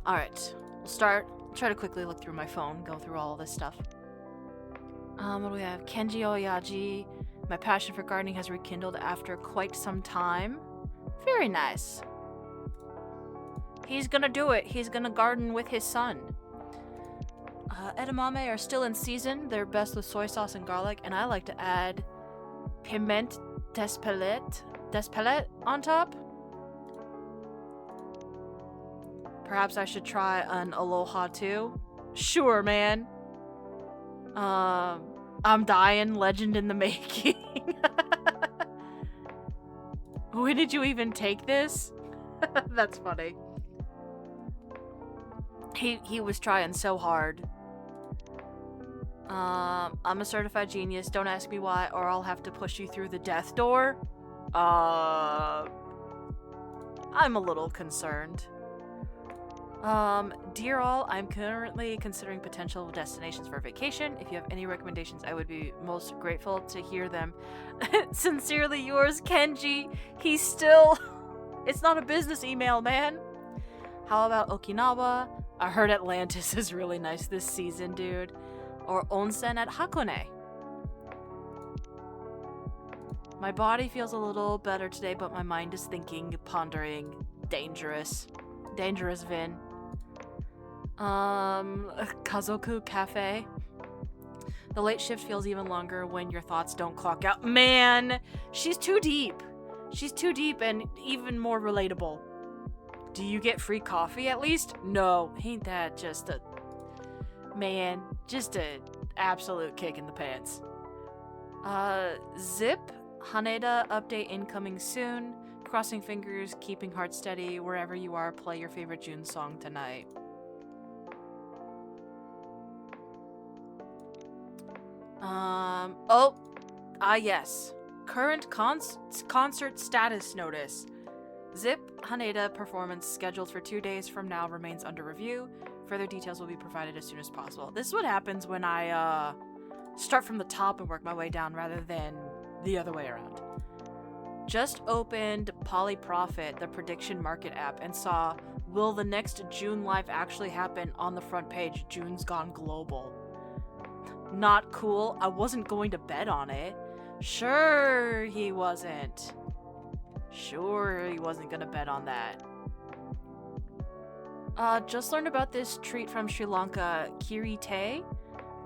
Alright, we'll start. Try to quickly look through my phone, go through all this stuff. What do we have? Kenji Oyaji. My passion for gardening has rekindled after quite some time. Very nice. He's gonna do it. He's gonna garden with his son. Edamame are still in season. They're best with soy sauce and garlic, and I like to add piment d'Espelette on top. Perhaps I should try an aloha too. Sure, man. I'm dying. Legend in the making. When did you even take this? That's funny. He was trying so hard. I'm a certified genius. Don't ask me why, or I'll have to push you through the death door. I'm a little concerned. Dear all, I'm currently considering potential destinations for vacation. If you have any recommendations, I would be most grateful to hear them. Sincerely yours, Kenji. He's still... It's not a business email, man. How about Okinawa? I heard Atlantis is really nice this season, dude. Or onsen at Hakone. My body feels a little better today, but my mind is thinking, pondering. Dangerous. Dangerous, Vin. Kazoku Cafe. The late shift feels even longer when your thoughts don't clock out. Man, she's too deep. She's too deep and even more relatable. Do you get free coffee at least? No, ain't that just a... Man, just a absolute kick in the pants. Zip. Haneda update incoming soon. Crossing fingers, keeping heart steady. Wherever you are, play your favorite June song tonight. Yes. Current concert status notice. Zip Haneda performance scheduled for 2 days from now remains under review. Further details will be provided as soon as possible. This is what happens when I start from the top and work my way down rather than the other way around. Just opened Polyprofit, the prediction market app, and saw, will the next June live actually happen on the front page? June's gone global. Not cool. I wasn't going to bet on it. Sure he wasn't. Sure he wasn't gonna bet on that. Just learned about this treat from Sri Lanka, Kiri Te.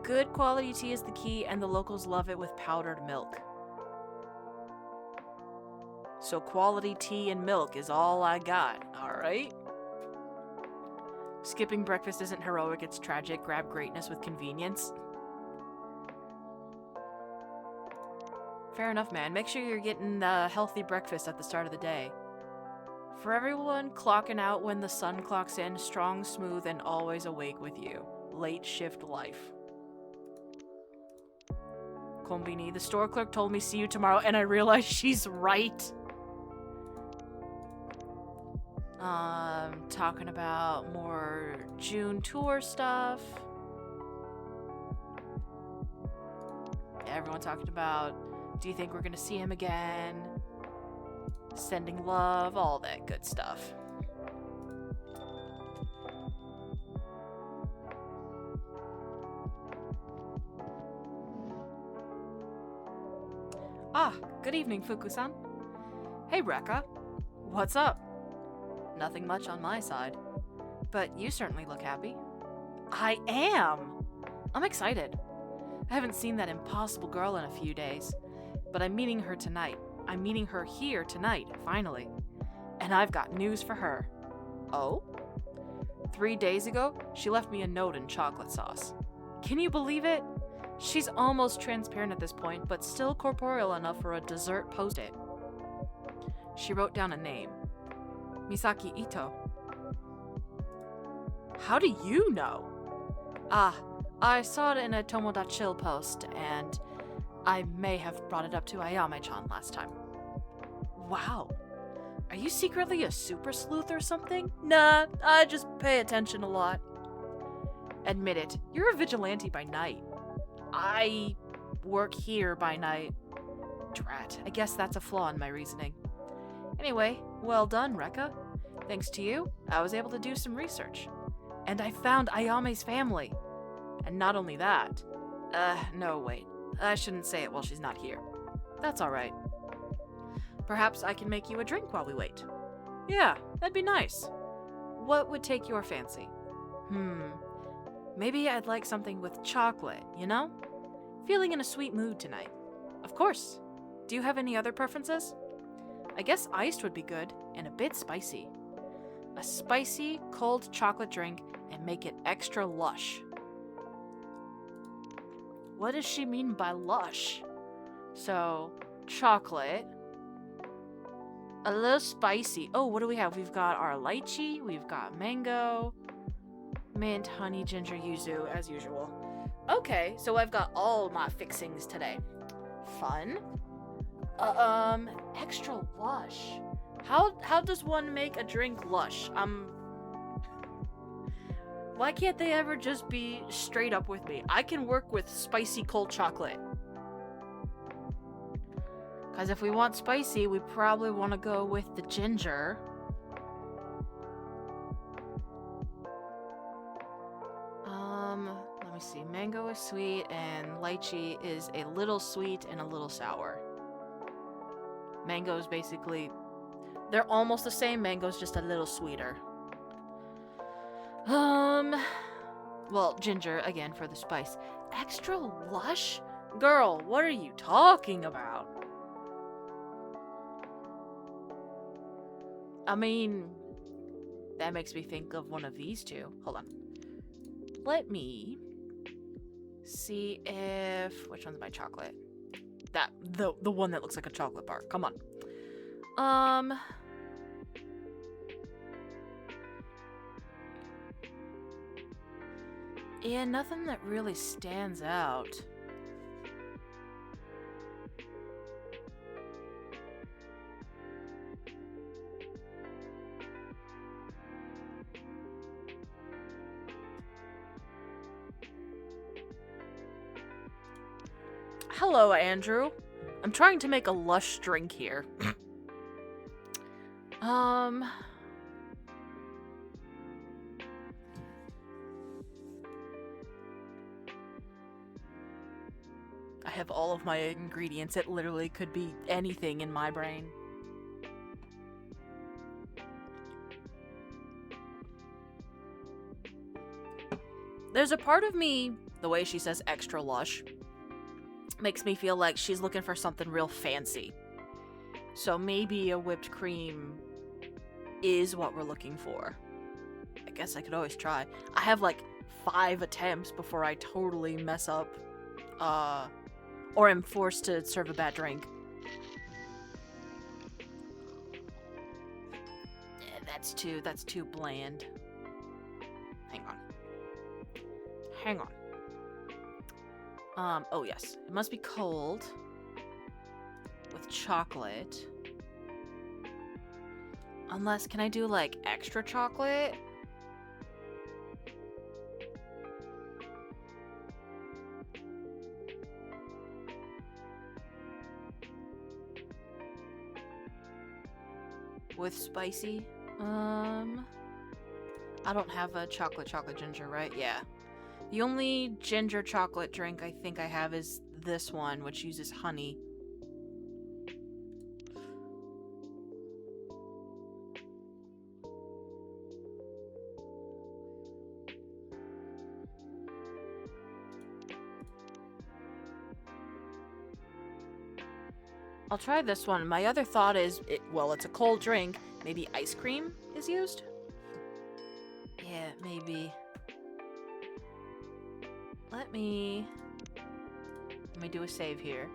Good quality tea is the key, and the locals love it with powdered milk. So quality tea and milk is all I got, alright? Skipping breakfast isn't heroic, it's tragic. Grab greatness with convenience. Fair enough, man. Make sure you're getting a healthy breakfast at the start of the day. For everyone clocking out when the sun clocks in, strong, smooth, and always awake with you. Late shift life. Kombini, the store clerk told me see you tomorrow, and I realized she's right. Talking about more June tour stuff. Everyone talking about, do you think we're gonna see him again? Sending love, all that good stuff. Ah, good evening, Fuku-san. Hey, Rekka. What's up? Nothing much on my side. But you certainly look happy. I am! I'm excited. I haven't seen that impossible girl in a few days. But I'm meeting her tonight. I'm meeting her here tonight, finally. And I've got news for her. Oh? 3 days ago, she left me a note in chocolate sauce. Can you believe it? She's almost transparent at this point, but still corporeal enough for a dessert post-it. She wrote down a name. Misaki Ito. How do you know? Ah, I saw it in a Tomodachi post, and I may have brought it up to Ayame-chan last time. Wow. Are you secretly a super sleuth or something? Nah, I just pay attention a lot. Admit it, you're a vigilante by night. I work here by night. Drat, I guess that's a flaw in my reasoning. Anyway, well done, Rekka. Thanks to you, I was able to do some research. And I found Ayame's family. And not only that. No, wait. I shouldn't say it while she's not here. That's alright. Perhaps I can make you a drink while we wait. Yeah, that'd be nice. What would take your fancy? Maybe I'd like something with chocolate, you know? Feeling in a sweet mood tonight. Of course. Do you have any other preferences? I guess iced would be good, and a bit spicy. A spicy, cold chocolate drink, and make it extra lush. What does she mean by lush? So, chocolate. A little spicy. Oh, what do we have? We've got our lychee, we've got mango, mint, honey, ginger, yuzu, as usual. Okay, so I've got all my fixings today. Fun. Extra lush. How does one make a drink lush? Why can't they ever just be straight up with me? I can work with spicy cold chocolate. Because if we want spicy, we probably want to go with the ginger. Let me see. Mango is sweet and lychee is a little sweet and a little sour. Mango is basically... They're almost the same. Mango's just a little sweeter. Well, ginger, again, for the spice. Extra lush? Girl, what are you talking about? I mean, that makes me think of one of these two. Hold on. Let me see if... Which one's my chocolate? The one that looks like a chocolate bar. Come on. Yeah, nothing that really stands out. Hello, Andrew. I'm trying to make a lush drink here. I have all of my ingredients. It literally could be anything in my brain. There's a part of me, the way she says extra lush, makes me feel like she's looking for something real fancy. So maybe a whipped cream is what we're looking for. I guess I could always try. I have like 5 attempts before I totally mess up, or am forced to serve a bad drink. That's too bland. Hang on. Oh yes. It must be cold. With chocolate. Unless, can I do like extra chocolate? With spicy? I don't have a chocolate ginger, right? Yeah. The only ginger chocolate drink I think I have is this one, which uses honey. I'll try this one. My other thought is, it's a cold drink. Maybe ice cream is used? Yeah, maybe. Let me do a save here.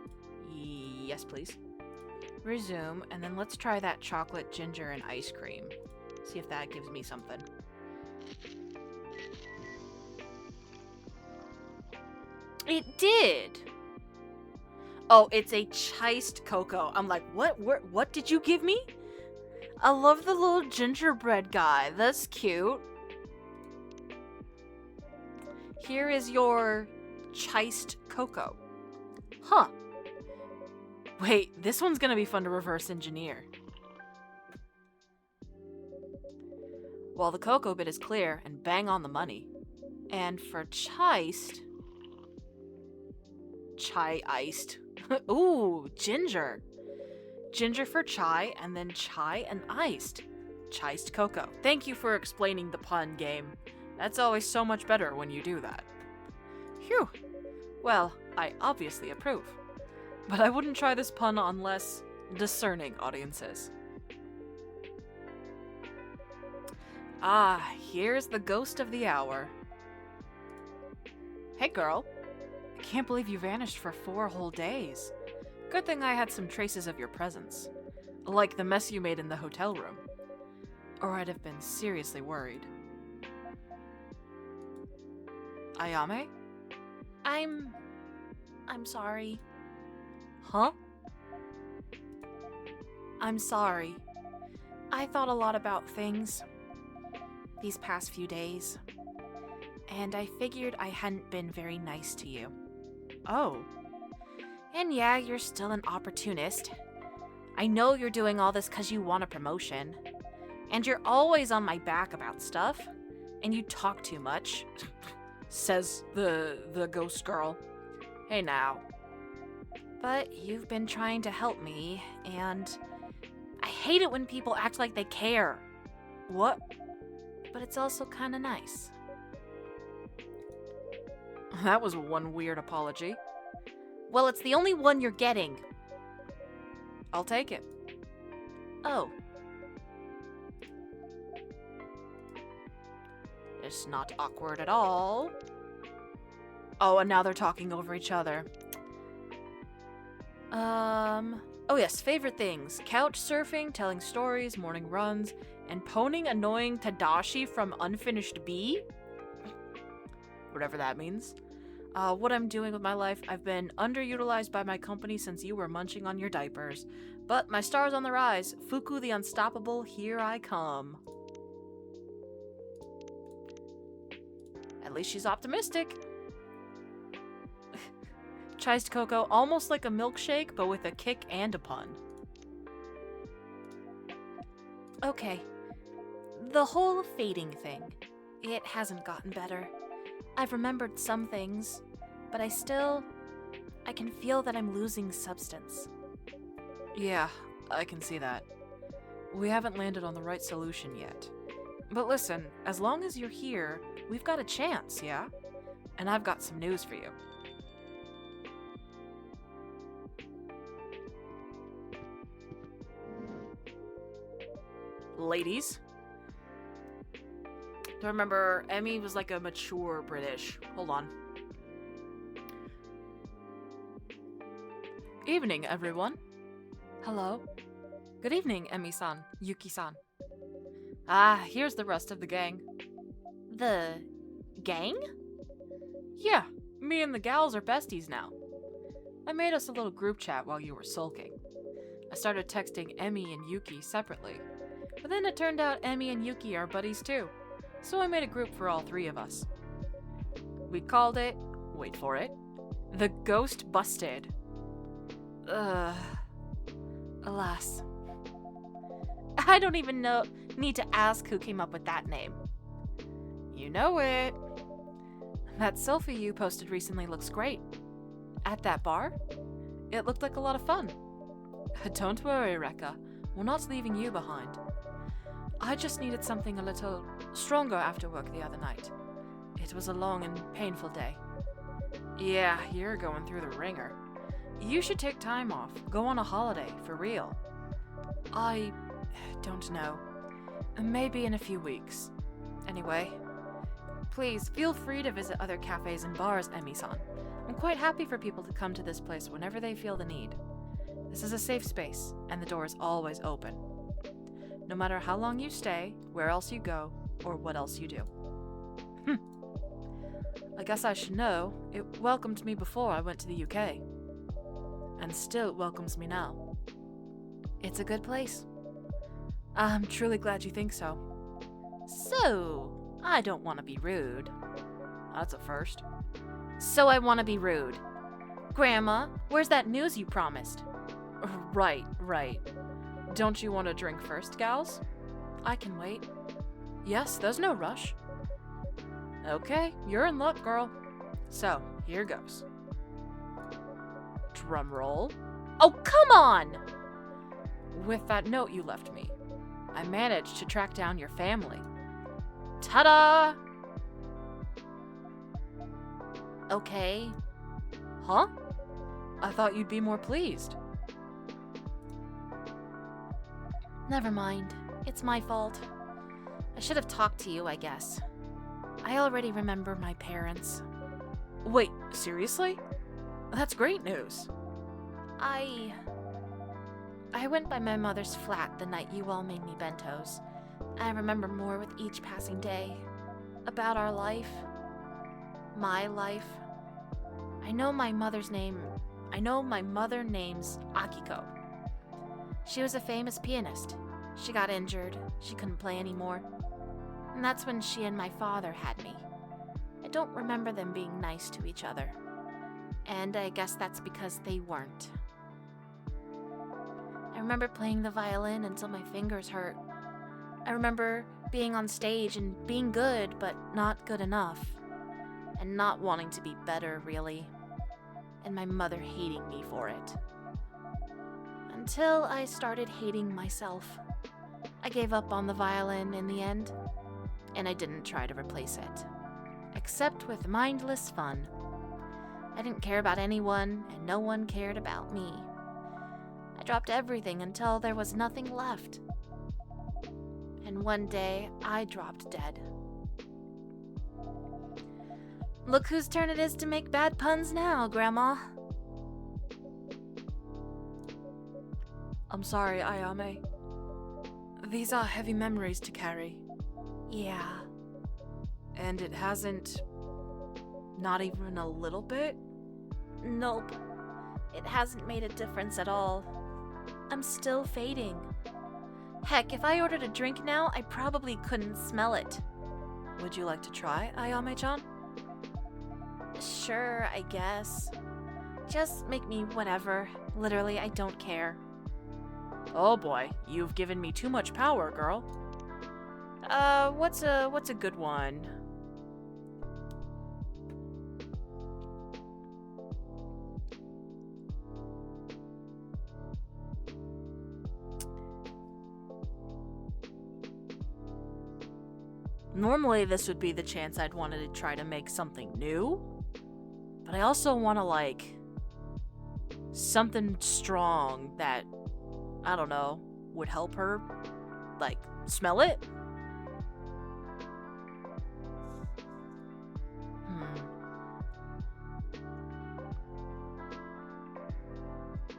Yes, please. Resume, and then let's try that chocolate, ginger, and ice cream. See if that gives me something. It did! Oh, it's a chiced cocoa. I'm like, what did you give me? I love the little gingerbread guy. That's cute. Here is your chiced cocoa. Huh. Wait, this one's gonna be fun to reverse engineer. Well, the cocoa bit is clear and bang on the money. And for chai iced. Ooh, ginger. Ginger for chai, and then chai and iced. Chiced cocoa. Thank you for explaining the pun, game. That's always so much better when you do that. Phew. Well, I obviously approve. But I wouldn't try this pun on less discerning audiences. Ah, here's the ghost of the hour. Hey girl. I can't believe you vanished for 4 whole days. Good thing I had some traces of your presence. Like the mess you made in the hotel room. Or I'd have been seriously worried. Ayame? I'm sorry. Huh? I'm sorry. I thought a lot about things these past few days, and I figured I hadn't been very nice to you. Oh. And yeah, you're still an opportunist. I know you're doing all this because you want a promotion, and you're always on my back about stuff, and you talk too much, says the ghost girl. Hey now. But you've been trying to help me, and I hate it when people act like they care. What? But it's also kinda nice. That was one weird apology. Well, it's the only one you're getting. I'll take it. Oh. It's not awkward at all. Oh, and now they're talking over each other. Oh yes, favorite things. Couch surfing, telling stories, morning runs, and poning annoying Tadashi from Unfinished B? Whatever that means. What I'm doing with my life, I've been underutilized by my company since you were munching on your diapers. But my star's on the rise. Fuku the Unstoppable, here I come. At least she's optimistic. Chiced cocoa, almost like a milkshake, but with a kick and a pun. Okay. The whole fading thing. It hasn't gotten better. I've remembered some things, but I can feel that I'm losing substance. Yeah, I can see that. We haven't landed on the right solution yet. But listen, as long as you're here, we've got a chance, yeah? And I've got some news for you. Ladies. Do I remember Emmy was like a mature British. Hold on. Evening, everyone. Hello. Good evening, Emmy-san, Yuki-san. Ah, here's the rest of the gang. The gang? Yeah, me and the gals are besties now. I made us a little group chat while you were sulking. I started texting Emmy and Yuki separately, but then it turned out Emmy and Yuki are buddies too, so I made a group for all 3 of us. We called it, wait for it, the Ghost Busted. Alas. I don't even need to ask who came up with that name. You know it. That selfie you posted recently looks great. At that bar? It looked like a lot of fun. Don't worry, Rekka. We're not leaving you behind. I just needed something a little stronger after work the other night. It was a long and painful day. Yeah, you're going through the ringer. You should take time off. Go on a holiday, for real. I don't know. Maybe in a few weeks. Anyway, please feel free to visit other cafes and bars, Emmy-san. I'm quite happy for people to come to this place whenever they feel the need. This is a safe space, and the door is always open. No matter how long you stay, where else you go, or what else you do. I guess I should know, it welcomed me before I went to the UK. And still welcomes me now. It's a good place. I'm truly glad you think so. So, I don't want to be rude. That's a first. So I want to be rude. Grandma, where's that news you promised? Right. Don't you want a drink first, gals? I can wait. Yes, there's no rush. Okay, you're in luck, girl. So, here goes. Drum roll. Oh, come on! With that note you left me, I managed to track down your family. Ta-da! Okay. Huh? I thought you'd be more pleased. Never mind. It's my fault. I should have talked to you, I guess. I already remember my parents. Wait, seriously? That's great news. I went by my mother's flat the night you all made me bentos. I remember more with each passing day. About our life. My life. I know my mother name's Akiko. She was a famous pianist. She got injured. She couldn't play anymore. And that's when she and my father had me. I don't remember them being nice to each other. And I guess that's because they weren't. I remember playing the violin until my fingers hurt. I remember being on stage and being good, but not good enough. And not wanting to be better, really. And my mother hating me for it. Until I started hating myself. I gave up on the violin in the end, and I didn't try to replace it. Except with mindless fun. I didn't care about anyone, and no one cared about me. I dropped everything until there was nothing left. And one day, I dropped dead. Look whose turn it is to make bad puns now, Grandma. I'm sorry, Ayame. These are heavy memories to carry. Yeah. And it hasn't... not even a little bit? Nope. It hasn't made a difference at all. I'm still fading. Heck, if I ordered a drink now, I probably couldn't smell it. Would you like to try, Ayame-chan? Sure, I guess. Just make me whatever. Literally, I don't care. Oh boy, you've given me too much power, girl. What's a good one? Normally this would be the chance I'd wanted to try to make something new, but I also want to, like, something strong that, I don't know, would help her, like, smell it?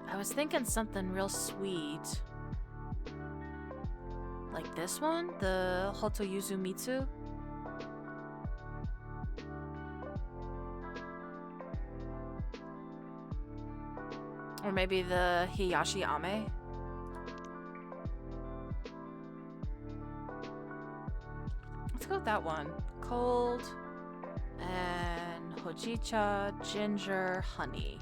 I was thinking something real sweet. Like this one? The Hotoyuzu Mitsu? Or maybe the Hiyashi Ame? Let's go with that one. Cold and hojicha, ginger, honey.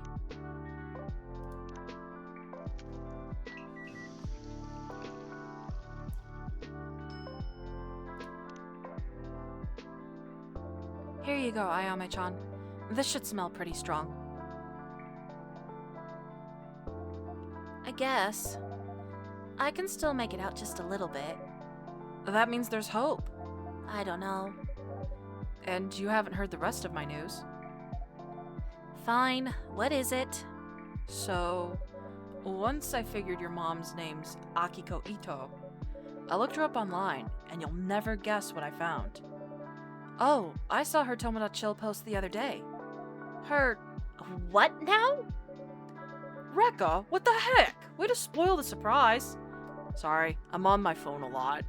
Here you go, Ayame-chan. This should smell pretty strong. I guess. I can still make it out just a little bit. That means there's hope. I don't know. And you haven't heard the rest of my news. Fine. What is it? So, once I figured your mom's name's Akiko Ito, I looked her up online, and you'll never guess what I found. Oh, I saw her Tomodachi post the other day. Her... what now? Rekka, what the heck? Way to spoil the surprise. Sorry, I'm on my phone a lot.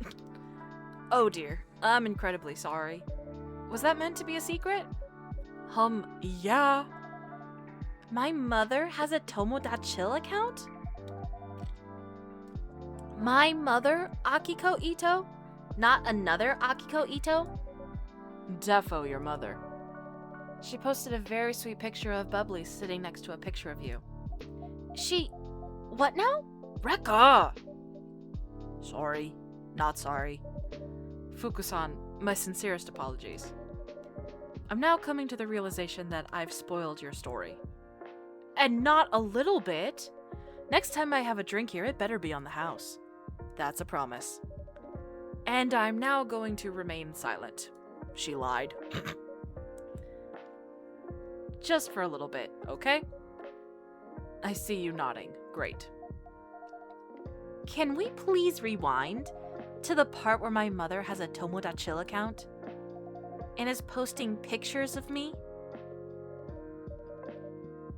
Oh dear, I'm incredibly sorry. Was that meant to be a secret? Yeah. My mother has a Tomodachi account? My mother, Akiko Ito? Not another Akiko Ito? Defo your mother. She posted a very sweet picture of Bubbly sitting next to a picture of you. She... what now? Rekka! Sorry. Not sorry. Fukusan, my sincerest apologies. I'm now coming to the realization that I've spoiled your story. And not a little bit! Next time I have a drink here, it better be on the house. That's a promise. And I'm now going to remain silent. She lied. Just for a little bit, okay? I see you nodding. Great. Can we please rewind to the part where my mother has a Tomodachi account and is posting pictures of me?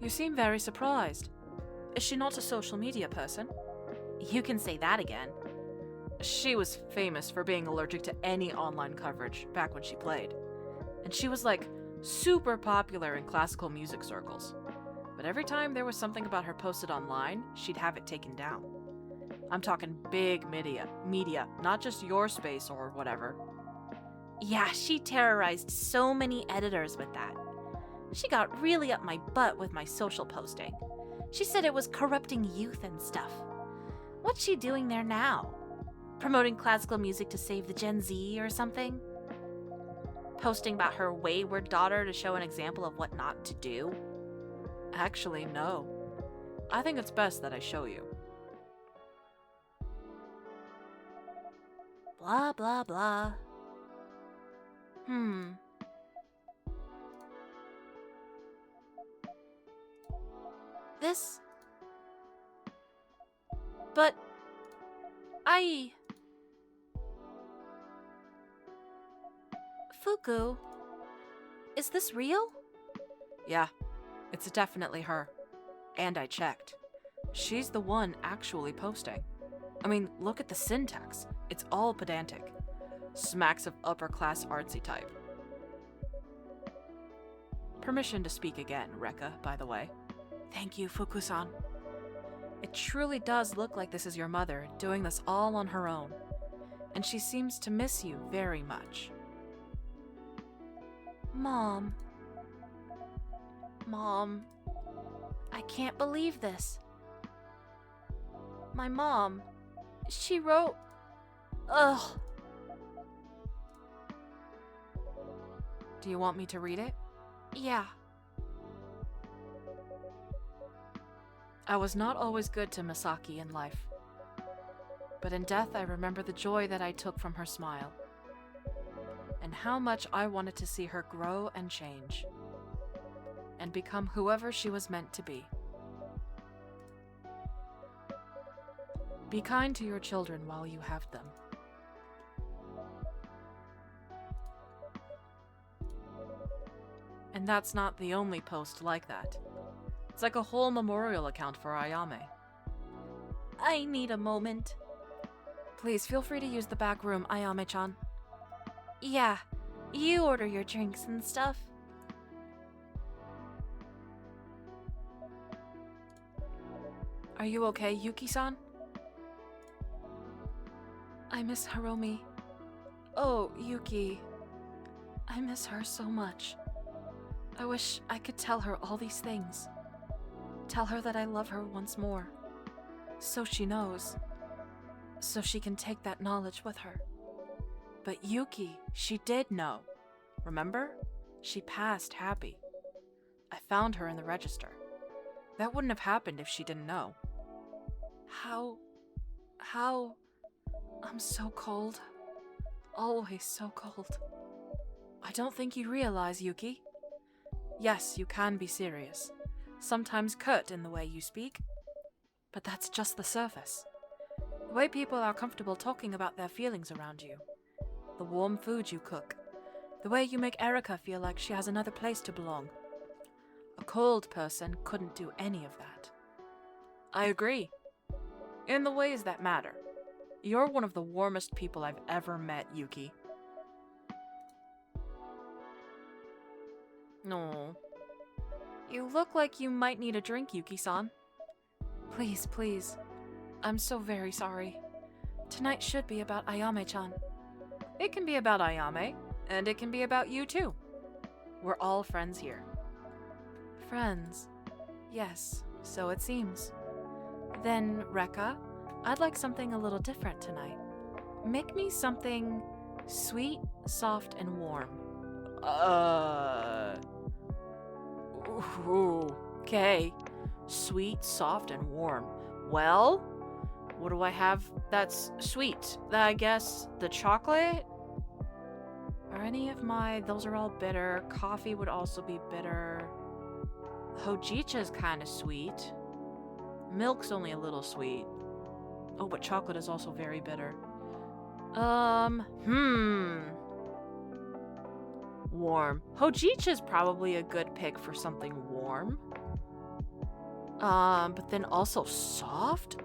You seem very surprised. Is she not a social media person? You can say that again. She was famous for being allergic to any online coverage back when she played. And she was like super popular in classical music circles. But every time there was something about her posted online, she'd have it taken down. I'm talking big media, not just your space or whatever. Yeah, she terrorized so many editors with that. She got really up my butt with my social posting. She said it was corrupting youth and stuff. What's she doing there now? Promoting classical music to save the Gen Z or something? Posting about her wayward daughter to show an example of what not to do? Actually, no. I think it's best that I show you. Blah, blah, blah. This... But... Fuku... Is this real? Yeah, it's definitely her. And I checked. She's the one actually posting. I mean, look at the syntax. It's all pedantic. Smacks of upper-class artsy type. Permission to speak again, Rekka, by the way. Thank you, Fuku-san. It truly does look like this is your mother doing this all on her own. And she seems to miss you very much. Mom, I can't believe this. My mom, she wrote... Ugh. Do you want me to read it? Yeah. I was not always good to Misaki in life. But in death, I remember the joy that I took from her smile. And how much I wanted to see her grow and change. And become whoever she was meant to be. Be kind to your children while you have them. And that's not the only post like that. It's like a whole memorial account for Ayame. I need a moment. Please feel free to use the back room, Ayame-chan. Yeah, you order your drinks and stuff. Are you okay, Yuki-san? I miss Hiromi. Oh, Yuki. I miss her so much. I wish I could tell her all these things. Tell her that I love her once more. So she knows. So she can take that knowledge with her. But Yuki, she did know. Remember? She passed happy. I found her in the register. That wouldn't have happened if she didn't know. How? I'm so cold. Always so cold. I don't think you realize, Yuki. Yes, you can be serious. Sometimes curt in the way you speak. But that's just the surface. The way people are comfortable talking about their feelings around you. The warm food you cook. The way you make Erika feel like she has another place to belong. A cold person couldn't do any of that. I agree. In the ways that matter. You're one of the warmest people I've ever met, Yuki. No. You look like you might need a drink, Yuki-san. Please, please. I'm so very sorry. Tonight should be about Ayame-chan. It can be about Ayame, and it can be about you too. We're all friends here. Friends? Yes, so it seems. Then, Rekka, I'd like something a little different tonight. Make me something Sweet, soft, and warm. Ooh, okay. Sweet, soft, and warm. Well, what do I have that's sweet? I guess the chocolate? Are any of my... Those are all bitter. Coffee would also be bitter. Hojicha's kind of sweet. Milk's only a little sweet. Oh, but chocolate is also very bitter. Warm. Hojicha's probably a good pick for something warm. But then also soft?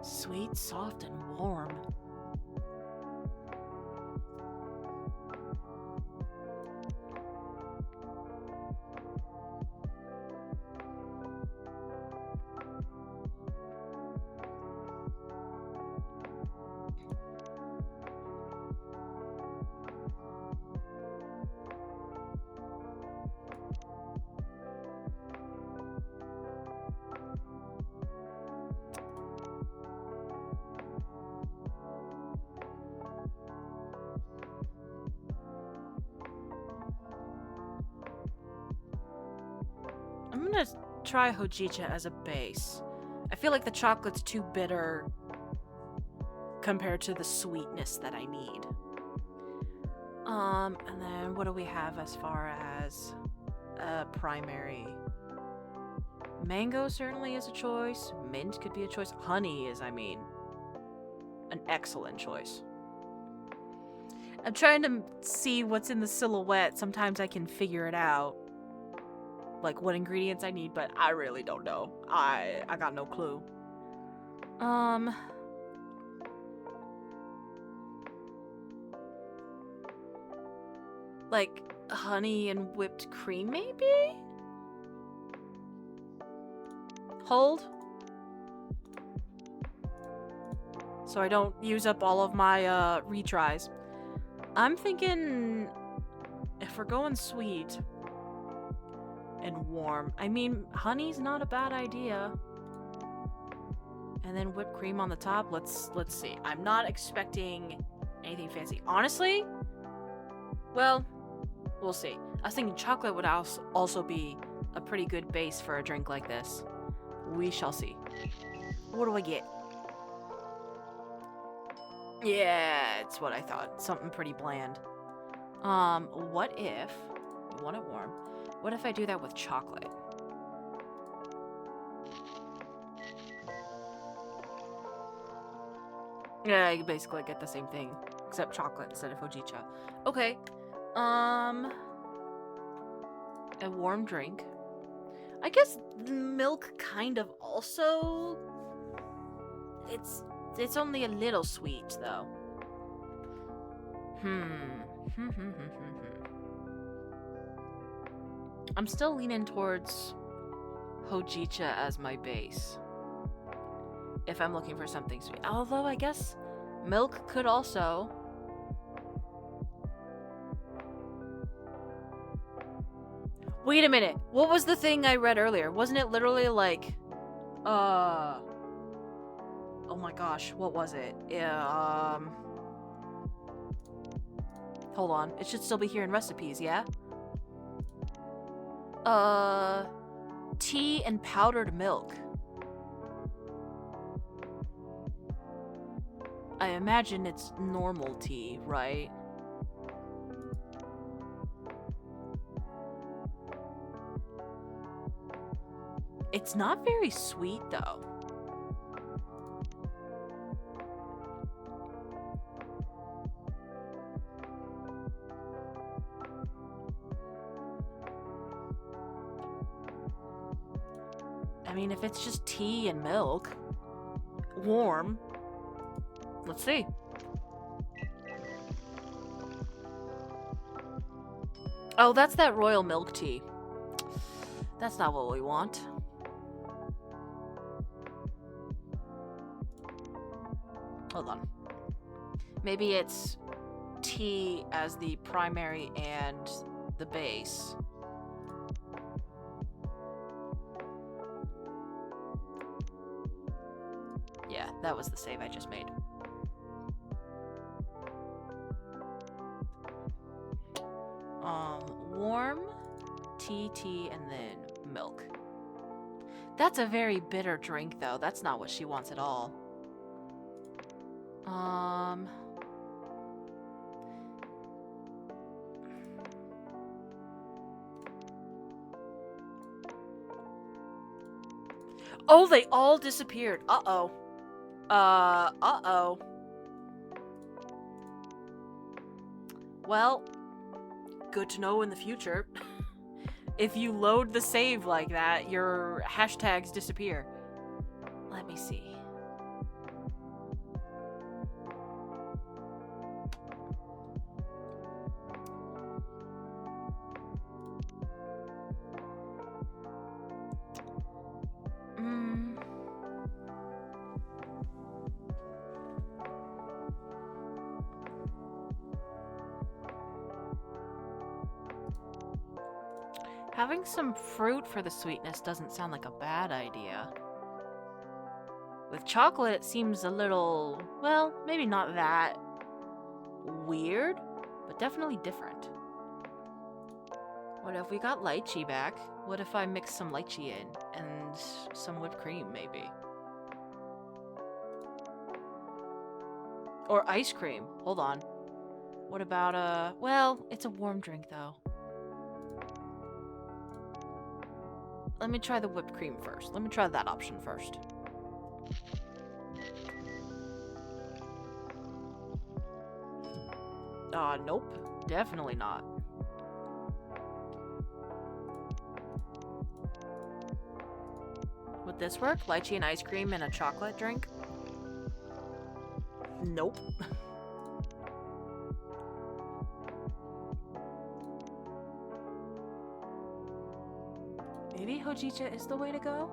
Sweet, soft, and warm. I'm gonna try Hojicha as a base. I feel like the chocolate's too bitter compared to the sweetness that I need. And then what do we have as far as a primary? Mango certainly is a choice. Mint could be a choice. Honey is, I mean, an excellent choice. I'm trying to see what's in the silhouette. Sometimes I can figure it out. Like what ingredients I need, but I really don't know. I got no clue. Like honey and whipped cream maybe? Hold. So I don't use up all of my retries. I'm thinking if we're going sweet and warm, I mean, honey's not a bad idea. And then whipped cream on the top. Let's see. I'm not expecting anything fancy. Honestly, well, we'll see. I was thinking chocolate would also be a pretty good base for a drink like this. We shall see. What do I get? Yeah, it's what I thought. Something pretty bland. What if... You want it warm. What if I do that with chocolate? Yeah, you basically get the same thing, except chocolate instead of hojicha. Okay. A warm drink. I guess milk kind of also... It's only a little sweet, though. I'm still leaning towards hojicha as my base. If I'm looking for something sweet. Although, I guess milk could also... Wait a minute. What was the thing I read earlier? Wasn't it literally like... Oh my gosh. What was it? Hold on. It should still be here in recipes, yeah? Tea and powdered milk. I imagine it's normal tea, right? It's not very sweet, though. I mean, if it's just tea and milk, warm, let's see. Oh, that's that royal milk tea. That's not what we want. Hold on. Maybe it's tea as the primary and the base. That was the save I just made. Warm, tea, and then milk. That's a very bitter drink, though. That's not what she wants at all. Oh, they all disappeared. Uh-oh. Uh-oh. Well, good to know in the future. If you load the save like that, your hashtags disappear. Let me see. Having some fruit for the sweetness doesn't sound like a bad idea. With chocolate, it seems a little, well, maybe not that weird, but definitely different. What if we got lychee back? What if I mix some lychee in and some whipped cream, maybe? Or ice cream. Hold on. What about, well, it's a warm drink, though. Let me try the whipped cream first. Let me try that option first. Nope. Definitely not. Would this work? Lychee and ice cream and a chocolate drink? Nope. Maybe hojicha is the way to go?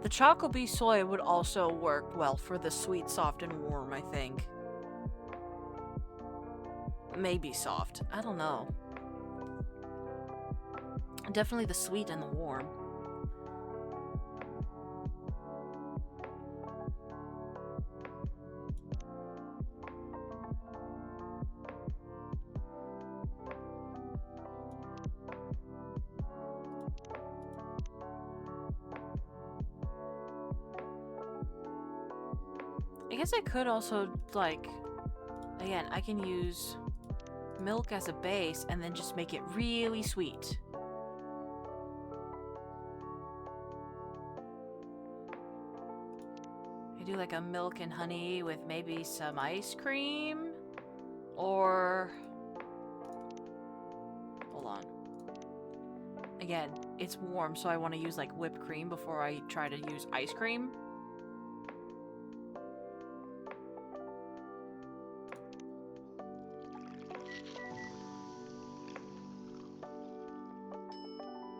The Chocobi soy would also work well for the sweet, soft, and warm, I think. Maybe soft. I don't know. Definitely the sweet and the warm. I guess I could also, like, again, I can use milk as a base and then just make it really sweet. I do like a milk and honey with maybe some ice cream, or hold on. Again, it's warm, so I want to use like whipped cream before I try to use ice cream.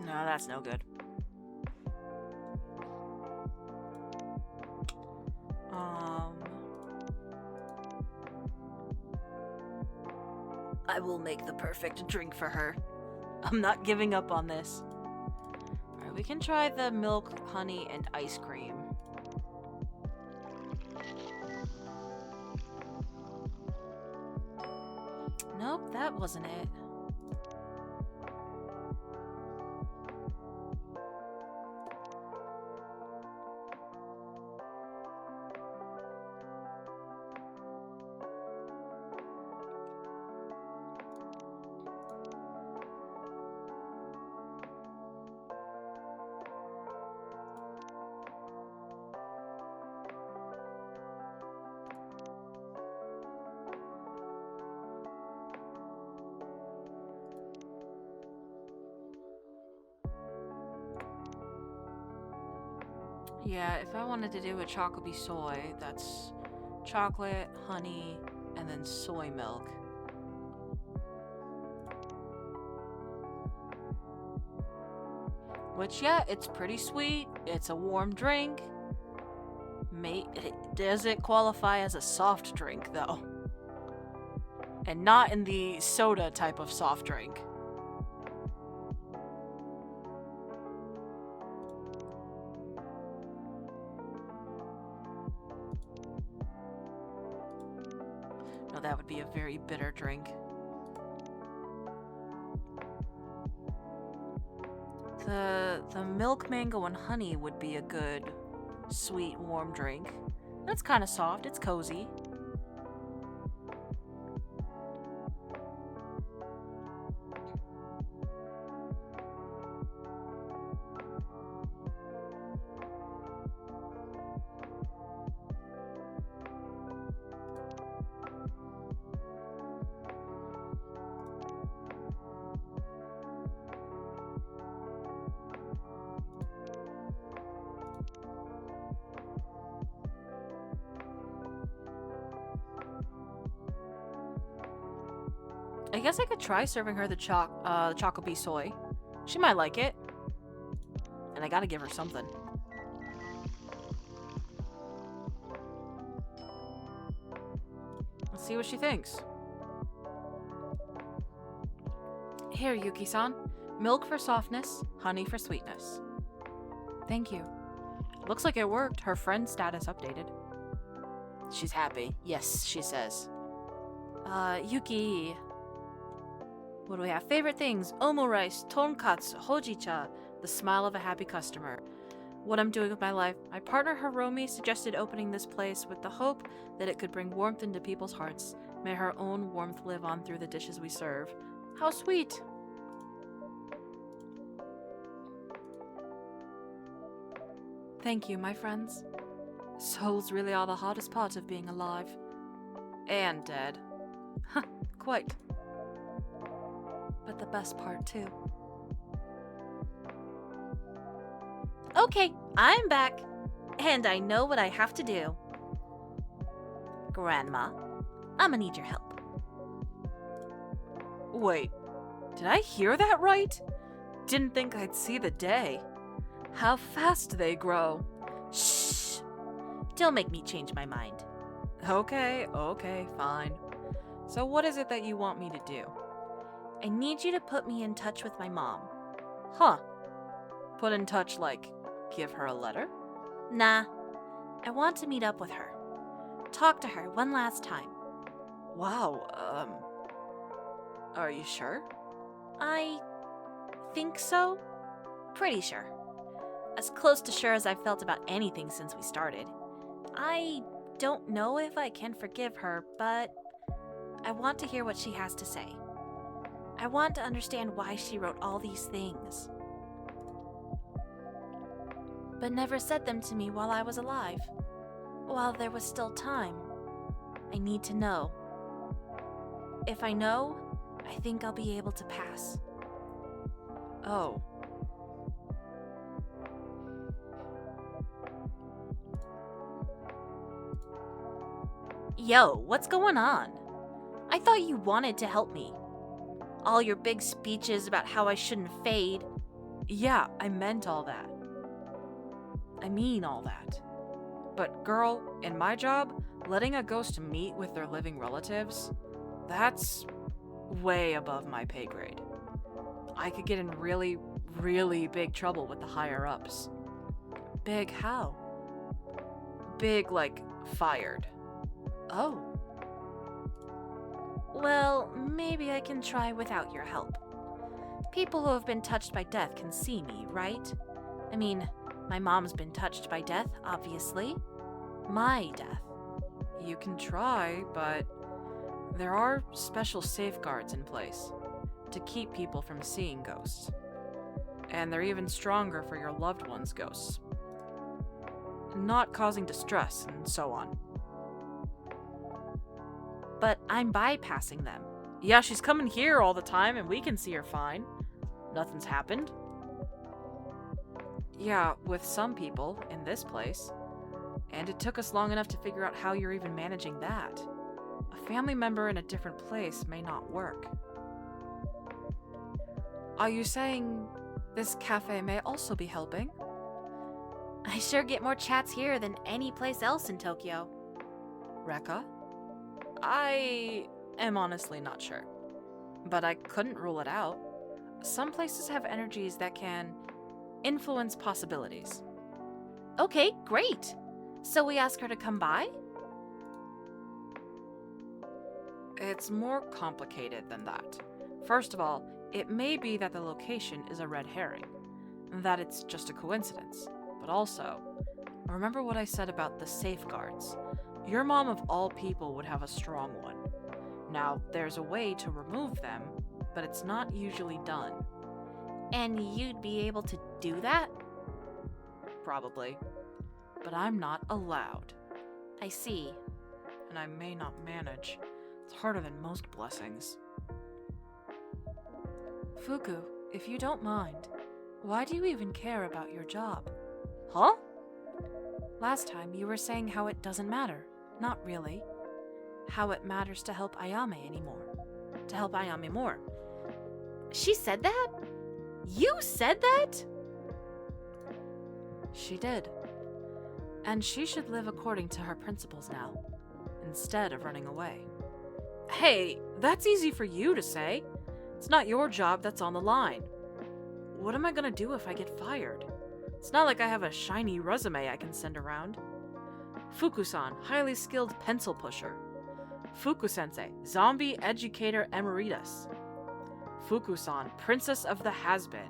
No, that's no good. I will make the perfect drink for her. I'm not giving up on this. Alright, we can try the milk, honey, and ice cream. Nope, that wasn't it. Yeah, if I wanted to do a Chocobi soy, that's chocolate, honey, and then soy milk. Which, yeah, it's pretty sweet. It's a warm drink. Does it qualify as a soft drink, though? And not in the soda type of soft drink. No, that would be a very bitter drink. The milk, mango, and honey would be a good, sweet, warm drink. That's kind of soft. It's cozy. I guess I could try serving her the Chocobi soy. She might like it. And I gotta give her something. Let's see what she thinks. Here, Yuki-san. Milk for softness, honey for sweetness. Thank you. Looks like it worked. Her friend status updated. She's happy. Yes, she says. Yuki. What do we have? Favorite things: omurice, tonkatsu, hojicha, the smile of a happy customer. What I'm doing with my life. My partner Hiromi suggested opening this place with the hope that it could bring warmth into people's hearts. May her own warmth live on through the dishes we serve. How sweet! Thank you, my friends. Souls really are the hardest part of being alive. And dead. Huh, quite. But the best part, too. Okay, I'm back. And I know what I have to do. Grandma, I'ma need your help. Wait, did I hear that right? Didn't think I'd see the day. How fast they grow. Shh! Don't make me change my mind. Okay, fine. So what is it that you want me to do? I need you to put me in touch with my mom. Huh. Put in touch like, give her a letter? Nah. I want to meet up with her. Talk to her one last time. Wow, are you sure? I think so. Pretty sure. As close to sure as I've felt about anything since we started. I don't know if I can forgive her, but I want to hear what she has to say. I want to understand why she wrote all these things, but never said them to me while I was alive. While there was still time. I need to know. If I know, I think I'll be able to pass. Oh. Yo, what's going on? I thought you wanted to help me. All your big speeches about how I shouldn't fade. Yeah, I meant all that. I mean all that. But girl, in my job, letting a ghost meet with their living relatives, that's way above my pay grade. I could get in really, really big trouble with the higher ups. Big how? Big like fired. Oh. Well, maybe I can try without your help. People who have been touched by death can see me, right? I mean, my mom's been touched by death, obviously. My death. You can try, but there are special safeguards in place to keep people from seeing ghosts. And they're even stronger for your loved ones' ghosts. Not causing distress and so on. But I'm bypassing them. Yeah, she's coming here all the time and we can see her fine. Nothing's happened. Yeah, with some people in this place. And it took us long enough to figure out how you're even managing that. A family member in a different place may not work. Are you saying this cafe may also be helping? I sure get more chats here than any place else in Tokyo. Rekka? I am honestly not sure. But I couldn't rule it out. Some places have energies that can influence possibilities. Okay, great. So we ask her to come by? It's more complicated than that. First of all, it may be that the location is a red herring, that it's just a coincidence. But also, remember what I said about the safeguards. Your mom of all people would have a strong one. Now, there's a way to remove them, but it's not usually done. And you'd be able to do that? Probably. But I'm not allowed. I see. And I may not manage. It's harder than most blessings. Fuku, if you don't mind, why do you even care about your job? Huh? Last time you were saying how it doesn't matter. Not really. How it matters to help Ayame anymore. To help Ayame more. She said that? You said that? She did. And she should live according to her principles now, instead of running away. Hey, that's easy for you to say. It's not your job that's on the line. What am I gonna do if I get fired? It's not like I have a shiny resume I can send around. Fuku-san, highly skilled pencil pusher. Fuku-sensei, zombie educator emeritus. Fuku-san, princess of the has-been.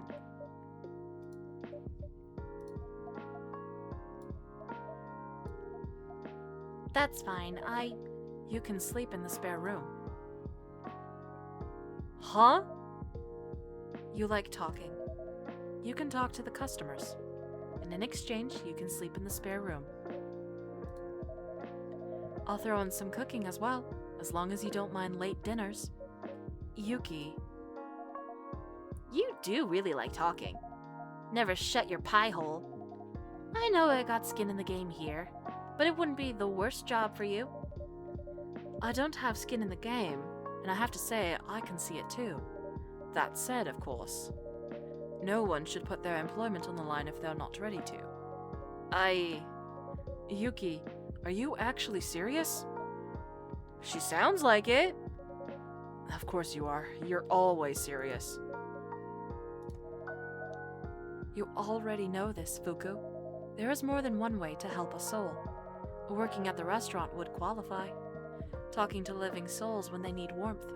That's fine. You can sleep in the spare room. Huh? You like talking. You can talk to the customers. And in exchange, you can sleep in the spare room. I'll throw in some cooking as well, as long as you don't mind late dinners. Yuki. You do really like talking. Never shut your pie hole. I know I got skin in the game here, but it wouldn't be the worst job for you. I don't have skin in the game, and I have to say I can see it too. That said, of course, no one should put their employment on the line if they're not ready to. Yuki, are you actually serious? She sounds like it. Of course you are. You're always serious. You already know this, Fuku. There is more than one way to help a soul. Working at the restaurant would qualify. Talking to living souls when they need warmth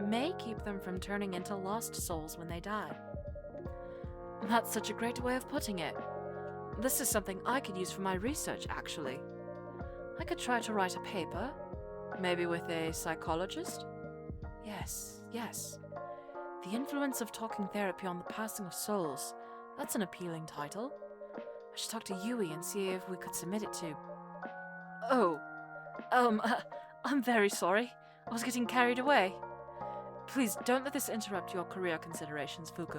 may keep them from turning into lost souls when they die. That's such a great way of putting it. This is something I could use for my research, actually. I could try to write a paper, maybe with a psychologist. Yes. The influence of talking therapy on the passing of souls. That's an appealing title. I should talk to Yui and see if we could submit it to... I'm very sorry. I was getting carried away. Please, don't let this interrupt your career considerations, Fuku.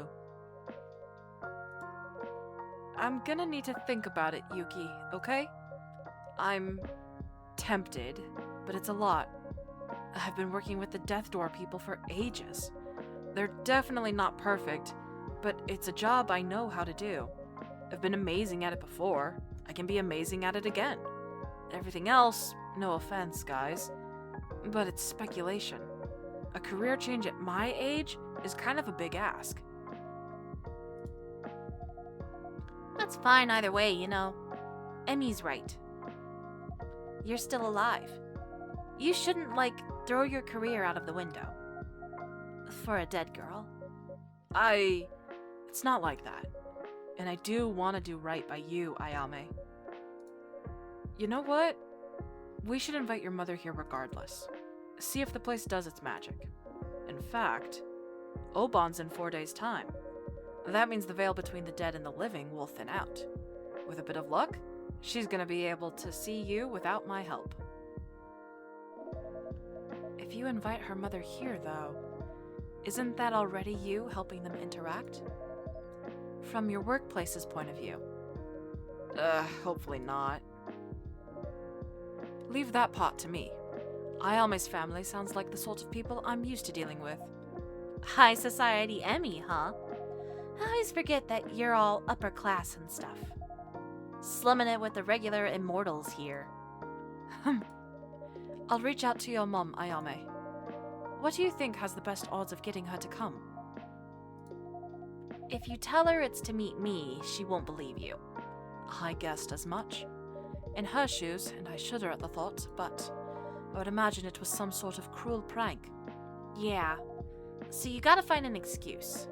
I'm gonna need to think about it, Yuki, okay? I'm tempted, but it's a lot. I've been working with the Death Door people for ages. They're definitely not perfect, but it's a job I know how to do. I've been amazing at it before. I can be amazing at it again. Everything else, no offense, guys, but it's speculation. A career change at my age is kind of a big ask. That's fine either way, you know. Emmy's right. You're still alive. You shouldn't, throw your career out of the window. For a dead girl. It's not like that. And I do want to do right by you, Ayame. You know what? We should invite your mother here regardless. See if the place does its magic. In fact, Oban's in 4 days' time. That means the veil between the dead and the living will thin out. With a bit of luck, she's gonna be able to see you without my help. If you invite her mother here, though, isn't that already you helping them interact? From your workplace's point of view. Hopefully not. Leave that part to me. Ayame's family sounds like the sort of people I'm used to dealing with. High society Emmy, huh? I always forget that you're all upper class and stuff. Slumming it with the regular immortals here. I'll reach out to your mom, Ayame. What do you think has the best odds of getting her to come? If you tell her it's to meet me, she won't believe you. I guessed as much. In her shoes, and I shudder at the thought, but I would imagine it was some sort of cruel prank. Yeah. So you gotta find an excuse.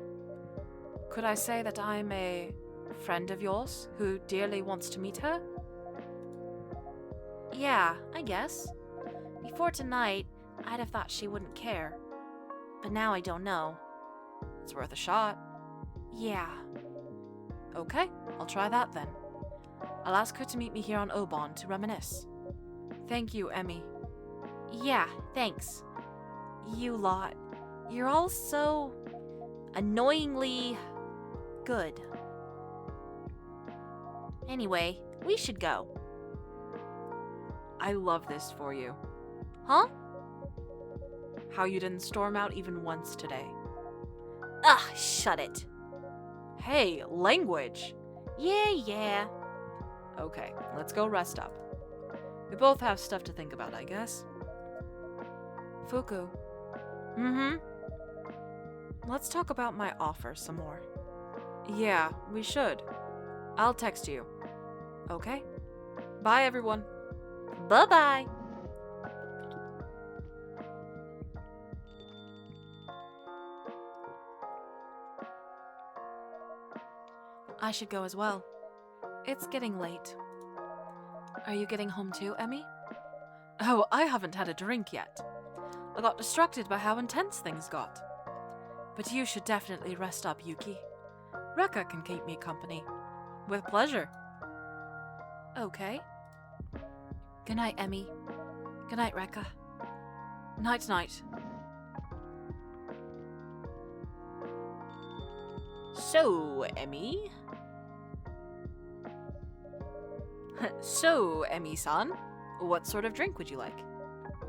Could I say that I'm a friend of yours who dearly wants to meet her? Yeah, I guess. Before tonight, I'd have thought she wouldn't care. But now I don't know. It's worth a shot. Yeah. Okay, I'll try that then. I'll ask her to meet me here on Obon to reminisce. Thank you, Emmy. Yeah, thanks. You lot. You're all so annoyingly good. Anyway, we should go. I love this for you. Huh? How you didn't storm out even once today. Ugh, shut it. Hey, language! Yeah. Okay, let's go rest up. We both have stuff to think about, I guess. Fuku. Mm-hmm. Let's talk about my offer some more. Yeah, we should. I'll text you. Okay? Bye, everyone. Bye-bye. I should go as well. It's getting late. Are you getting home too, Emmy? Oh, I haven't had a drink yet. I got distracted by how intense things got. But you should definitely rest up, Yuki. Rekka can keep me company. With pleasure. Okay. Good night, Emmy. Good night, Rekka. Night-night. So, Emmy? So, Emmy-san, what sort of drink would you like?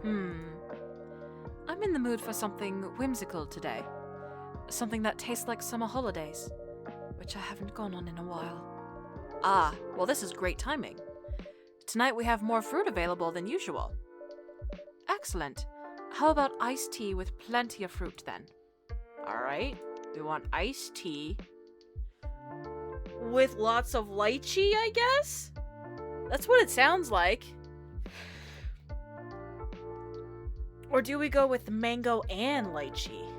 I'm in the mood for something whimsical today. Something that tastes like summer holidays, which I haven't gone on in a while. Ah, well, this is great timing. Tonight we have more fruit available than usual. Excellent. How about iced tea with plenty of fruit then? Alright, we want iced tea with lots of lychee, I guess? That's what it sounds like. Or do we go with mango and lychee?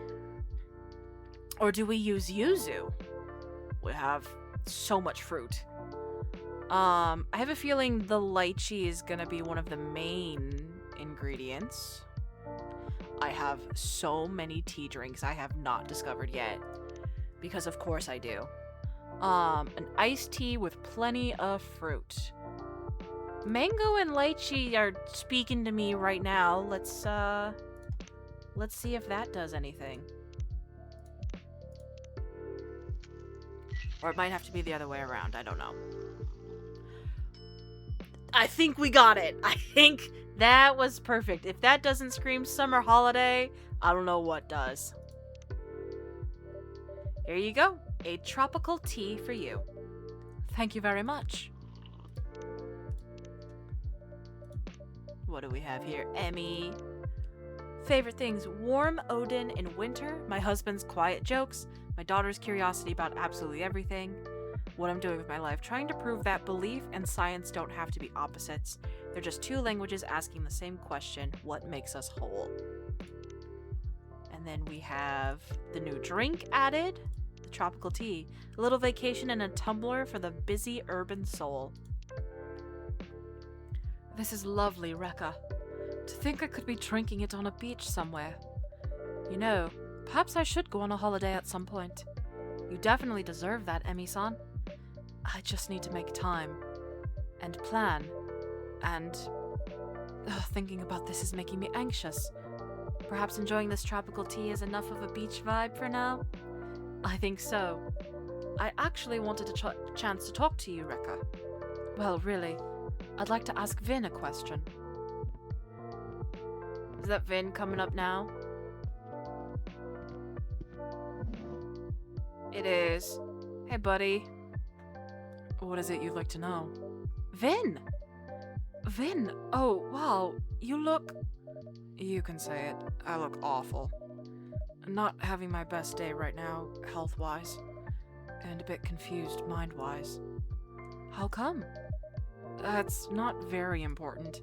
Or do we use yuzu? We have so much fruit. I have a feeling the lychee is gonna be one of the main ingredients. I have so many tea drinks I have not discovered yet. Because of course I do. An iced tea with plenty of fruit. Mango and lychee are speaking to me right now. Let's see if that does anything. Or it might have to be the other way around. I don't know. I think we got it. I think that was perfect. If that doesn't scream summer holiday, I don't know what does. Here you go. A tropical tea for you. Thank you very much. What do we have here? Emmy. Favorite things: warm Odin in winter, my husband's quiet jokes, my daughter's curiosity about absolutely everything, what I'm doing with my life, trying to prove that belief and science don't have to be opposites. They're just two languages asking the same question: what makes us whole? And then we have the new drink added, the tropical tea, a little vacation in a tumbler for the busy urban soul. This is lovely, Rekka. To think I could be drinking it on a beach somewhere. You know, perhaps I should go on a holiday at some point. You definitely deserve that, Emmy-san. I just need to make time. And plan. And... thinking about this is making me anxious. Perhaps enjoying this tropical tea is enough of a beach vibe for now? I think so. I actually wanted a chance to talk to you, Rekka. Well, really, I'd like to ask Vin a question. Is that Vin coming up now? It is. Hey, buddy. What is it you'd like to know? Vin! Vin! Oh, wow. You look... You can say it. I look awful. I'm not having my best day right now, health-wise. And a bit confused mind-wise. How come? That's not very important.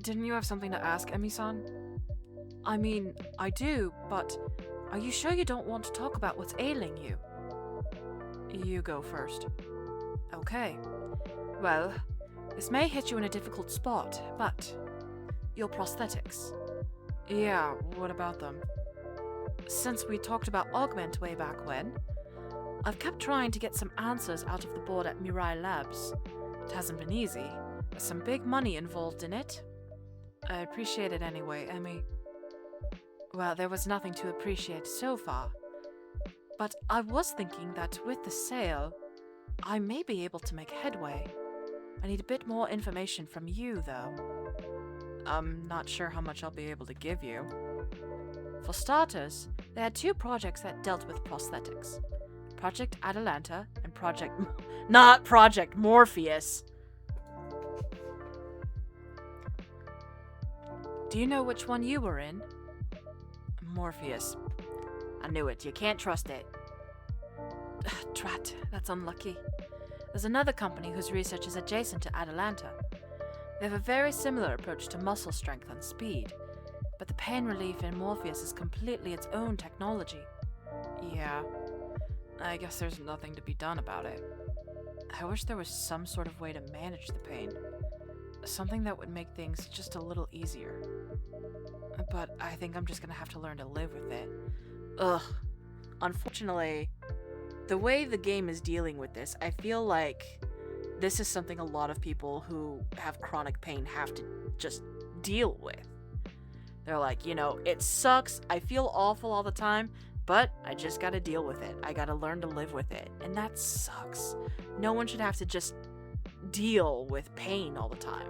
Didn't you have something to ask, Emi-san? I mean, I do, but are you sure you don't want to talk about what's ailing you? You go first. Okay. Well, this may hit you in a difficult spot, but your prosthetics. Yeah, what about them? Since we talked about Augment way back when, I've kept trying to get some answers out of the board at Mirai Labs. It hasn't been easy. There's some big money involved in it. I appreciate it anyway, Emmy. Well, there was nothing to appreciate so far. But I was thinking that with the sale, I may be able to make headway. I need a bit more information from you, though. I'm not sure how much I'll be able to give you. For starters, they had 2 projects that dealt with prosthetics. Project Atalanta and not Project Morpheus. Do you know which one you were in? Morpheus. I knew it. You can't trust it. Drat, that's unlucky. There's another company whose research is adjacent to Atalanta. They have a very similar approach to muscle strength and speed, but the pain relief in Morpheus is completely its own technology. Yeah, I guess there's nothing to be done about it. I wish there was some sort of way to manage the pain. Something that would make things just a little easier. But I think I'm just gonna have to learn to live with it. Ugh. Unfortunately, the way the game is dealing with this, I feel like this is something a lot of people who have chronic pain have to just deal with. They're like, it sucks, I feel awful all the time, but I just gotta deal with it. I gotta learn to live with it. And that sucks. No one should have to just deal with pain all the time.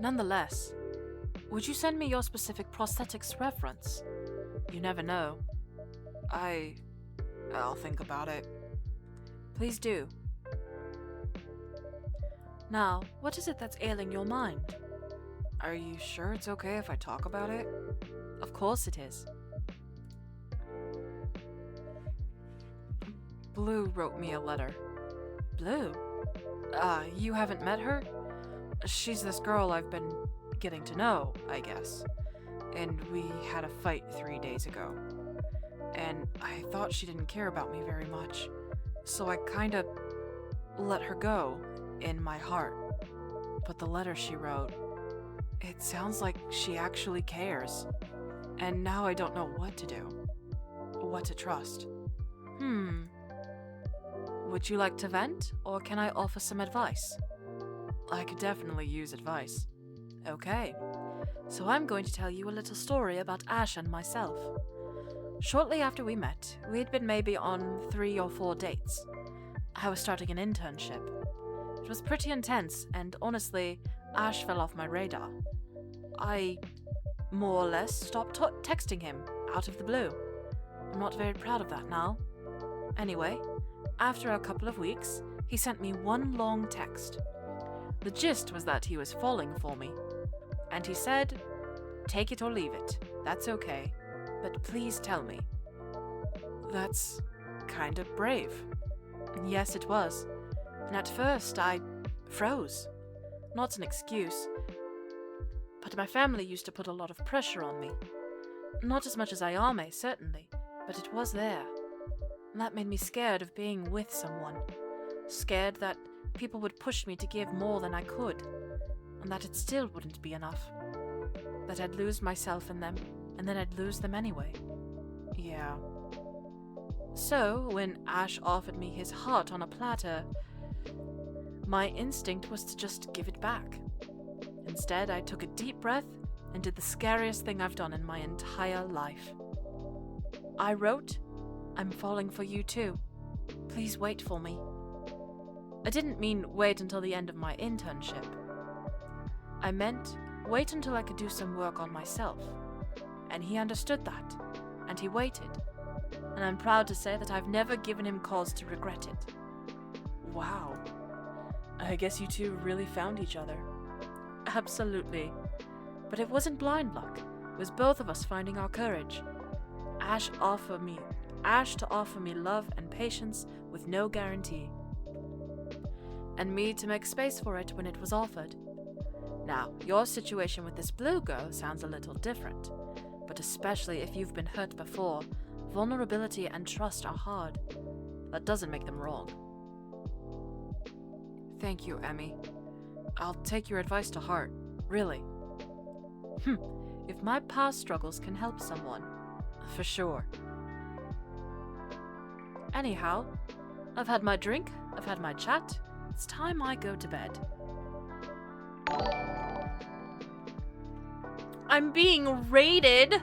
Nonetheless, would you send me your specific prosthetics reference? You never know. I'll think about it. Please do. Now, what is it that's ailing your mind? Are you sure it's okay if I talk about it? Of course it is. Blue wrote me a letter. Blue? You haven't met her? She's this girl I've been getting to know, I guess. And we had a fight 3 days ago. And I thought she didn't care about me very much. So I kinda let her go in my heart. But the letter she wrote, it sounds like she actually cares. And now I don't know what to do. What to trust. Would you like to vent, or can I offer some advice? I could definitely use advice. Okay, so I'm going to tell you a little story about Ash and myself. Shortly after we met, we'd been maybe on 3 or 4 dates. I was starting an internship. It was pretty intense, and honestly, Ash fell off my radar. I, more or less, stopped texting him, out of the blue. I'm not very proud of that now. Anyway, after a couple of weeks, he sent me one long text. The gist was that he was falling for me. And he said, "Take it or leave it. That's okay. But please tell me." That's kind of brave. Yes, it was. And at first, I froze. Not an excuse. But my family used to put a lot of pressure on me. Not as much as Ayame, certainly, but it was there. And that made me scared of being with someone. Scared that people would push me to give more than I could, and that it still wouldn't be enough. That I'd lose myself in them, and then I'd lose them anyway. Yeah. So, when Ash offered me his heart on a platter, my instinct was to just give it back. Instead, I took a deep breath and did the scariest thing I've done in my entire life. I wrote, "I'm falling for you too. Please wait for me." I didn't mean wait until the end of my internship. I meant wait until I could do some work on myself. And he understood that, and he waited. And I'm proud to say that I've never given him cause to regret it. Wow. I guess you two really found each other. Absolutely. But it wasn't blind luck. It was both of us finding our courage. Ash to offer me love and patience with no guarantee. And me to make space for it when it was offered. Now, your situation with this blue girl sounds a little different, but especially if you've been hurt before, vulnerability and trust are hard. That doesn't make them wrong. Thank you, Emmy. I'll take your advice to heart, really. If my past struggles can help someone, for sure. Anyhow, I've had my drink, I've had my chat. It's time I go to bed. I'm being raided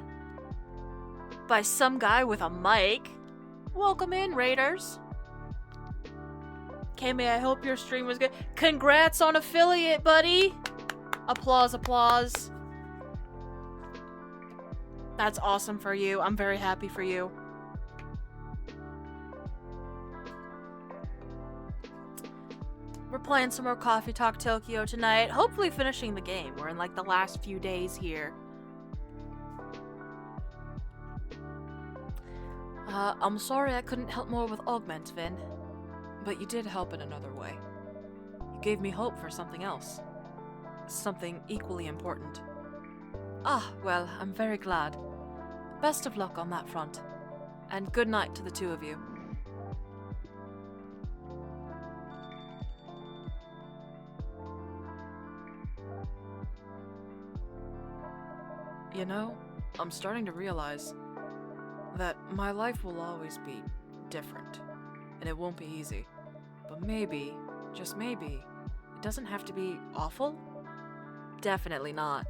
by some guy with a mic. Welcome in, raiders. Kame, I hope your stream was good. Congrats on affiliate, buddy. Applause, applause. That's awesome for you. I'm very happy for you. We're playing some more Coffee Talk Tokyo tonight. Hopefully finishing the game. We're in like the last few days here. I'm sorry I couldn't help more with Augment, Vin. But you did help in another way. You gave me hope for something else. Something equally important. Ah, well, I'm very glad. Best of luck on that front. And good night to the two of you. You know, I'm starting to realize that my life will always be different, and it won't be easy. But maybe, just maybe, it doesn't have to be awful? Definitely not.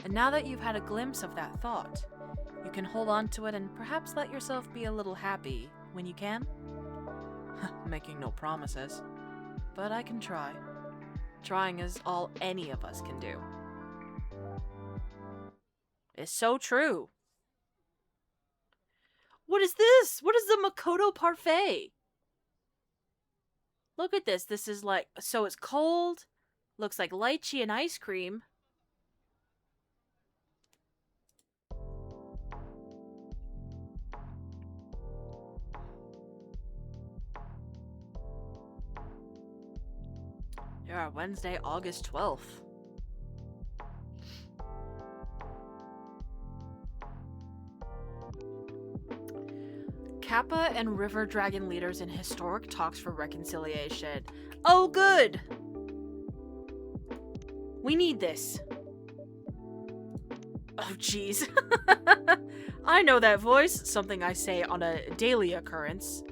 And now that you've had a glimpse of that thought, you can hold on to it and perhaps let yourself be a little happy when you can? Making no promises. But I can try. Trying is all any of us can do. It's so true. What is this? What is the Makoto Parfait? Look at this. This is like, so it's cold. Looks like lychee and ice cream. Yeah, Wednesday, August 12th. Kappa and River Dragon leaders in historic talks for reconciliation. Oh, good! We need this. Oh, jeez. I know that voice. Something I say on a daily occurrence.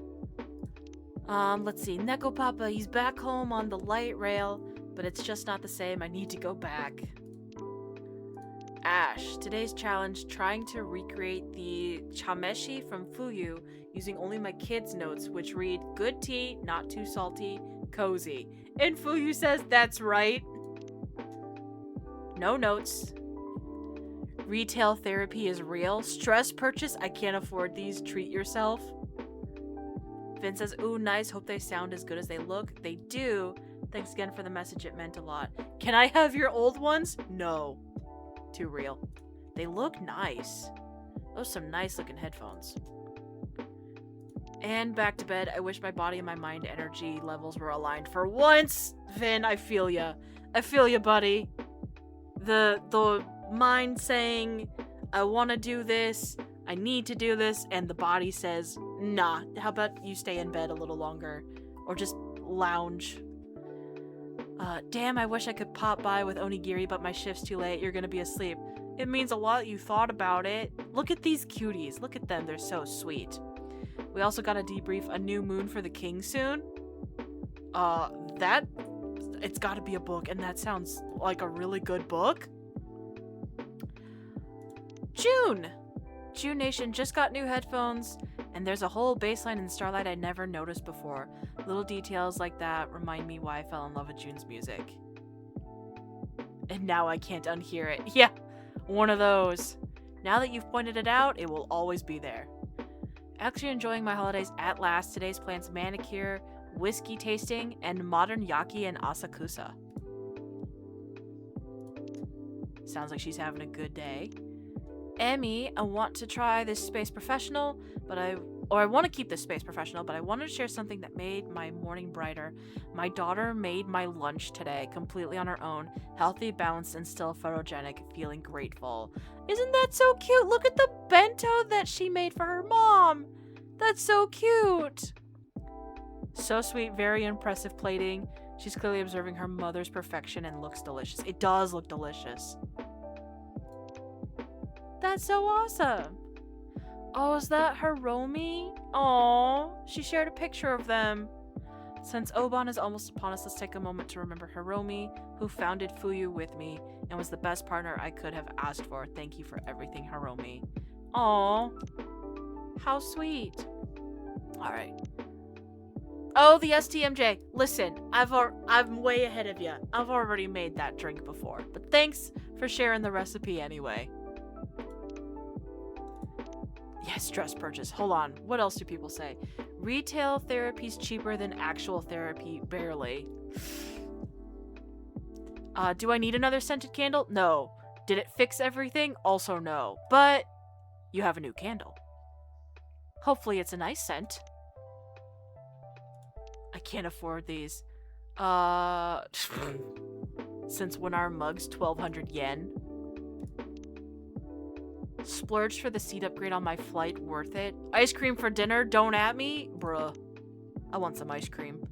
Let's see. Neko Papa, he's back home on the light rail, but it's just not the same. I need to go back. Ash, today's challenge, trying to recreate the chameshi from Fuyu using only my kids' notes, which read, good tea, not too salty, cozy. And Fuyu says, that's right. No notes. Retail therapy is real. Stress purchase, I can't afford these, treat yourself. Vin says, ooh, nice, hope they sound as good as they look. They do. Thanks again for the message, it meant a lot. Can I have your old ones? No. Too real. They look nice. Those are some nice looking headphones. And back to bed. I wish my body and my mind energy levels were aligned for once. Vin, I feel ya. I feel ya, buddy. The mind saying, I want to do this, I need to do this, and the body says, nah, how about you stay in bed a little longer? Or just lounge. Damn, I wish I could pop by with onigiri, but my shift's too late. You're gonna be asleep. It means a lot you thought about it. Look at these cuties. Look at them. They're so sweet. We also gotta debrief a new moon for the king soon. It's gotta be a book, and that sounds like a really good book. June! June Nation just got new headphones, and there's a whole bass line in Starlight I never noticed before. Little details like that remind me why I fell in love with June's music. And now I can't unhear it. Yeah, one of those. Now that you've pointed it out, it will always be there. Actually enjoying my holidays at last. Today's plans manicure, whiskey tasting, and modern yaki and asakusa. Sounds like she's having a good day. Emmy, I want to try this Space Professional, I want to keep this Space Professional, but I wanted to share something that made my morning brighter. My daughter made my lunch today, completely on her own. Healthy, balanced, and still photogenic, feeling grateful. Isn't that so cute? Look at the bento that she made for her mom. That's so cute. So sweet, very impressive plating. She's clearly observing her mother's perfection and looks delicious. It does look delicious. That's so awesome. Oh, is that Hiromi? Aw, she shared a picture of them. Since Oban is almost upon us, let's take a moment to remember Hiromi, who founded Fuyu with me and was the best partner I could have asked for. Thank you for everything, Hiromi. Aw, how sweet. All right. Oh, the STMJ. Listen, I'm way ahead of you. I've already made that drink before, but thanks for sharing the recipe anyway. Yes, dress purchase. Hold on. What else do people say? Retail therapy's cheaper than actual therapy. Barely. Do I need another scented candle? No. Did it fix everything? Also no. But you have a new candle. Hopefully it's a nice scent. I can't afford these. Since when are mugs 1,200 yen? Splurge for the seat upgrade on my flight, worth it. Ice cream for dinner, don't at me? Bruh. I want some ice cream.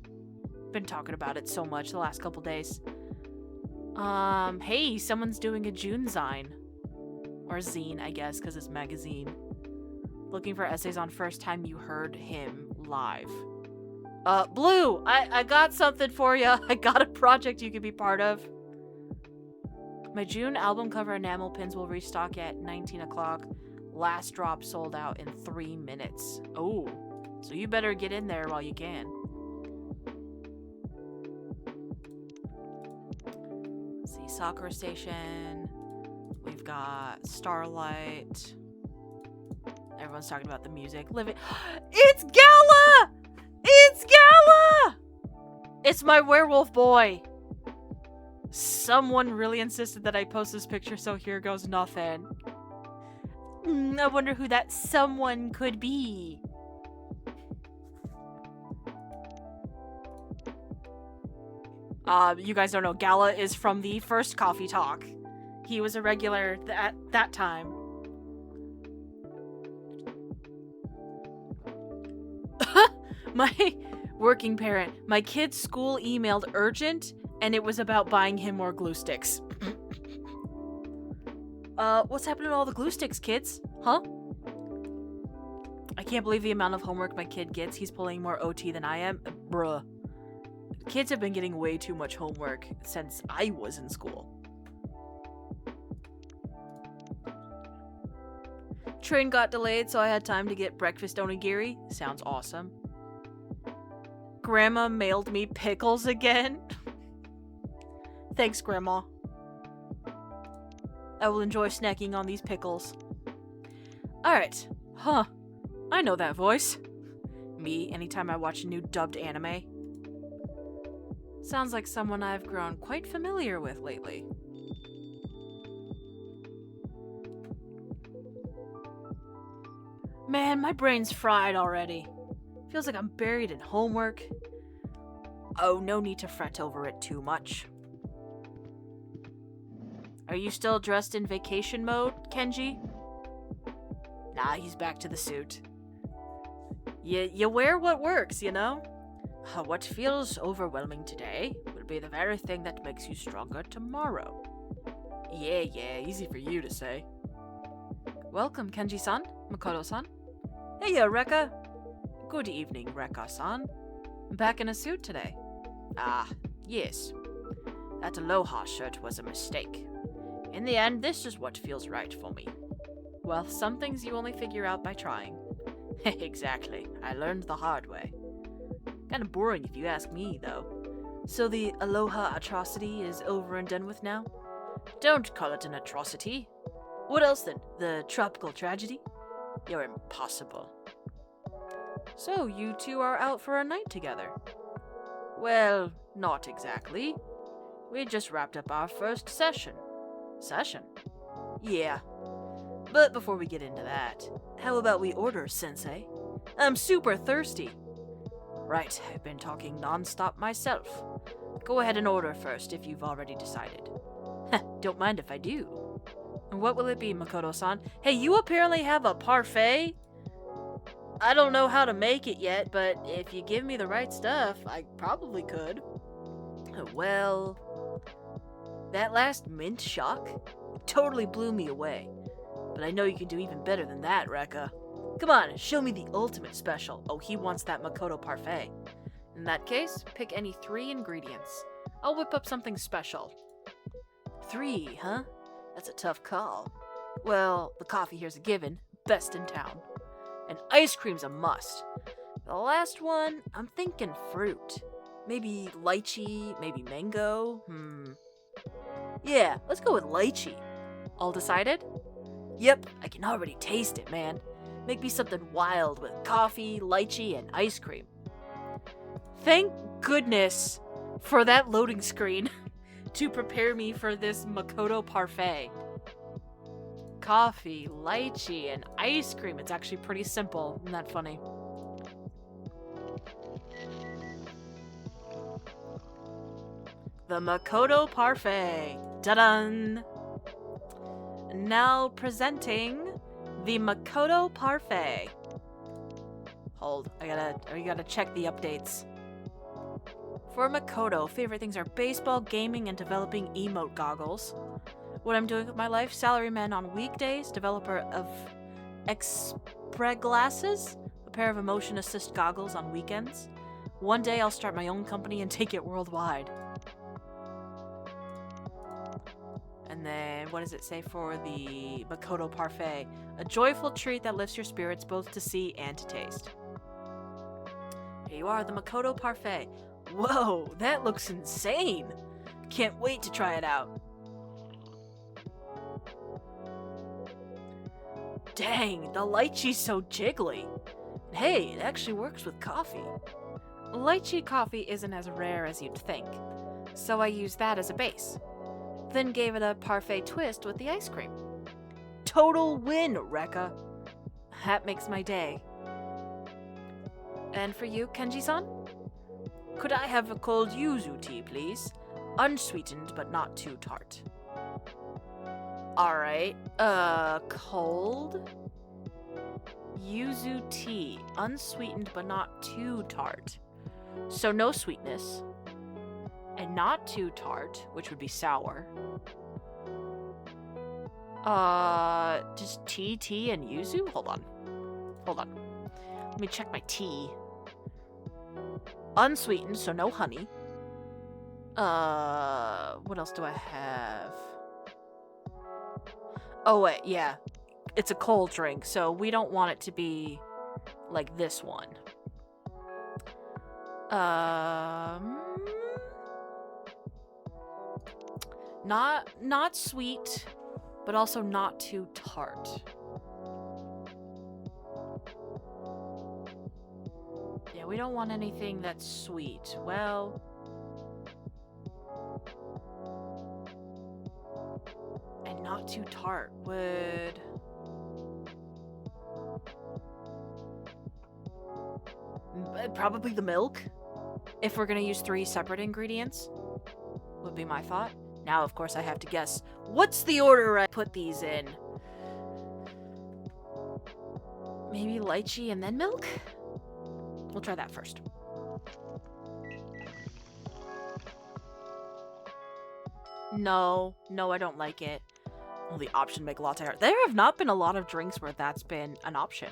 Been talking about it so much the last couple days. Hey, someone's doing a June zine. Or zine, I guess, because it's magazine. Looking for essays on first time you heard him live. Blue, I got something for you. I got a project you could be part of. My June album cover enamel pins will restock at 19 o'clock. Last drop sold out in 3 minutes. Oh, so you better get in there while you can. Let's see, Sakura Station. We've got Starlight. Everyone's talking about the music. Living. It's Gala! It's Gala! It's my werewolf boy. Someone really insisted that I post this picture, so here goes nothing. I wonder who that someone could be. You guys don't know, Gala is from the first Coffee Talk. He was a regular at that time. My working parent. My kid's school emailed urgent, and it was about buying him more glue sticks. What's happening to all the glue sticks, kids? Huh? I can't believe the amount of homework my kid gets. He's pulling more OT than I am. Bruh. Kids have been getting way too much homework since I was in school. Train got delayed, so I had time to get breakfast onigiri. Sounds awesome. Grandma mailed me pickles again. Thanks, Grandma. I will enjoy snacking on these pickles. Alright. Huh. I know that voice. Me, anytime I watch a new dubbed anime. Sounds like someone I've grown quite familiar with lately. Man, my brain's fried already. Feels like I'm buried in homework. Oh, no need to fret over it too much. Are you still dressed in vacation mode, Kenji? Nah, he's back to the suit. You wear what works, you know? What feels overwhelming today will be the very thing that makes you stronger tomorrow. Yeah, easy for you to say. Welcome, Kenji-san, Makoto-san. Hey, Rekka. Good evening, Rekka-san. Back in a suit today. Ah, yes. That Aloha shirt was a mistake. In the end, this is what feels right for me. Well, some things you only figure out by trying. Exactly. I learned the hard way. Kinda boring if you ask me, though. So the Aloha atrocity is over and done with now? Don't call it an atrocity. What else then? The tropical tragedy? You're impossible. So you two are out for a night together? Well, not exactly. We just wrapped up our first session. Session? Yeah. But before we get into that, how about we order, Sensei? I'm super thirsty. Right, I've been talking non-stop myself. Go ahead and order first if you've already decided. Don't mind if I do. What will it be, Makoto-san? Hey, you apparently have a parfait? I don't know how to make it yet, but if you give me the right stuff, I probably could. Well, that last mint shock totally blew me away. But I know you can do even better than that, Rekka. Come on, show me the ultimate special. Oh, he wants that Makoto parfait. In that case, pick any 3 ingredients. I'll whip up something special. 3, huh? That's a tough call. Well, the coffee here's a given. Best in town. And ice cream's a must. The last one, I'm thinking fruit. Maybe lychee, maybe mango. Yeah, let's go with lychee. All decided? Yep, I can already taste it, man. Make me something wild with coffee, lychee, and ice cream. Thank goodness for that loading screen to prepare me for this Makoto parfait. Coffee, lychee, and ice cream. It's actually pretty simple. Isn't that funny? The Makoto parfait. Ta-da! Now presenting the Makoto parfait. Hold, I gotta check the updates. For Makoto, favorite things are baseball, gaming, and developing emote goggles. What I'm doing with my life, salaryman on weekdays, developer of Xpre glasses, a pair of emotion assist goggles on weekends. One day I'll start my own company and take it worldwide. And then, what does it say for the Makoto parfait? A joyful treat that lifts your spirits both to see and to taste. Here you are, the Makoto parfait. Whoa, that looks insane! Can't wait to try it out. Dang, the lychee's so jiggly. Hey, it actually works with coffee. Lychee coffee isn't as rare as you'd think, so I used that as a base. Then gave it a parfait twist with the ice cream. Total win, Rekka. That makes my day. And for you, Kenji-san? Could I have a cold yuzu tea, please? Unsweetened, but not too tart. Alright, cold yuzu tea. Unsweetened, but not too tart. So no sweetness. And not too tart, which would be sour. Just tea, and yuzu? Hold on. Let me check my tea. Unsweetened, so no honey. What else do I have? Oh, wait, yeah. It's a cold drink, so we don't want it to be like this one. Not sweet, but also not too tart. Yeah, we don't want anything that's sweet. Well, and not too tart would... Probably the milk, if we're gonna use 3 separate ingredients, would be my thought. Now, of course, I have to guess. What's the order I put these in? Maybe lychee and then milk? We'll try that first. No, I don't like it. Well, the option make latte art. There have not been a lot of drinks where that's been an option.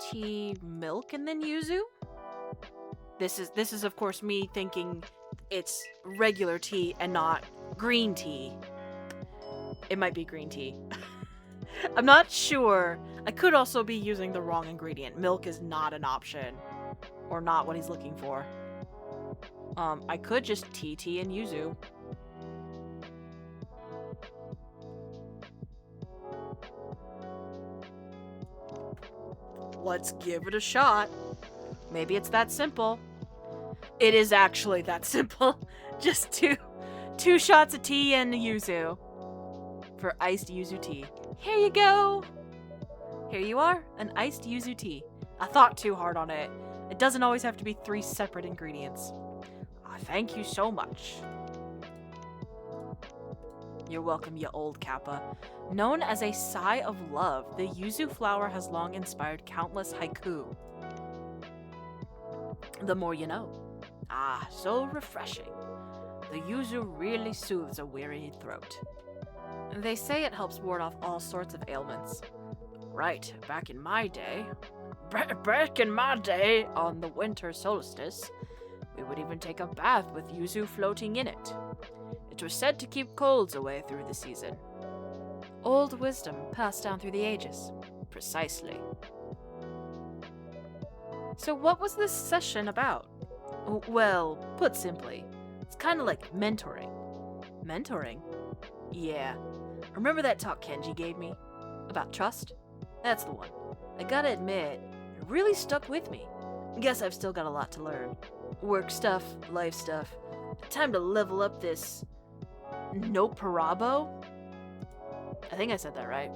Tea, milk, and then yuzu? This is of course me thinking it's regular tea and not green tea. It might be green tea. I'm not sure. I could also be using the wrong ingredient. Milk is not an option. Or not what he's looking for. I could just TT and yuzu. Let's give it a shot. Maybe it's that simple. It is actually that simple. Just two shots of tea and yuzu. For iced yuzu tea. Here you go. Here you are, an iced yuzu tea. I thought too hard on it. It doesn't always have to be 3 separate ingredients. Thank you so much. You're welcome, you old Kappa. Known as a sigh of love, the yuzu flower has long inspired countless haiku. The more you know. Ah, so refreshing. The yuzu really soothes a weary throat. They say it helps ward off all sorts of ailments. Right, back in my day, on the winter solstice, we would even take a bath with yuzu floating in it. It was said to keep colds away through the season. Old wisdom passed down through the ages. Precisely. So what was this session about? Well, put simply, it's kind of like mentoring. Mentoring? Yeah. Remember that talk Kenji gave me? About trust? That's the one. I gotta admit, it really stuck with me. I guess I've still got a lot to learn. Work stuff, life stuff. Time to level up this... Nopperabo? I think I said that right.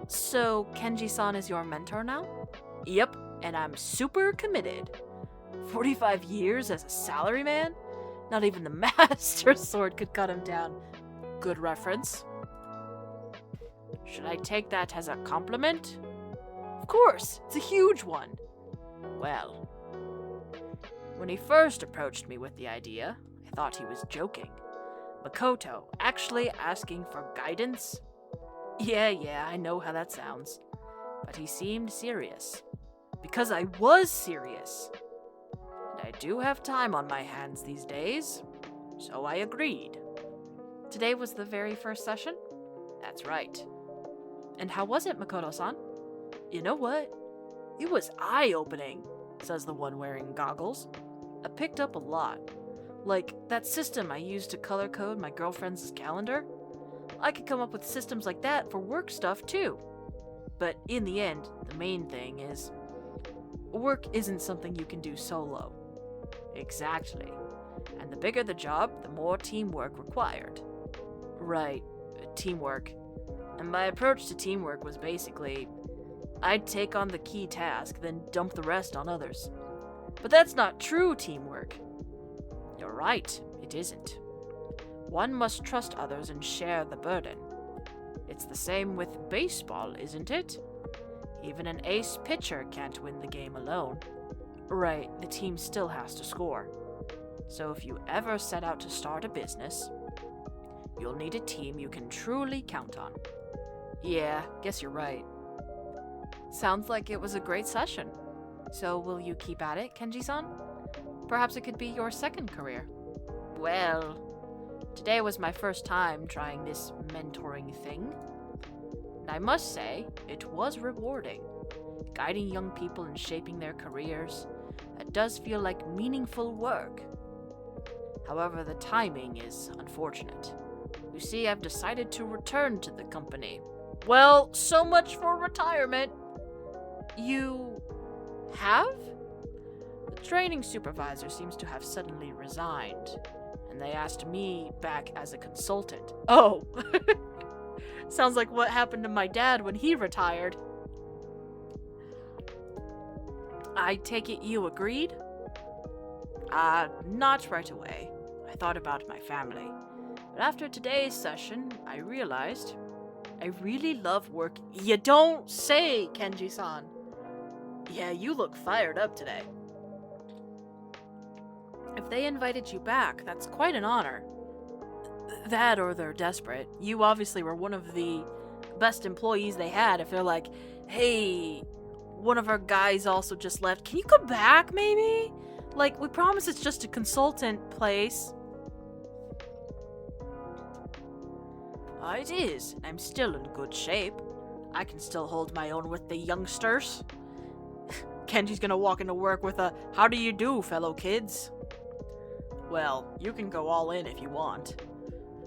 So, Kenji-san is your mentor now? Yep, and I'm super committed. 45 years as a salaryman? Not even the Master Sword could cut him down. Good reference. Should I take that as a compliment? Of course, it's a huge one. Well, when he first approached me with the idea, I thought he was joking. Makoto actually asking for guidance? Yeah, I know how that sounds. But he seemed serious. Because I was serious. And I do have time on my hands these days. So I agreed. Today was the very first session? That's right. And how was it, Makoto-san? You know what? It was eye-opening, says the one wearing goggles. I picked up a lot. Like, that system I used to color code my girlfriend's calendar. I could come up with systems like that for work stuff, too. But in the end, the main thing is, work isn't something you can do solo. Exactly. And the bigger the job, the more teamwork required. Right, teamwork. And my approach to teamwork was basically, I'd take on the key task, then dump the rest on others. But that's not true teamwork. You're right, it isn't. One must trust others and share the burden. It's the same with baseball, isn't it? Even an ace pitcher can't win the game alone. Right, the team still has to score. So if you ever set out to start a business, you'll need a team you can truly count on. Yeah, guess you're right. Sounds like it was a great session. So will you keep at it, Kenji-san? Perhaps it could be your second career. Well, today was my first time trying this mentoring thing. And I must say, it was rewarding. Guiding young people and shaping their careers, it does feel like meaningful work. However, the timing is unfortunate. You see, I've decided to return to the company. Well, so much for retirement. You have? The training supervisor seems to have suddenly resigned, and they asked me back as a consultant. Oh, sounds like what happened to my dad when he retired. I take it you agreed? Not right away. I thought about my family. But after today's session, I realized I really love work. You don't say, Kenji-san. Yeah, you look fired up today. If they invited you back, that's quite an honor. That or they're desperate. You obviously were one of the best employees they had. If they're like, hey, one of our guys also just left. Can you come back, maybe? Like, we promise it's just a consultant place. It is. I'm still in good shape. I can still hold my own with the youngsters. Kenji's gonna walk into work with a, "How do you do, fellow kids?" Well, you can go all in if you want.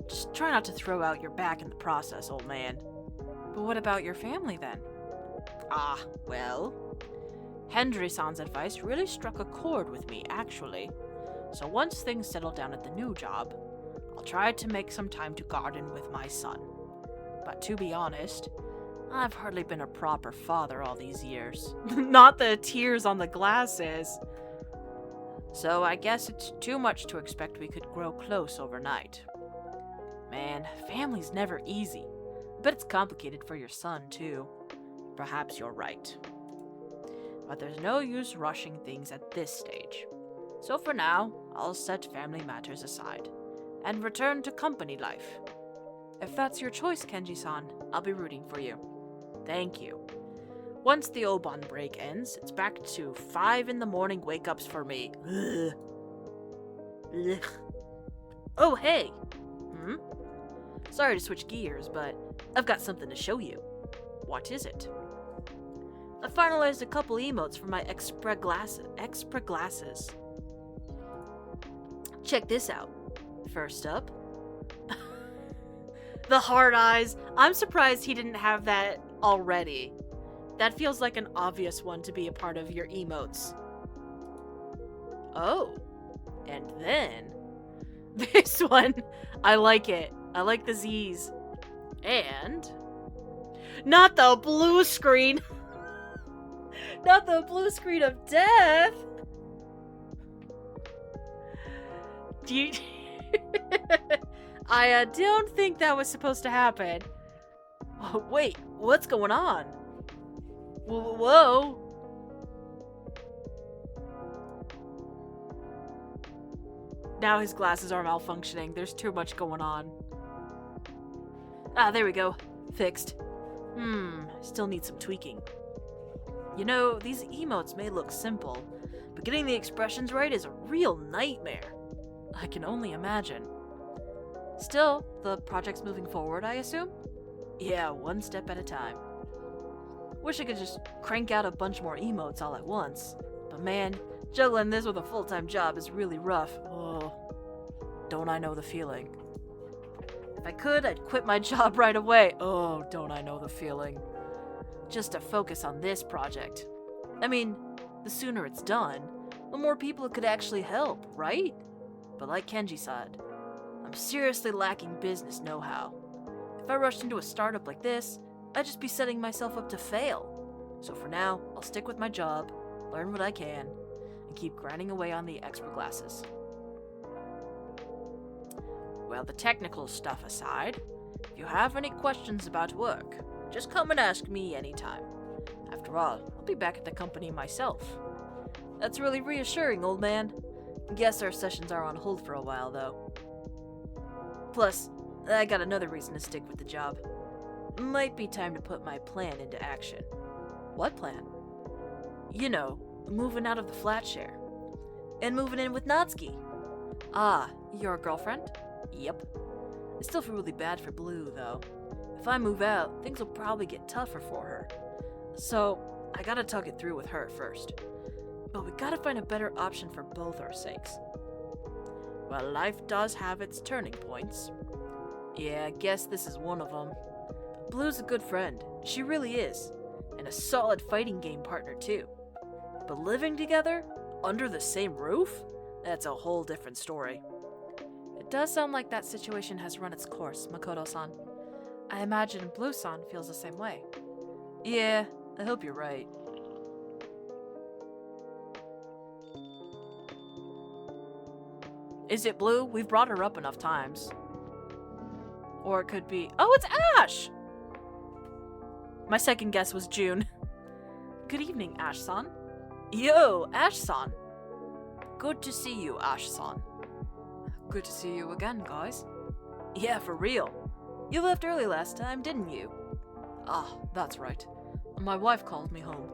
Just try not to throw out your back in the process, old man. But what about your family then? Well, Hendry-san's advice really struck a chord with me, actually. So once things settle down at the new job, I'll try to make some time to garden with my son. But to be honest, I've hardly been a proper father all these years. Not the tears on the glasses. So I guess it's too much to expect we could grow close overnight. Man, family's never easy. But it's complicated for your son, too. Perhaps you're right. But there's no use rushing things at this stage. So for now, I'll set family matters aside and return to company life. If that's your choice, Kenji-san, I'll be rooting for you. Thank you. Once the Obon break ends, it's back to 5 a.m. wake-ups for me. Ugh. Ugh. Oh, hey! Sorry to switch gears, but I've got something to show you. What is it? I finalized a couple emotes for my Xpra glasses. Check this out. First up, the hard eyes. I'm surprised he didn't have that already. That feels like an obvious one to be a part of your emotes. Oh, and then this one. I like it. I like the Z's. And not the blue screen. Not the blue screen of death. Do you... I don't think that was supposed to happen. Oh, wait, what's going on? Whoa. Now his glasses are malfunctioning. There's too much going on. There we go. Fixed. Still need some tweaking. You know, these emotes may look simple, but getting the expressions right is a real nightmare. I can only imagine. Still, the project's moving forward, I assume? Yeah, one step at a time. Wish I could just crank out a bunch more emotes all at once. But man, juggling this with a full-time job is really rough. Oh, don't I know the feeling. If I could, I'd quit my job right away. Oh, don't I know the feeling. Just to focus on this project. I mean, the sooner it's done, the more people it could actually help, right? But like Kenji said, I'm seriously lacking business know-how. If I rushed into a startup like this, I'd just be setting myself up to fail. So for now, I'll stick with my job, learn what I can, and keep grinding away on the Xpra glasses. Well, the technical stuff aside, if you have any questions about work, just come and ask me anytime. After all, I'll be back at the company myself. That's really reassuring, old man. Guess our sessions are on hold for a while, though. Plus, I got another reason to stick with the job. Might be time to put my plan into action. What plan? You know, moving out of the flat share. And moving in with Natsuki. Your girlfriend? Yep. I still feel really bad for Blue, though. If I move out, things will probably get tougher for her. So, I gotta talk it through with her first. But we gotta find a better option for both our sakes. Well, life does have its turning points. Yeah, I guess this is one of them. Blue's a good friend. She really is. And a solid fighting game partner, too. But living together? Under the same roof? That's a whole different story. It does sound like that situation has run its course, Makoto-san. I imagine Blue-san feels the same way. Yeah, I hope you're right. Is it Blue? We've brought her up enough times. Or it could be... Oh, it's Ash! My second guess was June. Good evening, Ash-san. Yo, Ash-san. Good to see you, Ash-san. Good to see you again, guys. Yeah, for real. You left early last time, didn't you? That's right. My wife called me home.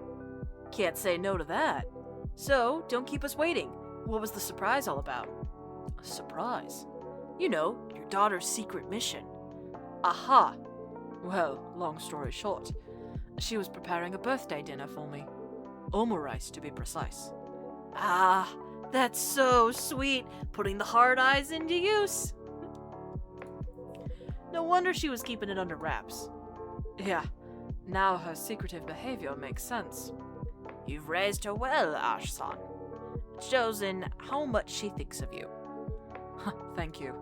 Can't say no to that. So, don't keep us waiting. What was the surprise all about? A surprise? You know, your daughter's secret mission. Aha! Well, long story short, she was preparing a birthday dinner for me. Omurice, to be precise. Ah, that's so sweet, putting the hard eyes into use. No wonder she was keeping it under wraps. Yeah, now her secretive behavior makes sense. You've raised her well, Ash-san. It shows in how much she thinks of you. Thank you.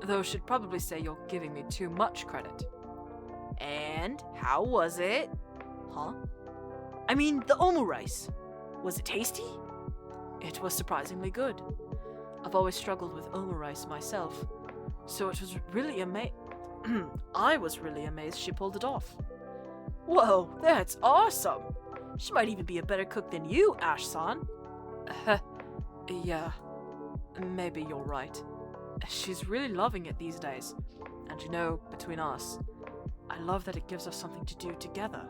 Though she'd probably say you're giving me too much credit. And how was it? Huh? I mean, the omurice. Was it tasty? It was surprisingly good. I've always struggled with omurice myself, so it was really I was really amazed she pulled it off. Whoa, that's awesome! She might even be a better cook than you, Ash-san. Yeah, maybe you're right. She's really loving it these days. And you know, between us, I love that it gives us something to do together.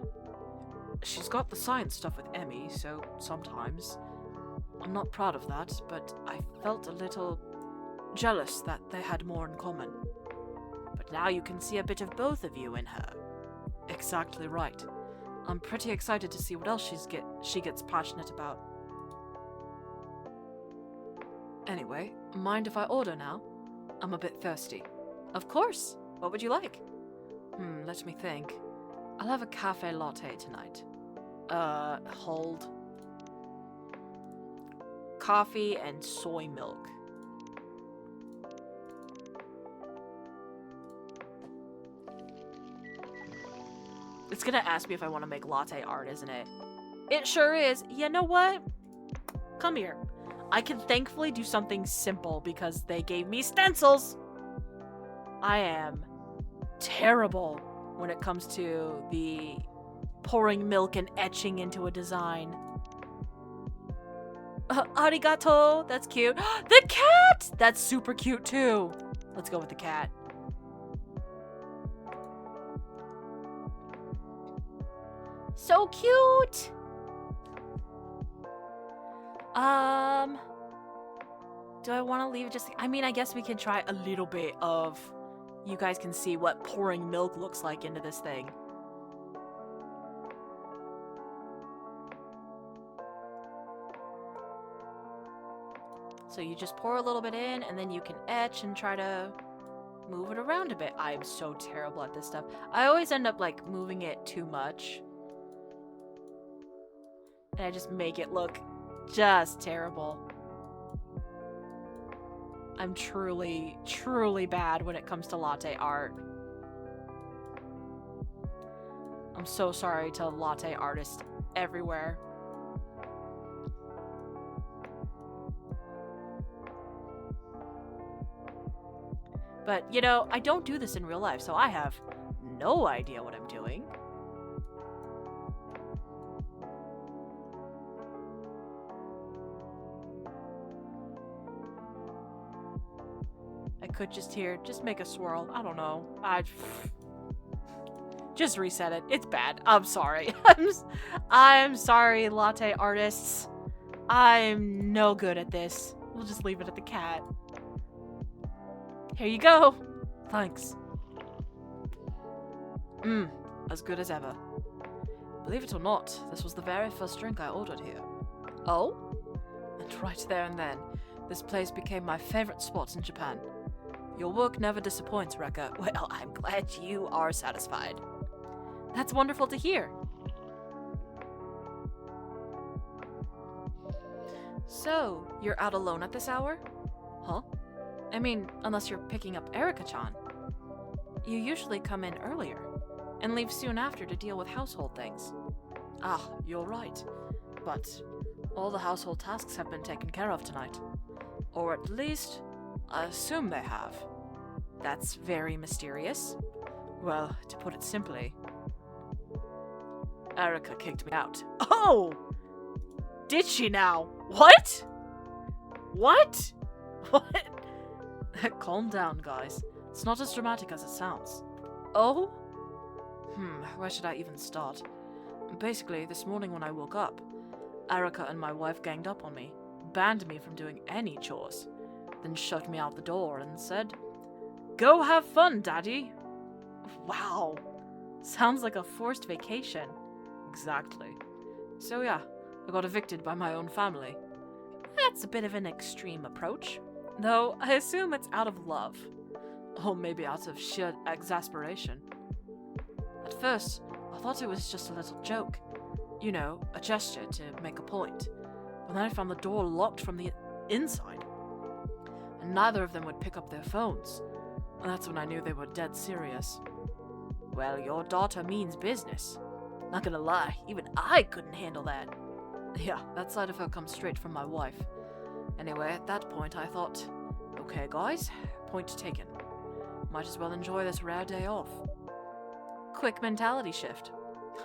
She's got the science stuff with Emmy, so sometimes I'm not proud of that, but I felt a little jealous that they had more in common. But now you can see a bit of both of you in her. Exactly right. I'm pretty excited to see what else she gets passionate about. Anyway, mind if I order now? I'm a bit thirsty. Of course. What would you like? Let me think. I'll have a cafe latte tonight. Hold. Coffee and soy milk. It's gonna ask me if I want to make latte art, isn't it? It sure is. You know what? Come here. I can thankfully do something simple because they gave me stencils. I am terrible when it comes to the pouring milk and etching into a design. Arigato. That's cute. The cat! That's super cute too. Let's go with the cat. So cute! Do I want to leave just... I mean, I guess we can try a little bit of... You guys can see what pouring milk looks like into this thing. So you just pour a little bit in, and then you can etch and try to move it around a bit. I'm so terrible at this stuff. I always end up, like, moving it too much. And I just make it look just terrible. I'm truly, truly bad when it comes to latte art. I'm so sorry to latte artists everywhere. But, you know, I don't do this in real life, so I have no idea what I'm doing. I could just make a swirl. I don't know. Just reset it. It's bad. I'm sorry. I'm sorry, latte artists. I'm no good at this. We'll just leave it at the cat. Here you go. Thanks. As good as ever. Believe it or not, this was the very first drink I ordered here. Oh? And right there and then, this place became my favorite spot in Japan. Your work never disappoints, Rekka. Well, I'm glad you are satisfied. That's wonderful to hear. So, you're out alone at this hour? Huh? I mean, unless you're picking up Erika-chan. You usually come in earlier, and leave soon after to deal with household things. Ah, you're right. But all the household tasks have been taken care of tonight. Or at least, I assume they have. That's very mysterious. Well, to put it simply, Erika kicked me out. Oh! Did she now? What? What? What? Calm down, guys. It's not as dramatic as it sounds. Oh? Where should I even start? Basically, this morning when I woke up, Erika and my wife ganged up on me, banned me from doing any chores, then shoved me out the door and said, "Go have fun, Daddy." Wow. Sounds like a forced vacation. Exactly. So yeah, I got evicted by my own family. That's a bit of an extreme approach. Though I assume it's out of love. Or maybe out of sheer exasperation. At first, I thought it was just a little joke. You know, a gesture to make a point. But then I found the door locked from the inside. And neither of them would pick up their phones. And that's when I knew they were dead serious. Well, your daughter means business. Not gonna lie, even I couldn't handle that. Yeah, that side of her comes straight from my wife. Anyway, at that point I thought, okay guys, point taken. Might as well enjoy this rare day off. Quick mentality shift.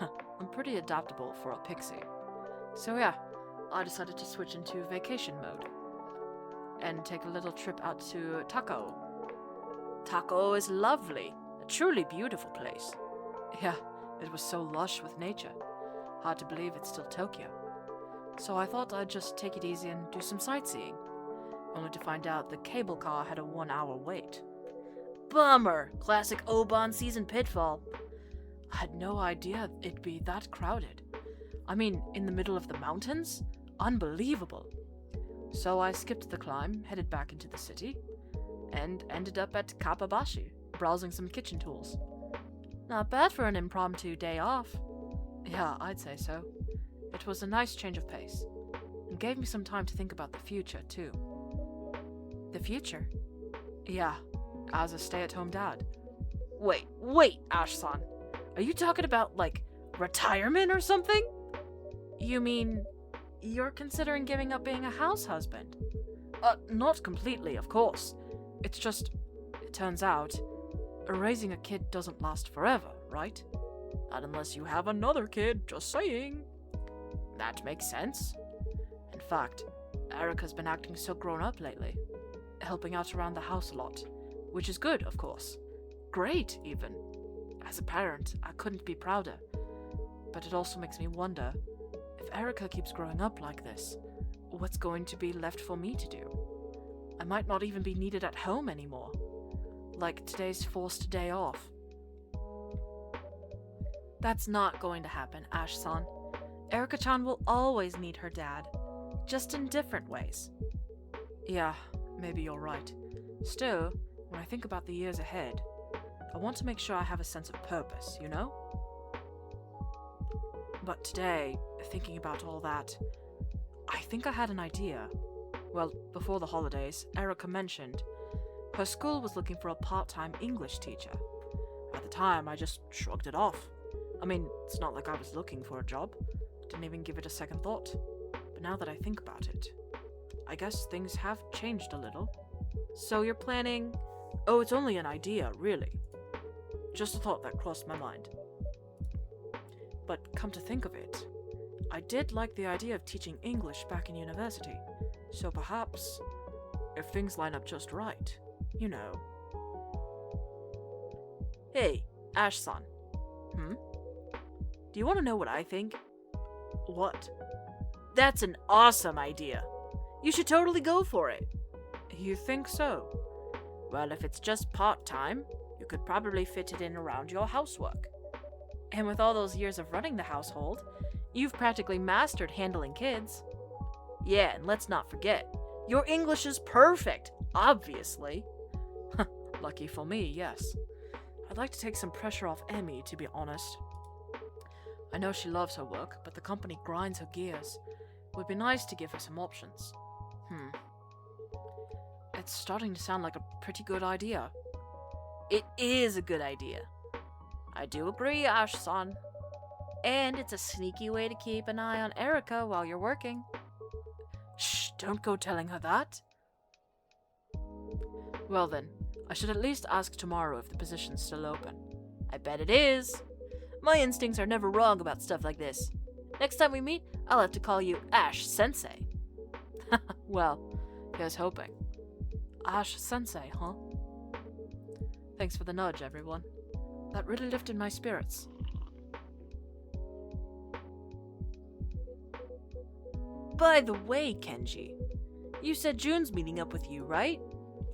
I'm pretty adaptable for a pixie. So yeah, I decided to switch into vacation mode. And take a little trip out to Takao. Takao is lovely. A truly beautiful place. Yeah, it was so lush with nature. Hard to believe it's still Tokyo. So I thought I'd just take it easy and do some sightseeing. Only to find out the cable car had a 1-hour wait. Bummer! Classic Oban season pitfall. I had no idea it'd be that crowded. I mean, in the middle of the mountains? Unbelievable. So I skipped the climb, headed back into the city, and ended up at Kappabashi, browsing some kitchen tools. Not bad for an impromptu day off. Yeah, I'd say so. It was a nice change of pace, and gave me some time to think about the future, too. The future? Yeah, as a stay-at-home dad. Wait, Ash-san. Are you talking about, like, retirement or something? You mean, you're considering giving up being a house husband? Not completely, of course. It's just, it turns out, raising a kid doesn't last forever, right? Not unless you have another kid, just saying. That makes sense. In fact, Erica's been acting so grown up lately, helping out around the house a lot, which is good, of course. Great, even. As a parent, I couldn't be prouder. But it also makes me wonder, if Erica keeps growing up like this, what's going to be left for me to do? I might not even be needed at home anymore. Like today's forced day off. That's not going to happen, Ash-san. Erica-chan will always need her dad, just in different ways. Yeah, maybe you're right. Still, when I think about the years ahead, I want to make sure I have a sense of purpose, you know? But today, thinking about all that, I think I had an idea. Well, before the holidays, Erica mentioned her school was looking for a part-time English teacher. At the time, I just shrugged it off. I mean, it's not like I was looking for a job. Didn't even give it a second thought. But now that I think about it, I guess things have changed a little. So you're planning... Oh, it's only an idea, really. Just a thought that crossed my mind. But come to think of it, I did like the idea of teaching English back in university. So perhaps, if things line up just right, you know. Hey, Ash-san. Do you want to know what I think? What? That's an awesome idea. You should totally go for it. You think so? Well, if it's just part-time, you could probably fit it in around your housework. And with all those years of running the household, you've practically mastered handling kids. Yeah, and let's not forget, your English is perfect, obviously. Lucky for me, yes. I'd like to take some pressure off Emmy, to be honest. I know she loves her work, but the company grinds her gears. It would be nice to give her some options. It's starting to sound like a pretty good idea. It is a good idea. I do agree, Ash-san. And it's a sneaky way to keep an eye on Erica while you're working. Shh, don't go telling her that. Well then, I should at least ask tomorrow if the position's still open. I bet it is. My instincts are never wrong about stuff like this. Next time we meet, I'll have to call you Ash-sensei. Well, here's hoping. Ash-sensei, huh? Thanks for the nudge, everyone. That really lifted my spirits. By the way, Kenji, you said June's meeting up with you, right?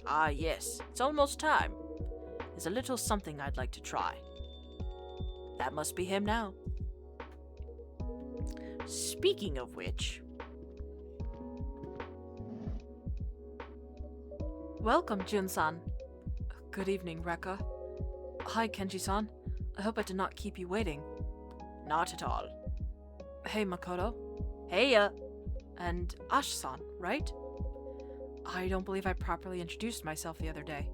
Ah, yes. It's almost time. is a little something I'd like to try. That must be him now. Speaking of which... Welcome, Jun-san. Good evening, Rekka. Hi, Kenji-san. I hope I did not keep you waiting. Not at all. Hey, Makoto. Hey, and Ash-san, right? I don't believe I properly introduced myself the other day.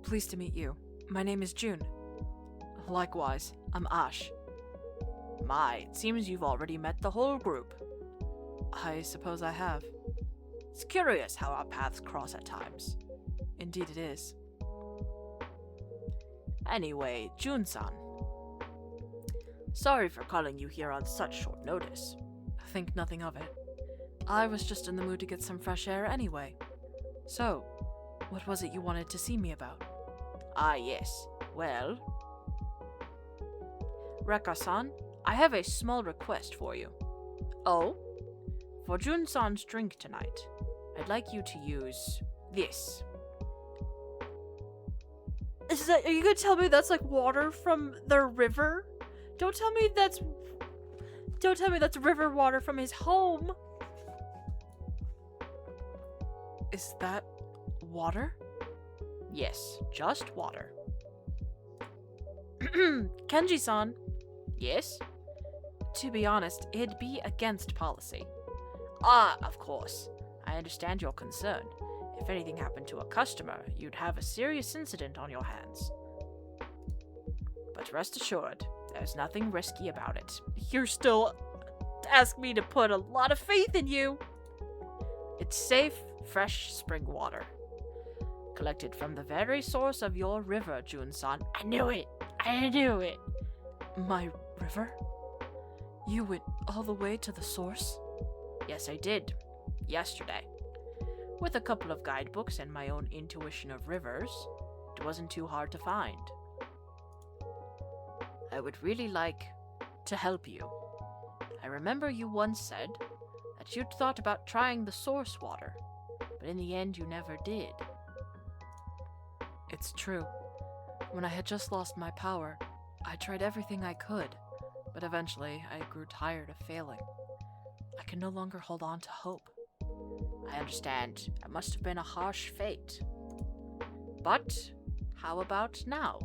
Pleased to meet you. My name is Jun. Likewise, I'm Ash. My, it seems you've already met the whole group. I suppose I have. It's curious how our paths cross at times. Indeed it is. Anyway, Jun-san. Sorry for calling you here on such short notice. Think nothing of it. I was just in the mood to get some fresh air anyway. So, what was it you wanted to see me about? Ah, yes. Well... Rekka-san, I have a small request for you. Oh? For Jun-san's drink tonight, I'd like you to use this. Are you gonna tell me that's like water from the river? Don't tell me that's river water from his home. Is that water? Yes, just water. Kenji-san. Yes? To be honest, it'd be against policy. Ah, of course. I understand your concern. If anything happened to a customer, you'd have a serious incident on your hands. But rest assured, there's nothing risky about it. You're still asking me to put a lot of faith in you. It's safe, fresh spring water. Collected from the very source of your river, Jun-san. I knew it! I knew it! My river? You went all the way to the source? Yes, I did. Yesterday. With a couple of guidebooks and my own intuition of rivers, it wasn't too hard to find. I would really like to help you. I remember you once said that you'd thought about trying the source water, but in the end you never did. It's true. When I had just lost my power, I tried everything I could, but eventually I grew tired of failing. I can no longer hold on to hope. I understand. It must have been a harsh fate. But how about now?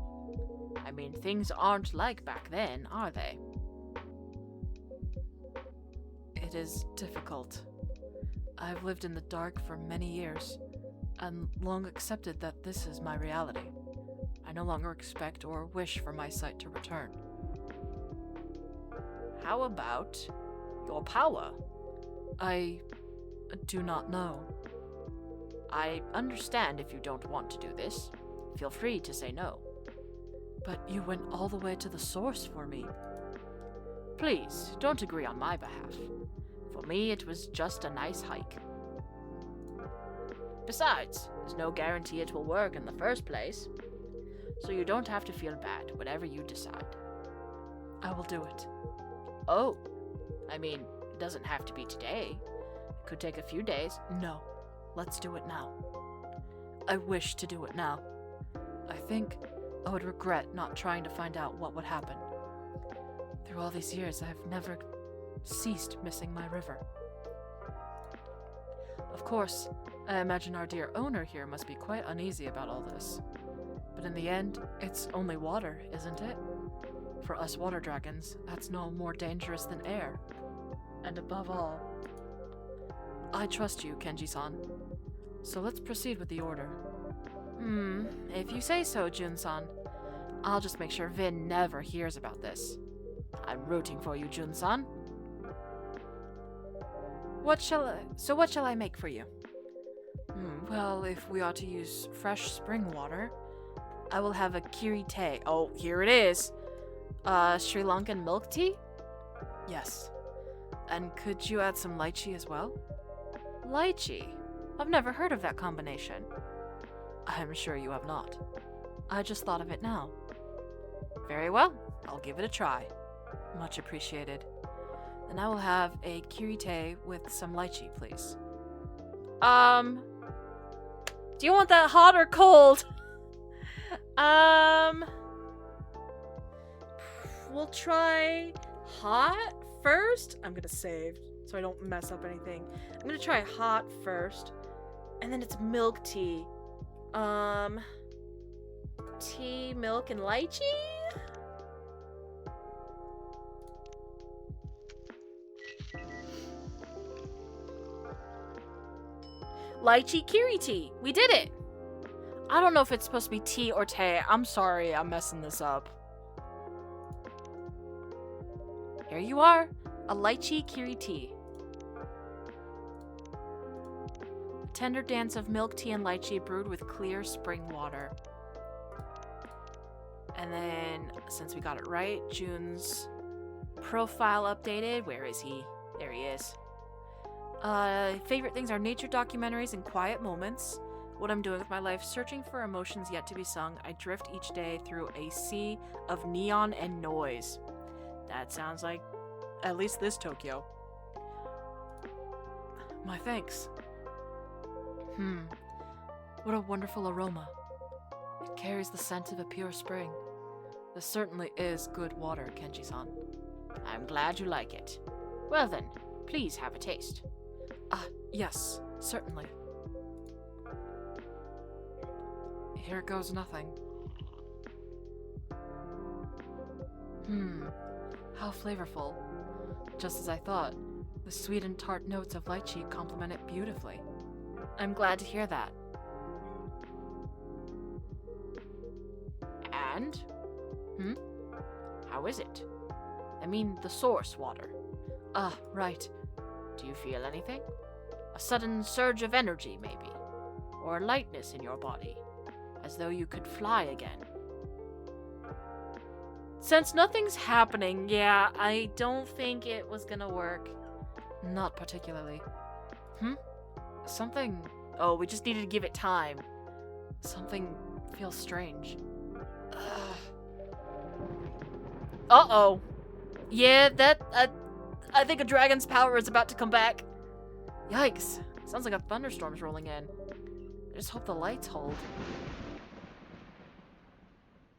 I mean, things aren't like back then, are they? It is difficult. I've lived in the dark for many years, and long accepted that this is my reality. I no longer expect or wish for my sight to return. How about your power? I do not know. I understand if you don't want to do this. Feel free to say no. But you went all the way to the source for me. Please, don't agree on my behalf. For me, it was just a nice hike. Besides, there's no guarantee it will work in the first place. So you don't have to feel bad, whatever you decide. I will do it. Oh, I mean, it doesn't have to be today. It could take a few days. No, let's do it now. I wish to do it now. I think I would regret not trying to find out what would happen. Through all these years, I've never ceased missing my river. Of course, I imagine our dear owner here must be quite uneasy about all this. But in the end, it's only water, isn't it? For us water dragons, that's no more dangerous than air. And above all, I trust you, Kenji-san. So let's proceed with the order. If you say so, Jun-san. I'll just make sure Vin never hears about this. I'm rooting for you, Jun-san. What shall I make for you? Well, if we ought to use fresh spring water, I will have a kirite. Oh, here it is. Sri Lankan milk tea? Yes. And could you add some lychee as well? Lychee? I've never heard of that combination. I'm sure you have not. I just thought of it now. Very well. I'll give it a try. Much appreciated. Then I will have a kirite with some lychee, please. Do you want that hot or cold? We'll try hot first. I'm gonna save so I don't mess up anything. I'm gonna try hot first, and then it's milk tea. Tea, milk, and lychee? Lychee kiri tea. We did it. I don't know if it's supposed to be tea or tea. I'm sorry, I'm messing this up. Here you are, a lychee kiri tea. A tender dance of milk tea and lychee brewed with clear spring water. And then, since we got it right, June's profile updated. Where is he? There he is. Favorite things are nature documentaries and quiet moments. What I'm doing with my life, searching for emotions yet to be sung. I drift each day through a sea of neon and noise. That sounds like at least this Tokyo. My thanks. What a wonderful aroma. It carries the scent of a pure spring. This certainly is good water, Kenji-san. I'm glad you like it. Well then, please have a taste. Yes, certainly. Here goes nothing. How flavorful. Just as I thought, the sweet and tart notes of lychee complement it beautifully. I'm glad to hear that. And? How is it? I mean, the source water. Right. Do you feel anything? A sudden surge of energy, maybe? Or lightness in your body? As though you could fly again? Since nothing's happening, yeah, I don't think it was gonna work. Not particularly. Something... Oh, we just needed to give it time. Something feels strange. Uh-oh. Yeah, I think a dragon's power is about to come back. Yikes. Sounds like a thunderstorm's rolling in. I just hope the lights hold.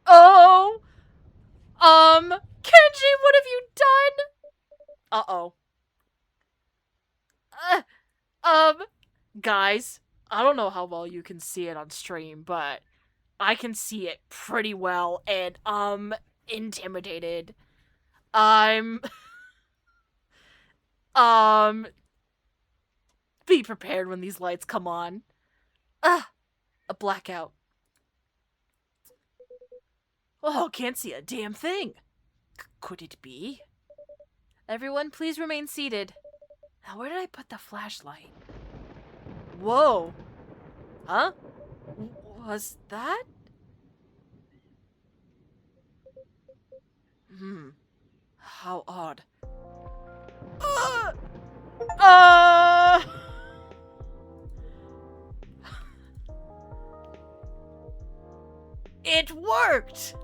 Oh! Kenji, what have you done? Uh-oh. Guys, I don't know how well you can see it on stream, but I can see it pretty well, and I'm intimidated. Be prepared when these lights come on. A blackout. Oh, can't see a damn thing. Could it be? Everyone, please remain seated. Now, where did I put the flashlight? Whoa. Huh? Was that? How odd. It worked!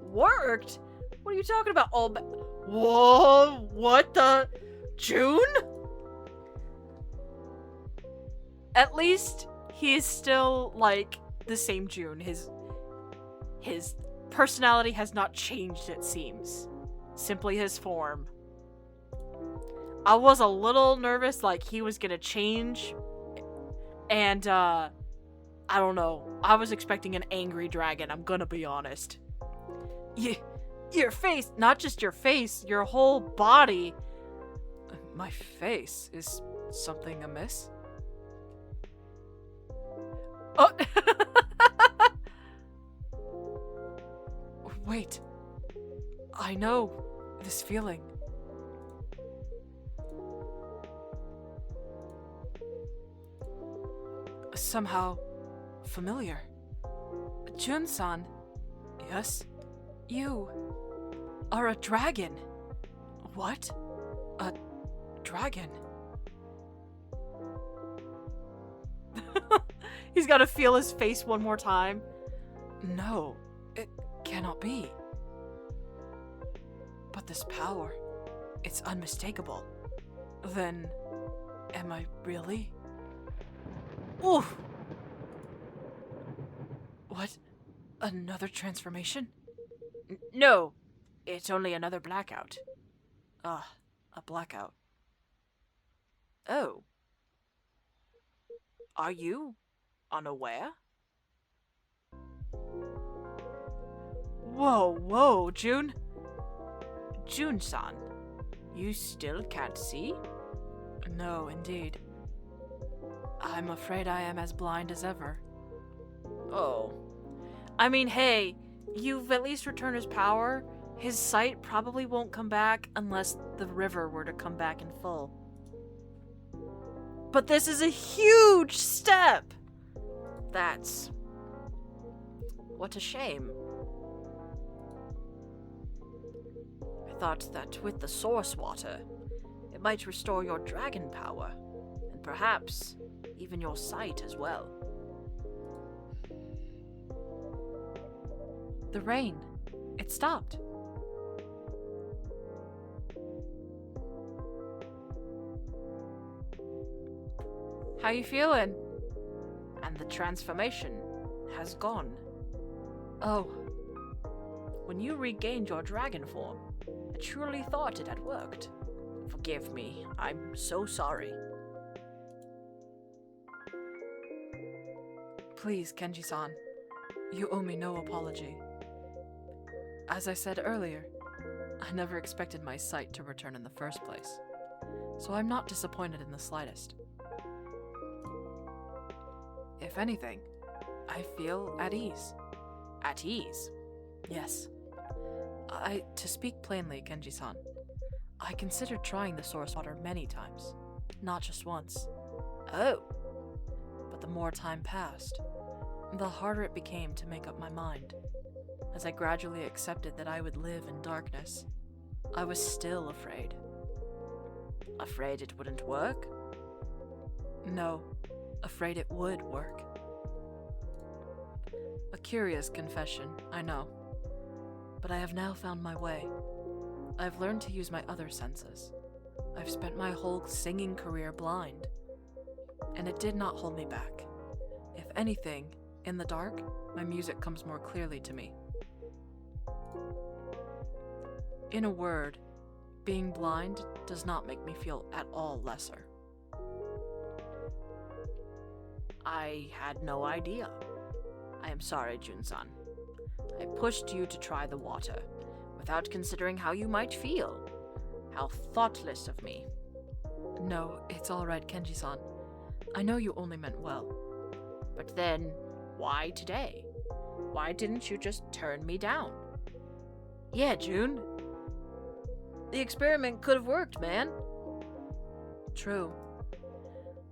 Worked? What are you talking about? Whoa, what the? June? At least he's still, like, the same June. His personality has not changed, it seems. Simply his form. I was a little nervous, like, he was gonna change. And, I don't know. I was expecting an angry dragon, I'm gonna be honest. Your face, not just your face, your whole body. My face? Is something amiss? Oh! Wait. I know this feeling. Somehow familiar. Jun-san. Yes? You are a dragon. What? A dragon? He's got to feel his face one more time. No, it cannot be. But this power, it's unmistakable. Then, am I really? Oof! What? Another transformation? No, it's only another blackout. Ah, a blackout. Oh. Are you unaware? Whoa, June. June-san, you still can't see? No, indeed. I'm afraid I am as blind as ever. Oh. I mean, hey, you've at least returned his power. His sight probably won't come back unless the river were to come back in full. But this is a huge step! That's... what a shame. I thought that with the source water, it might restore your dragon power, and perhaps even your sight as well. The rain. It stopped. How you feeling? And the transformation has gone. Oh. When you regained your dragon form, I truly thought it had worked. Forgive me, I'm so sorry. Please, Kenji-san, you owe me no apology. As I said earlier, I never expected my sight to return in the first place, so I'm not disappointed in the slightest. If anything, I feel at ease. At ease? Yes. To speak plainly, Kenji-san, I considered trying the source water many times, not just once. Oh. But the more time passed, the harder it became to make up my mind. As I gradually accepted that I would live in darkness, I was still afraid. Afraid it wouldn't work? No, afraid it would work. A curious confession, I know. But I have now found my way. I've learned to use my other senses. I've spent my whole singing career blind. And it did not hold me back. If anything, in the dark, my music comes more clearly to me. In a word, being blind does not make me feel at all lesser. I had no idea. I am sorry, Jun-san. I pushed you to try the water, without considering how you might feel. How thoughtless of me. No, it's all right, Kenji-san. I know you only meant well. But then, why today? Why didn't you just turn me down? Yeah, June. The experiment could have worked, man. True.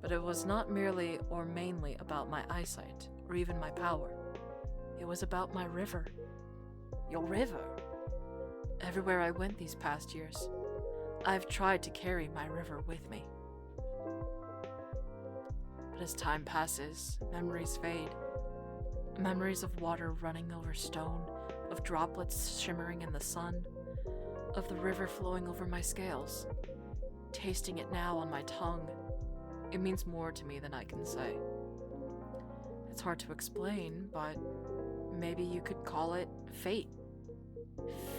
But it was not merely or mainly about my eyesight, or even my power. It was about my river. Your river? Everywhere I went these past years, I've tried to carry my river with me. But as time passes, memories fade. Memories of water running over stone, of droplets shimmering in the sun, of the river flowing over my scales. Tasting it now on my tongue, it means more to me than I can say. It's hard to explain, but maybe you could call it fate.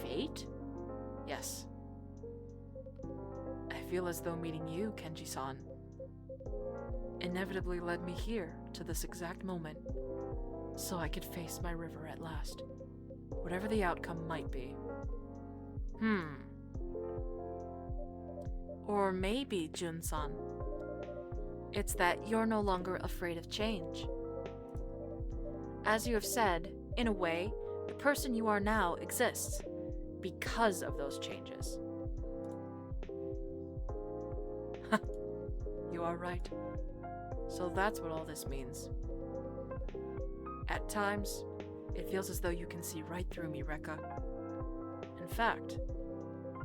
Fate? Yes. I feel as though meeting you, Kenji-san, inevitably led me here to this exact moment, so I could face my river at last, whatever the outcome might be. Or maybe, Jun-san, it's that you're no longer afraid of change. As you have said, in a way, the person you are now exists because of those changes. You are right. So that's what all this means. At times, it feels as though you can see right through me, Rekka. In fact,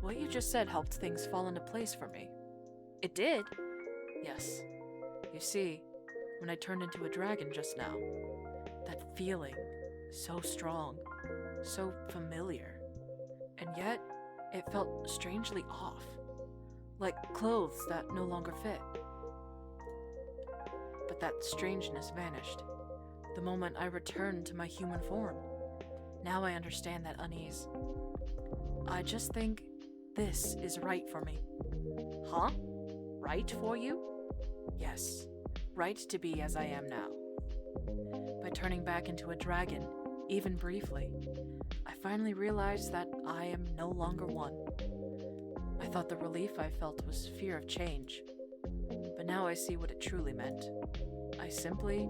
what you just said helped things fall into place for me. It did? Yes. You see, when I turned into a dragon just now, that feeling, so strong, so familiar, and yet it felt strangely off, like clothes that no longer fit. But that strangeness vanished the moment I returned to my human form, Now I understand that unease. I just think this is right for me. Huh? Right for you? Yes, right to be as I am now. By turning back into a dragon, even briefly, I finally realized that I am no longer one. I thought the relief I felt was fear of change, but now I see what it truly meant. I simply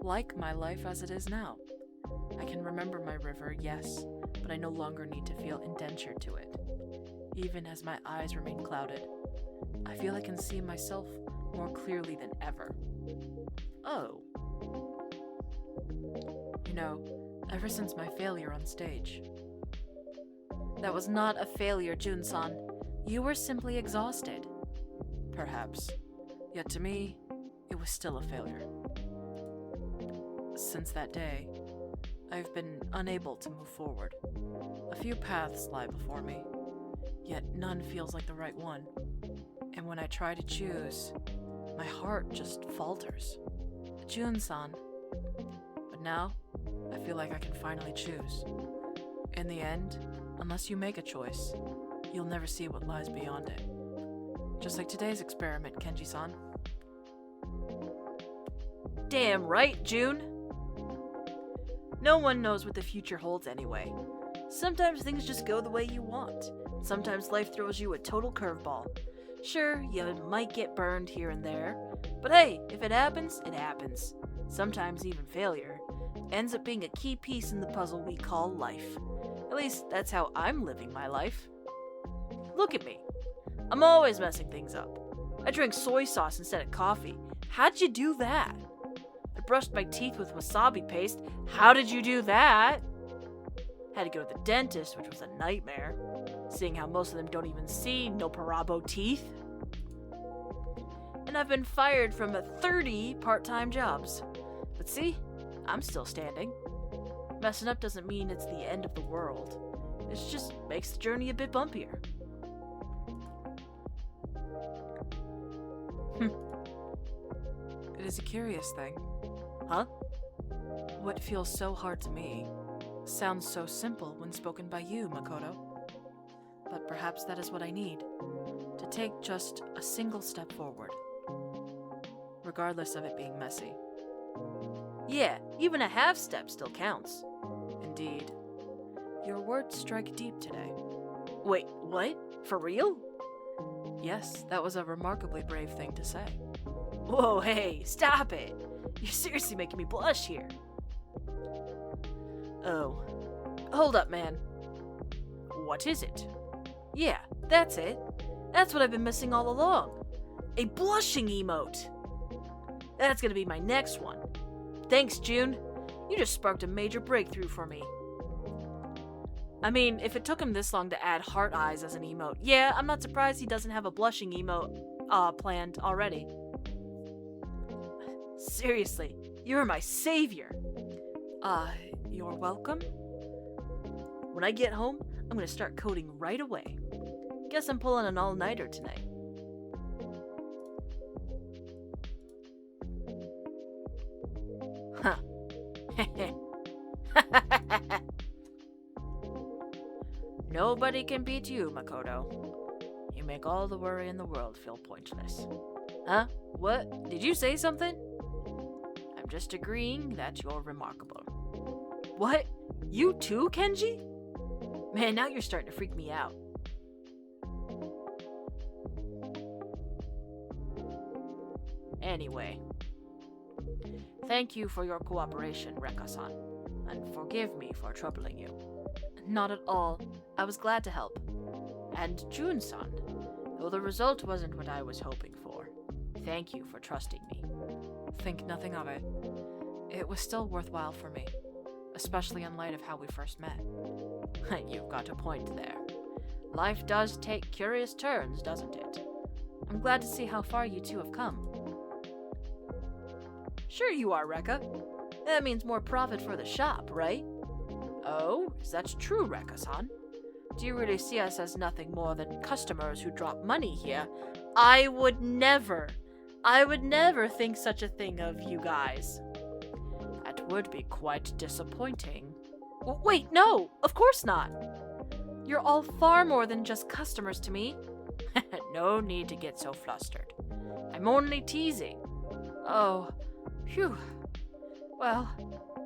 like my life as it is now. I can remember my river, yes, but I no longer need to feel indentured to it. Even as my eyes remain clouded, I feel I can see myself more clearly than ever. Oh. You know, ever since my failure on stage. That was not a failure, Jun-san. You were simply exhausted. Perhaps. Yet to me, it was still a failure. Since that day, I've been unable to move forward. A few paths lie before me, yet none feels like the right one. And when I try to choose, my heart just falters. Jun-san. But now, I feel like I can finally choose. In the end, unless you make a choice, you'll never see what lies beyond it. Just like today's experiment, Kenji-san. Damn right, June. No one knows what the future holds anyway. Sometimes things just go the way you want. Sometimes life throws you a total curveball. Sure, you might get burned here and there, but hey, if it happens, it happens. Sometimes even failure ends up being a key piece in the puzzle we call life. At least that's how I'm living my life. Look at me. I'm always messing things up. I drink soy sauce instead of coffee. How'd you do that? I brushed my teeth with wasabi paste. How did you do that? Had to go to the dentist, which was a nightmare, seeing how most of them don't even see no parabo teeth. And I've been fired from 30 part-time jobs. But see, I'm still standing. Messing up doesn't mean it's the end of the world. It just makes the journey a bit bumpier. It is a curious thing. Huh? What feels so hard to me sounds so simple when spoken by you, Makoto. But perhaps that is what I need, to take just a single step forward, regardless of it being messy. Yeah, even a half step still counts. Indeed. Your words strike deep today. Wait, what? For real? Yes, that was a remarkably brave thing to say. Whoa, hey, stop it! You're seriously making me blush here. Oh. Hold up, man. What is it? Yeah, that's it. That's what I've been missing all along. A blushing emote. That's gonna be my next one. Thanks, June. You just sparked a major breakthrough for me. I mean, if it took him this long to add heart eyes as an emote, yeah, I'm not surprised he doesn't have a blushing emote planned already. Seriously, you're my savior. You're welcome? When I get home, I'm gonna start coding right away. Guess I'm pulling an all-nighter tonight. Huh. Nobody can beat you, Makoto. You make all the worry in the world feel pointless. Huh? What? Did you say something? I'm just agreeing that you're remarkable. What? You too, Kenji? Man, now you're starting to freak me out. Anyway, thank you for your cooperation, Rekka-san, and forgive me for troubling you. Not at all. I was glad to help. And Jun-san, though the result wasn't what I was hoping for, thank you for trusting me. Think nothing of it. It was still worthwhile for me, especially in light of how we first met. You've got a point there. Life does take curious turns, doesn't it? I'm glad to see how far you two have come. Sure you are, Rekka. That means more profit for the shop, right? Oh, is that true, Rekka-san? Do you really see us as nothing more than customers who drop money here? I would never think such a thing of you guys. That would be quite disappointing. Wait, no! Of course not! You're all far more than just customers to me. No need to get so flustered. I'm only teasing. Oh, phew. Well,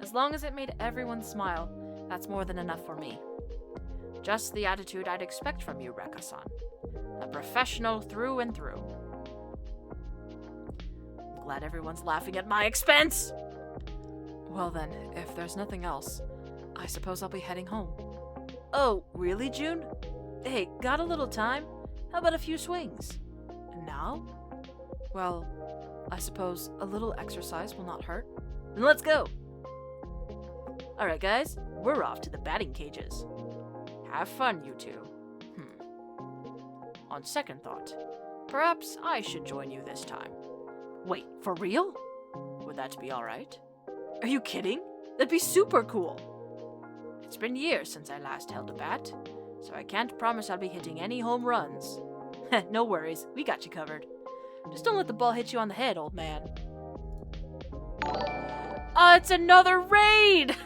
as long as it made everyone smile, that's more than enough for me. Just the attitude I'd expect from you, Rekka-san. A professional through and through. I'm glad everyone's laughing at my expense! Well then, if there's nothing else, I suppose I'll be heading home. Oh, really, June? Hey, got a little time? How about a few swings? Now? Well, I suppose a little exercise will not hurt. Then let's go! Alright guys, we're off to the batting cages. Have fun, you two. On second thought, perhaps I should join you this time. Wait, for real? Would that be alright? Are you kidding? That'd be super cool! It's been years since I last held a bat, so I can't promise I'll be hitting any home runs. No worries, we got you covered. Just don't let the ball hit you on the head, old man. It's another raid!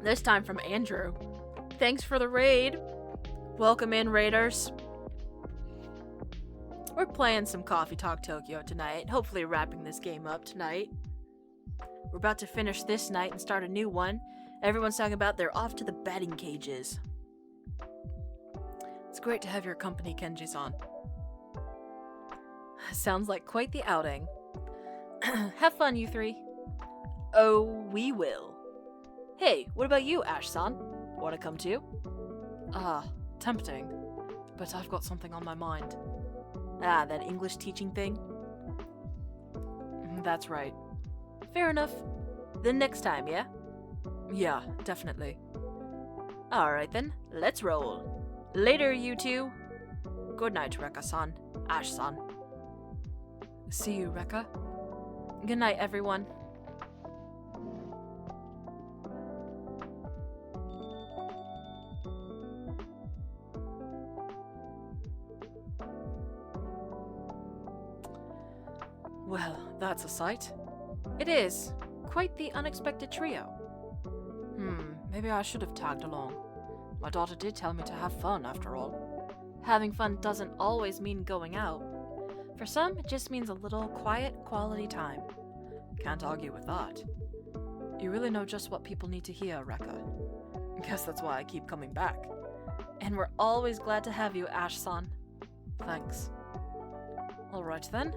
This time from Andrew. Thanks for the raid. Welcome in, raiders. We're playing some Coffee Talk Tokyo tonight, hopefully wrapping this game up tonight. We're about to finish this night and start a new one. Everyone's talking about they're off to the batting cages. It's great to have your company, Kenji-san. Sounds like quite the outing. Have fun, you three. Oh, we will. Hey, what about you, Ash-san? Wanna come too? Tempting. But I've got something on my mind. That English teaching thing? That's right. Fair enough. Then next time, yeah? Yeah, definitely. Alright then, let's roll. Later, you two. Good night, Rekka-san. Ash-san. See you, Rekka. Good night, everyone. Well, that's a sight. It is. Quite the unexpected trio. Maybe I should have tagged along. My daughter did tell me to have fun, after all. Having fun doesn't always mean going out. For some, it just means a little quiet, quality time. Can't argue with that. You really know just what people need to hear, Rekka. Guess that's why I keep coming back. And we're always glad to have you, Ash-san. Thanks. Alright then.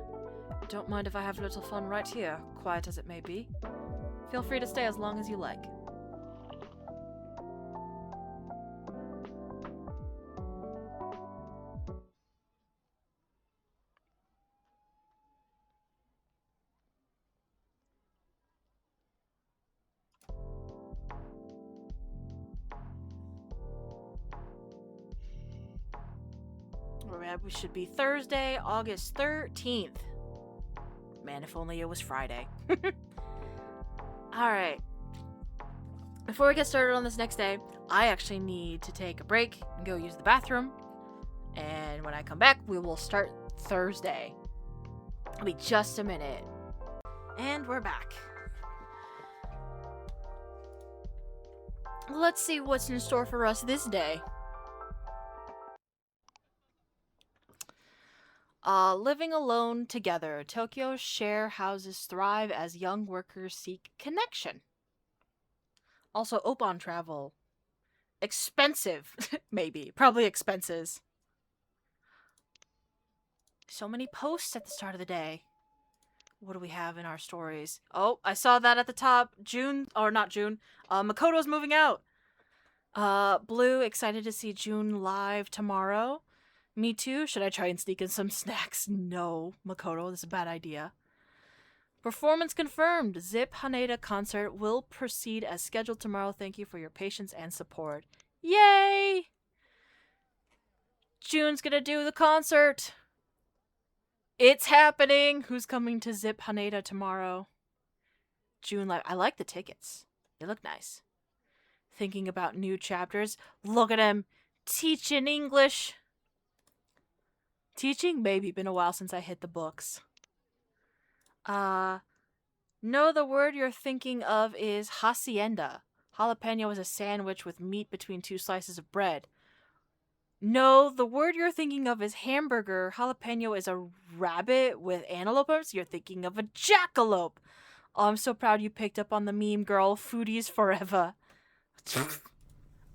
Don't mind if I have a little fun right here, quiet as it may be. Feel free to stay as long as you like. We should be Thursday, August 13th. Man, if only it was Friday. Alright. Before we get started on this next day, I actually need to take a break and go use the bathroom. And when I come back, we will start Thursday. It'll be just a minute. And we're back. Let's see what's in store for us this day. Living alone together. Tokyo share houses thrive as young workers seek connection. Also, Opon travel. Expensive. Maybe. Probably expenses. So many posts at the start of the day. What do we have in our stories? Oh, I saw that at the top. June, or not June. Makoto's moving out. Blue, excited to see June live tomorrow. Me too. Should I try and sneak in some snacks? No, Makoto, this is a bad idea. Performance confirmed. Zip Haneda concert will proceed as scheduled tomorrow. Thank you for your patience and support. Yay! June's gonna do the concert. It's happening. Who's coming to Zip Haneda tomorrow? June, I like the tickets. They look nice. Thinking about new chapters. Look at him teaching English. Teaching? Maybe. Been a while since I hit the books. No, the word you're thinking of is hacienda. Jalapeno is a sandwich with meat between two slices of bread. No, the word you're thinking of is hamburger. Jalapeno is a rabbit with antelope arms. You're thinking of a jackalope. Oh, I'm so proud you picked up on the meme, girl. Foodies forever.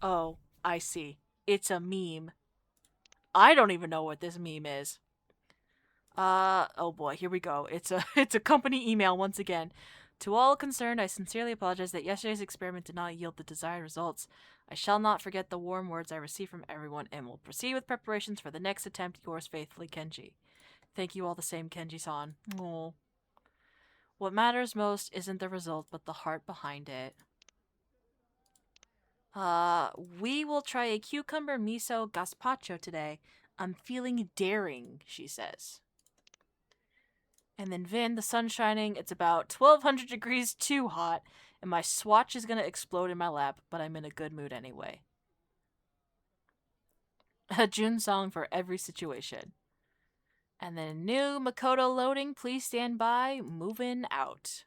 Oh, I see. It's a meme. I don't even know what this meme is. Oh boy, here we go. It's a company email once again. To all concerned, I sincerely apologize that yesterday's experiment did not yield the desired results. I shall not forget the warm words I received from everyone and will proceed with preparations for the next attempt. Yours faithfully, Kenji. Thank you all the same, Kenji-san. Aww. What matters most isn't the result, but the heart behind it. We will try a cucumber miso gazpacho today. I'm feeling daring, she says. And then Vin, the sun's shining, it's about 1200 degrees too hot, and my swatch is gonna explode in my lap, but I'm in a good mood anyway. A June song for every situation. And then new Makoto loading, please stand by, moving out.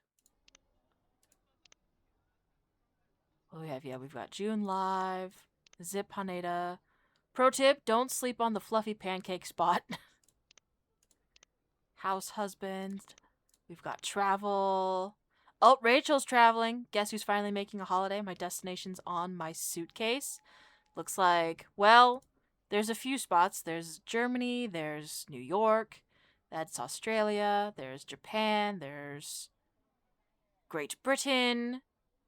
What do we have? Yeah, we've got June live, Zip Haneda. Pro tip, don't sleep on the fluffy pancake spot. House husband. We've got travel. Oh, Rachel's traveling. Guess who's finally making a holiday? My destination's on my suitcase. Looks like, well, there's a few spots. There's Germany, there's New York, that's Australia, there's Japan, there's Great Britain.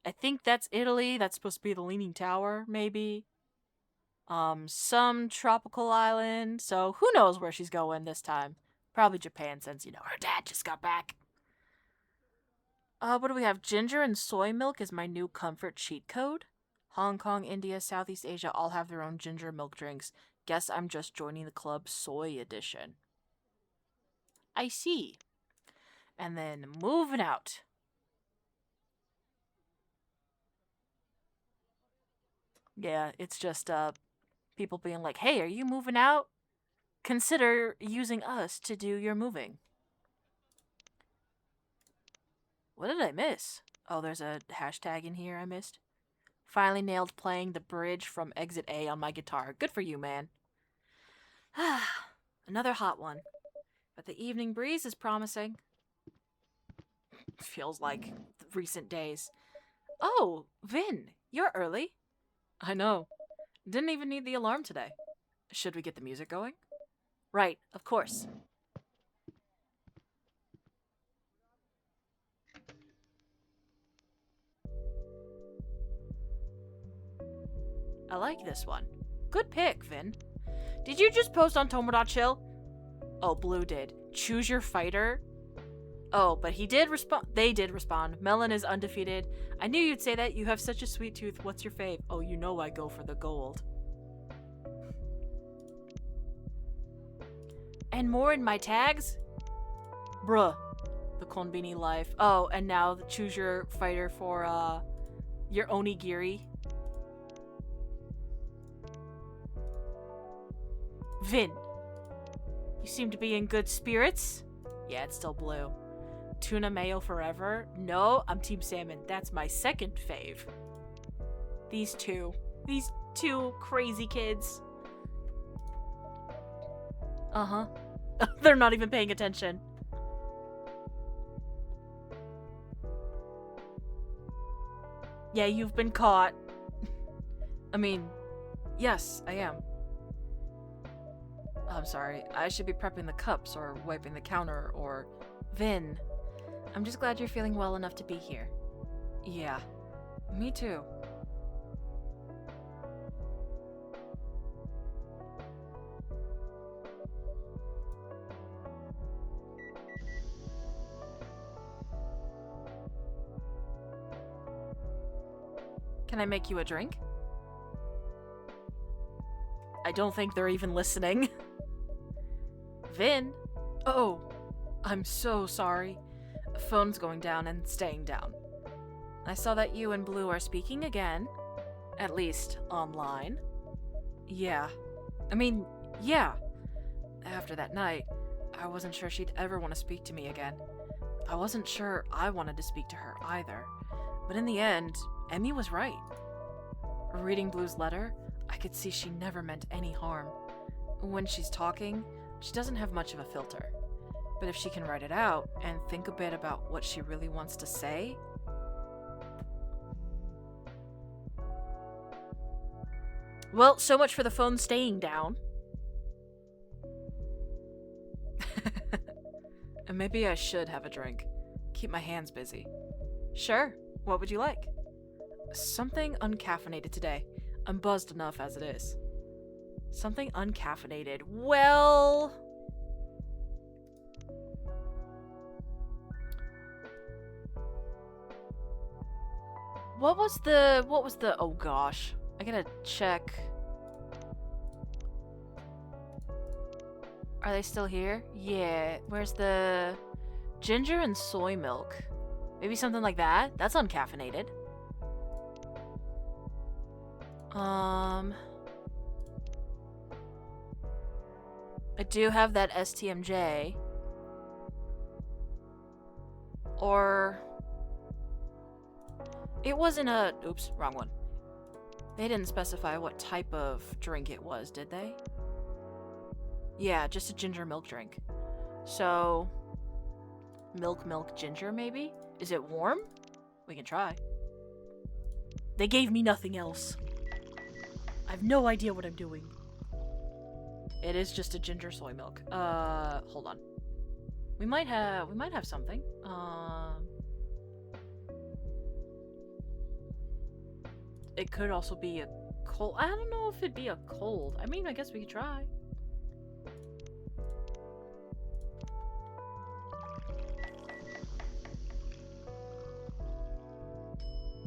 I think that's Italy. That's supposed to be the Leaning Tower, maybe. Some tropical island. So who knows where she's going this time? Probably Japan, since, her dad just got back. What do we have? Ginger and soy milk is my new comfort cheat code. Hong Kong, India, Southeast Asia all have their own ginger milk drinks. Guess I'm just joining the club soy edition. I see. And then moving out. Yeah, it's just people being like, hey, are you moving out? Consider using us to do your moving. What did I miss? Oh, there's a hashtag in here I missed. Finally nailed playing the bridge from Exit A on my guitar. Good for you, man. Another hot one. But the evening breeze is promising. Feels like recent days. Oh, Vin, you're early. I know. Didn't even need the alarm today. Should we get the music going? Right, of course. I like this one. Good pick, Vin. Did you just post on Tomodachi? Oh, Blue did. Choose your fighter? Oh, but he did respond. They did respond. Melon is undefeated. I knew you'd say that. You have such a sweet tooth. What's your fave? Oh, you know I go for the gold. And more in my tags? Bruh. The Konbini life. Oh, and now choose your fighter for, your onigiri. Vin. You seem to be in good spirits. Yeah, it's still Blue. Tuna mayo forever? No, I'm Team Salmon. That's my second fave. These two crazy kids. Uh-huh. They're not even paying attention. Yeah, you've been caught. I mean, yes, I am. I'm sorry. I should be prepping the cups or wiping the counter or... Vin. I'm just glad you're feeling well enough to be here. Yeah. Me too. Can I make you a drink? I don't think they're even listening. Vin? Oh, I'm so sorry. Phone's going down and staying down. I saw that you and Blue are speaking again. At least, online. Yeah. I mean, yeah. After that night, I wasn't sure she'd ever want to speak to me again. I wasn't sure I wanted to speak to her either. But in the end, Emmy was right. Reading Blue's letter, I could see she never meant any harm. When she's talking, she doesn't have much of a filter. But if she can write it out and think a bit about what she really wants to say... Well, so much for the phone staying down. And maybe I should have a drink. Keep my hands busy. Sure. What would you like? Something uncaffeinated today. I'm buzzed enough as it is. Something uncaffeinated. Well... What was the, oh gosh. I gotta check. Are they still here? Yeah. Where's the ginger and soy milk? Maybe something like that? That's uncaffeinated. I do have that STMJ. Or... It wasn't a... Oops, wrong one. They didn't specify what type of drink it was, did they? Yeah, just a ginger milk drink. So... Milk, ginger, maybe? Is it warm? We can try. They gave me nothing else. I have no idea what I'm doing. It is just a ginger soy milk. Hold on. We might have something. It could also be a cold. I don't know if it'd be a cold. I mean, I guess we could try.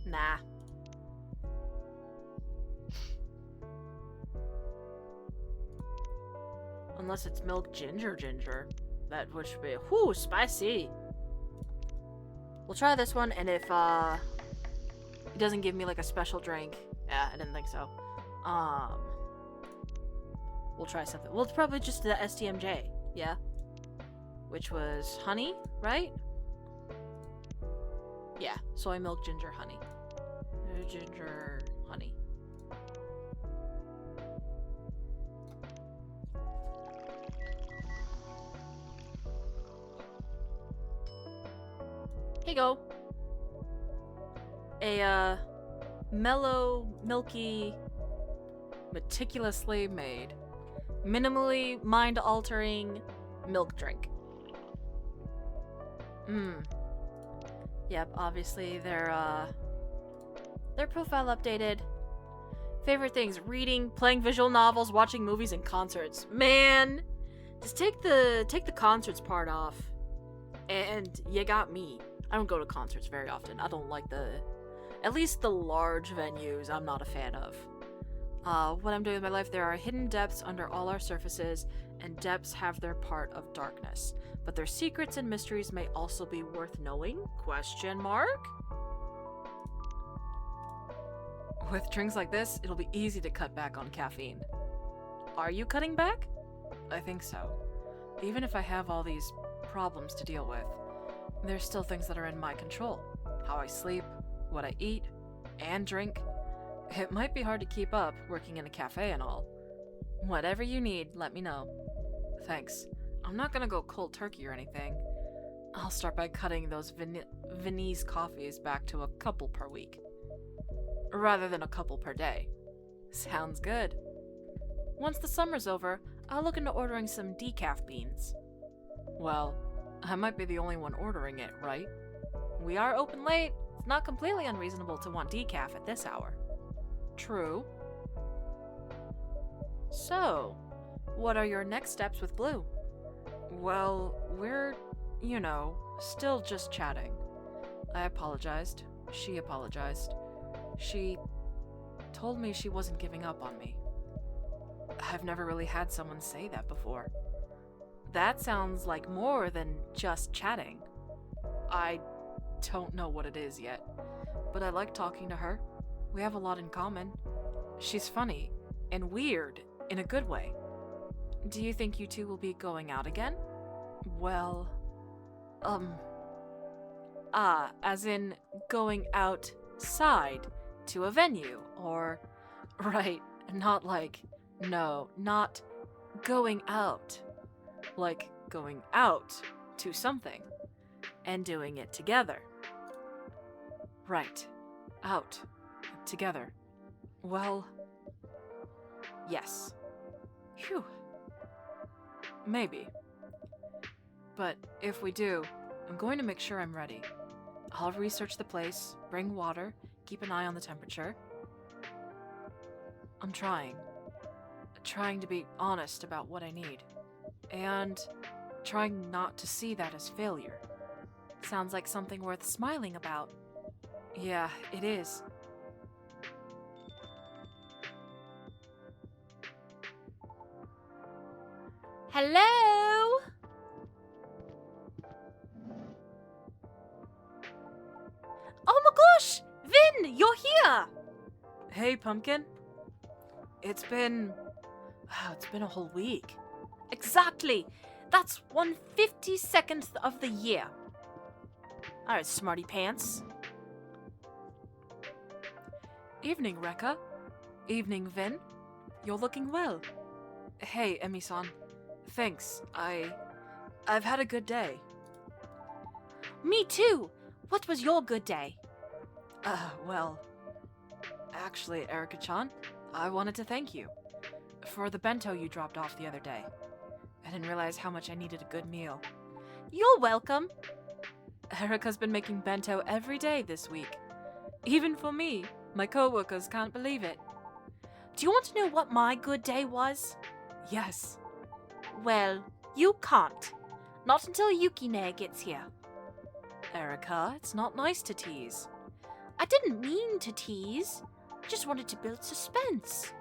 Nah. Unless it's milk ginger. That would be, whoo, spicy. We'll try this one, and if, it doesn't give me, like, a special drink. Yeah, I didn't think so. We'll try something. Well, it's probably just the STMJ, yeah? Which was honey, right? Yeah, soy milk, ginger, honey. Ginger, honey. Here you go. A, mellow, milky, meticulously made, minimally mind-altering milk drink. Yep, obviously their profile updated. Favorite things: reading, playing visual novels, watching movies, and concerts. Man, just take the concerts part off, and you got me. I don't go to concerts very often. I don't like at least the large venues, I'm not a fan of. What I'm doing with my life, there are hidden depths under all our surfaces, and depths have their part of darkness. But their secrets and mysteries may also be worth knowing? Question mark? With drinks like this, it'll be easy to cut back on caffeine. Are you cutting back? I think so. Even if I have all these problems to deal with, there's still things that are in my control. How I sleep, what I eat, and drink. It might be hard to keep up, working in a cafe and all. Whatever you need, let me know. Thanks. I'm not gonna go cold turkey or anything. I'll start by cutting those Viennese coffees back to a couple per week. Rather than a couple per day. Sounds good. Once the summer's over, I'll look into ordering some decaf beans. Well, I might be the only one ordering it, right? We are open late. It's not completely unreasonable to want decaf at this hour. True. So, what are your next steps with Blue? Well, we're, still just chatting. I apologized. She apologized. She told me she wasn't giving up on me. I've never really had someone say that before. That sounds like more than just chatting. I don't know what it is yet, but I like talking to her. We have a lot in common. She's funny and weird in a good way. Do you think you two will be going out again? Well, as in going outside to a venue, or, right, not like, no, not going out, like going out to something and doing it together. Right, out, together. Well, yes. Phew. Maybe. But if we do, I'm going to make sure I'm ready. I'll research the place, bring water, keep an eye on the temperature. I'm trying to be honest about what I need. And trying not to see that as failure. Sounds like something worth smiling about. Yeah, it is. Hello? Oh my gosh! Vin, you're here! Hey, Pumpkin. It's been a whole week. Exactly! That's 1/52nd of the year. Alright, smarty pants. Evening, Rekka. Evening, Vin. You're looking well. Hey, Emi-san. Thanks. I've had a good day. Me too! What was your good day? Well, actually, Erika-chan, I wanted to thank you for the bento you dropped off the other day. I didn't realize how much I needed a good meal. You're welcome. Erika's been making bento every day this week. Even for me. My coworkers can't believe it. Do you want to know what my good day was? Yes. Well, you can't. Not until Yukine gets here. Erika, it's not nice to tease. I didn't mean to tease. I just wanted to build suspense.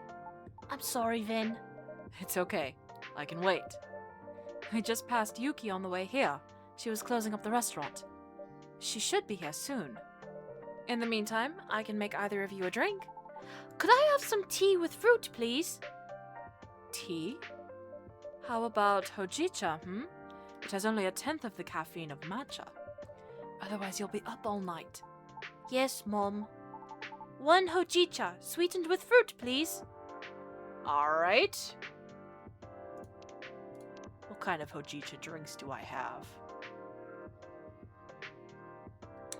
I'm sorry, Vin. It's okay. I can wait. I just passed Yuki on the way here. She was closing up the restaurant. She should be here soon. In the meantime, I can make either of you a drink. Could I have some tea with fruit, please? Tea? How about hojicha, It has only 1/10 of the caffeine of matcha. Otherwise, you'll be up all night. Yes, Mom. 1 hojicha, sweetened with fruit, please. Alright. What kind of hojicha drinks do I have?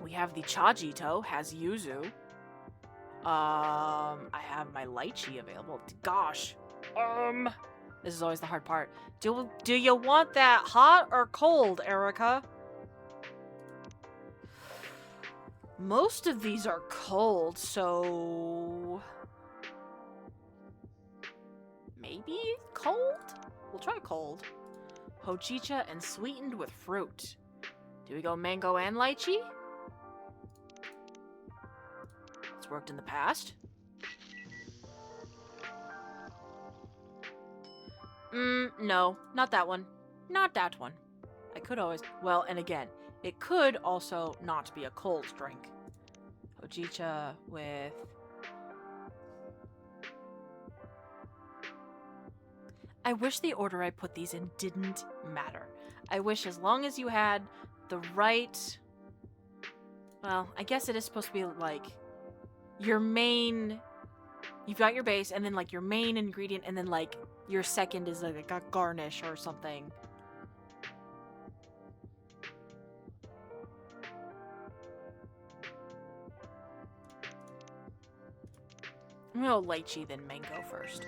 We have the chajito, has yuzu. I have my lychee available. Gosh. This is always the hard part. Do you want that hot or cold, Erika? Most of these are cold, so... maybe cold? We'll try cold. Hojicha and sweetened with fruit. Do we go mango and lychee? It's worked in the past. No, not that one. Not that one. I could always... well, and again, it could also not be a cold drink. Hojicha with... I wish the order I put these in didn't matter. I wish as long as you had the right... well, I guess it is supposed to be like your main... you've got your base, and then like your main ingredient, and then like your second is like a garnish or something. I'm gonna go lychee, then mango first.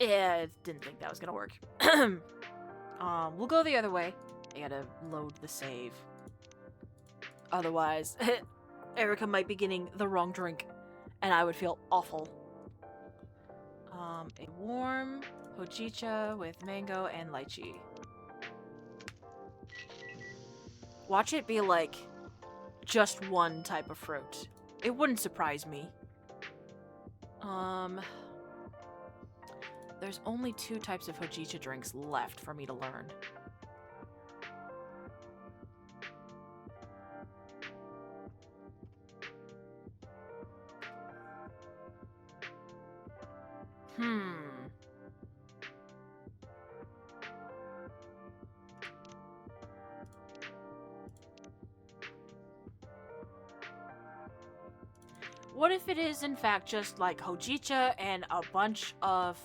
Yeah, didn't think that was gonna work. We'll go the other way. I gotta load the save. Otherwise, Erika might be getting the wrong drink, and I would feel awful. A warm hojicha with mango and lychee. Watch it be like just one type of fruit. It wouldn't surprise me. There's only 2 types of hojicha drinks left for me to learn. What if it is, in fact, just like hojicha and a bunch of...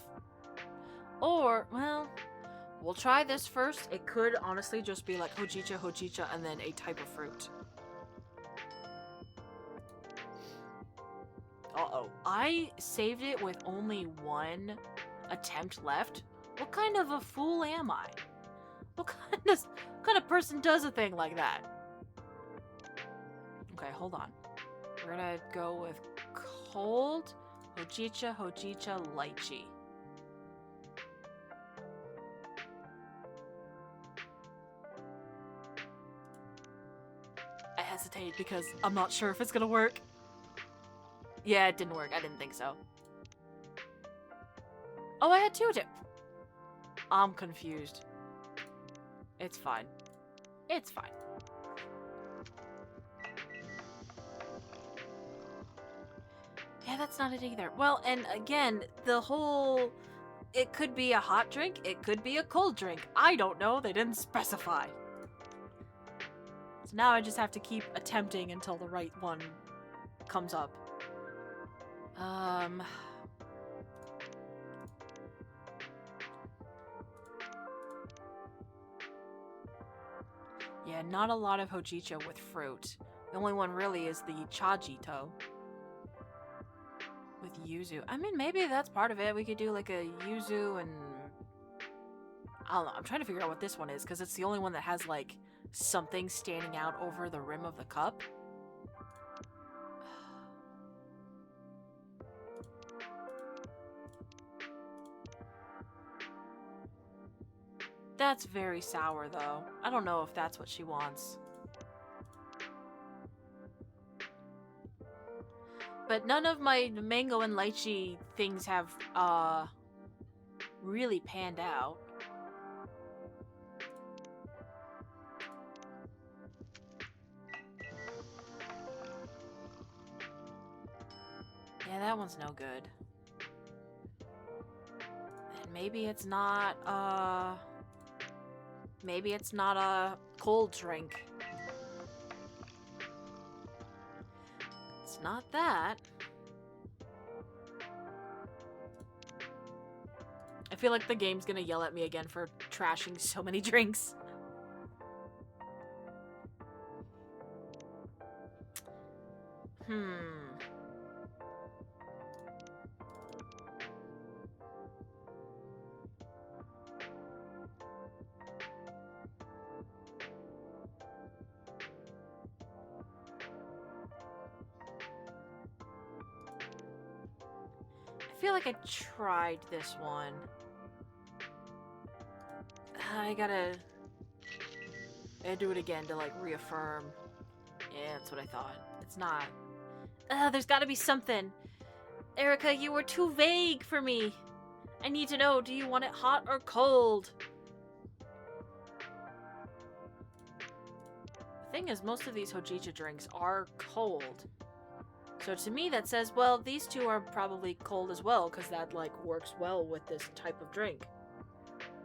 Or, well, we'll try this first. It could honestly just be like hojicha, and then a type of fruit. Uh-oh. I saved it with only one attempt left. What kind of a fool am I? What kind of person does a thing like that? Okay, hold on. We're gonna go with cold, hojicha, lychee. I hesitate because I'm not sure if it's gonna work. Yeah, it didn't work. I didn't think so. Oh, I had two dip. I'm confused. It's fine. It's fine. Yeah, that's not it either. Well, and again, the whole... It could be a hot drink, it could be a cold drink. I don't know, they didn't specify. So now I just have to keep attempting until the right one comes up. Yeah, not a lot of hojicha with fruit. The only one really is the chajito. With yuzu. I mean, maybe that's part of it. We could do like a yuzu and... I don't know. I'm trying to figure out what this one is, because it's the only one that has like something standing out over the rim of the cup. That's very sour, though. I don't know if that's what she wants. But none of my mango and lychee things have, really panned out. Yeah, that one's no good. And maybe it's not, maybe it's not a cold drink. It's not that. I feel like the game's gonna yell at me again for trashing so many drinks. I feel like I tried this one. I gotta do it again to like reaffirm. Yeah, that's what I thought. It's not. There's gotta be something. Erica, you were too vague for me. I need to know, do you want it hot or cold? The thing is, most of these hojicha drinks are cold. So to me that says, well, these two are probably cold as well, because that, like, works well with this type of drink.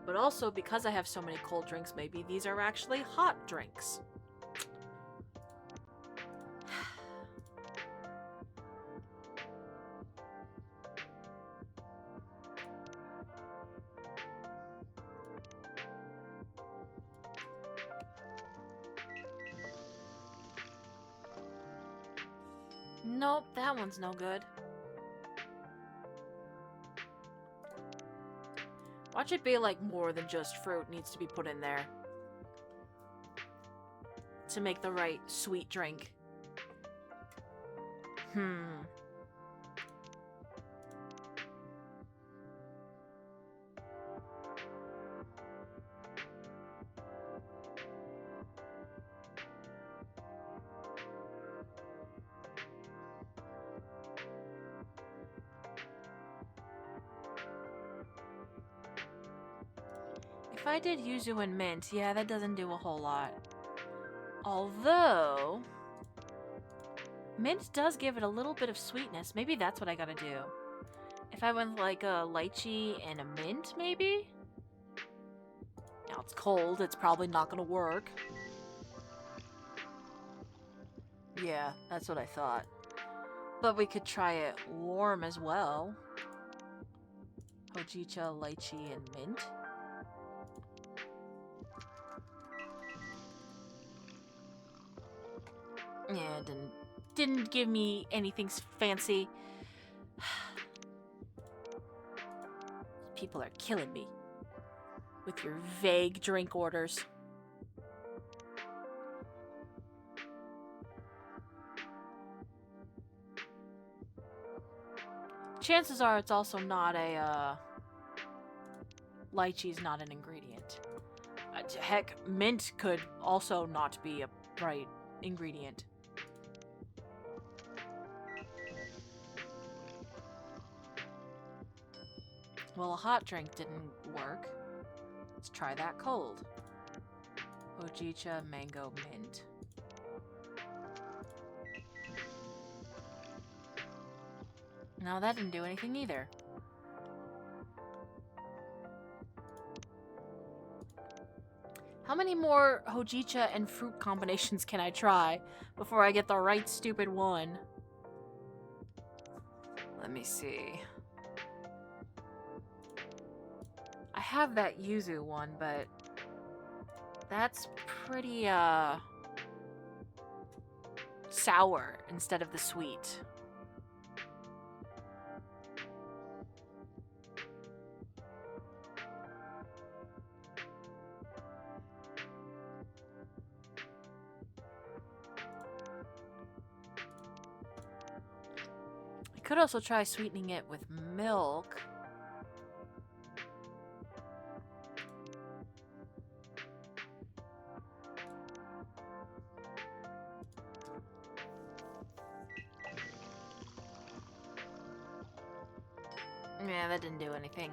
But also, because I have so many cold drinks, maybe these are actually hot drinks. Nope, that one's no good. Watch it be like more than just fruit needs to be put in there to make the right sweet drink. If I did yuzu and mint, yeah, that doesn't do a whole lot. Although, mint does give it a little bit of sweetness. Maybe that's what I gotta do. If I went like a lychee and a mint, maybe? Now it's cold, it's probably not gonna work. Yeah, that's what I thought. But we could try it warm as well. Hojicha, lychee, and mint. Yeah, it didn't give me anything fancy. People are killing me with your vague drink orders. Chances are it's also not a, lychee's not an ingredient. Heck, mint could also not be a right ingredient. Well, a hot drink didn't work. Let's try that cold. Hojicha, mango, mint. No, that didn't do anything either. How many more hojicha and fruit combinations can I try before I get the right stupid one? Let me see. I have that yuzu one, but that's pretty, sour instead of the sweet. I could also try sweetening it with milk. Yeah, that didn't do anything.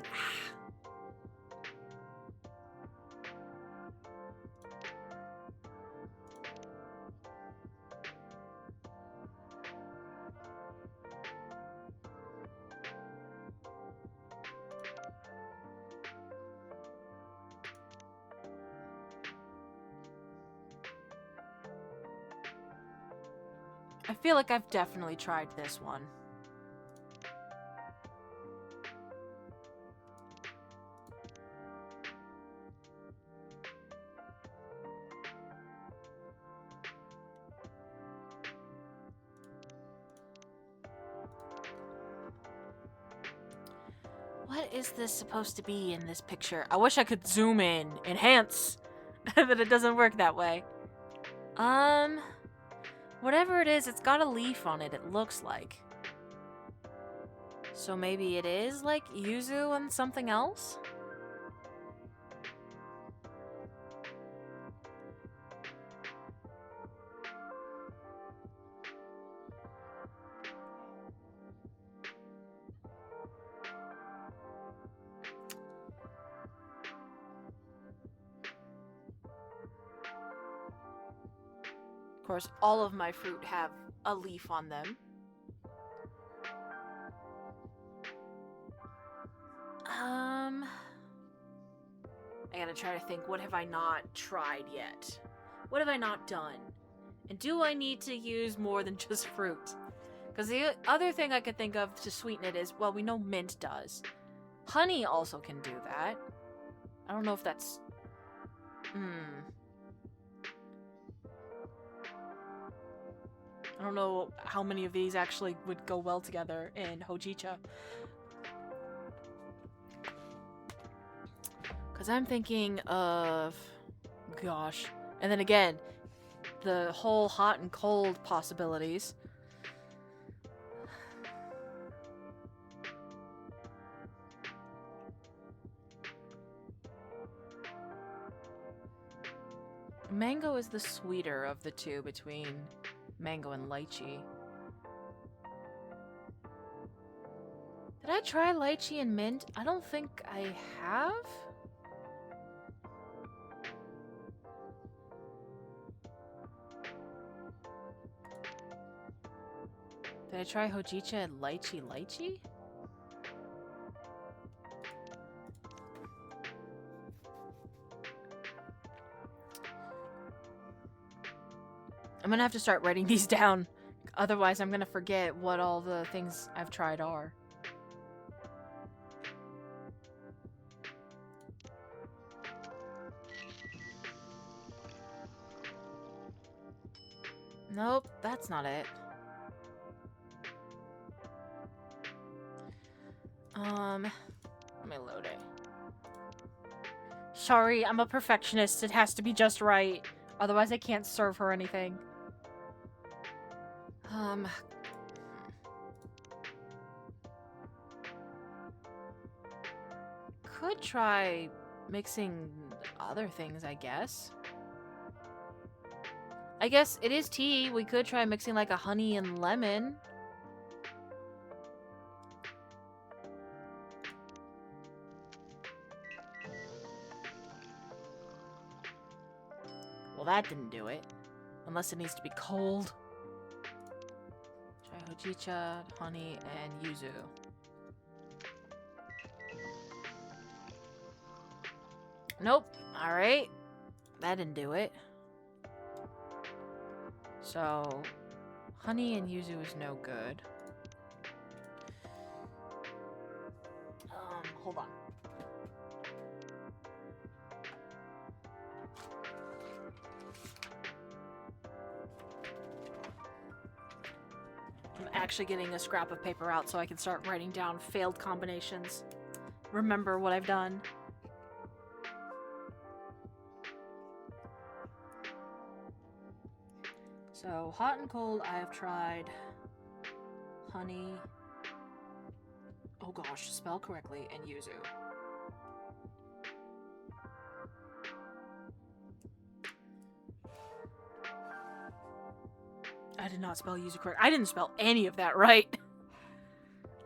I feel like I've definitely tried this one. What is this supposed to be in this picture? I wish I could zoom in. Enhance! But it doesn't work that way. Whatever it is, it's got a leaf on it, it looks like. So maybe it is like yuzu and something else? Of course, all of my fruit have a leaf on them. I gotta try to think, what have I not tried yet? What have I not done? And do I need to use more than just fruit? Because the other thing I could think of to sweeten it is, well, we know mint does. Honey also can do that. I don't know if that's... I don't know how many of these actually would go well together in hojicha. Because I'm thinking of... Gosh. And then again, the whole hot and cold possibilities. Mango is the sweeter of the two between mango and lychee. Did I try lychee and mint? I don't think I have. Did I try hojicha and lychee? I'm gonna have to start writing these down. Otherwise, I'm gonna forget what all the things I've tried are. Nope, that's not it. Let me load it. Sorry, I'm a perfectionist. It has to be just right. Otherwise, I can't serve her anything. Could try mixing other things, I guess. I guess it is tea. We could try mixing like a honey and lemon. Well, that didn't do it. Unless it needs to be cold. Try hojicha, honey, and yuzu. Nope. Alright. That didn't do it. So, honey and yuzu is no good. Hold on. I'm actually getting a scrap of paper out so I can start writing down failed combinations. Remember what I've done. So, hot and cold, I have tried honey. Oh gosh, spell correctly, and yuzu. I did not spell yuzu correct. I didn't spell any of that right.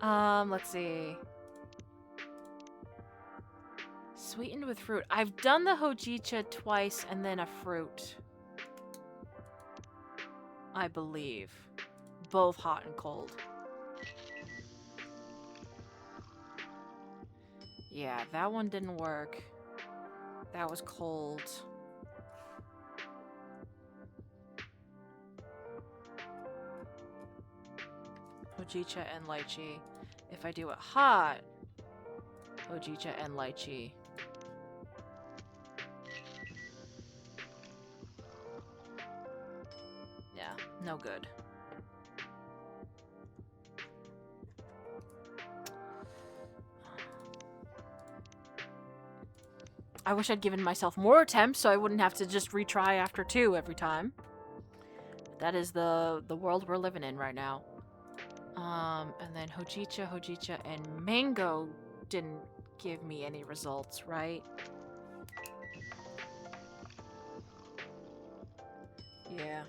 Let's see. Sweetened with fruit. I've done the hojicha twice and then a fruit. I believe. Both hot and cold. Yeah, that one didn't work. That was cold. Hojicha and lychee. If I do it hot, hojicha and lychee. Yeah, no good. I wish I'd given myself more attempts so I wouldn't have to just retry after 2 every time. That is the world we're living in right now. And then hojicha, and mango didn't give me any results, right? Yeah.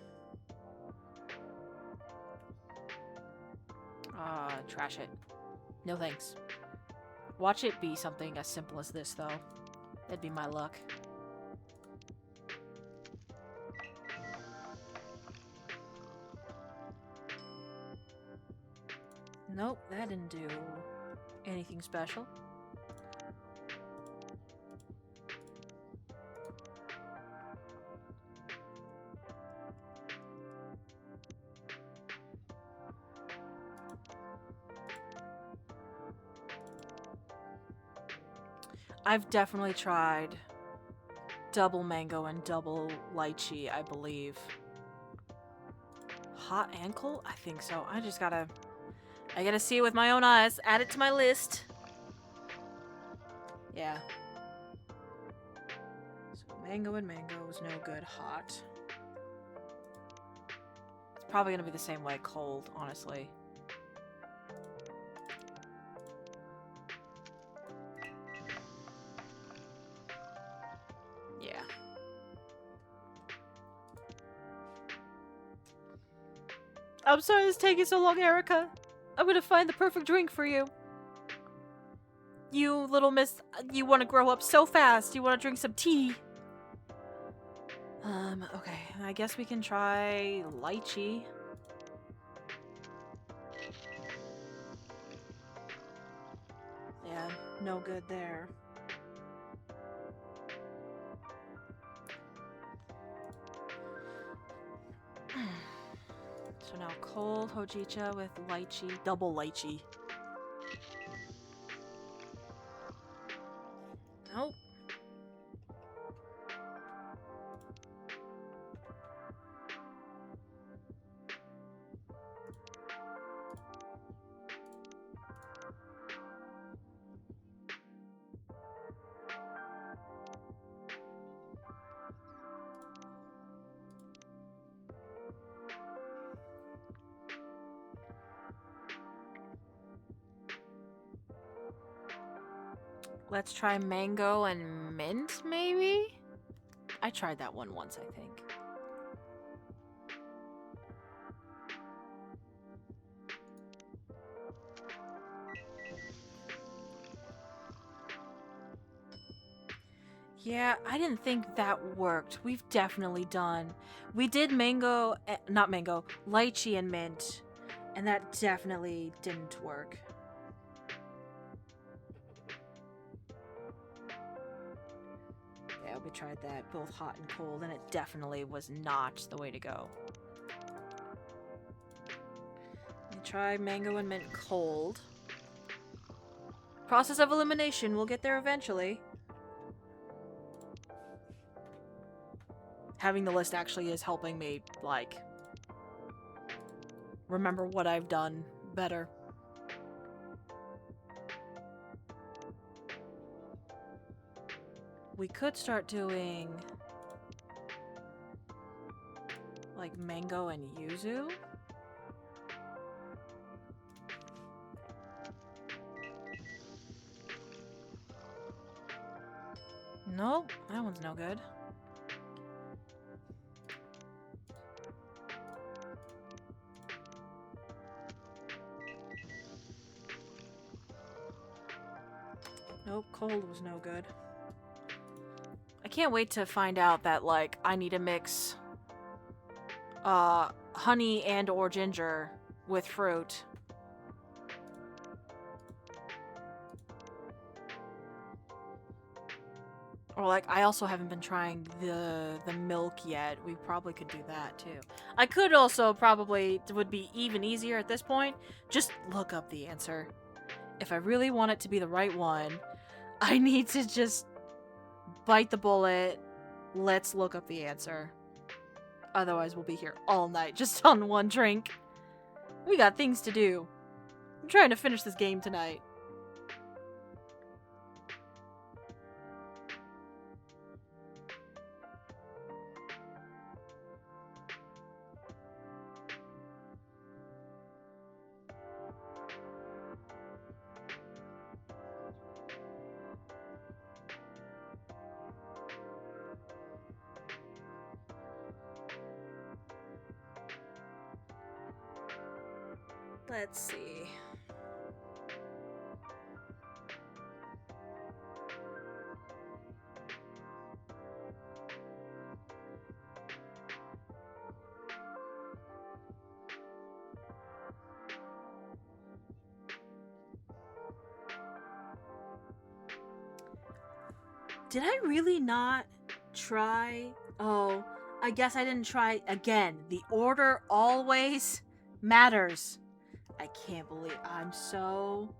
Trash it. No thanks. Watch it be something as simple as this, though. That'd be my luck. Nope, that didn't do anything special. I've definitely tried double mango and double lychee, I believe. Hot and cold? I think so. I gotta see it with my own eyes. Add it to my list. Yeah. So mango and mango is no good hot. It's probably gonna be the same way cold, honestly. Yeah. I'm sorry it's taking so long, Erica. I'm gonna find the perfect drink for you. You little miss, you want to grow up so fast. You want to drink some tea. Okay. I guess we can try lychee. Yeah, no good there. So now cold hojicha with lychee, double lychee. Nope. Let's try mango and mint, maybe? I tried that one once, I think. Yeah, I didn't think that worked. We've definitely done. We did mango, not mango, lychee and mint, and that definitely didn't work. Yeah, we tried that, both hot and cold, and it definitely was not the way to go. We try mango and mint cold. Process of elimination, we'll get there eventually. Having the list actually is helping me, like, remember what I've done better. We could start doing, like, mango and yuzu. Nope, that one's no good. Nope, cold was no good. I can't wait to find out that, like, I need to mix honey and or ginger with fruit. Or, like, I also haven't been trying the milk yet. We probably could do that, too. I could also probably, it would be even easier at this point, just look up the answer. If I really want it to be the right one, I need to just bite the bullet. Let's look up the answer. Otherwise, we'll be here all night just on one drink. We got things to do. I'm trying to finish this game tonight. Let's see. Did I really not try? Oh, I guess I didn't try again. The order always matters. I can't believe I'm so...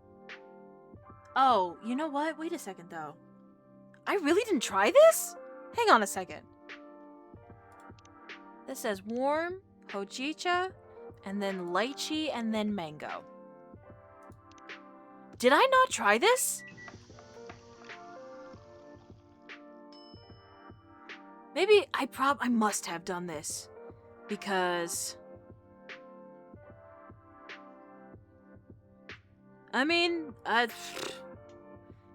Oh, you know what? Wait a second, though. I really didn't try this? Hang on a second. This says warm, hojicha, and then lychee, and then mango. Did I not try this? Maybe I must have done this. Because... I mean,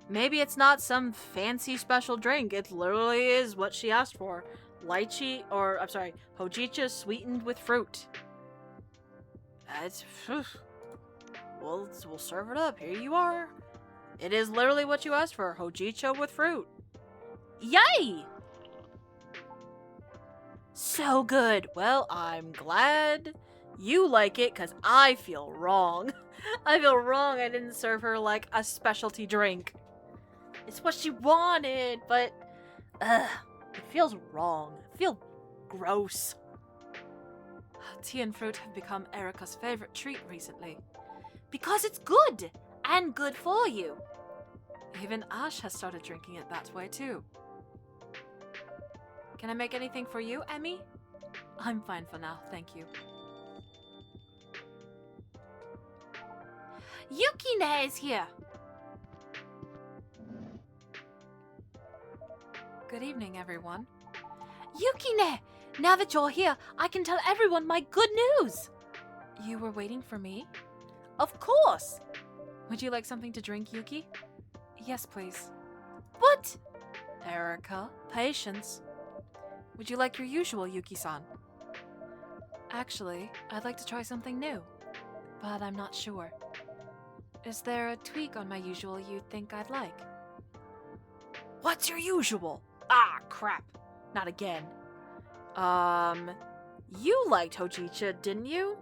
maybe it's not some fancy special drink. It literally is what she asked for. Lychee, or, I'm sorry, hojicha sweetened with fruit. Well, we'll serve it up. Here you are. It is literally what you asked for. Hojicha with fruit. Yay! So good. Well, I'm glad you like it, because I feel wrong. I feel wrong I didn't serve her, like, a specialty drink. It's what she wanted, but... it feels wrong. I feel gross. Tea and fruit have become Erica's favorite treat recently. Because it's good! And good for you. Even Ash has started drinking it that way too. Can I make anything for you, Emmy? I'm fine for now, thank you. Yukine is here! Good evening, everyone. Yukine! Now that you're here, I can tell everyone my good news! You were waiting for me? Of course! Would you like something to drink, Yuki? Yes, please. What? Erica, patience. Would you like your usual, Yuki-san? Actually, I'd like to try something new, but I'm not sure. Is there a tweak on my usual you think I'd like? What's your usual? Ah, crap. Not again. You liked Hojicha, didn't you?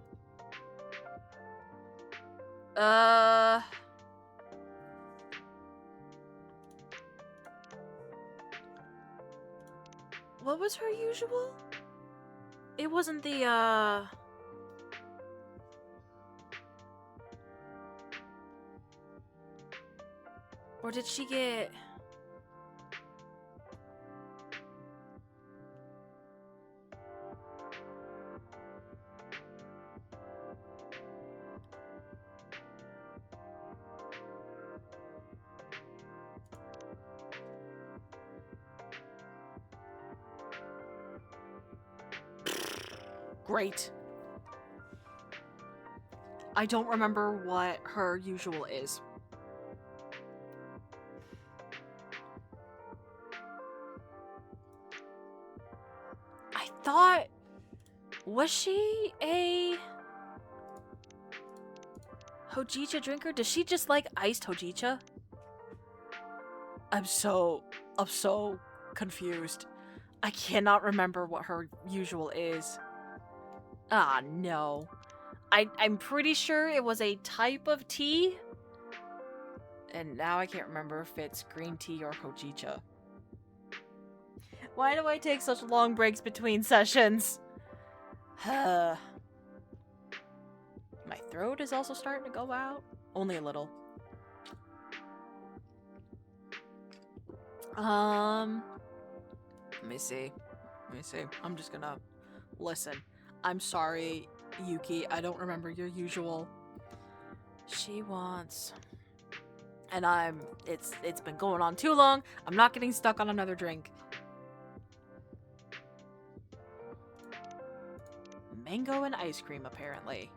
What was her usual? It wasn't the, Or did she get... Great. I don't remember what her usual is. I thought... Was she a... Hojicha drinker? Does she just like iced Hojicha? I'm so confused. I cannot remember what her usual is. Ah, no. I'm pretty sure it was a type of tea. And now I can't remember if it's green tea or Hojicha. Why do I take such long breaks between sessions? My throat is also starting to go out. Only a little. Let me see. I'm just gonna listen. I'm sorry, Yuki. I don't remember your usual. She wants... And it's been going on too long. I'm not getting stuck on another drink. Mango and ice cream, apparently.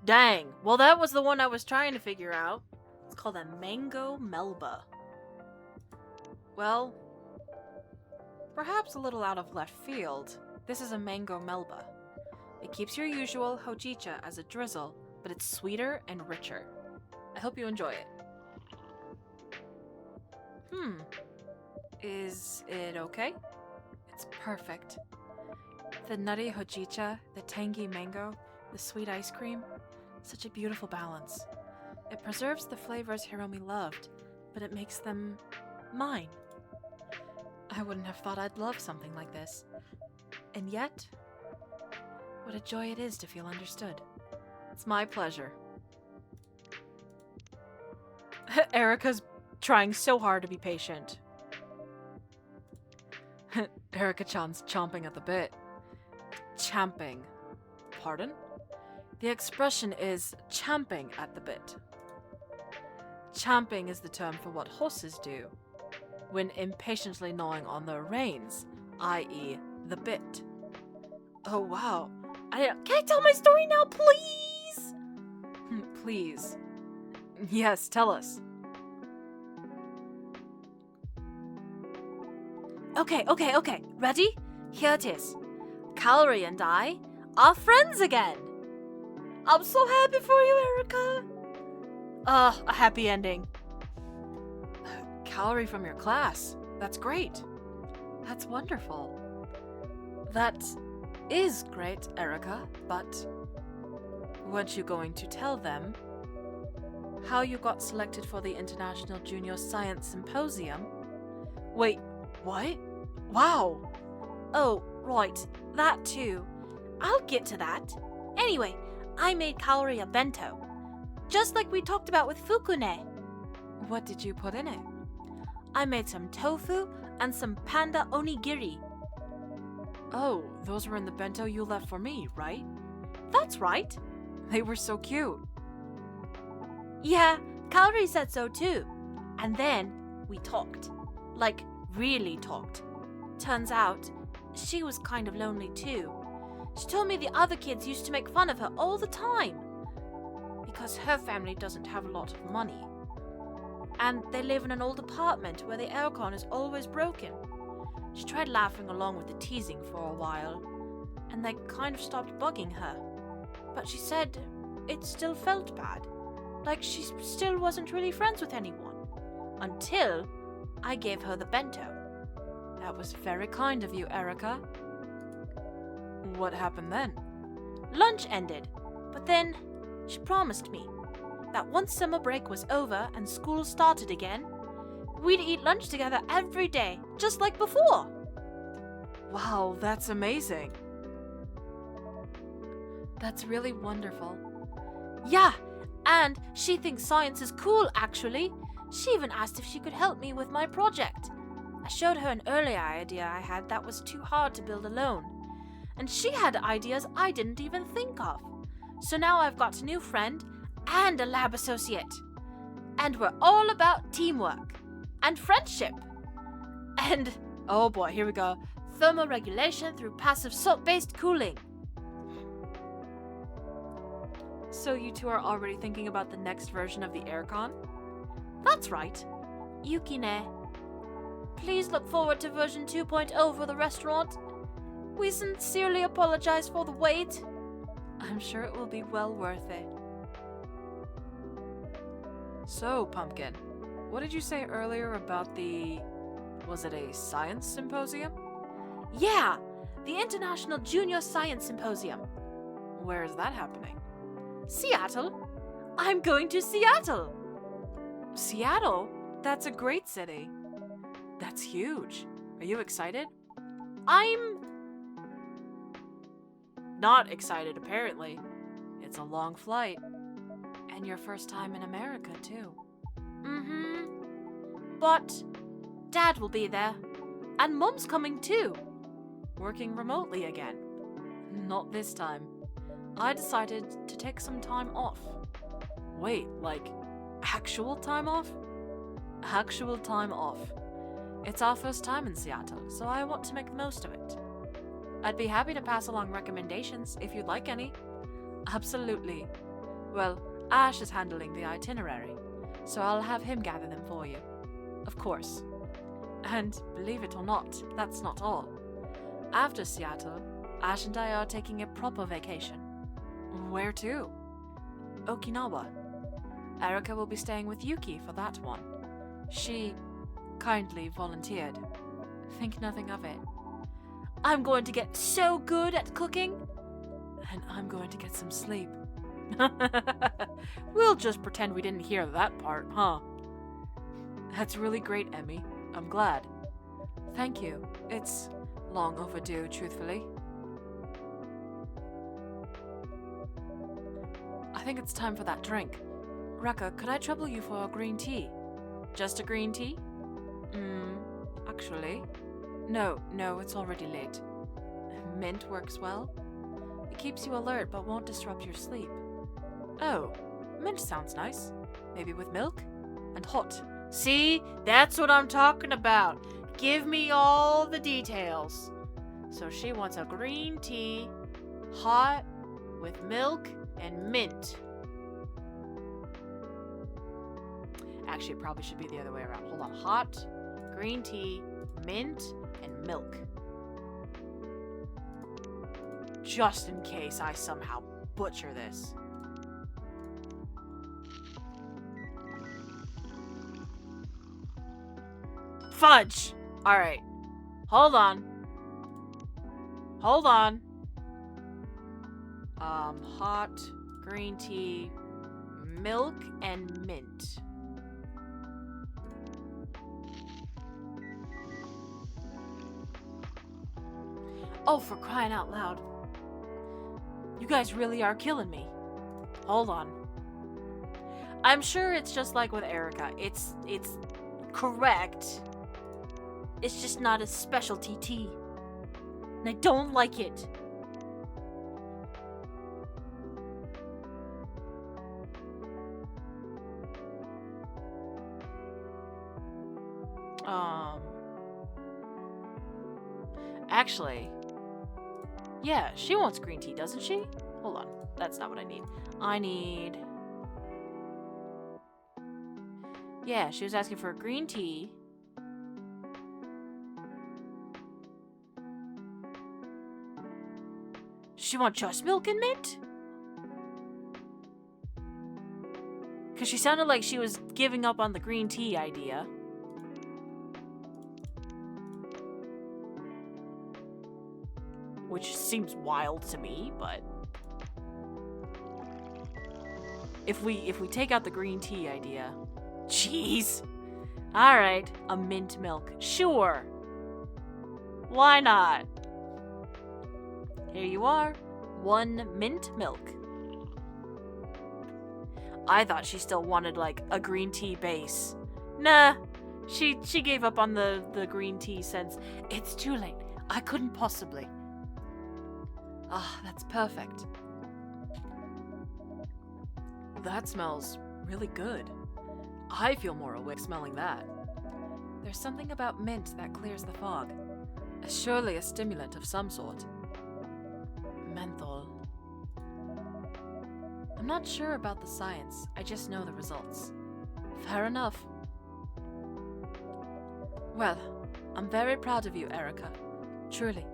Dang. Well, that was the one I was trying to figure out. It's called a Mango Melba. Well, perhaps a little out of left field, this is a Mango Melba. It keeps your usual Hojicha as a drizzle, but it's sweeter and richer. I hope you enjoy it. Is it okay? It's perfect. The nutty Hojicha, the tangy mango, the sweet ice cream, such a beautiful balance. It preserves the flavors Hiromi loved, but it makes them mine. I wouldn't have thought I'd love something like this. And yet, what a joy it is to feel understood. It's my pleasure. Erica's trying so hard to be patient. Erica-chan's chomping at the bit. Champing. Pardon? The expression is champing at the bit. Champing is the term for what horses do when impatiently gnawing on their reins, i.e. the bit. Oh wow. Can I tell my story now, please? Please. Yes, tell us. Okay. Ready? Here it is. Kaori and I are friends again. I'm so happy for you, Erica. A happy ending. Kaori from your class. That's great. That's wonderful. That is great, Erica, but weren't you going to tell them how you got selected for the International Junior Science Symposium? Wait, What? Wow. Oh, right. That too. I'll get to that. Anyway, I made Kaori a bento. Just like we talked about with Fukune. What did you put in it? I made some tofu and some panda onigiri. Oh, those were in the bento you left for me, right? That's right. They were so cute. Yeah, Kaori said so too. And then we talked. Like, really talked. Turns out, she was kind of lonely too. She told me the other kids used to make fun of her all the time. Because her family doesn't have a lot of money. And they live in an old apartment where the aircon is always broken. She tried laughing along with the teasing for a while, and they kind of stopped bugging her. But she said it still felt bad, like she still wasn't really friends with anyone. Until I gave her the bento. That was very kind of you, Erica. What happened then? Lunch ended, but then she promised me that once summer break was over and school started again, we'd eat lunch together every day, just like before. Wow, that's amazing. That's really wonderful. Yeah, and she thinks science is cool, actually. She even asked if she could help me with my project. I showed her an earlier idea I had that was too hard to build alone. And she had ideas I didn't even think of. So now I've got a new friend and a lab associate. And we're all about teamwork and friendship. And, oh boy, here we go. Thermoregulation through passive salt-based cooling. So you two are already thinking about the next version of the aircon? That's right. Yukine. Please look forward to version 2.0 for the restaurant. We sincerely apologize for the wait. I'm sure it will be well worth it. So, Pumpkin, what did you say earlier about was it a science symposium? Yeah, the International Junior Science Symposium. Where is that happening? Seattle. I'm going to Seattle. Seattle? That's a great city. That's huge. Are you excited? I'm not excited, apparently. It's a long flight. And your first time in America, too. But Dad will be there. And Mom's coming too. Working remotely again. Not this time. I decided to take some time off. Wait, like actual time off? Actual time off. It's our first time in Seattle, so I want to make the most of it. I'd be happy to pass along recommendations if you'd like any. Absolutely. Well, Ash is handling the itinerary, so I'll have him gather them for you. Of course. And believe it or not, that's not all. After Seattle, Ash and I are taking a proper vacation. Where to? Okinawa. Erica will be staying with Yuki for that one. She kindly volunteered. Think nothing of it. I'm going to get so good at cooking. And I'm going to get some sleep. We'll just pretend we didn't hear that part, huh? That's really great, Emmy. I'm glad. Thank you. It's long overdue, truthfully. I think it's time for that drink. Rekka, could I trouble you for a green tea? Just a green tea? Actually. No, it's already late. Mint works well. It keeps you alert but won't disrupt your sleep. Oh, mint sounds nice. Maybe with milk? And hot. See, that's what I'm talking about. Give me all the details. So she wants a green tea, hot, with milk and mint. Actually, it probably should be the other way around. Hold on. Hot, green tea, mint, and milk. Just in case I somehow butcher this. Fudge! Alright. Hold on. Hot, green tea, milk, and mint. Oh, for crying out loud. You guys really are killing me. Hold on. I'm sure it's just like with Erica. It's correct. It's just not a specialty tea. And I don't like it. Actually, yeah, she wants green tea, doesn't she? Hold on, that's not what I need. Yeah, she was asking for green tea. Does she want just milk and mint? Because she sounded like she was giving up on the green tea idea. Which seems wild to me, but if we take out the green tea idea, jeez. All right, a mint milk, sure. Why not? Here you are, 1 mint milk. I thought she still wanted like a green tea base. Nah, she gave up on the green tea since it's too late. I couldn't possibly. Ah, that's perfect. That smells really good. I feel more awake smelling that. There's something about mint that clears the fog. Surely a stimulant of some sort. Menthol. I'm not sure about the science, I just know the results. Fair enough. Well, I'm very proud of you, Erica. Truly.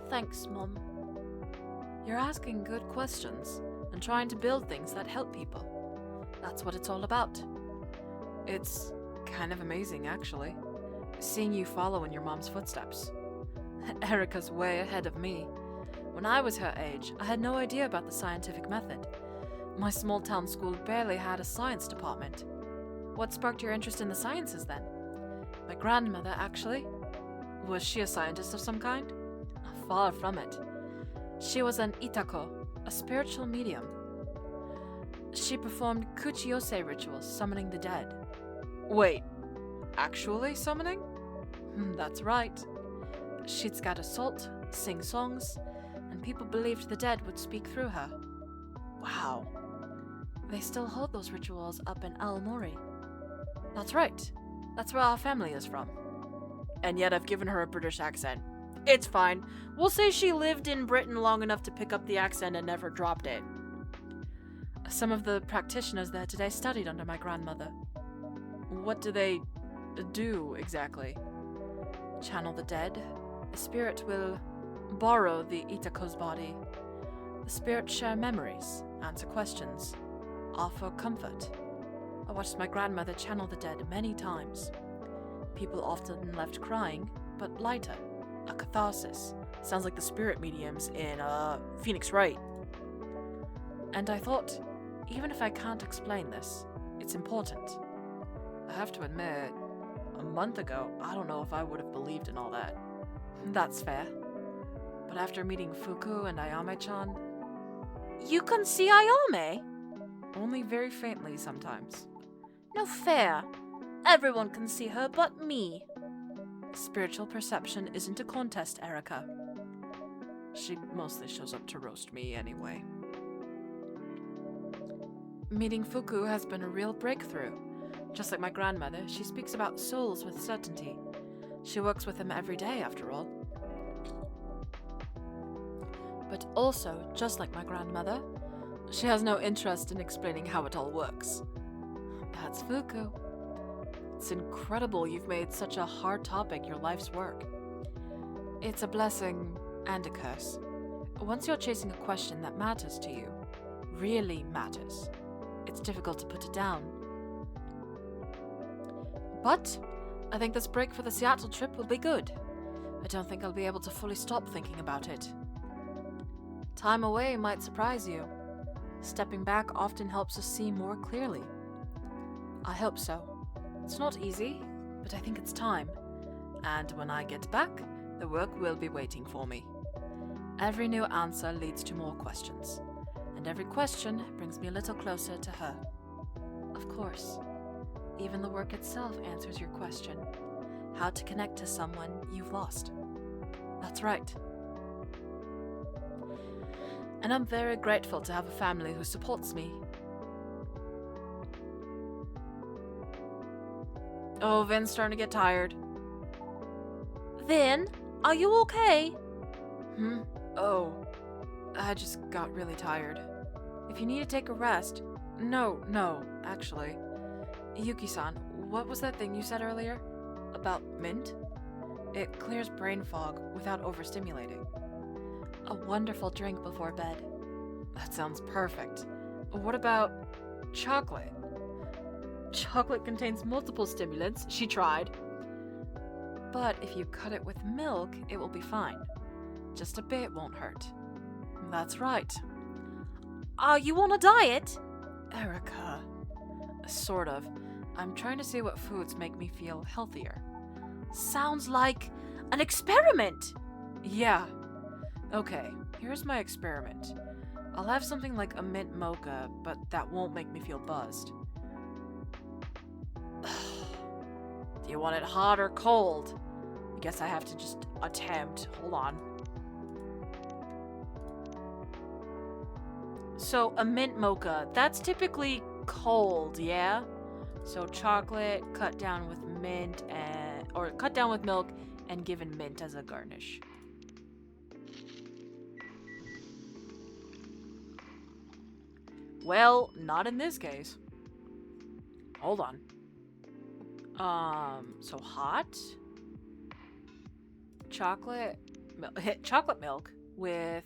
Thanks, Mom. You're asking good questions and trying to build things that help people. That's what it's all about. It's kind of amazing, actually, seeing you follow in your mom's footsteps. Erica's way ahead of me. When I was her age, I had no idea about the scientific method. My small-town school barely had a science department. What sparked your interest in the sciences, then? My grandmother, actually. Was she a scientist of some kind? Far from it. She was an itako, a spiritual medium. She performed kuchiyose rituals, summoning the dead. Wait, actually summoning? That's right. She'd scatter salt, sing songs, and people believed the dead would speak through her. Wow. They still hold those rituals up in Aomori. That's right. That's where our family is from. And yet I've given her a British accent. It's fine. We'll say she lived in Britain long enough to pick up the accent and never dropped it. Some of the practitioners there today studied under my grandmother. What do they do exactly? Channel the dead. The spirit will borrow the Itako's body. The spirits share memories, answer questions, offer comfort. I watched my grandmother channel the dead many times. People often left crying, but lighter. A catharsis. Sounds like the spirit mediums in Phoenix Wright. And I thought, even if I can't explain this, it's important. I have to admit, a month ago, I don't know if I would have believed in all that. That's fair. But after meeting Fuku and Ayame-chan... You can see Ayame? Only very faintly sometimes. No fair. Everyone can see her but me. Spiritual perception isn't a contest, Erica. She mostly shows up to roast me anyway. Meeting Fuku has been a real breakthrough. Just like my grandmother, she speaks about souls with certainty. She works with them every day, after all. But also, just like my grandmother, she has no interest in explaining how it all works. That's Fuku. It's incredible you've made such a hard topic your life's work. It's a blessing and a curse. Once you're chasing a question that matters to you, really matters, it's difficult to put it down. But I think this break for the Seattle trip will be good. I don't think I'll be able to fully stop thinking about it. Time away might surprise you. Stepping back often helps us see more clearly. I hope so. It's not easy, but I think it's time. And when I get back, the work will be waiting for me. Every new answer leads to more questions, and every question brings me a little closer to her. Of course, even the work itself answers your question: how to connect to someone you've lost. That's right. And I'm very grateful to have a family who supports me. Oh, Vin's starting to get tired. Vin, are you okay? Oh, I just got really tired. If you need to take a rest... No, actually. Yuki-san, what was that thing you said earlier? About mint? It clears brain fog without overstimulating. A wonderful drink before bed. That sounds perfect. What about chocolate? Chocolate contains multiple stimulants. She tried. But if you cut it with milk, it will be fine. Just a bit won't hurt. That's right. Are you on a diet? Erica. Sort of. I'm trying to see what foods make me feel healthier. Sounds like an experiment. Yeah. Okay, here's my experiment. I'll have something like a mint mocha, but that won't make me feel buzzed. Do you want it hot or cold? I guess I have to just attempt. Hold on. So, a mint mocha, that's typically cold, yeah? So chocolate cut down with mint or cut down with milk and given mint as a garnish. Well, not in this case. Hold on. So hot chocolate milk with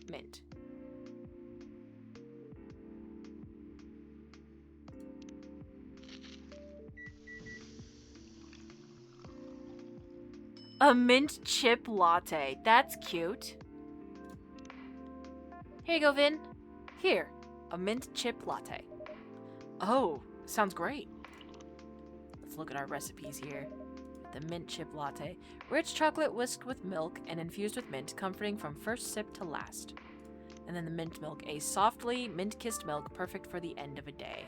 mint. A mint chip latte. That's cute. Here you go, Vin. Here, a mint chip latte. Oh, sounds great. Let's look at our recipes here. The mint chip latte. Rich chocolate whisked with milk and infused with mint, comforting from first sip to last. And then the mint milk, a softly mint-kissed milk, perfect for the end of a day.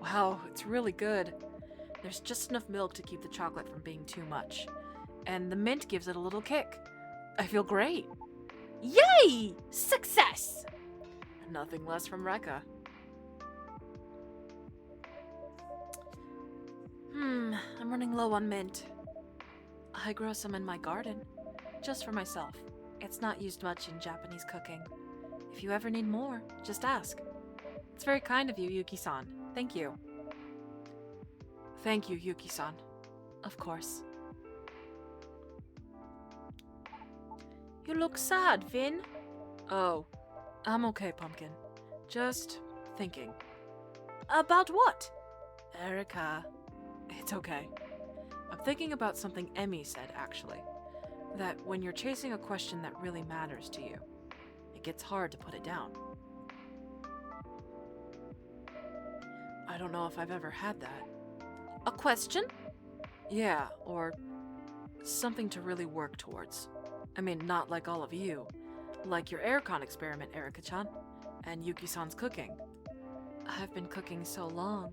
Wow, it's really good. There's just enough milk to keep the chocolate from being too much. And the mint gives it a little kick. I feel great. Yay! Success! Nothing less from Rekka. I'm running low on mint. I grow some in my garden, just for myself. It's not used much in Japanese cooking. If you ever need more, just ask. It's very kind of you, Yuki-san. Thank you. Thank you, Yuki-san. Of course. You look sad, Vin. Oh, I'm okay, Pumpkin. Just thinking. About what? Erica. It's okay. I'm thinking about something Emmy said, actually. That when you're chasing a question that really matters to you, it gets hard to put it down. I don't know if I've ever had that. A question? Yeah, or something to really work towards. I mean, not like all of you. Like your aircon experiment, Erica-chan, and Yuki-san's cooking. I've been cooking so long,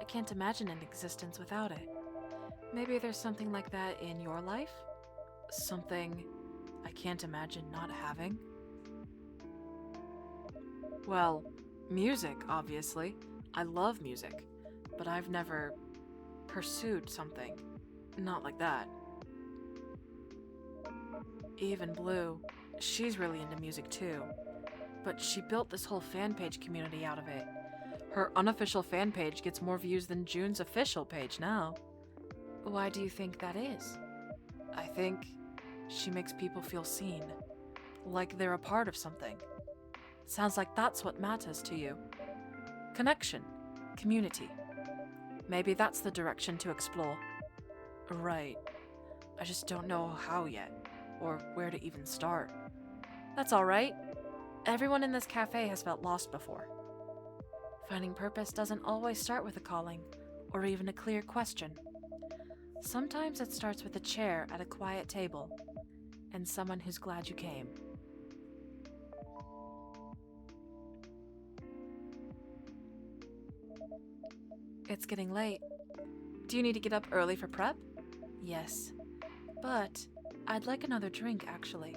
I can't imagine an existence without it. Maybe there's something like that in your life? Something I can't imagine not having? Well, music, obviously. I love music, but I've never pursued something not like that. Even Blue, she's really into music too, but she built this whole fan page community out of it. Her unofficial fan page gets more views than June's official page now. Why do you think that is? I think she makes people feel seen, like they're a part of something. Sounds like that's what matters to you. Connection, community. Maybe that's the direction to explore. Right. I just don't know how yet, or where to even start. That's alright. Everyone in this cafe has felt lost before. Finding purpose doesn't always start with a calling, or even a clear question. Sometimes it starts with a chair at a quiet table, and someone who's glad you came. It's getting late. Do you need to get up early for prep? Yes. But I'd like another drink, actually.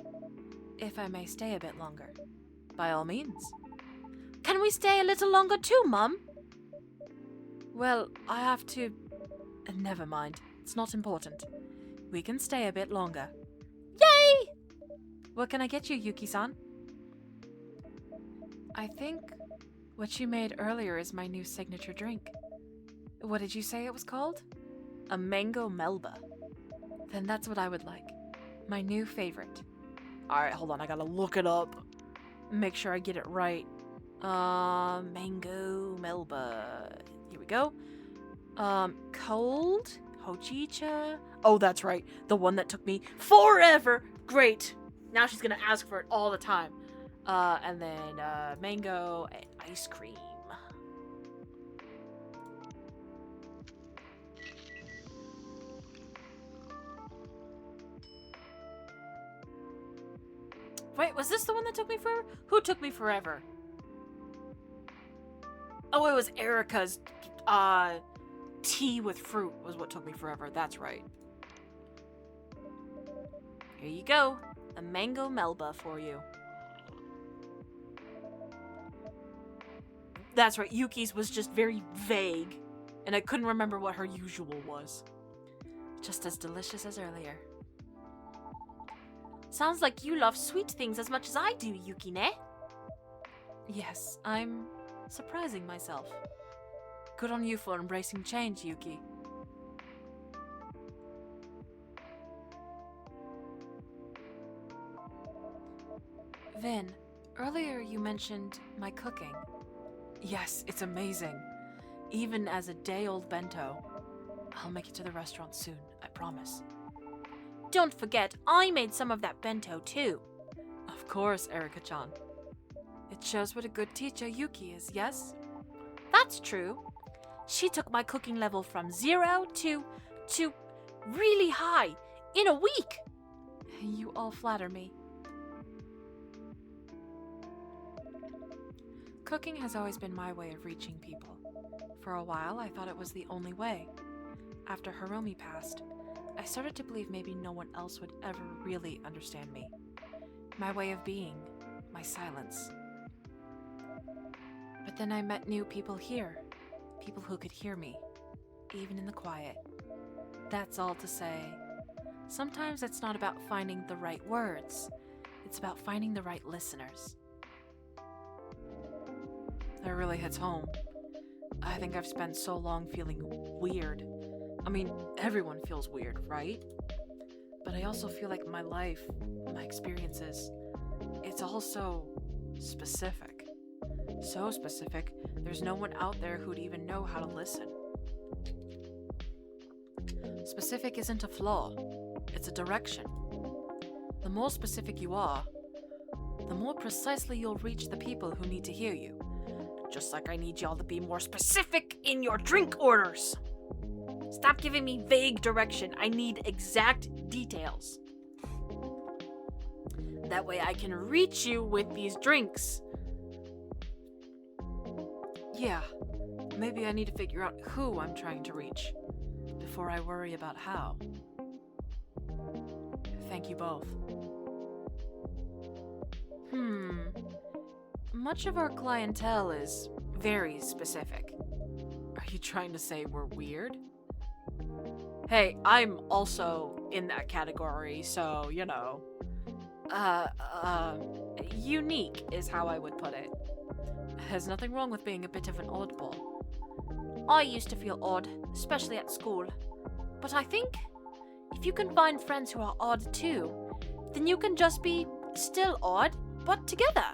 If I may stay a bit longer. By all means. Can we stay a little longer too, Mum? Well, I have to... Never mind. It's not important. We can stay a bit longer. Yay! What can I get you, Yuki-san? I think what you made earlier is my new signature drink. What did you say it was called? A mango melba. Then that's what I would like. My new favorite. Alright, hold on, I gotta look it up. Make sure I get it right. Mango melba. Here we go. Cold? Hojicha? Oh, that's right. The one that took me forever. Great. Now she's gonna ask for it all the time. And then, mango ice cream. Wait, was this the one that took me forever? Who took me forever? Oh, it was Erica's, tea with fruit was what took me forever. That's right. Here you go. A mango melba for you. That's right. Yuki's was just very vague, and I couldn't remember what her usual was. Just as delicious as earlier. Sounds like you love sweet things as much as I do, Yukine. Yes, I'm surprising myself. Good on you for embracing change, Yuki. Vin, earlier you mentioned my cooking. Yes, it's amazing. Even as a day-old bento. I'll make it to the restaurant soon, I promise. Don't forget, I made some of that bento too. Of course, Erika-chan. It shows what a good teacher Yuki is, yes? That's true. She took my cooking level from 0 to really high in a week. You all flatter me. Cooking has always been my way of reaching people. For a while, I thought it was the only way. After Hiromi passed, I started to believe maybe no one else would ever really understand me. My way of being, my silence. But then I met new people here. People who could hear me, even in the quiet. That's all to say, sometimes it's not about finding the right words. It's about finding the right listeners. That really hits home. I think I've spent so long feeling weird. I mean, everyone feels weird, right? But I also feel like my life, my experiences, it's all so specific. So specific, there's no one out there who'd even know how to listen. Specific isn't a flaw, it's a direction. The more specific you are, the more precisely you'll reach the people who need to hear you. Just like I need y'all to be more specific in your drink orders. Stop giving me vague direction. I need exact details. That way I can reach you with these drinks. Yeah, maybe I need to figure out who I'm trying to reach before I worry about how. Thank you both. Much of our clientele is very specific. Are you trying to say we're weird? Hey, I'm also in that category, so, you know. Unique is how I would put it. There's nothing wrong with being a bit of an oddball. I used to feel odd, especially at school. But I think if you can find friends who are odd too, then you can just be still odd, but together.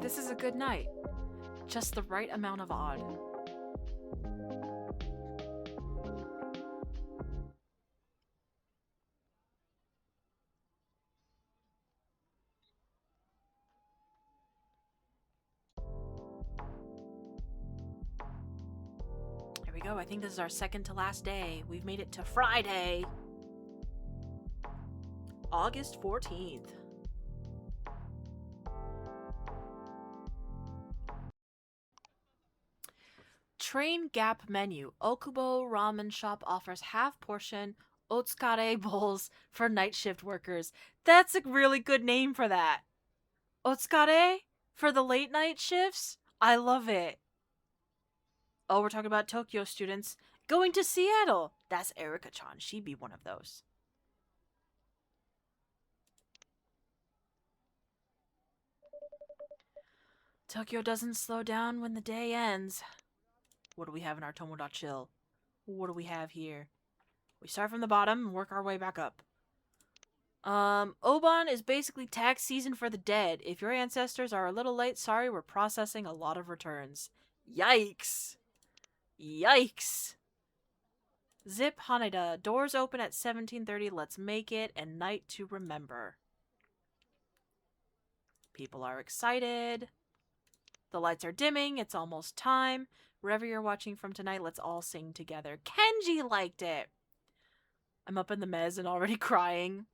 This is a good night. Just the right amount of odd. go. I think this is our second to last day. We've made it to Friday. August 14th. Train Gap menu. Okubo Ramen Shop offers half-portion otsukare bowls for night shift workers. That's a really good name for that. Otsukare? For the late night shifts? I love it. Oh, we're talking about Tokyo students going to Seattle. That's Erica-chan. She'd be one of those. Tokyo doesn't slow down when the day ends. What do we have in our Tomodachi? What do we have here? We start from the bottom and work our way back up. Obon is basically tax season for the dead. If your ancestors are a little late, sorry, we're processing a lot of returns. Yikes. Yikes. Zip Haneda. Doors open at 17:30. Let's make it a night to remember. People are excited. The lights are dimming. It's almost time. Wherever you're watching from tonight, let's all sing together. Kenji liked it. I'm up in the mezz and already crying.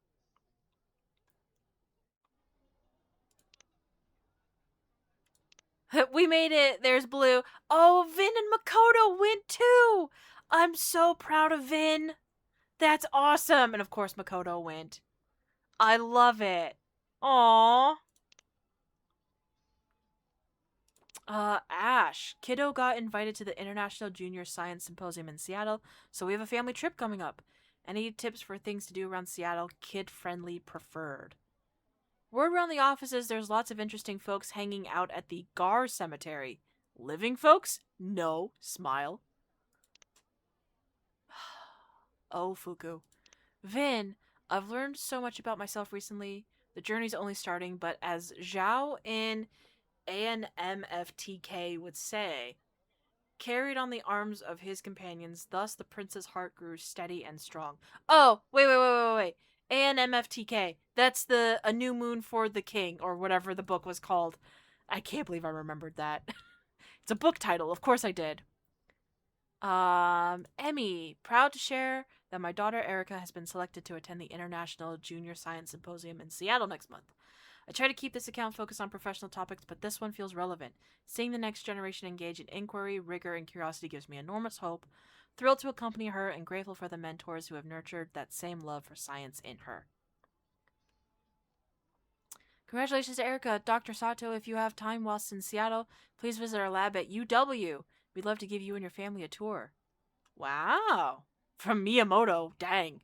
We made it. There's Blue. Oh, Vin and Makoto went too. I'm so proud of Vin. That's awesome. And of course, Makoto went. I love it. Aww. Ash. Kiddo got invited to the International Junior Science Symposium in Seattle, so we have a family trip coming up. Any tips for things to do around Seattle? Kid-friendly preferred. Word around the office is there's lots of interesting folks hanging out at the Gar Cemetery. Living folks? No. Smile. Oh, Fuku. Vin, I've learned so much about myself recently. The journey's only starting, but as Zhao in ANMFTK would say, carried on the arms of his companions, thus the prince's heart grew steady and strong. Oh, wait. ANMFTK. That's A New Moon for the King, or whatever the book was called. I can't believe I remembered that. It's a book title. Of course I did. Emmy. Proud to share that my daughter Erica has been selected to attend the International Junior Science Symposium in Seattle next month. I try to keep this account focused on professional topics, but this one feels relevant. Seeing the next generation engage in inquiry, rigor, and curiosity gives me enormous hope. Thrilled to accompany her and grateful for the mentors who have nurtured that same love for science in her. Congratulations to Erica. Dr. Sato, if you have time whilst in Seattle, please visit our lab at UW. We'd love to give you and your family a tour. Wow. From Miyamoto. Dang.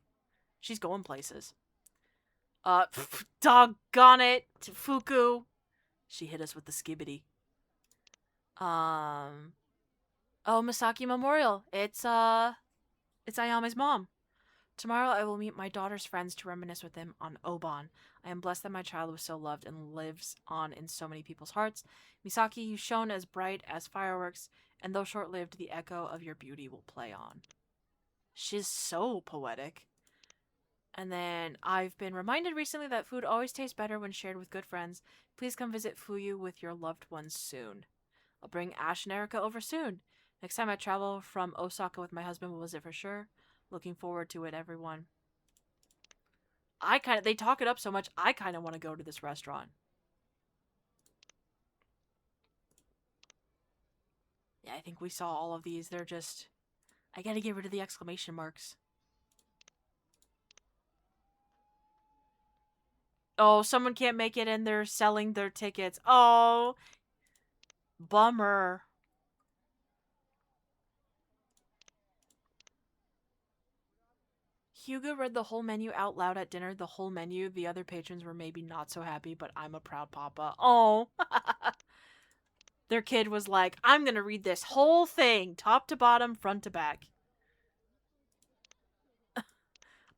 She's going places. Doggone it. Fuku. She hit us with the skibbity. Oh, Misaki Memorial. It's Ayame's mom. Tomorrow I will meet my daughter's friends to reminisce with them on Obon. I am blessed that my child was so loved and lives on in so many people's hearts. Misaki, you shone as bright as fireworks, and though short-lived, the echo of your beauty will play on. She's so poetic. And then, I've been reminded recently that food always tastes better when shared with good friends. Please come visit Fuyu with your loved ones soon. I'll bring Ash and Erica over soon. Next time I travel from Osaka with my husband, we'll visit for sure. Looking forward to it, everyone. They talk it up so much, I kind of want to go to this restaurant. Yeah, I think we saw all of these. They're just... I gotta get rid of the exclamation marks. Oh, someone can't make it and they're selling their tickets. Oh, bummer. Hugo read the whole menu out loud at dinner. The whole menu. The other patrons were maybe not so happy, but I'm a proud papa. Oh. Their kid was like, I'm gonna read this whole thing, top to bottom, front to back.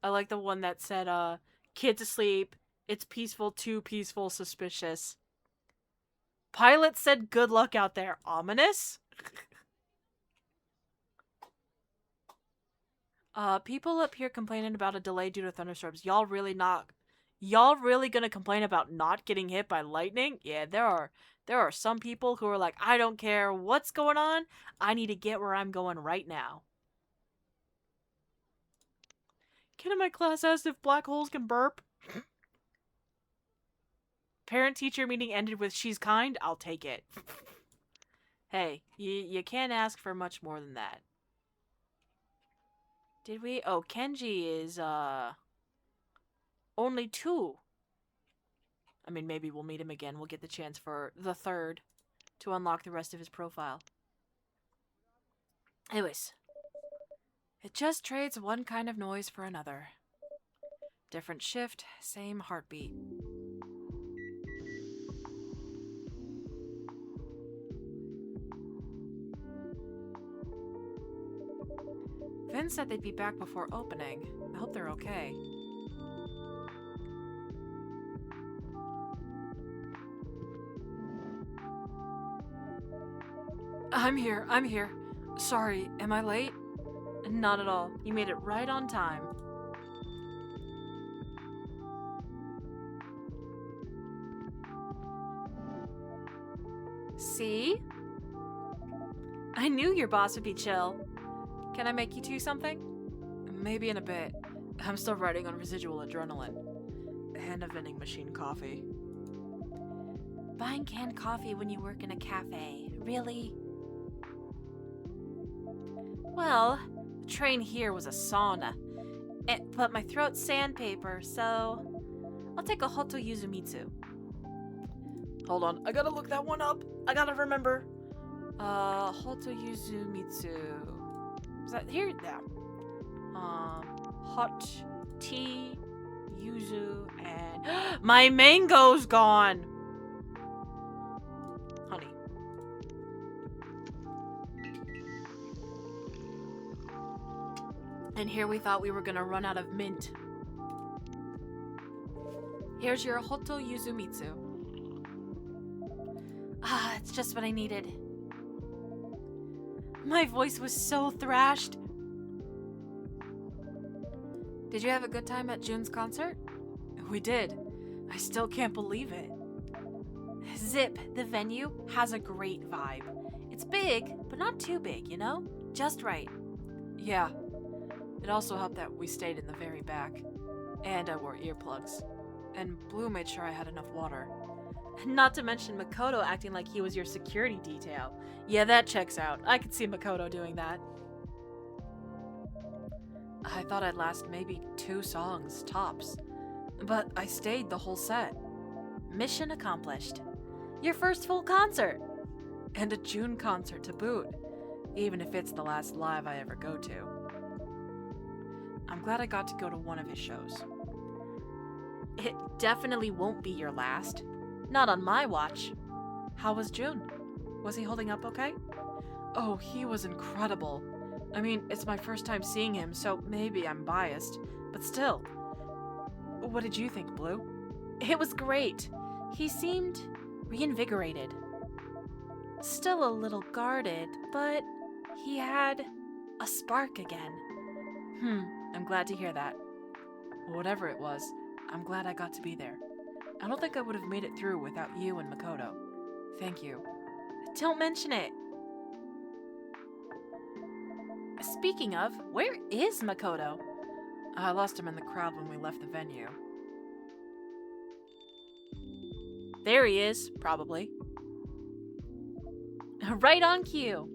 I like the one that said, kids asleep. It's peaceful, too peaceful, suspicious. Pilot said good luck out there. Ominous? People up here complaining about a delay due to thunderstorms. Y'all really gonna complain about not getting hit by lightning? Yeah, there There are some people who are like, I don't care what's going on. I need to get where I'm going right now. Kid in my class asked if black holes can burp. Parent-teacher meeting ended with, she's kind, I'll take it. Hey, you can't ask for much more than that. Did we? Oh, Kenji is, only 2. I mean, maybe we'll meet him again. We'll get the chance for the 3rd to unlock the rest of his profile. Anyways. It just trades one kind of noise for another. Different shift, same heartbeat. Vin said they'd be back before opening. I hope they're okay. I'm here. Sorry, am I late? Not at all. You made it right on time. See? I knew your boss would be chill. Can I make you 2 something? Maybe in a bit. I'm still riding on residual adrenaline. And a vending machine coffee. Buying canned coffee when you work in a cafe. Really? Well, the train here was a sauna. But my throat's sandpaper, so I'll take a Hoto Yuzumitsu. Hold on, I gotta look that one up. I gotta remember. Hoto Yuzumitsu. Is that here? Yeah. Hot tea, yuzu, and my mango's gone. Honey. And here we thought we were gonna run out of mint. Here's your Hoto Yuzumitsu. Ah, it's just what I needed. My voice was so thrashed. Did you have a good time at June's concert? We did. I still can't believe it. Zip, the venue, has a great vibe. It's big, but not too big, you know? Just right. Yeah. It also helped that we stayed in the very back. And I wore earplugs. And Blue made sure I had enough water. Not to mention Makoto acting like he was your security detail. Yeah, that checks out. I could see Makoto doing that. I thought I'd last maybe 2 songs, tops. But I stayed the whole set. Mission accomplished. Your first full concert. And a June concert to boot. Even if it's the last live I ever go to. I'm glad I got to go to one of his shows. It definitely won't be your last. Not on my watch. How was June? Was he holding up okay? Oh, he was incredible. I mean, it's my first time seeing him, so maybe I'm biased. But still. What did you think, Blue? It was great. He seemed reinvigorated. Still a little guarded, but he had a spark again. I'm glad to hear that. Whatever it was, I'm glad I got to be there. I don't think I would have made it through without you and Makoto. Thank you. Don't mention it. Speaking of, where is Makoto? I lost him in the crowd when we left the venue. There he is, probably. Right on cue.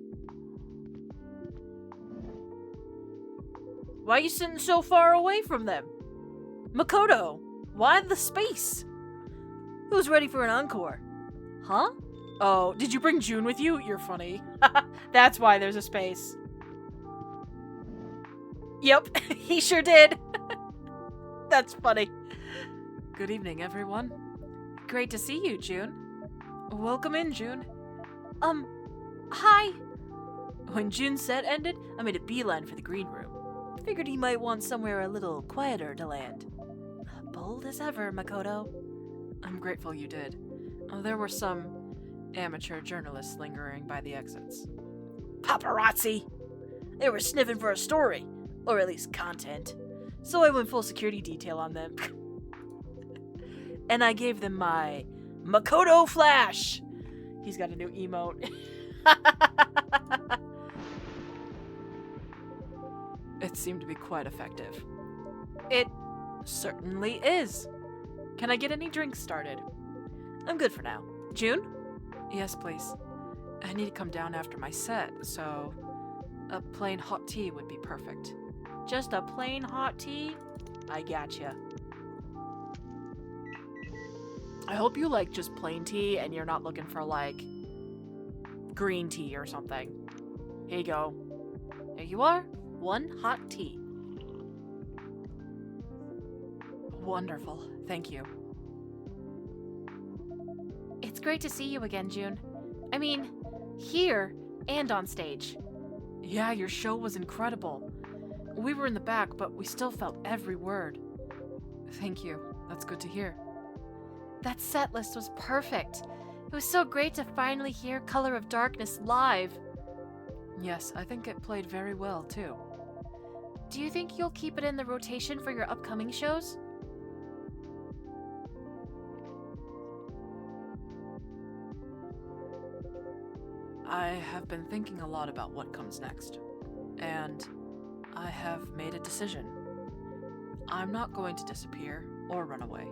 Why are you sitting so far away from them? Makoto, why the space? Who's ready for an encore? Huh? Oh, did you bring June with you? You're funny. That's why there's a space. Yep, he sure did. That's funny. Good evening, everyone. Great to see you, June. Welcome in, June. Hi. When June's set ended, I made a beeline for the green room. Figured he might want somewhere a little quieter to land. Bold as ever, Makoto. I'm grateful you did. There were some amateur journalists lingering by the exits. Paparazzi! They were sniffing for a story, or at least content. So I went full security detail on them. And I gave them my Makoto flash. He's got a new emote. It seemed to be quite effective. It certainly is. Can I get any drinks started? I'm good for now. June? Yes, please. I need to come down after my set, so a plain hot tea would be perfect. Just a plain hot tea? I gotcha. I hope you like just plain tea and you're not looking for like green tea or something. Here you go. There you are. One hot tea. Wonderful. Thank you. It's great to see you again, June. I mean, here and on stage. Yeah, your show was incredible. We were in the back, but we still felt every word. Thank you. That's good to hear. That set list was perfect. It was so great to finally hear Color of Darkness live. Yes, I think it played very well, too. Do you think you'll keep it in the rotation for your upcoming shows? I have been thinking a lot about what comes next, and I have made a decision. I'm not going to disappear or run away,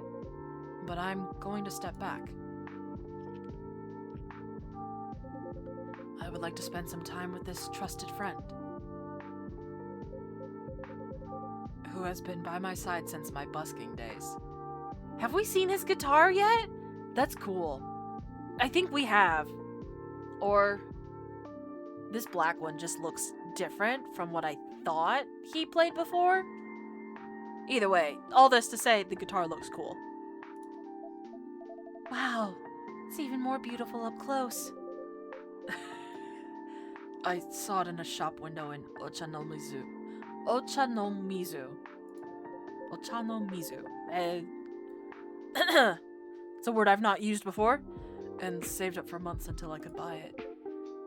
but I'm going to step back. I would like to spend some time with this trusted friend who has been by my side since my busking days. Have we seen his guitar yet? That's cool. I think we have. Or this black one just looks different from what I thought he played before. Either way, all this to say, the guitar looks cool. Wow, it's even more beautiful up close. I saw it in a shop window in Ochanomizu. Ochanomizu. It's a word I've not used before, and saved up for months until I could buy it.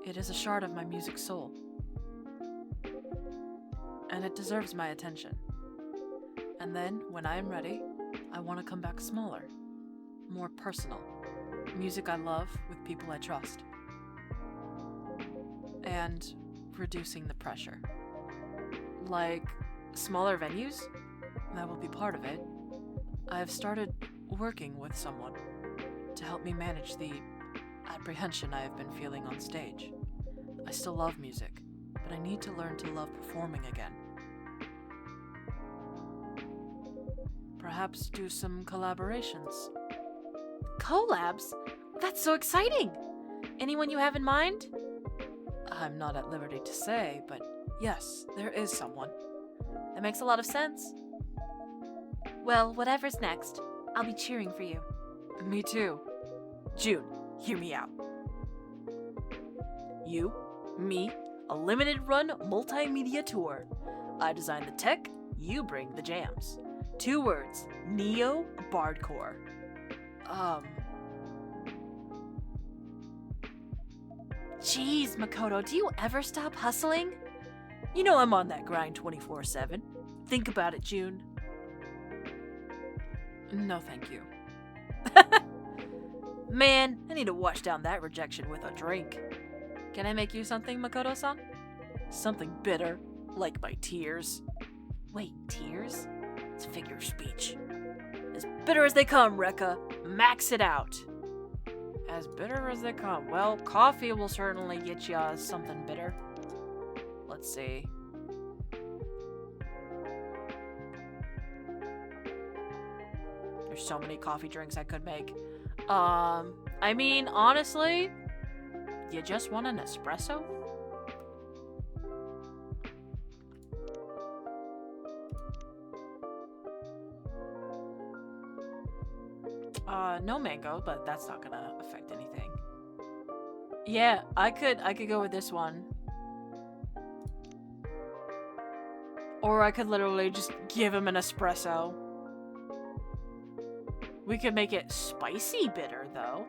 It is a shard of my music soul, and it deserves my attention. And then, when I am ready, I want to come back smaller, more personal. Music I love with people I trust. And reducing the pressure. Like smaller venues, that will be part of it. I have started working with someone to help me manage the apprehension I have been feeling on stage. I still love music, but I need to learn to love performing again. Perhaps do some collaborations. Collabs? That's so exciting! Anyone you have in mind? I'm not at liberty to say, but yes, there is someone. That makes a lot of sense. Well, whatever's next, I'll be cheering for you. Me too. June, hear me out. You, me, a limited run multimedia tour. I design the tech, you bring the jams. 2 words, Neo Bardcore. Jeez, Makoto, do you ever stop hustling? You know I'm on that grind 24/7. Think about it, June. No, thank you. Man, I need to wash down that rejection with a drink. Can I make you something, Makoto-san? Something bitter, like my tears. Wait, tears? It's figure of speech. As bitter as they come, Rekka. Max it out. As bitter as they come. Well, coffee will certainly get you something bitter. Let's see. There's so many coffee drinks I could make. I mean, honestly, you just want an espresso? No mango, but that's not gonna affect anything. Yeah, I could go with this one. Or I could literally just give him an espresso. We could make it spicy bitter, though.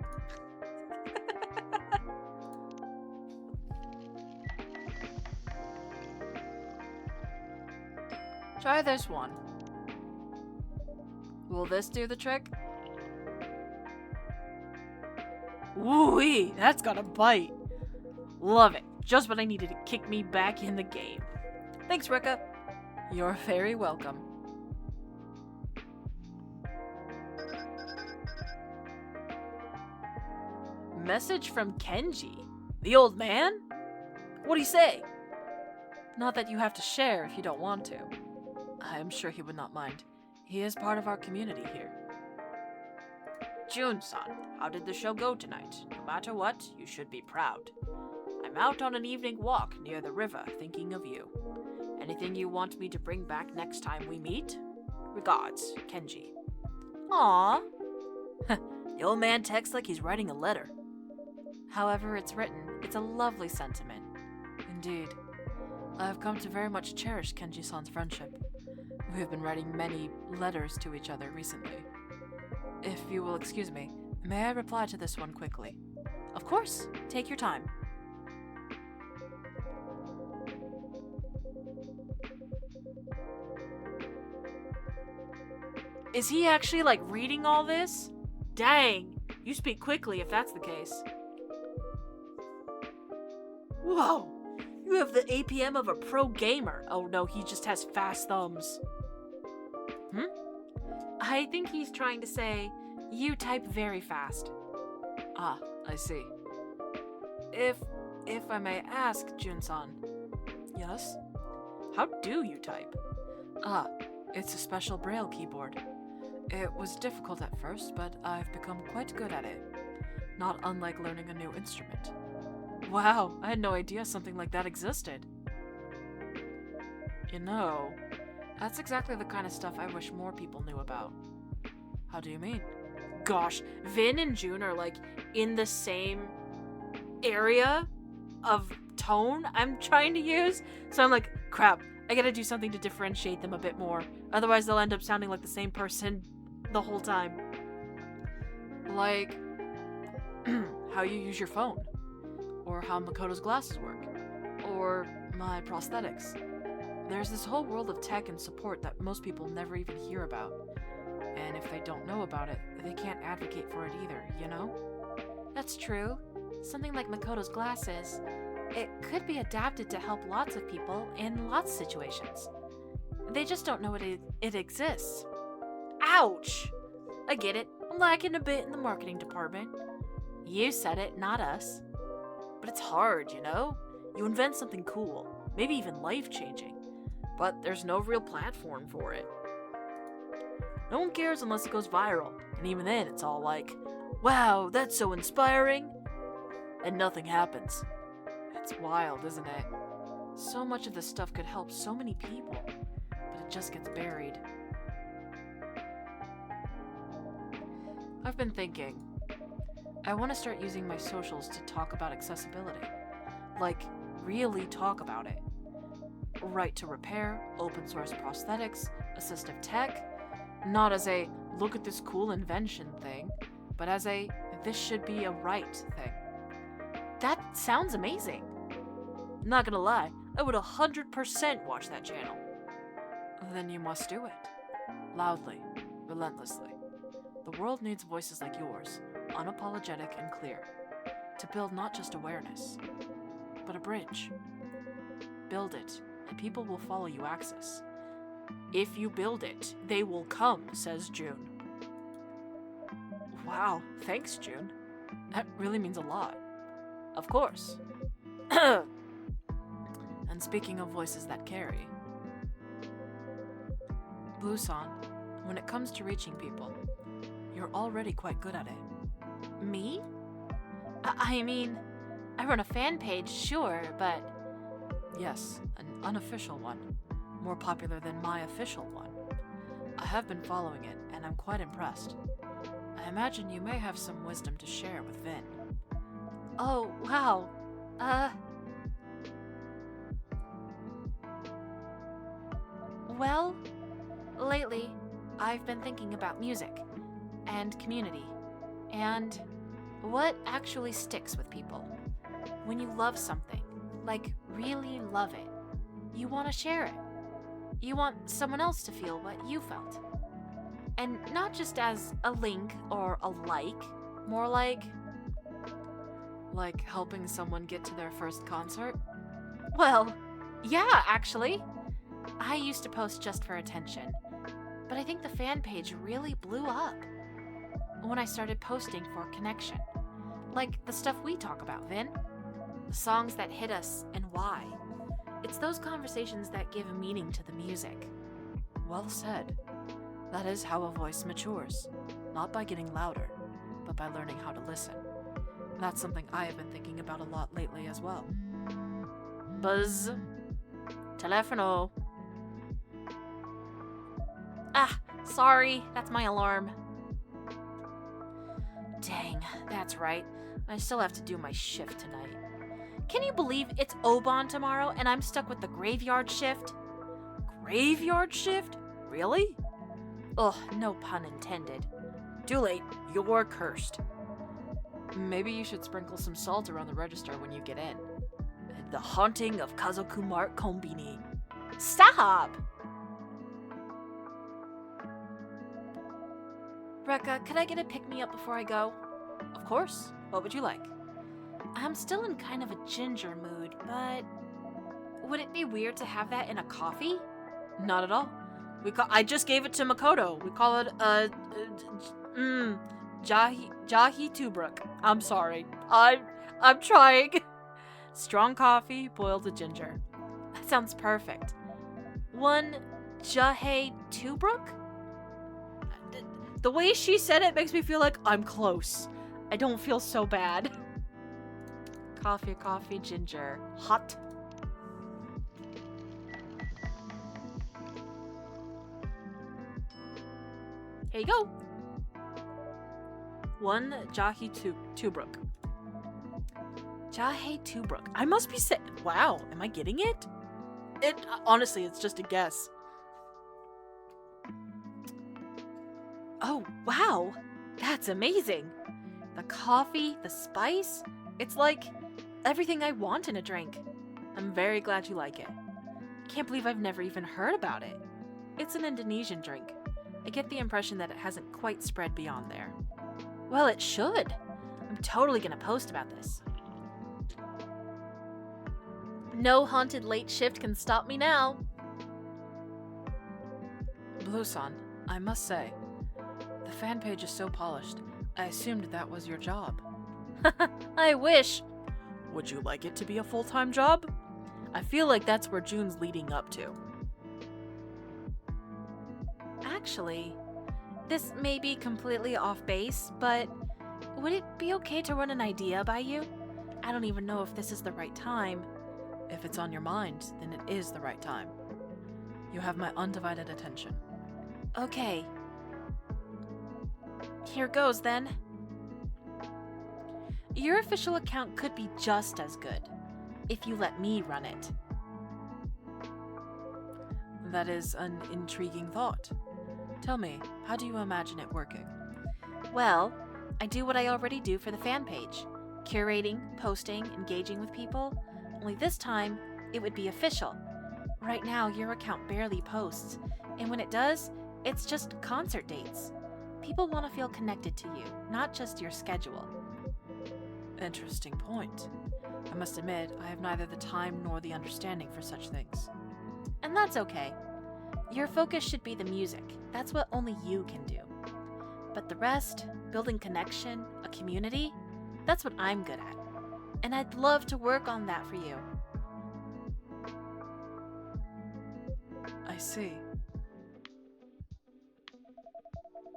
Try this one. Will this do the trick? Ooh-wee, that's got a bite. Love it. Just what I needed to kick me back in the game. Thanks, Rika. You're very welcome. Message from Kenji. The old man? What do you say? Not that you have to share if you don't want to. I am sure he would not mind. He is part of our community here. Jun-san, how did the show go tonight? No matter what, you should be proud. I'm out on an evening walk near the river thinking of you. Anything you want me to bring back next time we meet? Regards, Kenji. Aww. The old man texts like he's writing a letter. However it's written, it's a lovely sentiment. Indeed. I have come to very much cherish Kenji-san's friendship. We have been writing many letters to each other recently. If you will excuse me, may I reply to this one quickly? Of course. Take your time. Is he actually, like, reading all this? Dang. You speak quickly if that's the case. Whoa. You have the APM of a pro gamer. Oh no, he just has fast thumbs. I think he's trying to say, you type very fast. Ah, I see. If I may ask, Jun-san. Yes? How do you type? Ah, it's a special braille keyboard. It was difficult at first, but I've become quite good at it. Not unlike learning a new instrument. Wow, I had no idea something like that existed. You know, that's exactly the kind of stuff I wish more people knew about. How do you mean? Gosh, Vin and June are like in the same area of tone I'm trying to use. So I'm like, crap, I gotta do something to differentiate them a bit more. Otherwise they'll end up sounding like the same person the whole time. Like, how you use your phone. Or how Makoto's glasses work. Or my prosthetics. There's this whole world of tech and support that most people never even hear about. And if they don't know about it, they can't advocate for it either, you know? That's true. Something like Makoto's glasses, it could be adapted to help lots of people in lots of situations. They just don't know it exists. Ouch! I get it. I'm lacking a bit in the marketing department. You said it, not us. But it's hard, you know? You invent something cool, maybe even life-changing, but there's no real platform for it. No one cares unless it goes viral, and even then it's all like, wow, that's so inspiring, and nothing happens. It's wild, isn't it? So much of this stuff could help so many people, but it just gets buried. I've been thinking, I want to start using my socials to talk about accessibility. Like, really talk about it. Right to repair, open source prosthetics, assistive tech. Not as a, look at this cool invention thing, but as a, this should be a right thing. That sounds amazing. Not gonna lie, I would 100% watch that channel. Then you must do it. Loudly, relentlessly. The world needs voices like yours, unapologetic and clear, to build not just awareness, but a bridge. Build it, and people will follow you access. If you build it, they will come, says June. Wow, thanks, June. That really means a lot. Of course. And speaking of voices that carry, Blue-san, when it comes to reaching people, you're already quite good at it. Me? I mean, I run a fan page, sure, but... Yes, an unofficial one. More popular than my official one. I have been following it, and I'm quite impressed. I imagine you may have some wisdom to share with Vin. Oh, wow. Well, lately, I've been thinking about music, and community, and what actually sticks with people. When you love something, like really love it, you want to share it. You want someone else to feel what you felt. And not just as a link or a like, more like Like helping someone get to their first concert? Well, yeah, actually. I used to post just for attention, but I think the fan page really blew up when I started posting for connection. Like the stuff we talk about, Vin. The songs that hit us and why. It's those conversations that give meaning to the music. Well said. That is how a voice matures. Not by getting louder, but by learning how to listen. That's something I have been thinking about a lot lately as well. Buzz. Telefono. Ah, sorry, that's my alarm. Dang, that's right. I still have to do my shift tonight. Can you believe it's Oban tomorrow and I'm stuck with the graveyard shift? Graveyard shift? Really? Ugh, no pun intended. Too late. You're cursed. Maybe you should sprinkle some salt around the register when you get in. The Haunting of Kazokumar Kombini. Stop! Rekka, could I get a pick-me-up before I go? Of course. What would you like? I'm still in kind of a ginger mood, but would it be weird to have that in a coffee? Not at all. I just gave it to Makoto. We call it Jahi Tubruk. I'm sorry. I'm trying. Strong coffee, boiled with ginger. That sounds perfect. One Jahe Tubruk? The way she said it makes me feel like I'm close. I don't feel so bad. Coffee, ginger. Hot. Here you go. One Jahi Tubruk. Jahe Tubruk. I must be saying. Wow, am I getting it? Honestly, it's just a guess. Oh, wow. That's amazing. The coffee, the spice. It's like everything I want in a drink. I'm very glad you like it. Can't believe I've never even heard about it. It's an Indonesian drink. I get the impression that it hasn't quite spread beyond there. Well, it should. I'm totally gonna post about this. No haunted late shift can stop me now. Blue-san, I must say, the fan page is so polished. I assumed that was your job. I wish. Would you like it to be a full-time job? I feel like that's where June's leading up to. Actually, this may be completely off base, but would it be okay to run an idea by you? I don't even know if this is the right time. If it's on your mind, then it is the right time. You have my undivided attention. Okay. Here goes then. Your official account could be just as good if you let me run it. That is an intriguing thought. Tell me, how do you imagine it working? Well, I do what I already do for the fan page. Curating, posting, engaging with people. Only this time, it would be official. Right now, your account barely posts, and when it does, it's just concert dates. People want to feel connected to you, not just your schedule. Interesting point. I must admit, I have neither the time nor the understanding for such things. And that's okay. Your focus should be the music. That's what only you can do. But the rest, building connection, a community, that's what I'm good at. And I'd love to work on that for you. I see.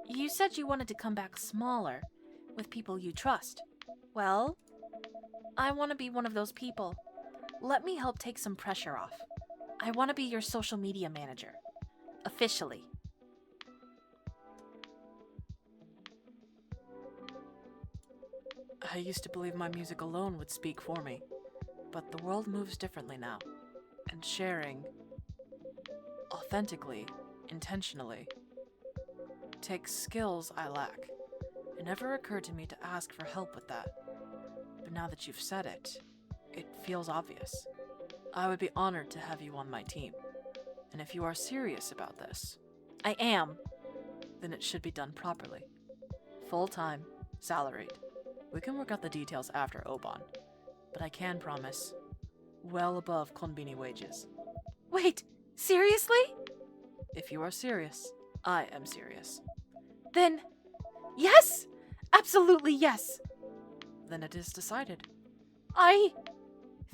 You said you wanted to come back smaller, with people you trust. Well, I want to be one of those people. Let me help take some pressure off. I want to be your social media manager. Officially. I used to believe my music alone would speak for me, but the world moves differently now, and sharing, authentically, intentionally, takes skills I lack. It never occurred to me to ask for help with that, but now that you've said it, it feels obvious. I would be honored to have you on my team, and if you are serious about this, I am. then it should be done properly. Full-time, salaried. We can work out the details after Oban, but I can promise well above Konbini wages. Wait, seriously? If you are serious, I am serious. Then, yes! Absolutely yes! Then it is decided.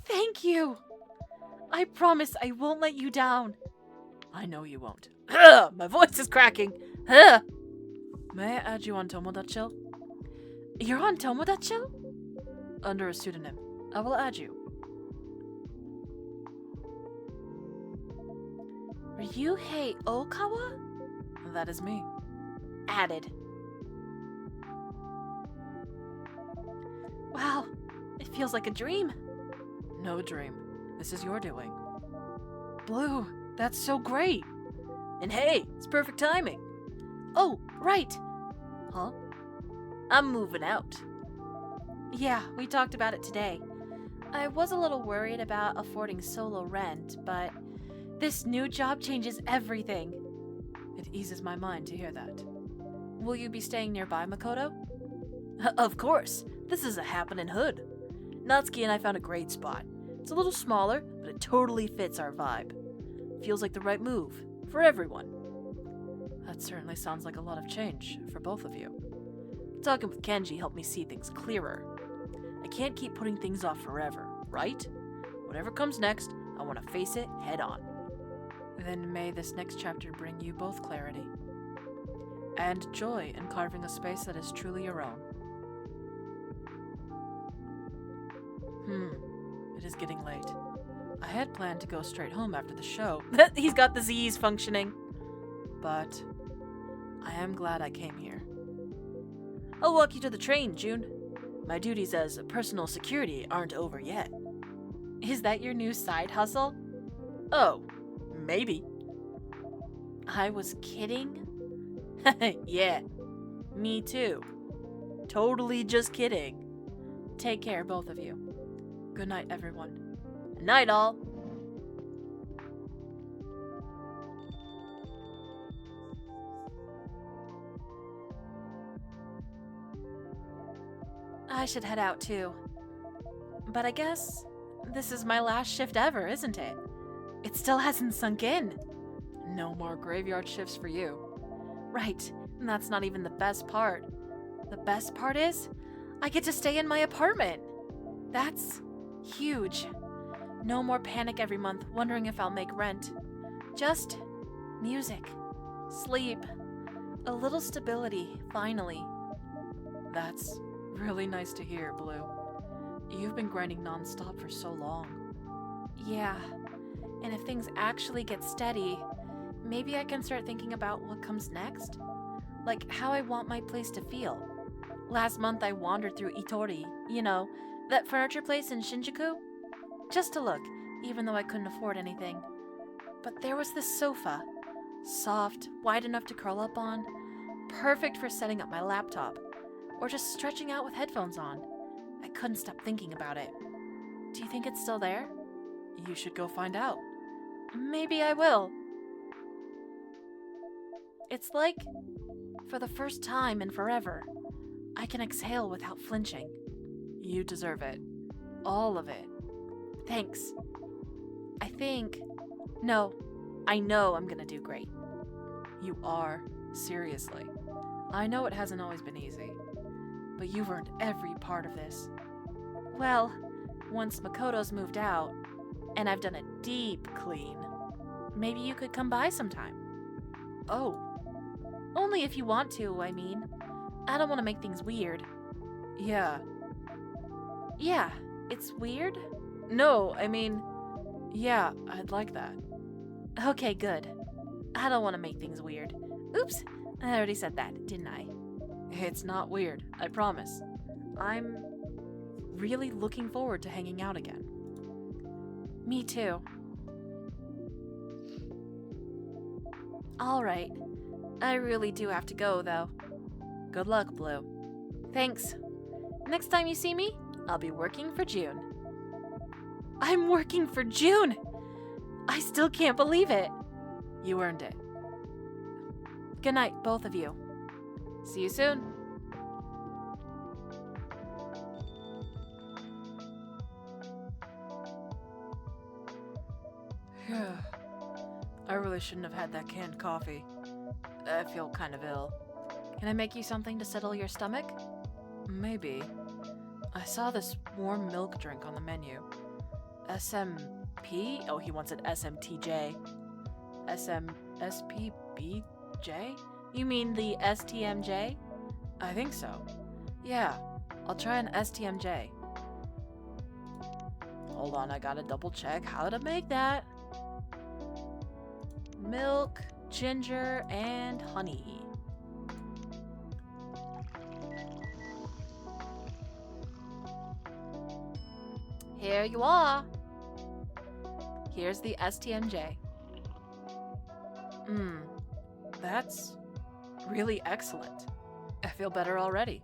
Thank you! I promise I won't let you down. I know you won't. Ugh, my voice is cracking. Ugh. May I add you on Tomodachi? You're on Tomodachi? Under a pseudonym. I will add you. Ryuhei Okawa? That is me. Added. Wow, it feels like a dream. No dream. This is your doing. Blue, that's so great. And hey, it's perfect timing. Oh, right. Huh? I'm moving out. Yeah, we talked about it today. I was a little worried about affording solo rent, but this new job changes everything. It eases my mind to hear that. Will you be staying nearby, Makoto? Of course. This is a happening hood. Natsuki and I found a great spot. It's a little smaller, but it totally fits our vibe. Feels like the right move for everyone. That certainly sounds like a lot of change for both of you. Talking with Kenji helped me see things clearer. I can't keep putting things off forever, right? Whatever comes next, I want to face it head on. Then may this next chapter bring you both clarity and joy in carving a space that is truly your own. It is getting late. I had planned to go straight home after the show. He's got the Z's functioning. But I am glad I came here. I'll walk you to the train, June. My duties as personal security aren't over yet. Is that your new side hustle? Oh, maybe. I was kidding. Yeah, me too. Totally just kidding. Take care, both of you. Good night, everyone. Night, all. I should head out too. But I guess this is my last shift ever, isn't it? It still hasn't sunk in. No more graveyard shifts for you. Right, and that's not even the best part. The best part is, I get to stay in my apartment. That's huge. No more panic every month wondering if I'll make rent. Just music, sleep, a little stability, finally. That's really nice to hear, Blue. You've been grinding nonstop for so long. Yeah, and if things actually get steady, maybe I can start thinking about what comes next. Like how I want my place to feel. Last month I wandered through Itori, you know, that furniture place in Shinjuku. Just to look, even though I couldn't afford anything. But there was this sofa. Soft, wide enough to curl up on. Perfect for setting up my laptop. Or just stretching out with headphones on. I couldn't stop thinking about it. Do you think it's still there? You should go find out. Maybe I will. It's like, for the first time in forever, I can exhale without flinching. You deserve it. All of it. Thanks. I know I'm gonna do great. You are, seriously. I know it hasn't always been easy, but you've earned every part of this. Well, once Makoto's moved out, and I've done a deep clean, maybe you could come by sometime. Oh, only if you want to, I mean. I don't want to make things weird. Yeah. Yeah, it's weird? No, I mean, yeah, I'd like that. Okay, good. I don't want to make things weird. Oops, I already said that, didn't I? It's not weird, I promise. I'm really looking forward to hanging out again. Me too. All right. I really do have to go, though. Good luck, Blue. Thanks. Next time you see me, I'll be working for June. I'm working for June! I still can't believe it. You earned it. Good night, both of you. See you soon. Yeah. I really shouldn't have had that canned coffee. I feel kind of ill. Can I make you something to settle your stomach? Maybe. I saw this warm milk drink on the menu. SMP? Oh, he wants it SMTJ. SPBJ? You mean the STMJ? I think so. Yeah, I'll try an STMJ. Hold on, I gotta double check how to make that. Milk, ginger, and honey. Here you are. Here's the STMJ. That's really excellent. I feel better already.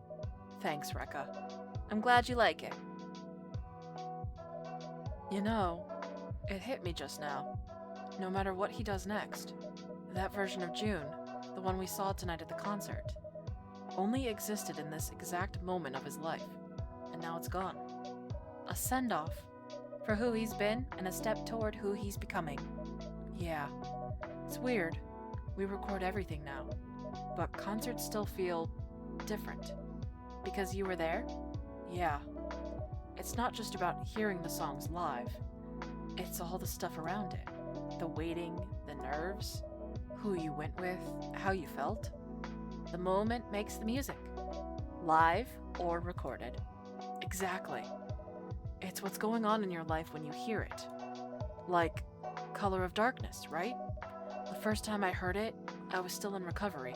Thanks, Rekka. I'm glad you like it. You know, it hit me just now. No matter what he does next, that version of June, the one we saw tonight at the concert, only existed in this exact moment of his life, and now it's gone. A send-off for who he's been and a step toward who he's becoming. Yeah, it's weird. We record everything now, but concerts still feel different. Because you were there? Yeah. It's not just about hearing the songs live. It's all the stuff around it. The waiting, the nerves, who you went with, how you felt. The moment makes the music. Live or recorded. Exactly. It's what's going on in your life when you hear it. Like Color of Darkness, right? The first time I heard it, I was still in recovery.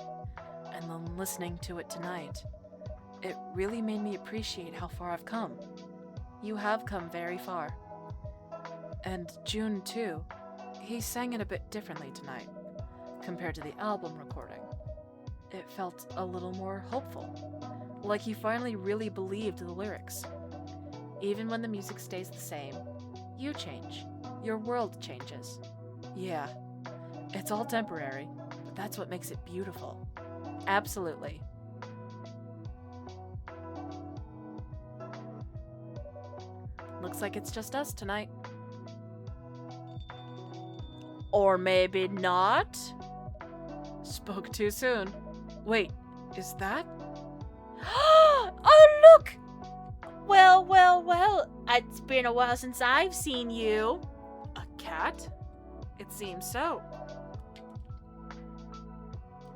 And then listening to it tonight, it really made me appreciate how far I've come. You have come very far. And June, too. He sang it a bit differently tonight, compared to the album recording. It felt a little more hopeful, like he finally really believed the lyrics. Even when the music stays the same, you change. Your world changes. Yeah, it's all temporary, but that's what makes it beautiful. Absolutely. Looks like it's just us tonight. Or maybe not? Spoke too soon. Wait, is that? Oh, look! Well, it's been a while since I've seen you. A cat? It seems so.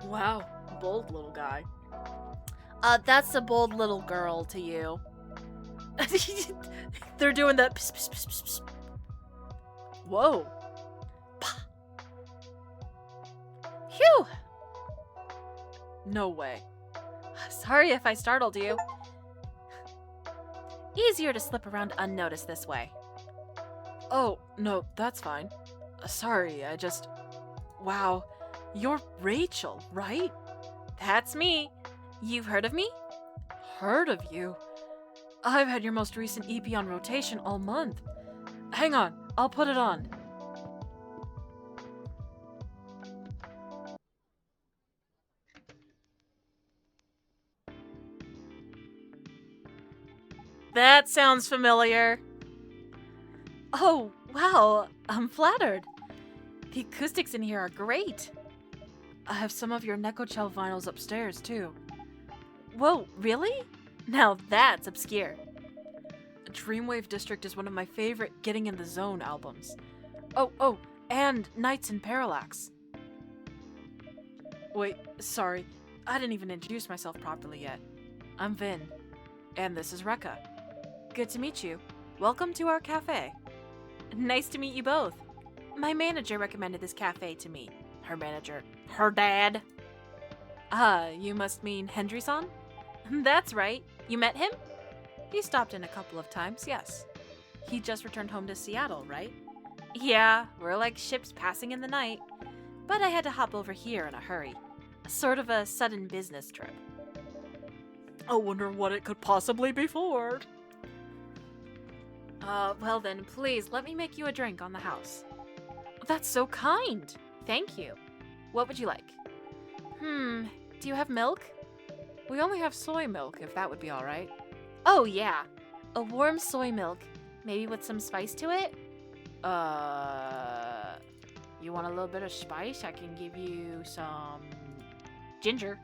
Wow, bold little guy. That's a bold little girl to you. They're doing the pss, pss, pss, pss, pss. Whoa. Phew! No way. Sorry if I startled you. Easier to slip around unnoticed this way. Oh, no, that's fine. Sorry, I just... Wow, you're Rachel, right? That's me. You've heard of me? Heard of you? I've had your most recent EP on rotation all month. Hang on, I'll put it on. That sounds familiar. Oh, wow, I'm flattered. The acoustics in here are great. I have some of your Nekochel vinyls upstairs, too. Whoa, really? Now that's obscure. Dreamwave District is one of my favorite Getting in the Zone albums. Oh, and Nights in Parallax. Wait, sorry. I didn't even introduce myself properly yet. I'm Vin. And this is Rekka. Good to meet you. Welcome to our cafe. Nice to meet you both. My manager recommended this cafe to me. Her manager. Her dad. Ah, you must mean Hendry-san? That's right. You met him? He stopped in a couple of times, yes. He just returned home to Seattle, right? Yeah, we're like ships passing in the night. But I had to hop over here in a hurry. Sort of a sudden business trip. I wonder what it could possibly be for. Well then, please, let me make you a drink on the house. That's so kind. Thank you. What would you like? Do you have milk? We only have soy milk, if that would be alright. Oh, yeah. A warm soy milk. Maybe with some spice to it? want a little bit of spice, I can give you some ginger.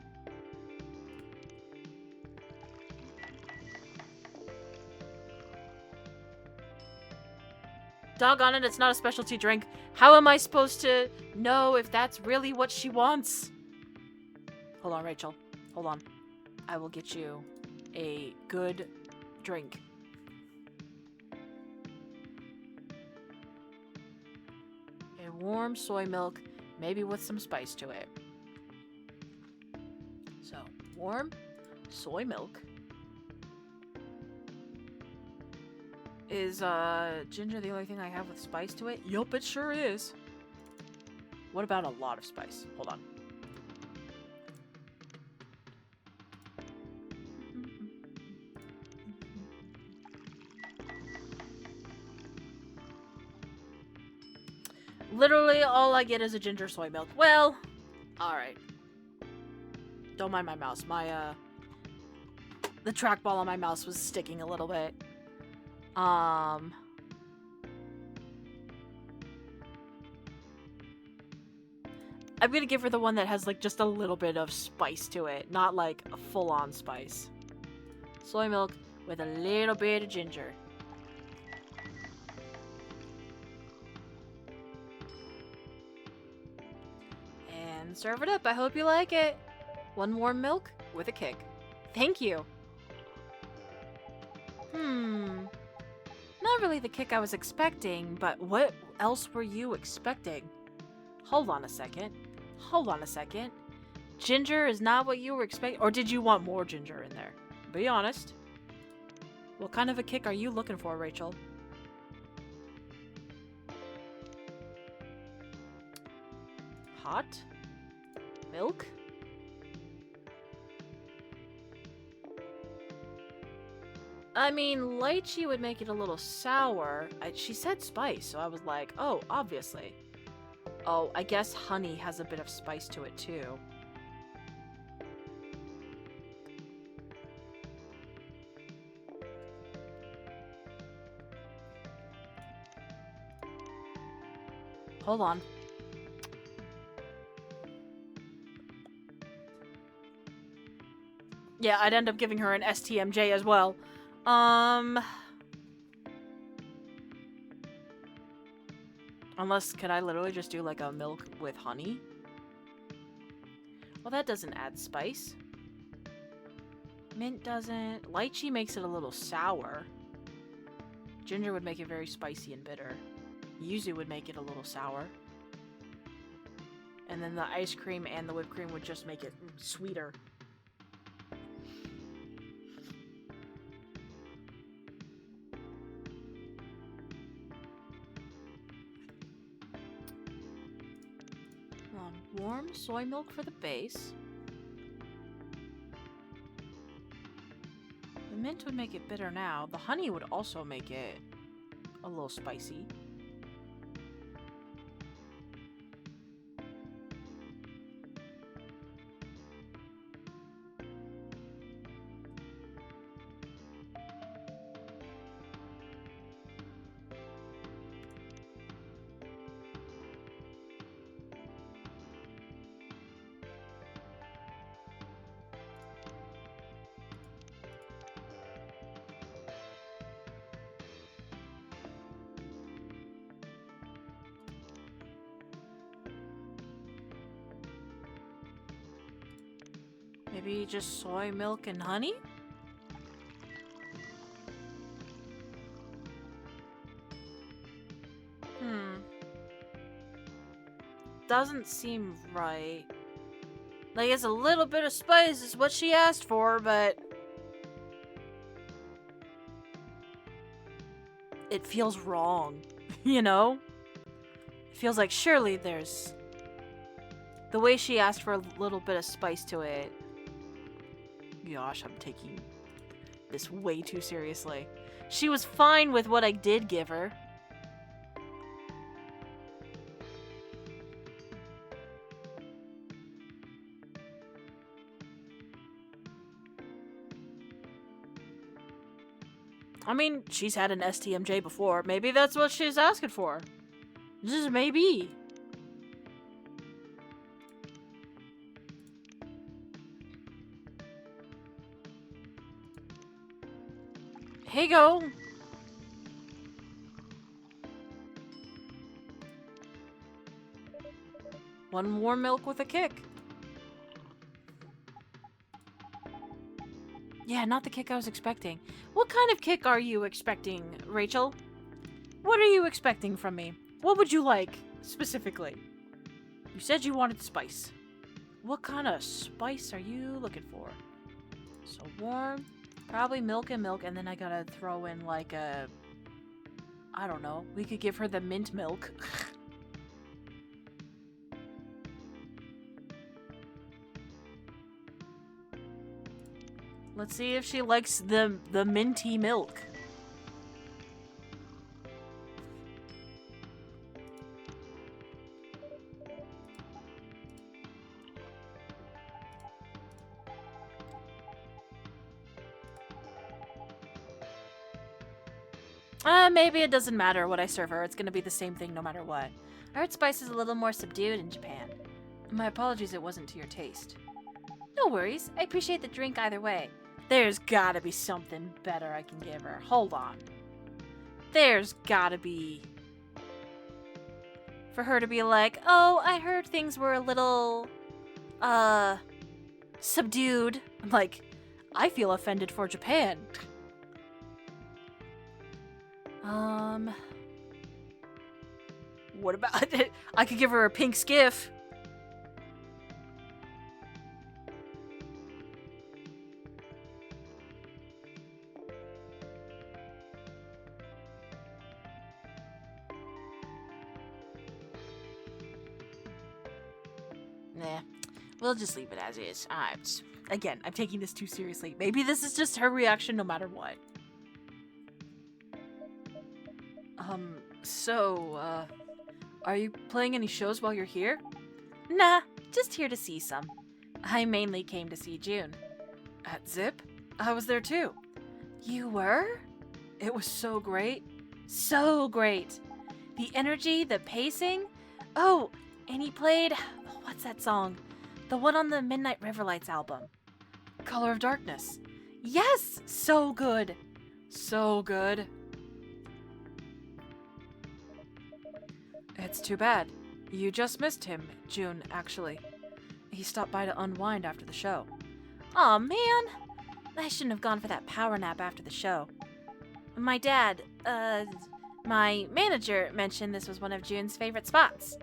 Doggone it, it's not a specialty drink. How am I supposed to know if that's really what she wants? Hold on, Rachel. Hold on. I will get you a good drink. A warm soy milk, maybe with some spice to it. So, warm soy milk. Is ginger the only thing I have with spice to it? Yup, it sure is. What about a lot of spice? Hold on. Literally all I get is a ginger soy milk. Well, alright. Don't mind my mouse. My, the trackball on my mouse was sticking a little bit. I'm gonna give her the one that has, like, just a little bit of spice to it. Not, like, a full-on spice. Soy milk with a little bit of ginger. And serve it up. I hope you like it. One warm milk with a kick. Thank you. Not really the kick I was expecting, but what else were you expecting? Hold on a second. Hold on a second. Ginger is not what you were expecting? Or did you want more ginger in there? Be honest. What kind of a kick are you looking for, Rachel? Hot? Milk? I mean, lychee would make it a little sour. She said spice, so I was like, oh, obviously. Oh, I guess honey has a bit of spice to it, too. Hold on. Yeah, I'd end up giving her an STMJ as well. Unless, could I literally just do like a milk with honey? Well, that doesn't add spice. Mint doesn't. Lychee makes it a little sour. Ginger would make it very spicy and bitter. Yuzu would make it a little sour. And then the ice cream and the whipped cream would just make it sweeter. Warm soy milk for the base. The mint would make it bitter now. The honey would also make it a little spicy. Maybe just soy milk and honey? Doesn't seem right. Like, it's a little bit of spice is what she asked for, but it feels wrong, you know? It feels like surely there's... The way she asked for a little bit of spice to it. Gosh, I'm taking this way too seriously. She was fine with what I did give her. I mean, she's had an STMJ before. Maybe that's what she's asking for. Just maybe. Here you go. One warm milk with a kick. Yeah, not the kick I was expecting. What kind of kick are you expecting, Rachel? What are you expecting from me? What would you like, specifically? You said you wanted spice. What kind of spice are you looking for? So warm, probably milk, and then I gotta throw in like a... I don't know. We could give her the mint milk. Let's see if she likes the minty milk. Maybe it doesn't matter what I serve her. It's gonna be the same thing no matter what. I heard spice is a little more subdued in Japan. My apologies it wasn't to your taste. No worries. I appreciate the drink either way. There's gotta be something better I can give her. Hold on. There's gotta be... For her to be like, oh, I heard things were a little... subdued. I'm like, I feel offended for Japan. What about it? I could give her a pink skiff. Nah, we'll just leave it as is. Again, I'm taking this too seriously. Maybe this is just her reaction no matter what. Are you playing any shows while you're here? Nah, just here to see some. I mainly came to see June. At Zip? I was there too. You were? It was so great. So great. The energy, the pacing. Oh, and he played... What's that song? The one on the Midnight Riverlights album. Color of Darkness. Yes! So good. So good. It's too bad. You just missed him, June, actually. He stopped by to unwind after the show. Aw, man! I shouldn't have gone for that power nap after the show. My dad, my manager mentioned this was one of June's favorite spots.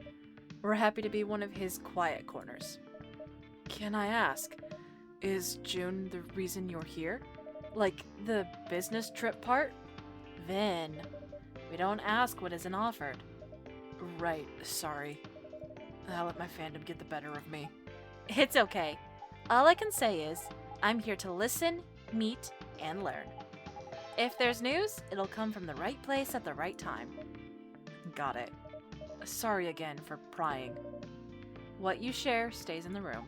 We're happy to be one of his quiet corners. Can I ask, is June the reason you're here? Like, the business trip part? Then, we don't ask what isn't offered. Right, sorry. I'll let my fandom get the better of me. It's okay. All I can say is, I'm here to listen, meet, and learn. If there's news, it'll come from the right place at the right time. Got it. Sorry again for prying. What you share stays in the room.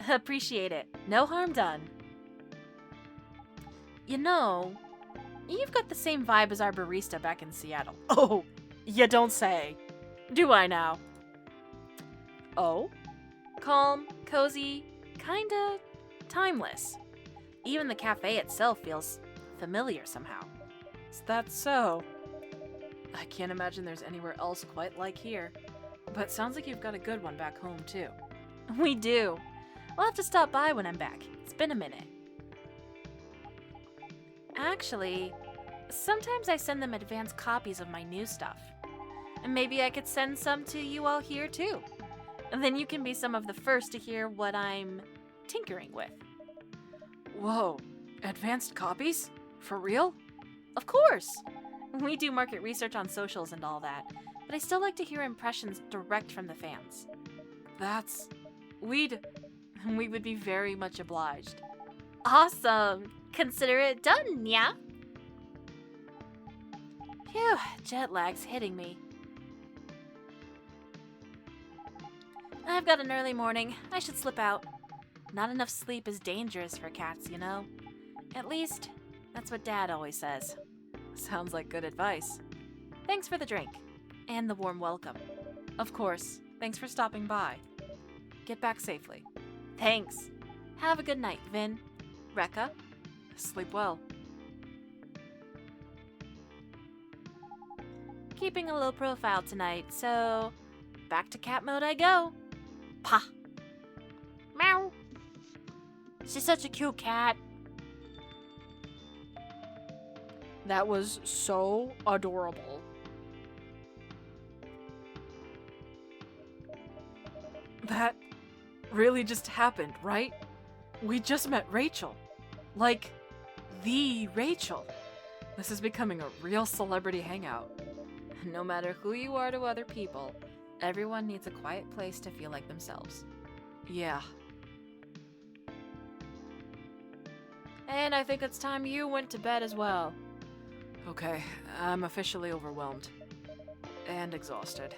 Appreciate it. No harm done. You know, you've got the same vibe as our barista back in Seattle. Oh, you don't say. Do I now? Oh? Calm, cozy, kinda timeless. Even the cafe itself feels familiar somehow. Is that so? I can't imagine there's anywhere else quite like here. But sounds like you've got a good one back home, too. We do. I'll have to stop by when I'm back. It's been a minute. Actually, sometimes I send them advanced copies of my new stuff. And maybe I could send some to you all here, too. And then you can be some of the first to hear what I'm tinkering with. Whoa, advanced copies? For real? Of course! We do market research on socials and all that, but I still like to hear impressions direct from the fans. We would be very much obliged. Awesome! Consider it done, yeah? Phew, jet lag's hitting me. I've got an early morning. I should slip out. Not enough sleep is dangerous for cats, you know? At least, that's what Dad always says. Sounds like good advice. Thanks for the drink. And the warm welcome. Of course, thanks for stopping by. Get back safely. Thanks. Have a good night, Vin. Rekka. Sleep well. keeping a low profile tonight, so back to cat mode I go. Pa. Meow. She's such a cute cat. That was so adorable. That really just happened, right? We just met Rachel. Like, the Rachel. This is becoming a real celebrity hangout. No matter who you are to other people, everyone needs a quiet place to feel like themselves. Yeah. And I think it's time you went to bed as well. Okay, I'm officially overwhelmed. And exhausted.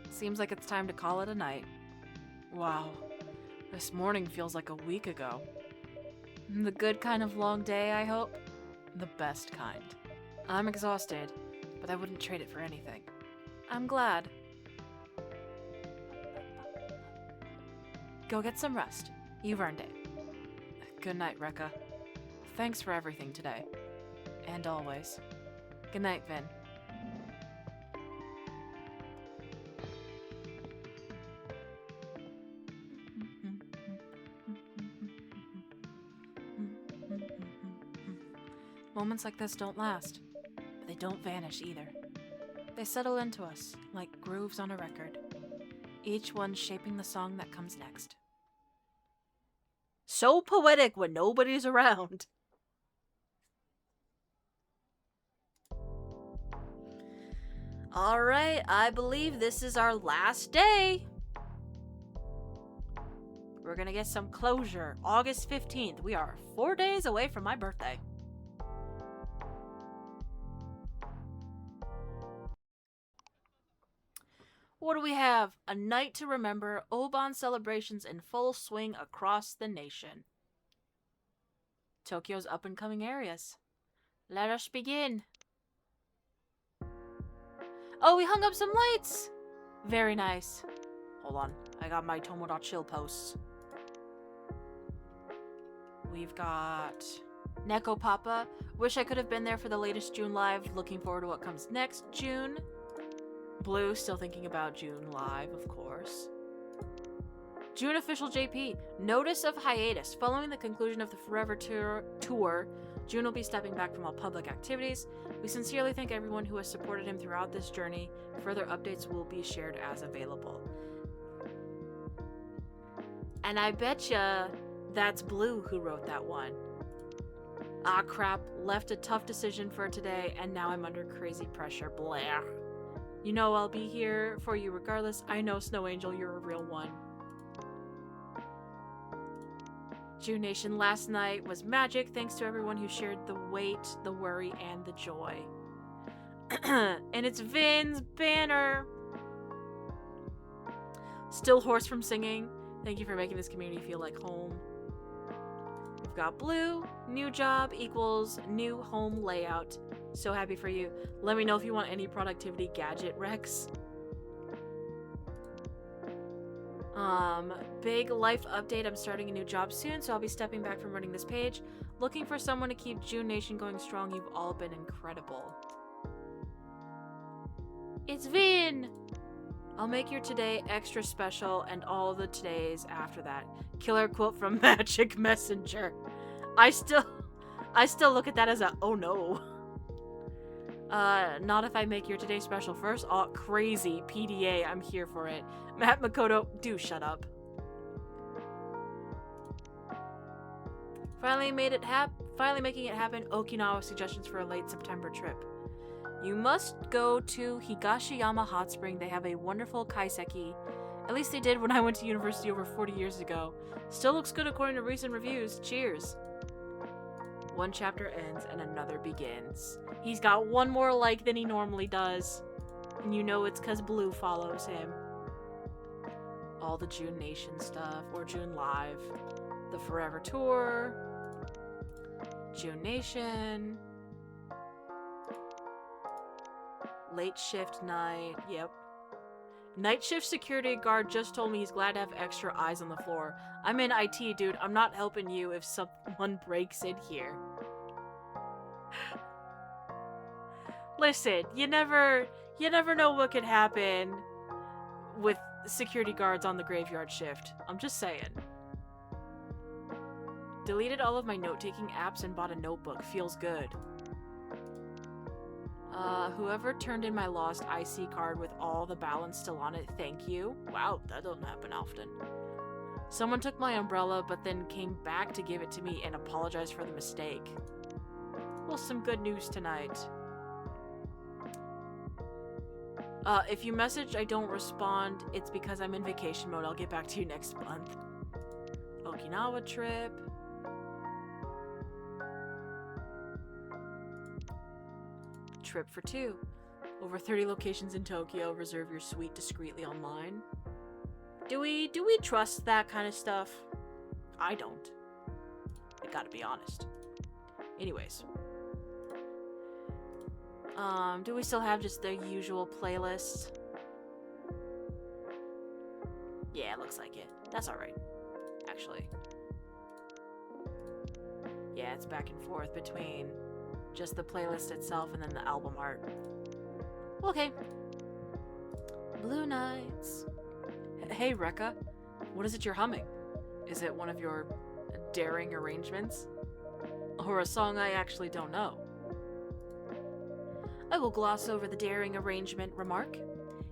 Seems like it's time to call it a night. Wow. This morning feels like a week ago. The good kind of long day, I hope? The best kind. I'm exhausted, but I wouldn't trade it for anything. I'm glad. Go get some rest. You've earned it. Good night, Rekka. Thanks for everything today. And always. Good night, Vin. Moments like this don't last, but they don't vanish either. They settle into us like grooves on a record, each one shaping the song that comes next. So poetic when nobody's around. Alright, I believe this is our last day. We're gonna get some closure. August 15th. We are 4 days away from my birthday. What do we have? A night to remember. Oban celebrations in full swing across the nation. Tokyo's up-and-coming areas. Let us begin. Oh, we hung up some lights! Very nice. Hold on. I got my Tomodachi posts. We've got Neko Papa. Wish I could have been there for the latest June live. Looking forward to what comes next June. Blue, still thinking about June live, of course. June official JP. Notice of hiatus. Following the conclusion of the Forever Tour, June will be stepping back from all public activities. We sincerely thank everyone who has supported him throughout this journey. Further updates will be shared as available. And I betcha that's Blue who wrote that one. Ah crap, left a tough decision for today and now I'm under crazy pressure. Blah. You know I'll be here for you regardless. I know, Snow Angel, you're a real one. June Nation, last night was magic. Thanks to everyone who shared the weight, the worry, and the joy. And it's Vin's banner. Still hoarse from singing. Thank you for making this community feel like home. We've got Blue. New job equals new home layout. So happy for you. Let me know if you want any productivity gadget recs. Big life update. I'm starting a new job soon, so I'll be stepping back from running this page. Looking for someone to keep June Nation going strong. You've all been incredible. It's Vin! I'll make your today extra special and all the todays after that. Killer quote from Magic Messenger. I still look at that as a oh no. Not if I make your today special first. Oh, crazy. PDA, I'm here for it. Matt Makoto, do shut up. Finally making it happen. Okinawa suggestions for a late September trip. You must go to Higashiyama Hot Spring. They have a wonderful kaiseki. At least they did when I went to university over 40 years ago. Still looks good according to recent reviews. Cheers. One chapter ends and another begins. He's got one more like than he normally does. And you know it's because Blue follows him. All the June Nation stuff, or June Live. The Forever Tour. June Nation. Late shift night. Yep. Night shift security guard just told me he's glad to have extra eyes on the floor. I'm in IT, dude. I'm not helping you if someone breaks in here. Listen, you never You never know what could happen with security guards on the graveyard shift. I'm just saying. Deleted all of my note-taking apps and bought a notebook. Feels good. Whoever turned in my lost IC card with all the balance still on it, thank you. Wow, that doesn't happen often. Someone took my umbrella, but then came back to give it to me and apologized for the mistake. Well, some good news tonight. If you message, I don't respond. It's because I'm in vacation mode. I'll get back to you next month. Okinawa trip. Trip for 2. Over 30 locations in Tokyo. Reserve your suite discreetly online. Do we trust that kind of stuff? I don't. I gotta be honest. Anyways. Do we still have just the usual playlist? Yeah, it looks like it. That's alright. Actually. Yeah, it's back and forth between just the playlist itself and then the album art. Okay. Blue Nights. Hey, Rekka. What is it you're humming? Is it one of your daring arrangements? Or a song I actually don't know? I will gloss over the daring arrangement remark.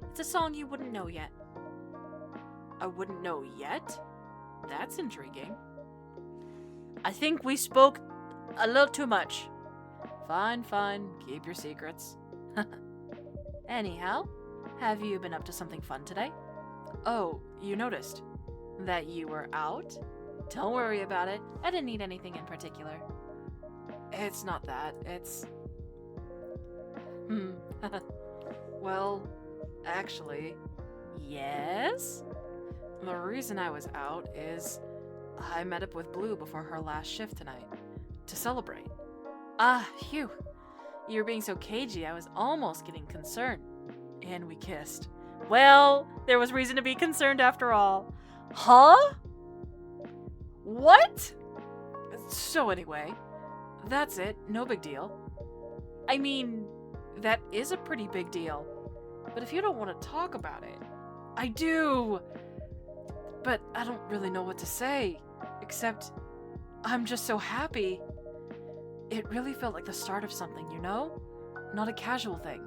It's a song you wouldn't know yet. I wouldn't know yet? That's intriguing. I think we spoke a little too much. Fine, fine. Keep your secrets. Anyhow, have you been up to something fun today? Oh, you noticed that you were out? Don't worry about it. I didn't need anything in particular. It's not that. It's... Well, actually, yes? The reason I was out is I met up with Blue before her last shift tonight to celebrate. Ah, phew. You were being so cagey, I was almost getting concerned. And we kissed. Well, there was reason to be concerned after all. Huh? What? So anyway, that's it. No big deal. I mean, that is a pretty big deal. But if you don't want to talk about it, I do. But I don't really know what to say. Except, I'm just so happy. It really felt like the start of something, you know? Not a casual thing.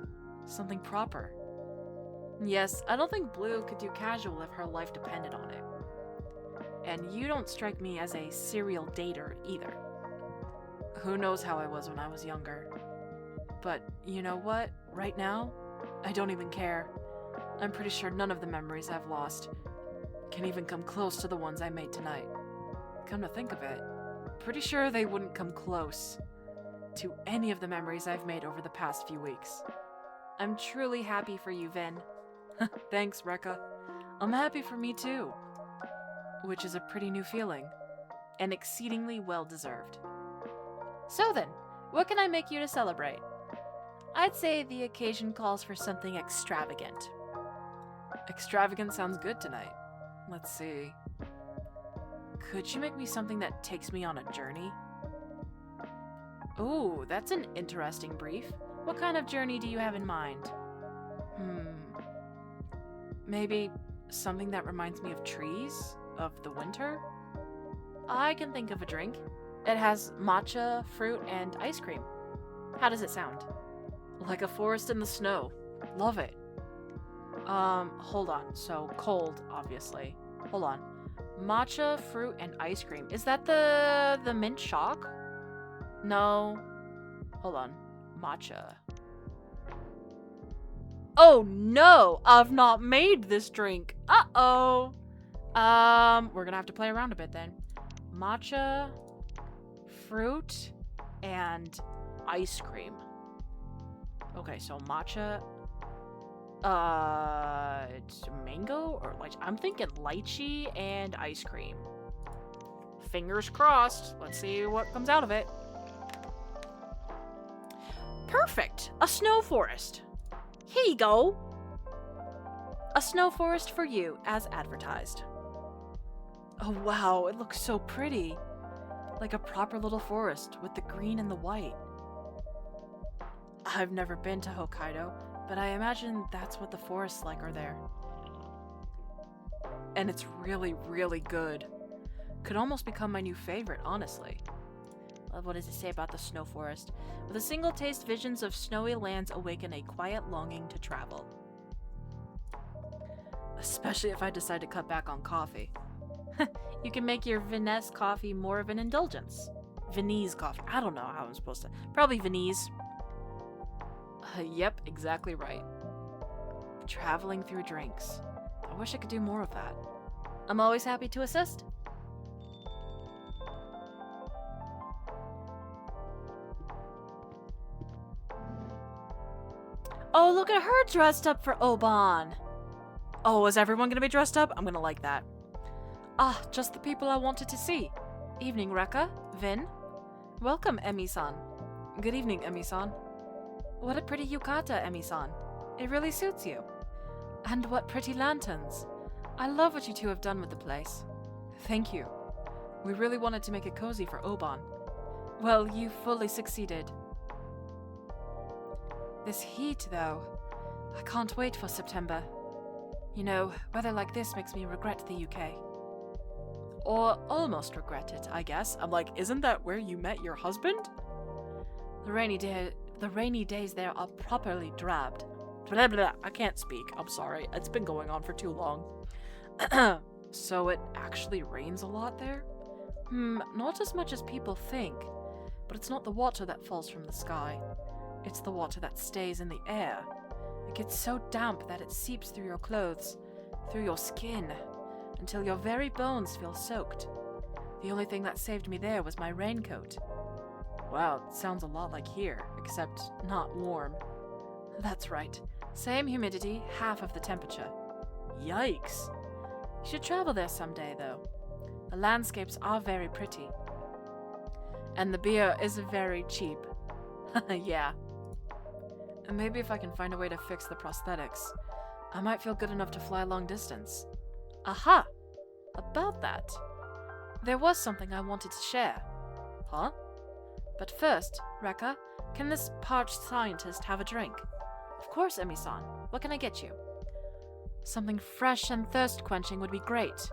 Something proper. Yes, I don't think Blue could do casual if her life depended on it. And you don't strike me as a serial dater either. Who knows how I was when I was younger. But you know what? Right now, I don't even care. I'm pretty sure none of the memories I've lost can even come close to the ones I made tonight. Come to think of it, pretty sure they wouldn't come close to any of the memories I've made over the past few weeks. I'm truly happy for you, Vin. Thanks, Rekka. I'm happy for me too. Which is a pretty new feeling. And exceedingly well-deserved. So then, what can I make you to celebrate? I'd say the occasion calls for something extravagant. Extravagant sounds good tonight. Let's see. Could you make me something that takes me on a journey? Ooh, that's an interesting brief. What kind of journey do you have in mind? Maybe something that reminds me of trees? Of the winter? I can think of a drink. It has matcha, fruit, and ice cream. How does it sound? Like a forest in the snow. Love it. Hold on. So, cold, obviously. Hold on. Matcha, fruit, and ice cream. Is that the mint shock? No. Hold on. Matcha. Oh no! I've not made this drink. Uh-oh. We're gonna have to play around a bit then. Matcha, fruit, and ice cream. Okay, so matcha. It's mango or like I'm thinking lychee and ice cream. Fingers crossed. Let's see what comes out of it. Perfect. A snow forest. Here you go. A snow forest for you, as advertised. Oh wow, it looks so pretty. Like a proper little forest with the green and the white. I've never been to Hokkaido, but I imagine that's what the forests like are there. And it's really, really good. Could almost become my new favorite, honestly. What does it say about the snow forest? With a single taste, visions of snowy lands awaken a quiet longing to travel. Especially if I decide to cut back on coffee. You can make your Vinesse coffee more of an indulgence. Viennese coffee. I don't know how I'm supposed to. Probably Viennese. Yep, exactly right. Traveling through drinks. I wish I could do more of that. I'm always happy to assist. Oh, look at her dressed up for Oban. Oh, is everyone gonna be dressed up? I'm gonna like that. Ah, just the people I wanted to see. Evening, Rekka. Vin. Welcome, Emi-san. Good evening, Emi-san. What a pretty yukata, Emi-san. It really suits you. And what pretty lanterns. I love what you two have done with the place. Thank you. We really wanted to make it cozy for Oban. Well, you fully succeeded. This heat, though. I can't wait for September. You know, weather like this makes me regret the UK. Or almost regret it, I guess. I'm like, isn't that where you met your husband? The rainy days there are properly drabbed. Blah, blah, I can't speak. I'm sorry. It's been going on for too long. So it actually rains a lot there? Not as much as people think. But it's not the water that falls from the sky. It's the water that stays in the air. It gets so damp that it seeps through your clothes, through your skin, until your very bones feel soaked. The only thing that saved me there was my raincoat. Wow, it sounds a lot like here, except not warm. That's right. Same humidity, half of the temperature. Yikes. You should travel there someday, though. The landscapes are very pretty. And the beer is very cheap. Yeah. And maybe if I can find a way to fix the prosthetics, I might feel good enough to fly long distance. Aha! About that. There was something I wanted to share. Huh? But first, Rekka, can this parched scientist have a drink? Of course, Emi-san. What can I get you? Something fresh and thirst-quenching would be great.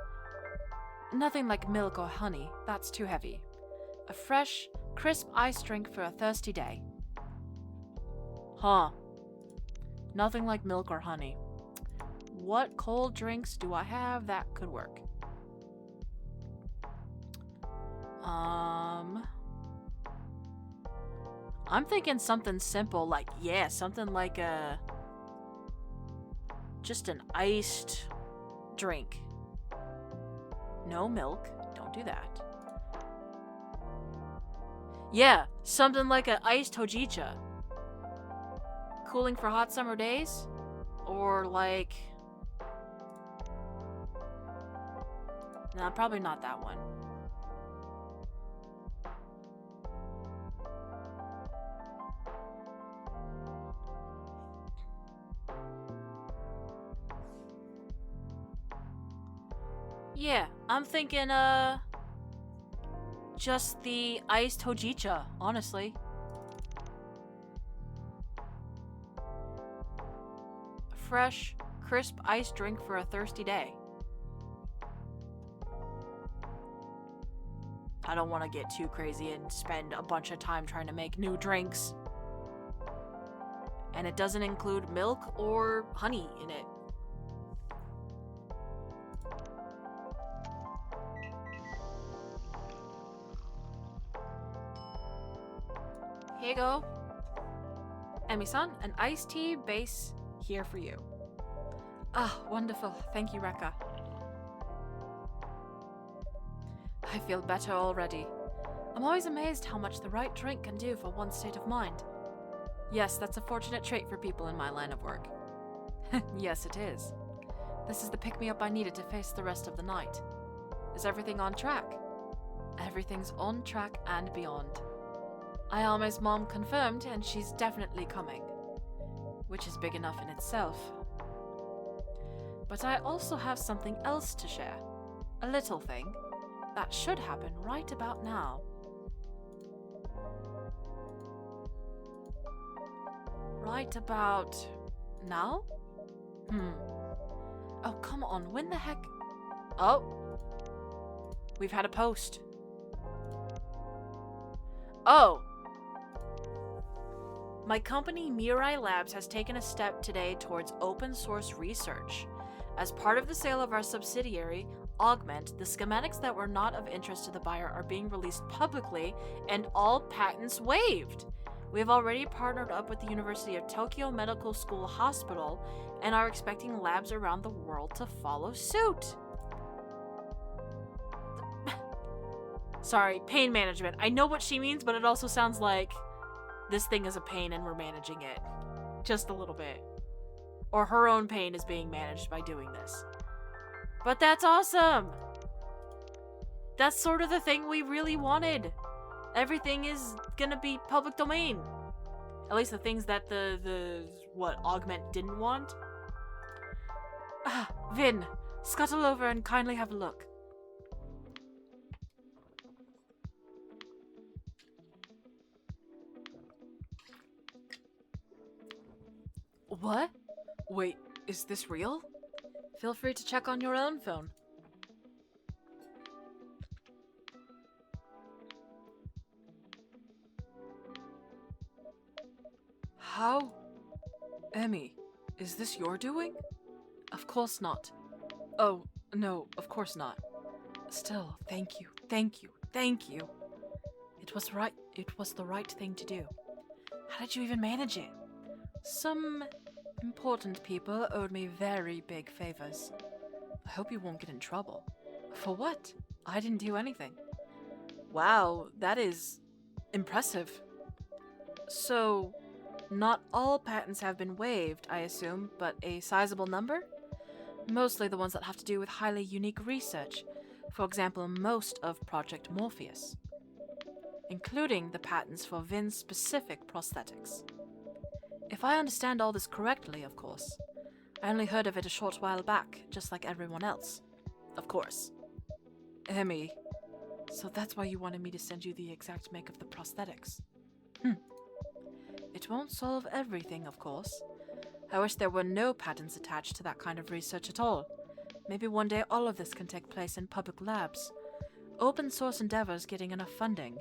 Nothing like milk or honey. That's too heavy. A fresh, crisp ice drink for a thirsty day. Huh. Nothing like milk or honey. What cold drinks do I have that could work? I'm thinking something simple, like, something like just an iced drink. No milk. Don't do that. Yeah, something like an iced hojicha. Cooling for hot summer days? Or like... Nah, probably not that one. Yeah, I'm thinking, just the iced hojicha, honestly. A fresh, crisp iced drink for a thirsty day. I don't want to get too crazy and spend a bunch of time trying to make new drinks. And it doesn't include milk or honey in it. Here you go. Emi-san, an iced tea base here for you. Ah, wonderful. Thank you, Rekka. I feel better already. I'm always amazed how much the right drink can do for one's state of mind. Yes, that's a fortunate trait for people in my line of work. Yes, it is. This is the pick-me-up I needed to face the rest of the night. Is everything on track? Everything's on track and beyond. Ayama's mom confirmed, and she's definitely coming. Which is big enough in itself. But I also have something else to share. A little thing that should happen right about now. Right about Now? Oh, come on, when the heck? Oh. We've had a post. Oh. My company, Mirai Labs, has taken a step today towards open source research. As part of the sale of our subsidiary, Augment, the schematics that were not of interest to the buyer are being released publicly and all patents waived. We have already partnered up with the University of Tokyo Medical School Hospital and are expecting labs around the world to follow suit. Sorry, pain management. I know what she means, but it also sounds like this thing is a pain and we're managing it. Just a little bit. Or her own pain is being managed by doing this. But that's awesome! That's sort of the thing we really wanted. Everything is gonna be public domain. At least the things that what Augment didn't want. Vin, scuttle over and kindly have a look. What? Wait, is this real? Feel free to check on your own phone. How? Emmy, is this your doing? Of course not. Oh, no, of course not. Still, thank you, thank you, thank you. It was the right thing to do. How did you even manage it? Some important people owed me very big favors. I hope you won't get in trouble. For what? I didn't do anything. Wow, that is impressive. So, not all patents have been waived, I assume, but a sizable number? Mostly the ones that have to do with highly unique research. For example, most of Project Morpheus. Including the patents for Vin's specific prosthetics. If I understand all this correctly, of course. I only heard of it a short while back, just like everyone else. Of course. Emmy, so that's why you wanted me to send you the exact make of the prosthetics. It won't solve everything, of course. I wish there were no patents attached to that kind of research at all. Maybe one day all of this can take place in public labs. Open source endeavors getting enough funding.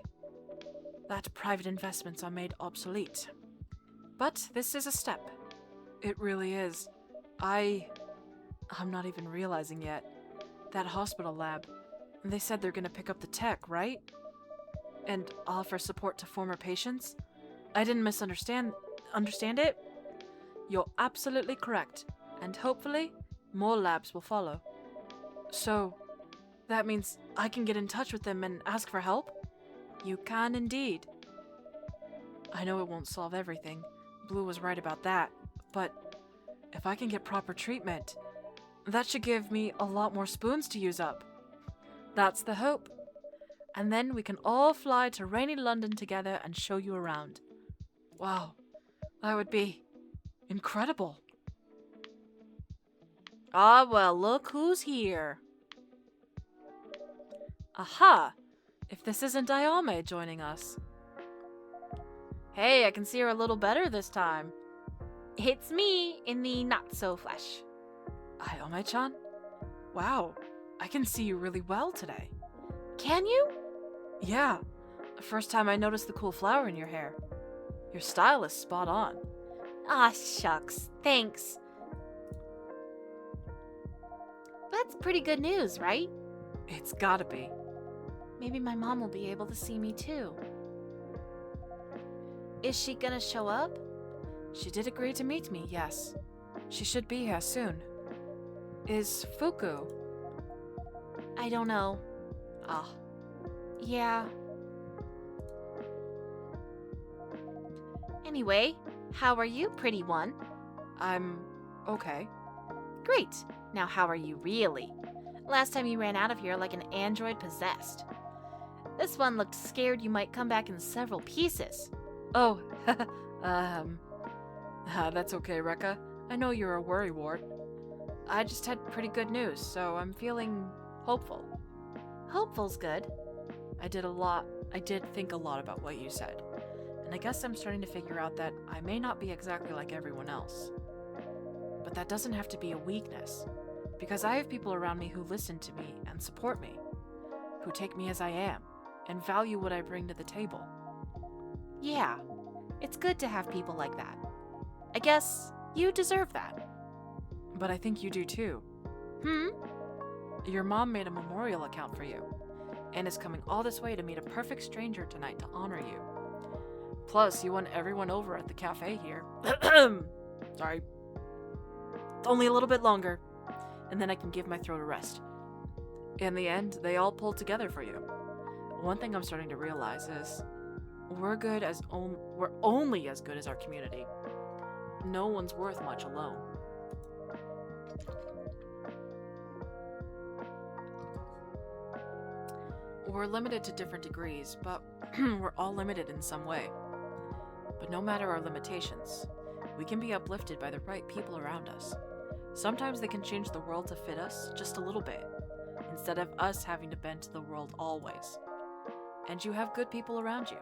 That private investments are made obsolete. But this is a step. It really is. I'm not even realizing yet. That hospital lab. They said they're gonna pick up the tech, right? And offer support to former patients? I didn't understand it? You're absolutely correct. And hopefully, more labs will follow. So, that means I can get in touch with them and ask for help? You can indeed. I know it won't solve everything. Blue was right about that. But if I can get proper treatment, that should give me a lot more spoons to use up. That's the hope. And then we can all fly to rainy London together and show you around. Wow, that would be incredible. Ah, well, look who's here. Aha! If this isn't Ayame joining us. Hey, I can see her a little better this time. It's me in the not-so-flesh. Ayame-chan? Wow, I can see you really well today. Can you? Yeah, the first time I noticed the cool flower in your hair. Your style is spot on. Aw, shucks. Thanks. That's pretty good news, right? It's gotta be. Maybe my mom will be able to see me too. Is she gonna show up? She did agree to meet me, yes. She should be here soon. Is Fuku? I don't know. Ah. Yeah. Anyway, how are you, pretty one? I'm okay. Great. Now how are you really? Last time you ran out of here like an android possessed. This one looked scared you might come back in several pieces. Oh, that's okay, Rekka. I know you're a worrywart. I just had pretty good news, so I'm feeling hopeful. Hopeful's good. I did think a lot about what you said. And I guess I'm starting to figure out that I may not be exactly like everyone else. But that doesn't have to be a weakness, because I have people around me who listen to me and support me, who take me as I am, and value what I bring to the table. Yeah, it's good to have people like that. I guess you deserve that. But I think you do too. Your mom made a memorial account for you, and is coming all this way to meet a perfect stranger tonight to honor you. Plus, you won everyone over at the cafe here. Sorry. Only a little bit longer, and then I can give my throat a rest. In the end, they all pulled together for you. One thing I'm starting to realize is we're only as good as our community. No one's worth much alone. We're limited to different degrees, but we're all limited in some way. But no matter our limitations, we can be uplifted by the right people around us. Sometimes they can change the world to fit us just a little bit, instead of us having to bend to the world always. And you have good people around you.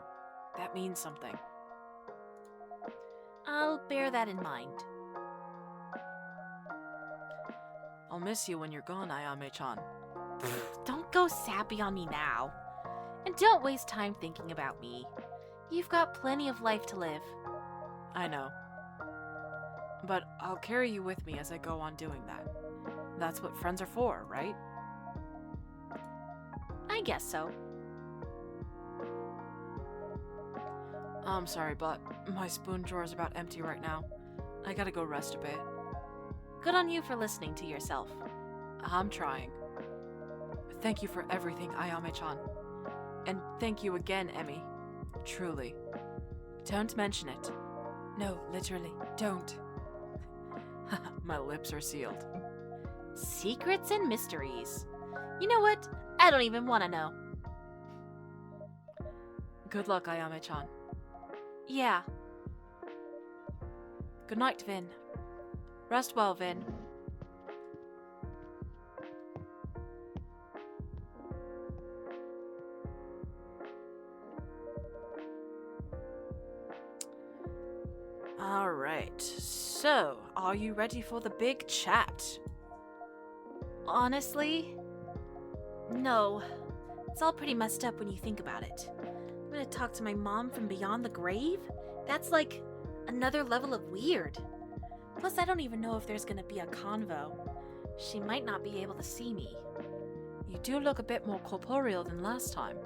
That means something. I'll bear that in mind. I'll miss you when you're gone, Ayame-chan. Don't go sappy on me now. And don't waste time thinking about me. You've got plenty of life to live. I know. But I'll carry you with me as I go on doing that. That's what friends are for, right? I guess so. I'm sorry, but my spoon drawer is about empty right now. I gotta go rest a bit. Good on you for listening to yourself. I'm trying. Thank you for everything, Ayame-chan. And thank you again, Emmy. Truly. Don't mention it. No, literally, don't. My lips are sealed. Secrets and mysteries. You know what? I don't even want to know. Good luck, Ayame-chan. Yeah. Good night, Vin. Rest well, Vin. Alright, so, are you ready for the big chat? Honestly, no. It's all pretty messed up when you think about it. I'm gonna talk to my mom from beyond the grave? That's like another level of weird. Plus, I don't even know if there's gonna be a convo. She might not be able to see me. You do look a bit more corporeal than last time.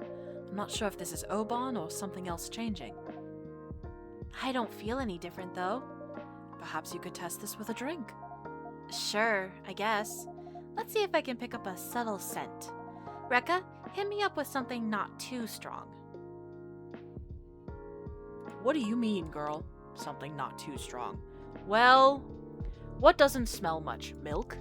I'm not sure if this is Oban or something else changing. I don't feel any different, though. Perhaps you could test this with a drink. Sure, I guess. Let's see if I can pick up a subtle scent. Rekka, hit me up with something not too strong. What do you mean, girl? Something not too strong. Well, what doesn't smell much? Milk?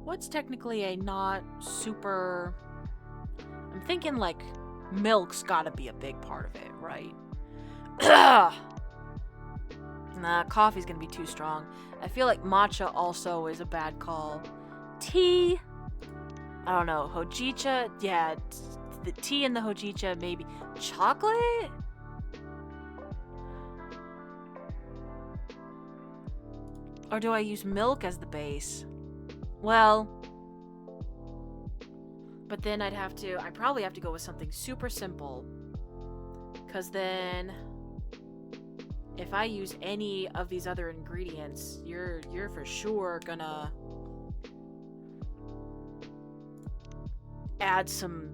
What's technically a not super... I'm thinking like milk's gotta be a big part of it, right? Nah, coffee's gonna be too strong. I feel like matcha also is a bad call. Tea? I don't know. Hojicha? Yeah, the tea and the hojicha, maybe. Chocolate? Or do I use milk as the base? Well, but then I'd probably have to go with something super simple. Because then, if I use any of these other ingredients, you're for sure gonna add some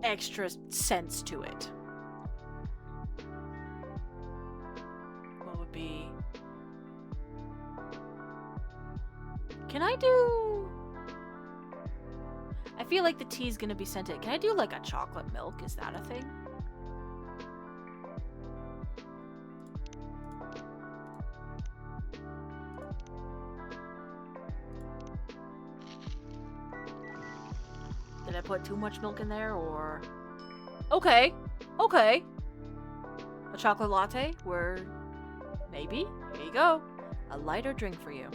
extra sense to it. What would be... Can I do... I feel like the tea's gonna be scented. Can I do like a chocolate milk? Is that a thing? Did I put too much milk in there, or... Okay. Okay. A chocolate latte? Maybe? Here you go. A lighter drink for you.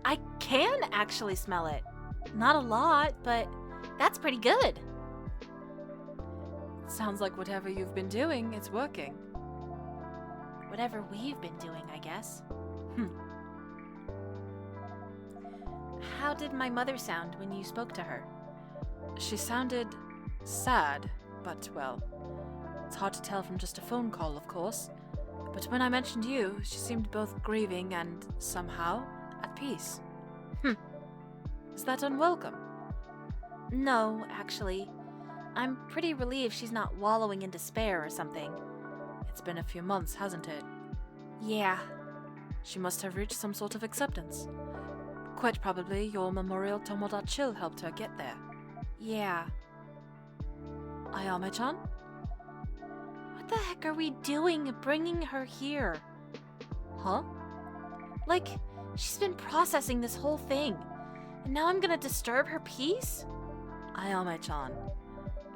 I can actually smell it. Not a lot, but that's pretty good. Sounds like whatever you've been doing, it's working. Whatever we've been doing, I guess. How did my mother sound when you spoke to her? She sounded sad, but, well, it's hard to tell from just a phone call, of course. But when I mentioned you, she seemed both grieving and, somehow, at peace. Is that unwelcome? No, actually. I'm pretty relieved she's not wallowing in despair or something. It's been a few months, hasn't it? Yeah. She must have reached some sort of acceptance. Quite probably your Memorial Tomodachi helped her get there. Yeah. Ayame-chan? What the heck are we doing bringing her here? Huh? Like, she's been processing this whole thing, and now I'm gonna disturb her peace? Ayame-chan,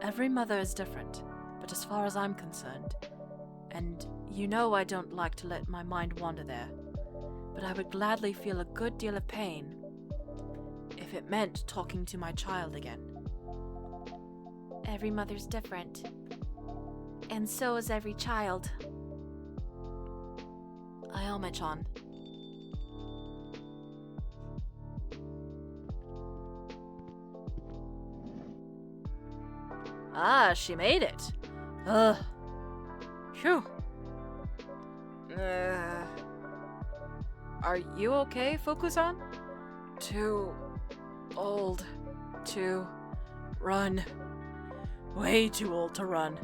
every mother is different, but as far as I'm concerned, and you know I don't like to let my mind wander there, but I would gladly feel a good deal of pain if it meant talking to my child again. Every mother's different. And so is every child. Ayame-chan. Ah, she made it. Ugh. Phew. Are you okay, Fuku-san? Too old to run. Way too old to run.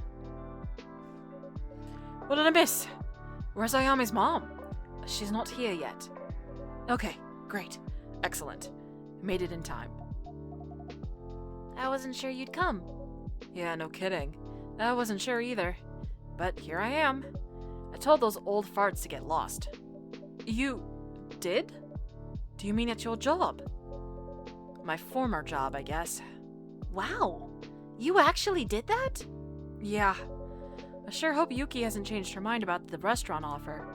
What did I miss? Where's Ayame's mom? She's not here yet. Okay, great. Excellent. Made it in time. I wasn't sure you'd come. Yeah, no kidding. I wasn't sure either. But here I am. I told those old farts to get lost. You did? Do you mean at your job? My former job, I guess. Wow. You actually did that? Yeah. I sure hope Yuki hasn't changed her mind about the restaurant offer.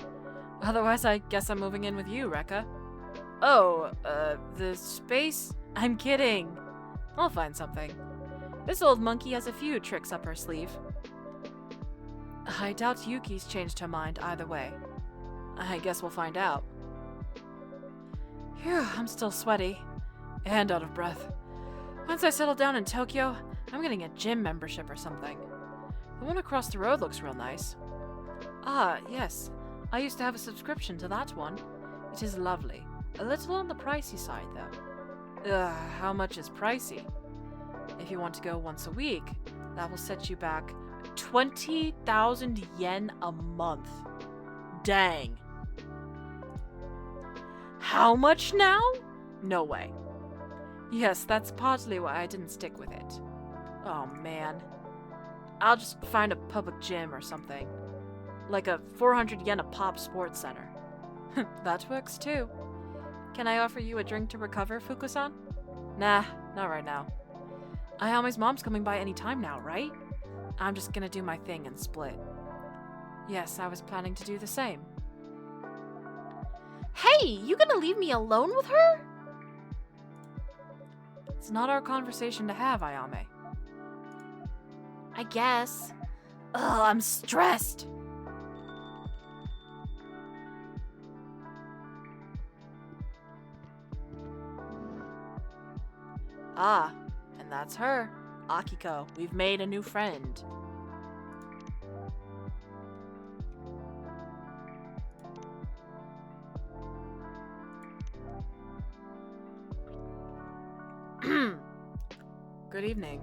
Otherwise, I guess I'm moving in with you, Rekka. Oh, the space? I'm kidding. I'll find something. This old monkey has a few tricks up her sleeve. I doubt Yuki's changed her mind either way. I guess we'll find out. Phew, I'm still sweaty. And out of breath. Once I settle down in Tokyo, I'm getting a gym membership or something. The one across the road looks real nice. Ah, yes. I used to have a subscription to that one. It is lovely. A little on the pricey side, though. How much is pricey? If you want to go once a week, that will set you back 20,000 yen a month. Dang. How much now? No way. Yes, that's partly why I didn't stick with it. Oh man. I'll just find a public gym or something. Like a 400 yen a pop sports center. That works too. Can I offer you a drink to recover, Fuku-san? Nah, not right now. Ayame's mom's coming by any time now, right? I'm just gonna do my thing and split. Yes, I was planning to do the same. Hey, you gonna leave me alone with her? It's not our conversation to have, Ayame. I guess. Ugh, I'm stressed. Ah, and that's her. Akiko, we've made a new friend. Good evening.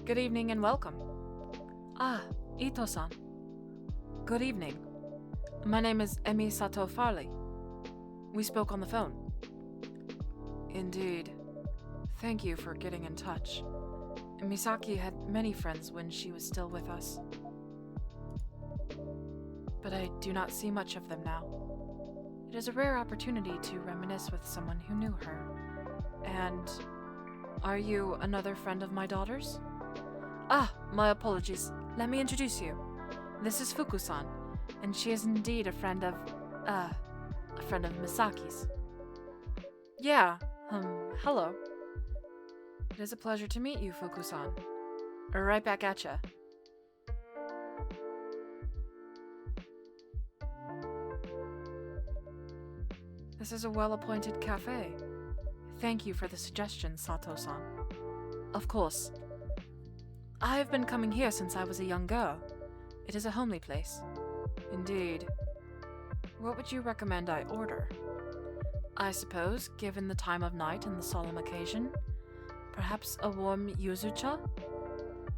Good evening and welcome. Ah, Ito-san. Good evening. My name is Emi Sato Farley. We spoke on the phone. Indeed. Thank you for getting in touch. Misaki had many friends when she was still with us. But I do not see much of them now. It is a rare opportunity to reminisce with someone who knew her. And are you another friend of my daughter's? Ah, my apologies. Let me introduce you. This is Fuku-san, and she is indeed a friend of Misaki's. Yeah, hello. It is a pleasure to meet you, Fuku-san. Right back at ya. This is a well-appointed cafe. Thank you for the suggestion, Sato-san. Of course. I have been coming here since I was a young girl. It is a homely place. Indeed. What would you recommend I order? I suppose, given the time of night and the solemn occasion, perhaps a warm yuzu-cha?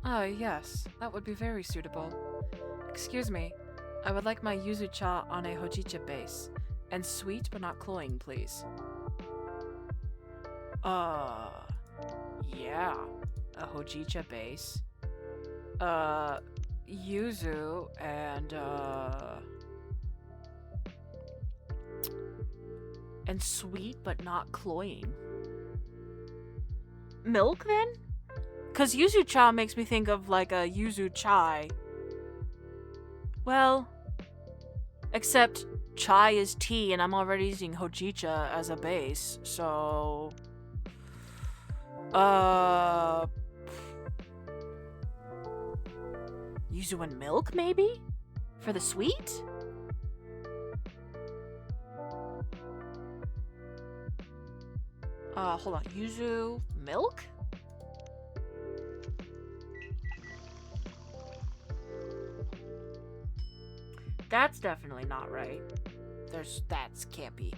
Ah, yes, that would be very suitable. Excuse me, I would like my yuzu-cha on a hojicha base, and sweet but not cloying, please. Yeah, a hojicha base. Yuzu and sweet but not cloying. Milk, then? Because yuzu cha makes me think of like a yuzu chai. Well, except chai is tea and I'm already using hojicha as a base, so... Yuzu and milk, maybe? For the sweet? Hold on. Yuzu milk? That's definitely not right. That's can't be.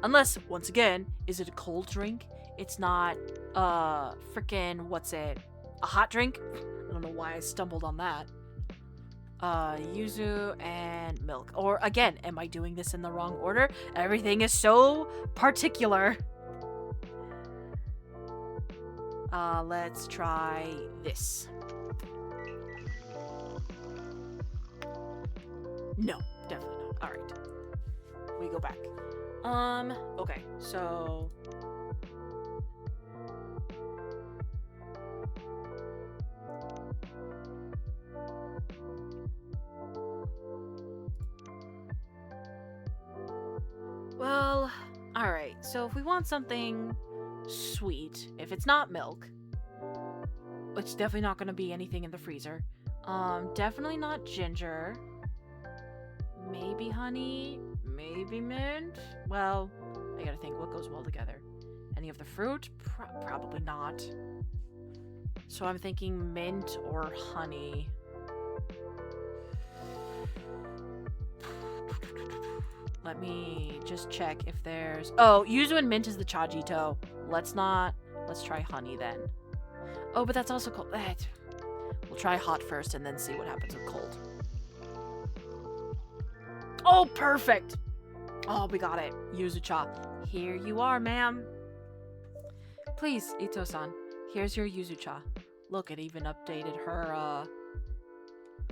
Unless, once again, is it a cold drink? It's not, frickin', what's it? A hot drink? I don't know why I stumbled on that. Yuzu and milk. Or, again, am I doing this in the wrong order? Everything is so particular. Let's try this. No, definitely not. Alright. We go back. Okay, so... Well, alright, so if we want something sweet, if it's not milk, it's definitely not going to be anything in the freezer. Definitely not ginger. Maybe honey, maybe mint. Well, I gotta think what goes well together. Any of the fruit? Probably not. So I'm thinking mint or honey. Let me just check if there's... Oh, yuzu and mint is the chajito. Let's try honey then. Oh, but that's also cold. We'll try hot first and then see what happens with cold. Oh, perfect! Oh, we got it. Yuzu-cha. Here you are, ma'am. Please, Ito-san. Here's your Yuzu-cha. Look, it even updated her,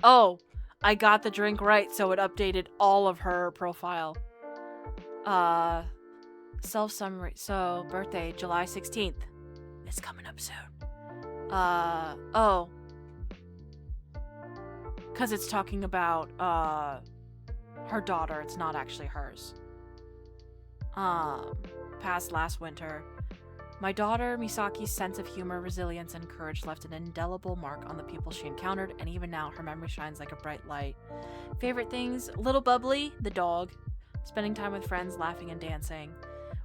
Oh, I got the drink right, so it updated all of her profile. Self-summary. So, birthday, July 16th. It's coming up soon. Oh. Because it's talking about, her daughter. It's not actually hers. Past last winter. My daughter, Misaki's sense of humor, resilience, and courage left an indelible mark on the people she encountered, and even now, her memory shines like a bright light. Favorite things? Little Bubbly, the dog. Spending time with friends, laughing and dancing.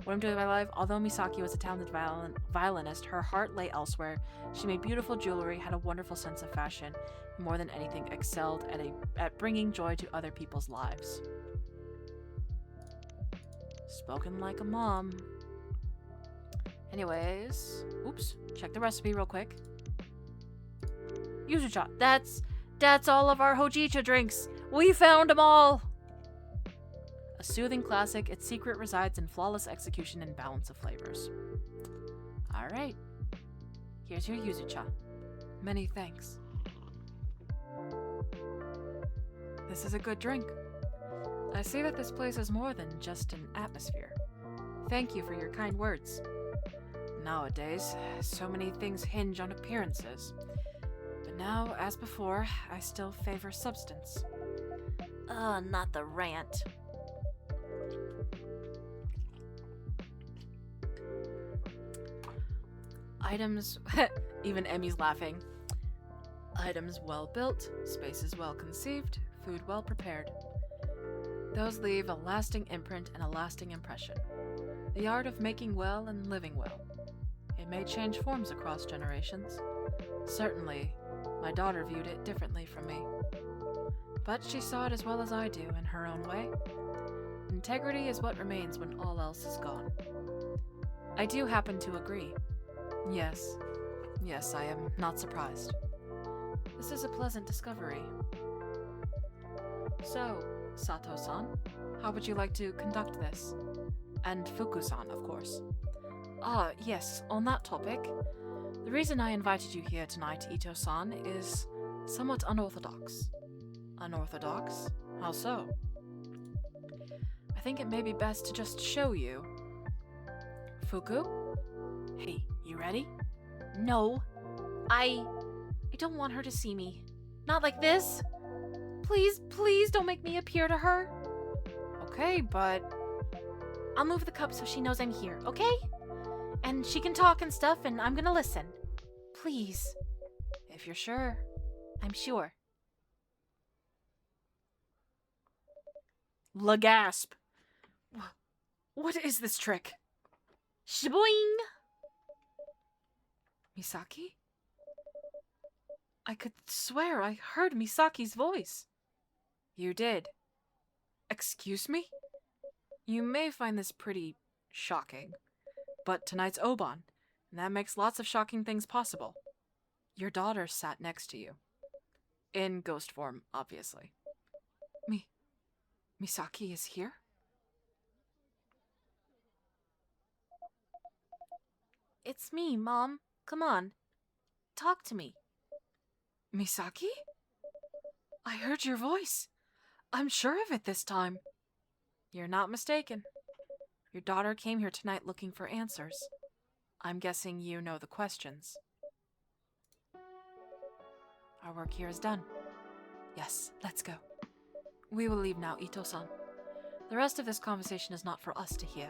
What I'm doing in my life? Although Misaki was a talented violinist, her heart lay elsewhere. She made beautiful jewelry, had a wonderful sense of fashion, and more than anything, excelled at bringing joy to other people's lives. Spoken like a mom. Anyways, oops, check the recipe real quick. Yuzu-cha, that's all of our hojicha drinks. We found them all. A soothing classic, its secret resides in flawless execution and balance of flavors. Alright, here's your Yuzu-cha. Many thanks. This is a good drink. I see that this place is more than just an atmosphere. Thank you for your kind words. Nowadays, so many things hinge on appearances. But now, as before, I still favor substance. Not the rant. Items, even Emmy's laughing. Items well built, spaces well conceived, food well prepared. Those leave a lasting imprint and a lasting impression. The art of making well and living well. It may change forms across generations. Certainly, my daughter viewed it differently from me. But she saw it as well as I do in her own way. Integrity is what remains when all else is gone. I do happen to agree. Yes, I am not surprised. This is a pleasant discovery. So, Sato-san, how would you like to conduct this? And Fuku-san, of course. Yes, on that topic, the reason I invited you here tonight, Ito-san, is somewhat unorthodox. Unorthodox? How so? I think it may be best to just show you. Fuku? Hey, you ready? No. I don't want her to see me. Not like this. Please don't make me appear to her. Okay, but... I'll move the cup so she knows I'm here, okay? And she can talk and stuff, and I'm gonna listen. Please. If you're sure. I'm sure. Lagasp. What is this trick? Shaboing! Misaki? I could swear I heard Misaki's voice. You did. Excuse me? You may find this pretty shocking, but tonight's Oban, and that makes lots of shocking things possible. Your daughter sat next to you. In ghost form, obviously. Misaki is here? It's me, Mom. Come on. Talk to me. Misaki? I heard your voice. I'm sure of it this time. You're not mistaken. Your daughter came here tonight looking for answers. I'm guessing you know the questions. Our work here is done. Yes, let's go. We will leave now, Ito-san. The rest of this conversation is not for us to hear.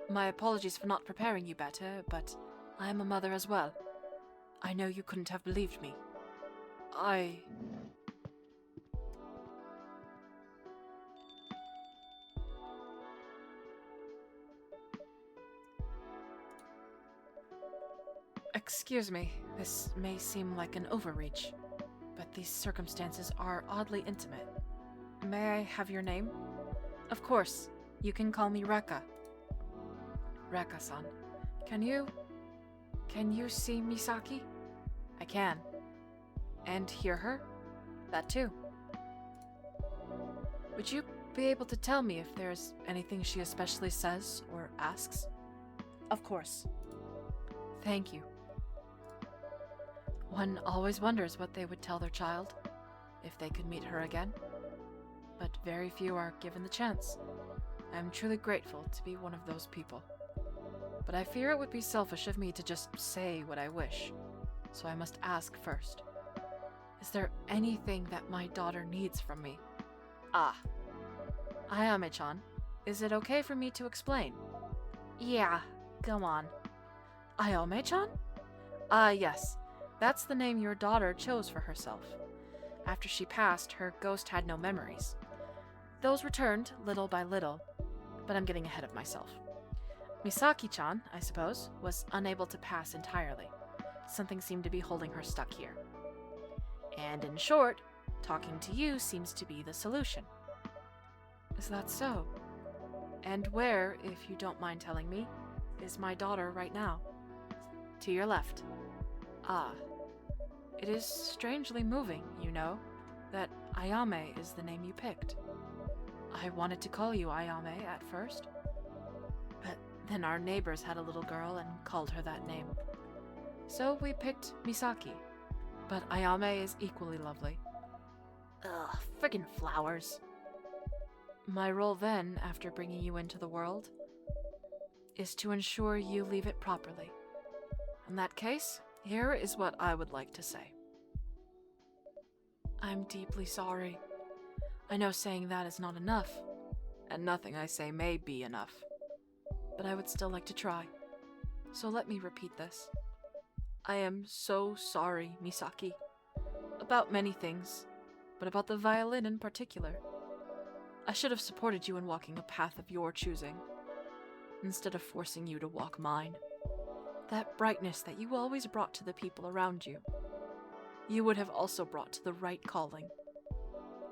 My apologies for not preparing you better, but I am a mother as well. I know you couldn't have believed me. Excuse me, this may seem like an overreach, but these circumstances are oddly intimate. May I have your name? Of course, you can call me Rekka. Rekka-san, can you see Misaki? I can. And hear her? That too. Would you be able to tell me if there's anything she especially says or asks? Of course. Thank you. One always wonders what they would tell their child, if they could meet her again. But very few are given the chance. I am truly grateful to be one of those people. But I fear it would be selfish of me to just say what I wish, so I must ask first. Is there anything that my daughter needs from me? Ayame-chan, is it okay for me to explain? Yeah, go on. Ayame-chan? Yes. That's the name your daughter chose for herself. After she passed, her ghost had no memories. Those returned, little by little, but I'm getting ahead of myself. Misaki-chan, I suppose, was unable to pass entirely. Something seemed to be holding her stuck here. And in short, talking to you seems to be the solution. Is that so? And where, if you don't mind telling me, is my daughter right now? To your left. It is strangely moving, you know, that Ayame is the name you picked. I wanted to call you Ayame at first, but then our neighbors had a little girl and called her that name. So we picked Misaki, but Ayame is equally lovely. Ugh, friggin' flowers. My role then, after bringing you into the world, is to ensure you leave it properly. In that case, here is what I would like to say. I'm deeply sorry. I know saying that is not enough, and nothing I say may be enough. But I would still like to try. So let me repeat this. I am so sorry, Misaki. About many things, but about the violin in particular. I should have supported you in walking a path of your choosing, instead of forcing you to walk mine. That brightness that you always brought to the people around you, you would have also brought to the right calling.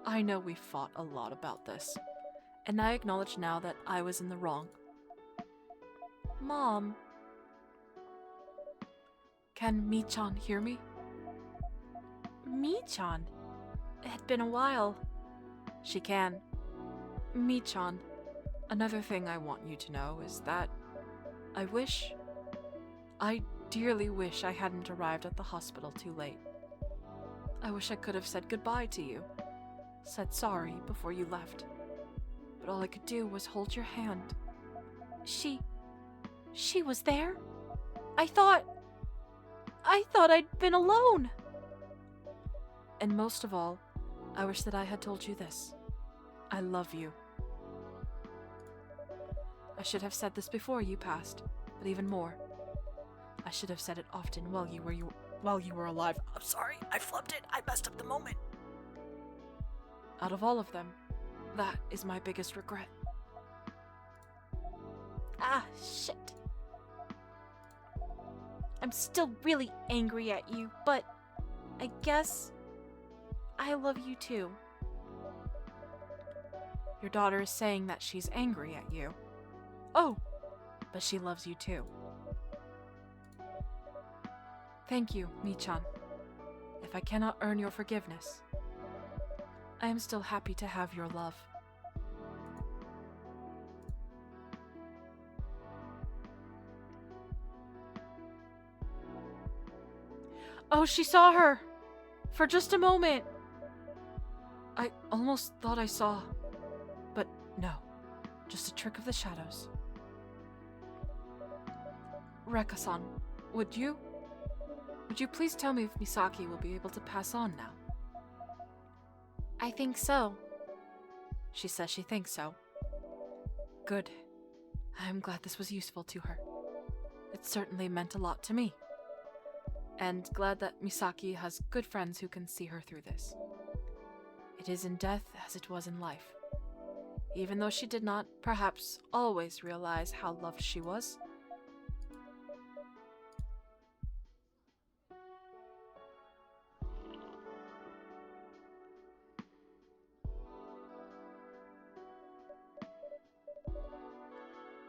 I know we fought a lot about this, and I acknowledge now that I was in the wrong. Mom. Can Mi-chan hear me? Mi-chan? It had been a while. She can. Mi-chan, another thing I want you to know is that I dearly wish I hadn't arrived at the hospital too late. I wish I could have said goodbye to you, said sorry before you left. But all I could do was hold your hand. She was there? I thought I'd been alone. And most of all, I wish that I had told you this. I love you. I should have said this before you passed, but even more. I should have said it often while you were alive. I'm sorry, I flubbed it. I messed up the moment. Out of all of them, that is my biggest regret. Ah, shit. I'm still really angry at you, but I guess I love you too. Your daughter is saying that she's angry at you. Oh, but she loves you too. Thank you, Mi-chan. If I cannot earn your forgiveness, I am still happy to have your love. Oh, she saw her! For just a moment! I almost thought I saw, but no, just a trick of the shadows. Reka-san, would you please tell me if Misaki will be able to pass on now? I think so. She says she thinks so. Good. I'm glad this was useful to her. It certainly meant a lot to me. And glad that Misaki has good friends who can see her through this. It is in death as it was in life. Even though she did not, perhaps, always realize how loved she was.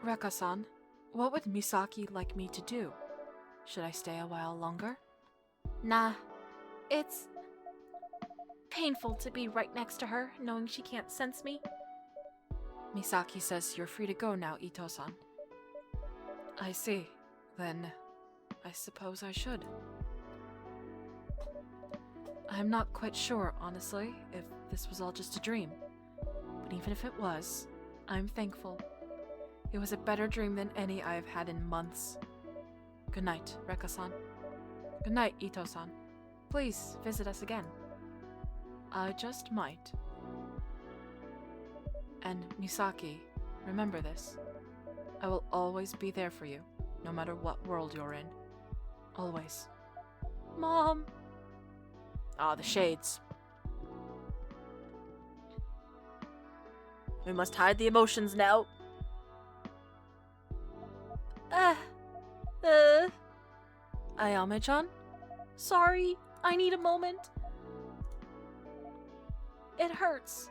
Reka-san, what would Misaki like me to do? Should I stay a while longer? Nah, it's painful to be right next to her, knowing she can't sense me. Misaki says you're free to go now, Ito-san. I see. Then, I suppose I should. I'm not quite sure, honestly, if this was all just a dream. But even if it was, I'm thankful. It was a better dream than any I've had in months. Good night, Reka-san. Good night, Ito-san. Please visit us again. I just might. And Misaki, remember this. I will always be there for you, no matter what world you're in. Always. Mom. Ah, the shades. We must hide the emotions now. Ayame-chan? Sorry, I need a moment. It hurts.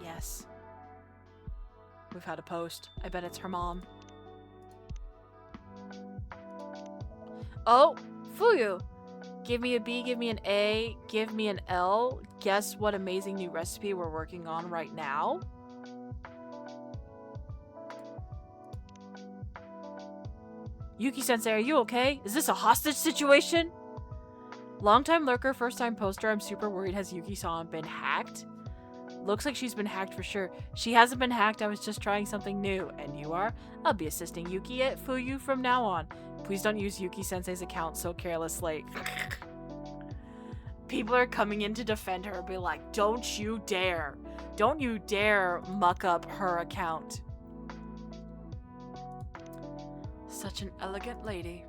Yes. We've had a post. I bet it's her mom. Oh, Fuyu! Give me a B, give me an A, give me an L. Guess what amazing new recipe we're working on right now? Yuki-sensei, are you okay? Is this a hostage situation? Long-time lurker, first-time poster, I'm super worried. Has Yuki-san been hacked? Looks like she's been hacked for sure. She hasn't been hacked, I was just trying something new. And you are? I'll be assisting Yuki at Fuyu from now on. Please don't use Yuki-sensei's account so carelessly. People are coming in to defend her, be like, don't you dare. Don't you dare muck up her account. Such an elegant lady.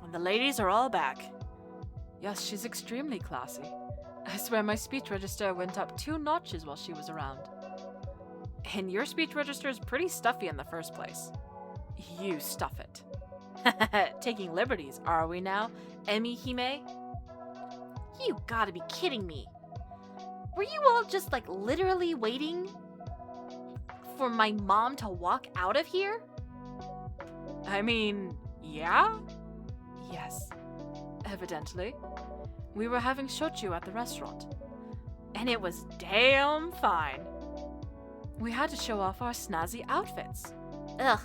And the ladies are all back. Yes, she's extremely classy. I swear my speech register went up 2 notches while she was around. And your speech register is pretty stuffy in the first place. You stuff it. Taking liberties, are we now, Emi Hime? You gotta be kidding me. Were you all just like literally waiting for my mom to walk out of here? I mean, yeah? Yes. Evidently. We were having shochu at the restaurant. And it was damn fine. We had to show off our snazzy outfits. Ugh.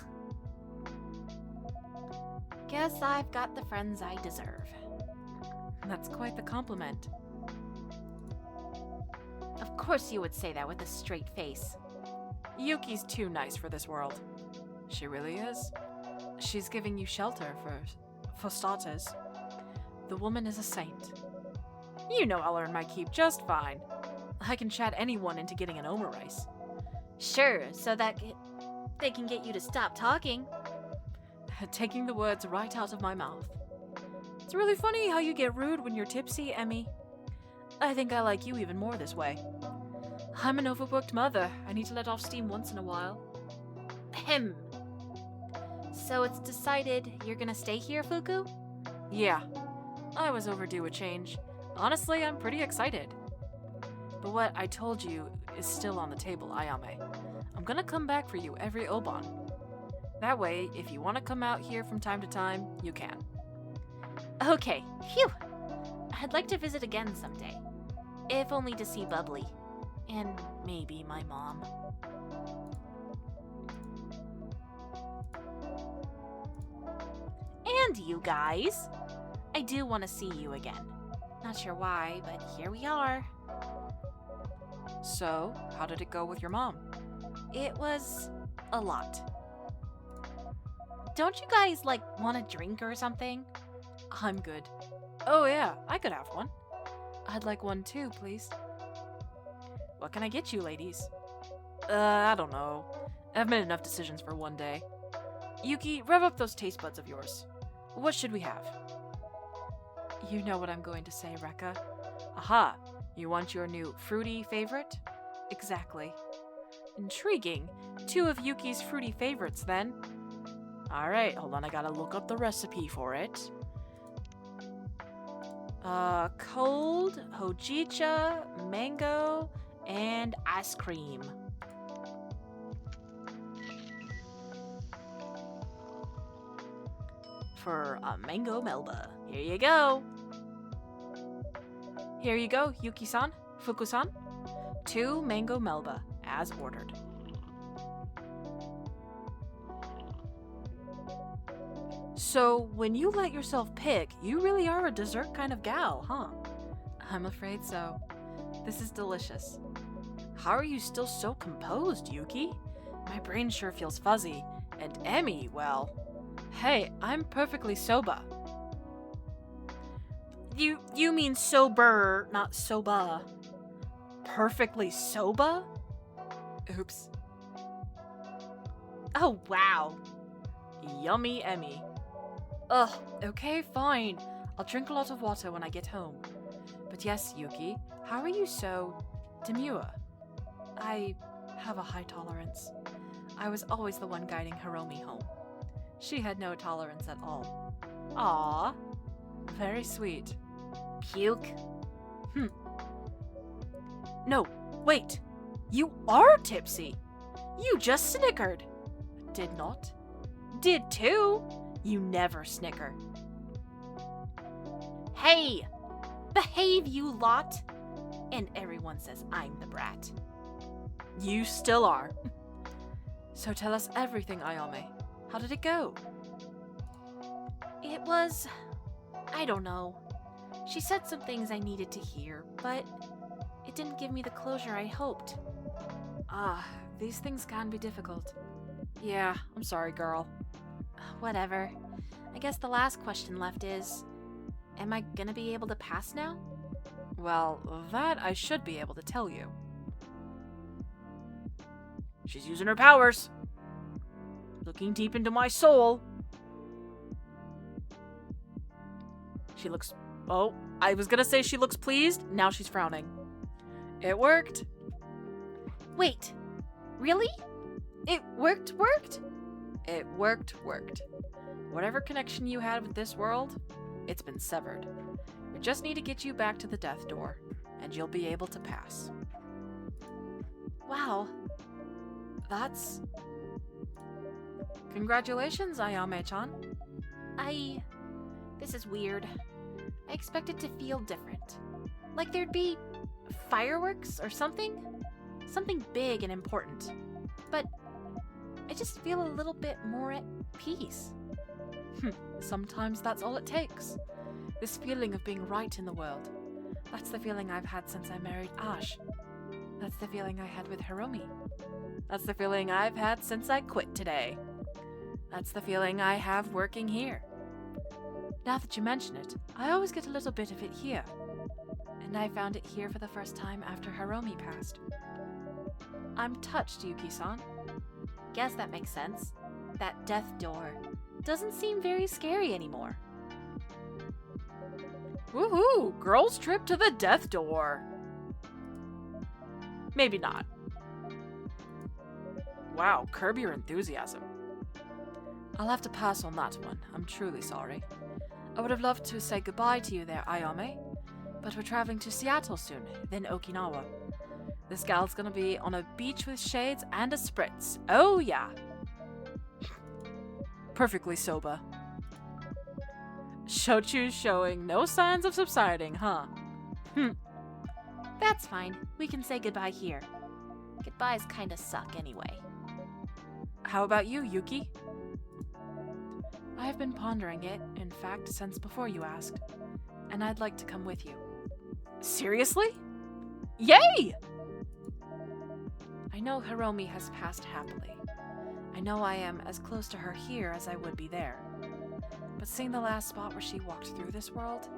Guess I've got the friends I deserve. That's quite the compliment. Of course you would say that with a straight face. Yuki's too nice for this world. She really is. She's giving you shelter for starters. The woman is a saint. You know I'll earn my keep just fine. I can chat anyone into getting an omurice. Sure, so that they can get you to stop talking. Taking the words right out of my mouth. It's really funny how you get rude when you're tipsy, Emmy. I think I like you even more this way. I'm an overworked mother. I need to let off steam once in a while. Ahem. So it's decided you're gonna stay here, Fuku? Yeah. I was overdue a change. Honestly, I'm pretty excited. But what I told you is still on the table, Ayame. I'm gonna come back for you every Oban. That way, if you want to come out here from time to time, you can. Okay, phew. I'd like to visit again someday. If only to see Bubbly. And maybe my mom. And you guys. I do want to see you again. Not sure why, but here we are. So, how did it go with your mom? It was a lot. Don't you guys, want a drink or something? I'm good. Oh yeah, I could have one. I'd like one too, please. What can I get you, ladies? I don't know. I've made enough decisions for one day. Yuki, rev up those taste buds of yours. What should we have? You know what I'm going to say, Rekka. Aha! You want your new fruity favorite? Exactly. Intriguing. 2 of Yuki's fruity favorites, then. Alright, hold on, I gotta look up the recipe for it. Cold, hojicha, mango, and ice cream. For a mango melba. Here you go. Here you go, Yuki-san, Fuku-san. 2 mango melba, as ordered. So, when you let yourself pick, you really are a dessert kind of gal, huh? I'm afraid so. This is delicious. How are you still so composed, Yuki? My brain sure feels fuzzy. And Emmy, well... Hey, I'm perfectly sober. You mean sober, not soba. Perfectly soba? Oops. Oh, wow. Yummy Emmy. Ugh, okay, fine. I'll drink a lot of water when I get home. But yes, Yuki, how are you so demure? I have a high tolerance. I was always the one guiding Hiromi home. She had no tolerance at all. Aww. Very sweet. Puke. No, wait. You are tipsy. You just snickered. Did not. Did too. You never snicker. Hey! Behave, you lot! And everyone says I'm the brat. You still are. So tell us everything, Ayame. How did it go? It was I don't know. She said some things I needed to hear, but it didn't give me the closure I hoped. These things can be difficult. Yeah, I'm sorry, girl. Whatever. I guess the last question left is, am I gonna be able to pass now? Well, that I should be able to tell you. She's using her powers. Looking deep into my soul. She looks... Oh, I was gonna say she looks pleased. Now she's frowning. It worked. Wait, really? It worked? It worked. Whatever connection you had with this world, it's been severed. We just need to get you back to the death door, and you'll be able to pass. Wow. That's... Congratulations, Ayame-chan. This is weird. I expected to feel different. Like there'd be fireworks or something? Something big and important. But I just feel a little bit more at peace. Sometimes that's all it takes. This feeling of being right in the world. That's the feeling I've had since I married Ash. That's the feeling I had with Hiromi. That's the feeling I've had since I quit today. That's the feeling I have working here. Now that you mention it, I always get a little bit of it here. And I found it here for the first time after Hiromi passed. I'm touched, Yuki-san. Guess that makes sense. That death door doesn't seem very scary anymore. Woohoo! Girls' trip to the death door. Maybe not. Wow, curb your enthusiasm. I'll have to pass on that one. I'm truly sorry. I would have loved to say goodbye to you there, Ayame, but we're traveling to Seattle soon, then Okinawa. This gal's gonna be on a beach with shades and a spritz. Oh yeah. Perfectly sober. Shochu's showing no signs of subsiding, huh? That's fine. We can say goodbye here. Goodbyes kinda suck anyway. How about you, Yuki? I've been pondering it, in fact, since before you asked, and I'd like to come with you. Seriously? Yay! I know Hiromi has passed happily. I know I am as close to her here as I would be there. But seeing the last spot where she walked through this world,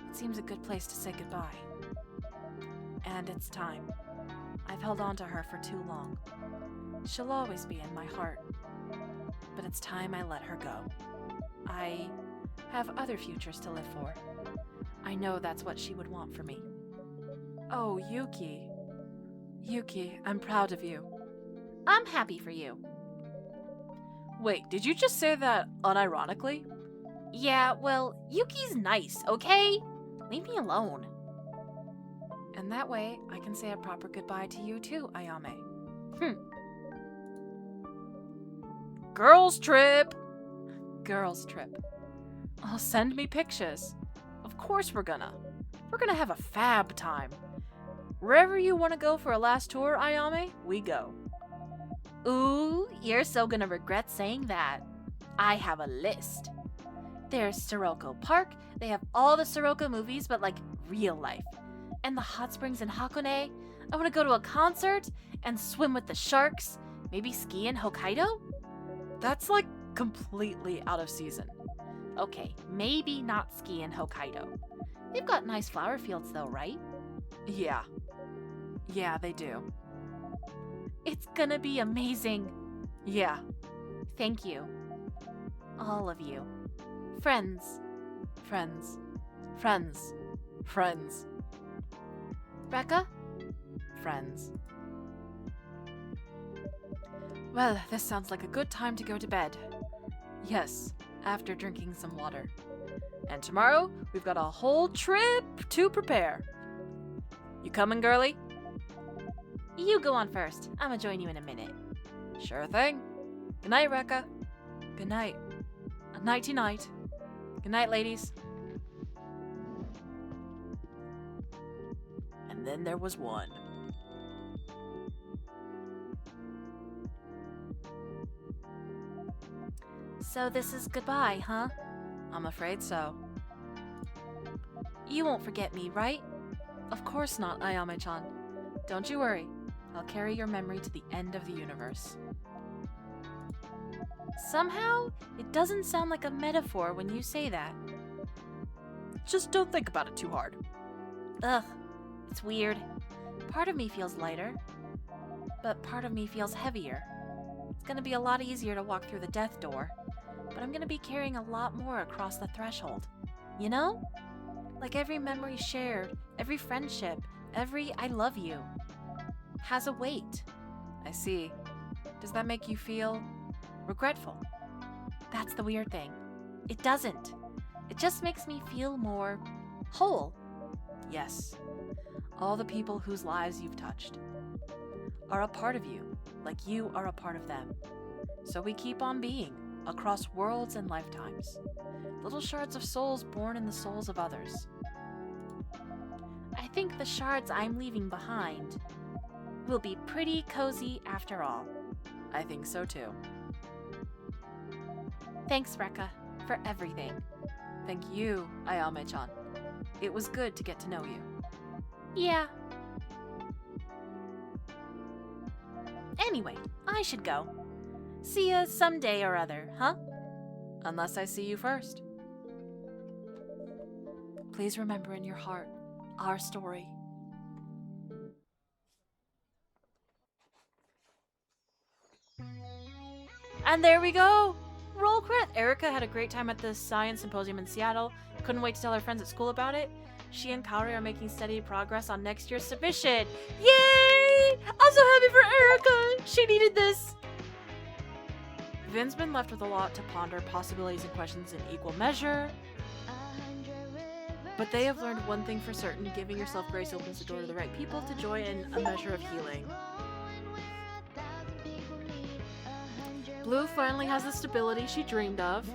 it seems a good place to say goodbye. And it's time. I've held on to her for too long. She'll always be in my heart. But it's time I let her go. I have other futures to live for. I know that's what she would want for me. Oh, Yuki. Yuki, I'm proud of you. I'm happy for you. Wait, did you just say that unironically? Yeah, well, Yuki's nice, okay? Leave me alone. And that way, I can say a proper goodbye to you too, Ayame. Girls' trip! Girls' trip. Oh, send me pictures. Of course we're gonna. We're gonna have a fab time. Wherever you want to go for a last tour, Ayame, we go. Ooh, you're so gonna regret saying that. I have a list. There's Sirocco Park. They have all the Sirocco movies, but like real life. And the hot springs in Hakone. I want to go to a concert and swim with the sharks. Maybe ski in Hokkaido? That's like completely out of season. Okay, maybe not ski in Hokkaido. They've got nice flower fields though, right? Yeah. Yeah, they do. It's gonna be amazing. Yeah. Thank you. All of you. Friends. Friends. Friends. Friends. Rekka? Friends. Well, this sounds like a good time to go to bed. Yes, after drinking some water. And tomorrow, we've got a whole trip to prepare. You coming, girlie? You go on first. I'ma join you in a minute. Sure thing. Good night, Rekka. Good night. A nighty-night. Good night, ladies. And then there was one. So this is goodbye, huh? I'm afraid so. You won't forget me, right? Of course not, Ayame-chan. Don't you worry. I'll carry your memory to the end of the universe. Somehow, it doesn't sound like a metaphor when you say that. Just don't think about it too hard. Ugh, it's weird. Part of me feels lighter, but part of me feels heavier. It's gonna be a lot easier to walk through the death door, but I'm gonna be carrying a lot more across the threshold. You know? Like every memory shared, every friendship, every I love you has a weight. I see. Does that make you feel regretful? That's the weird thing. It doesn't. It just makes me feel more whole. Yes. All the people whose lives you've touched are a part of you, like you are a part of them. So we keep on being, across worlds and lifetimes. Little shards of souls born in the souls of others. I think the shards I'm leaving behind will be pretty cozy after all. I think so too. Thanks, Rekka, for everything. Thank you, Ayame-chan. It was good to get to know you. Yeah. Anyway, I should go. See ya someday or other, huh? Unless I see you first. Please remember in your heart our story. And there we go! Roll credit! Erica had a great time at the Science Symposium in Seattle. Couldn't wait to tell her friends at school about it. She and Kaori are making steady progress on next year's submission. Yay! I'm so happy for Erica! She needed this! Vin's been left with a lot to ponder, possibilities and questions in equal measure. But they have learned one thing for certain: giving yourself grace opens the door to the right people to joy in a measure of healing. Blue finally has the stability she dreamed of.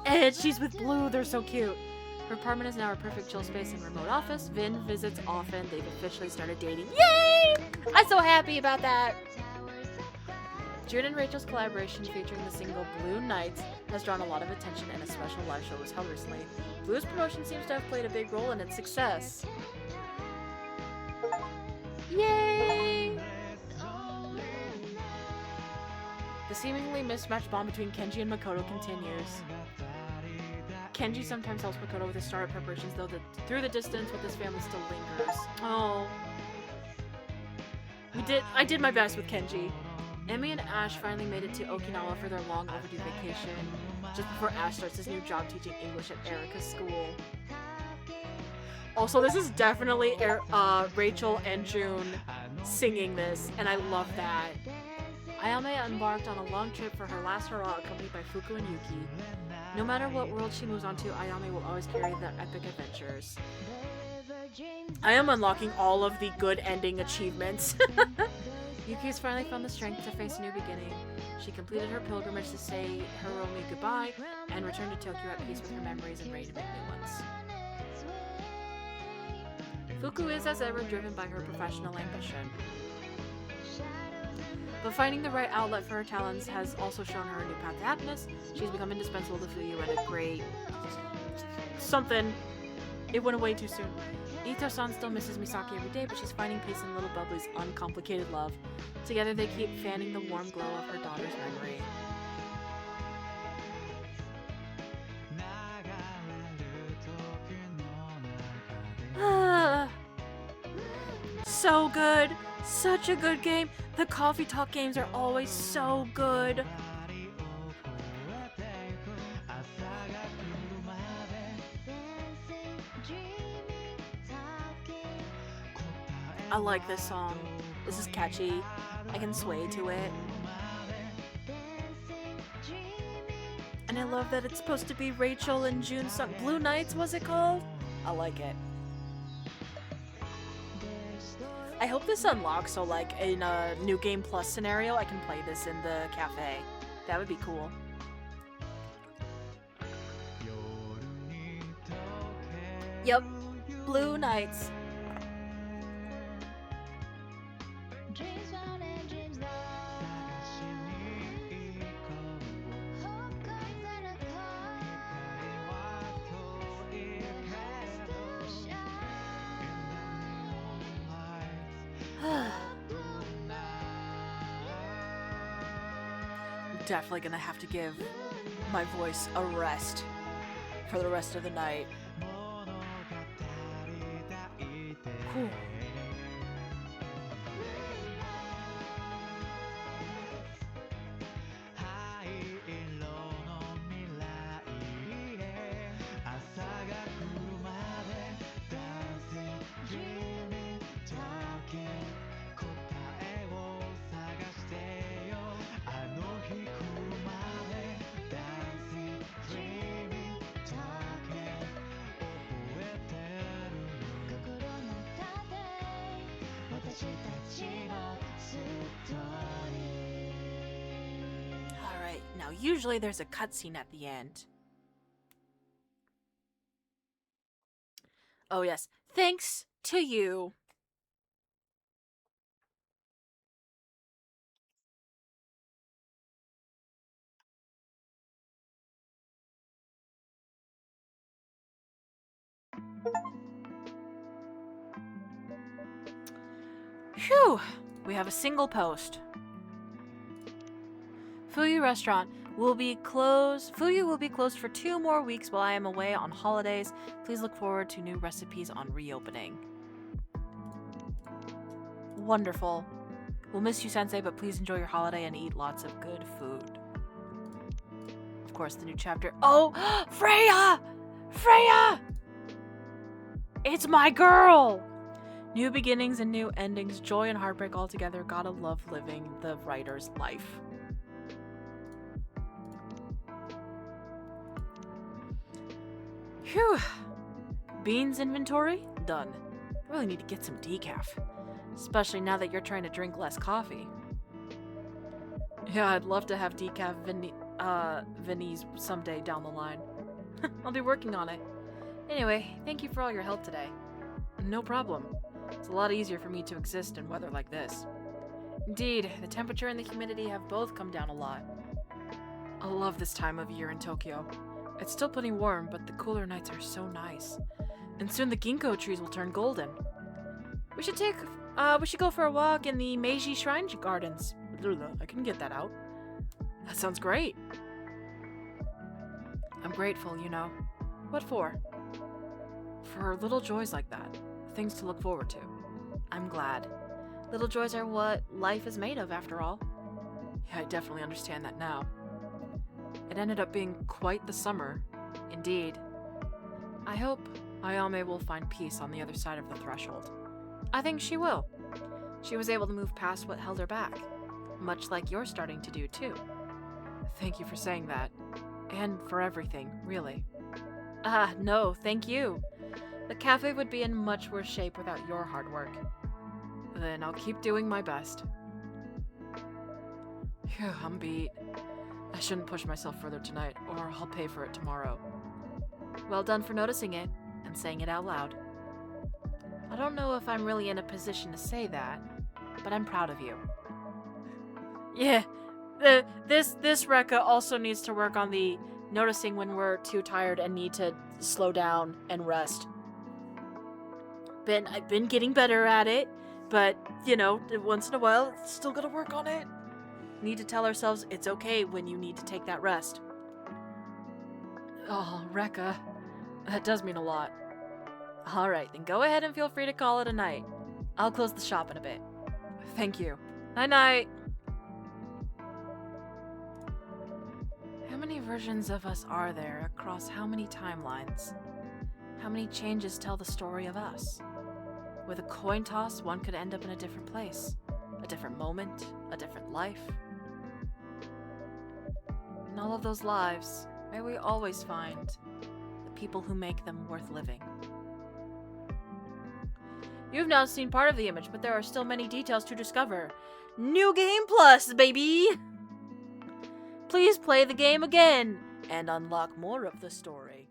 And she's with Blue, they're so cute. Her apartment is now her perfect chill space and remote office. Vin visits often. They've officially started dating. Yay! I'm so happy about that. June and Rachel's collaboration featuring the single Blue Nights has drawn a lot of attention, and a special live show was held recently. Blue's promotion seems to have played a big role in its success. Yay! The seemingly mismatched bond between Kenji and Makoto continues. Kenji sometimes helps Makoto with his startup preparations, though through the distance with his family still lingers. Oh. I did my best with Kenji. Emmy and Ash finally made it to Okinawa for their long overdue vacation, just before Ash starts his new job teaching English at Erica's school. Also, this is definitely Rachel and June singing this, and I love that. Ayame embarked on a long trip for her last hurrah, accompanied by Fuku and Yuki. No matter what world she moves on to, Ayame will always carry their epic adventures. I am unlocking all of the good ending achievements. Yuki's finally found the strength to face a new beginning. She completed her pilgrimage to say Hiromi goodbye and returned to Tokyo at peace with her memories and ready to make new ones. Fuku is, as ever, driven by her professional ambition. But finding the right outlet for her talents has also shown her a new path to happiness. She's become indispensable to Fuyu and a great... something. It went away too soon. Ito-san still misses Misaki every day, but she's finding peace in Little Bubbly's uncomplicated love. Together they keep fanning the warm glow of her daughter's memory. So good! Such a good game! The Coffee Talk games are always so good! I like this song. This is catchy. I can sway to it. And I love that it's supposed to be Rachel and June's song. Blue Nights, was it called? I like it. I hope this unlocks, so like in a New Game Plus scenario, I can play this in the cafe. That would be cool. Yep, Blue Nights. I'm definitely gonna have to give my voice a rest for the rest of the night. Cool. Alright, now usually there's a cutscene at the end. Oh yes, thanks to you. Phew, we have a single post. Fuyu restaurant will be closed. Fuyu will be closed for 2 more weeks while I am away on holidays. Please look forward to new recipes on reopening. Wonderful. We'll miss you, Sensei, but please enjoy your holiday and eat lots of good food. Of course, the new chapter. Oh, Freya! Freya! It's my girl! New beginnings and new endings, joy and heartbreak all together. Gotta love living the writer's life. Phew. Beans inventory? Done. I really need to get some decaf. Especially now that you're trying to drink less coffee. Yeah, I'd love to have decaf Vinnies someday down the line. I'll be working on it. Anyway, thank you for all your help today. No problem. It's a lot easier for me to exist in weather like this. Indeed, the temperature and the humidity have both come down a lot. I love this time of year in Tokyo. It's still pretty warm, but the cooler nights are so nice. And soon the ginkgo trees will turn golden. We should go for a walk in the Meiji Shrine Gardens. I can get that out. That sounds great. I'm grateful, you know. What for? For little joys like that. Things to look forward to. I'm glad. Little joys are what life is made of, after all. Yeah, I definitely understand that now. It ended up being quite the summer. Indeed. I hope Ayame will find peace on the other side of the threshold. I think she will. She was able to move past what held her back. Much like you're starting to do, too. Thank you for saying that. And for everything, really. No, thank you. The cafe would be in much worse shape without your hard work. Then I'll keep doing my best. Phew, I'm beat. I shouldn't push myself further tonight, or I'll pay for it tomorrow. Well done for noticing it, and saying it out loud. I don't know if I'm really in a position to say that, but I'm proud of you. Yeah, this Rekka also needs to work on the noticing when we're too tired and need to slow down and rest. I've been getting better at it, but, you know, once in a while, still gotta work on it. Need to tell ourselves it's okay when you need to take that rest. Oh, Rekka, that does mean a lot. Alright, then go ahead and feel free to call it a night. I'll close the shop in a bit. Thank you. Night-night. How many versions of us are there across how many timelines? How many changes tell the story of us? With a coin toss, one could end up in a different place. A different moment, a different life. In all of those lives, may we always find the people who make them worth living. You've now seen part of the image, but there are still many details to discover. New Game Plus, baby! Please play the game again and unlock more of the story.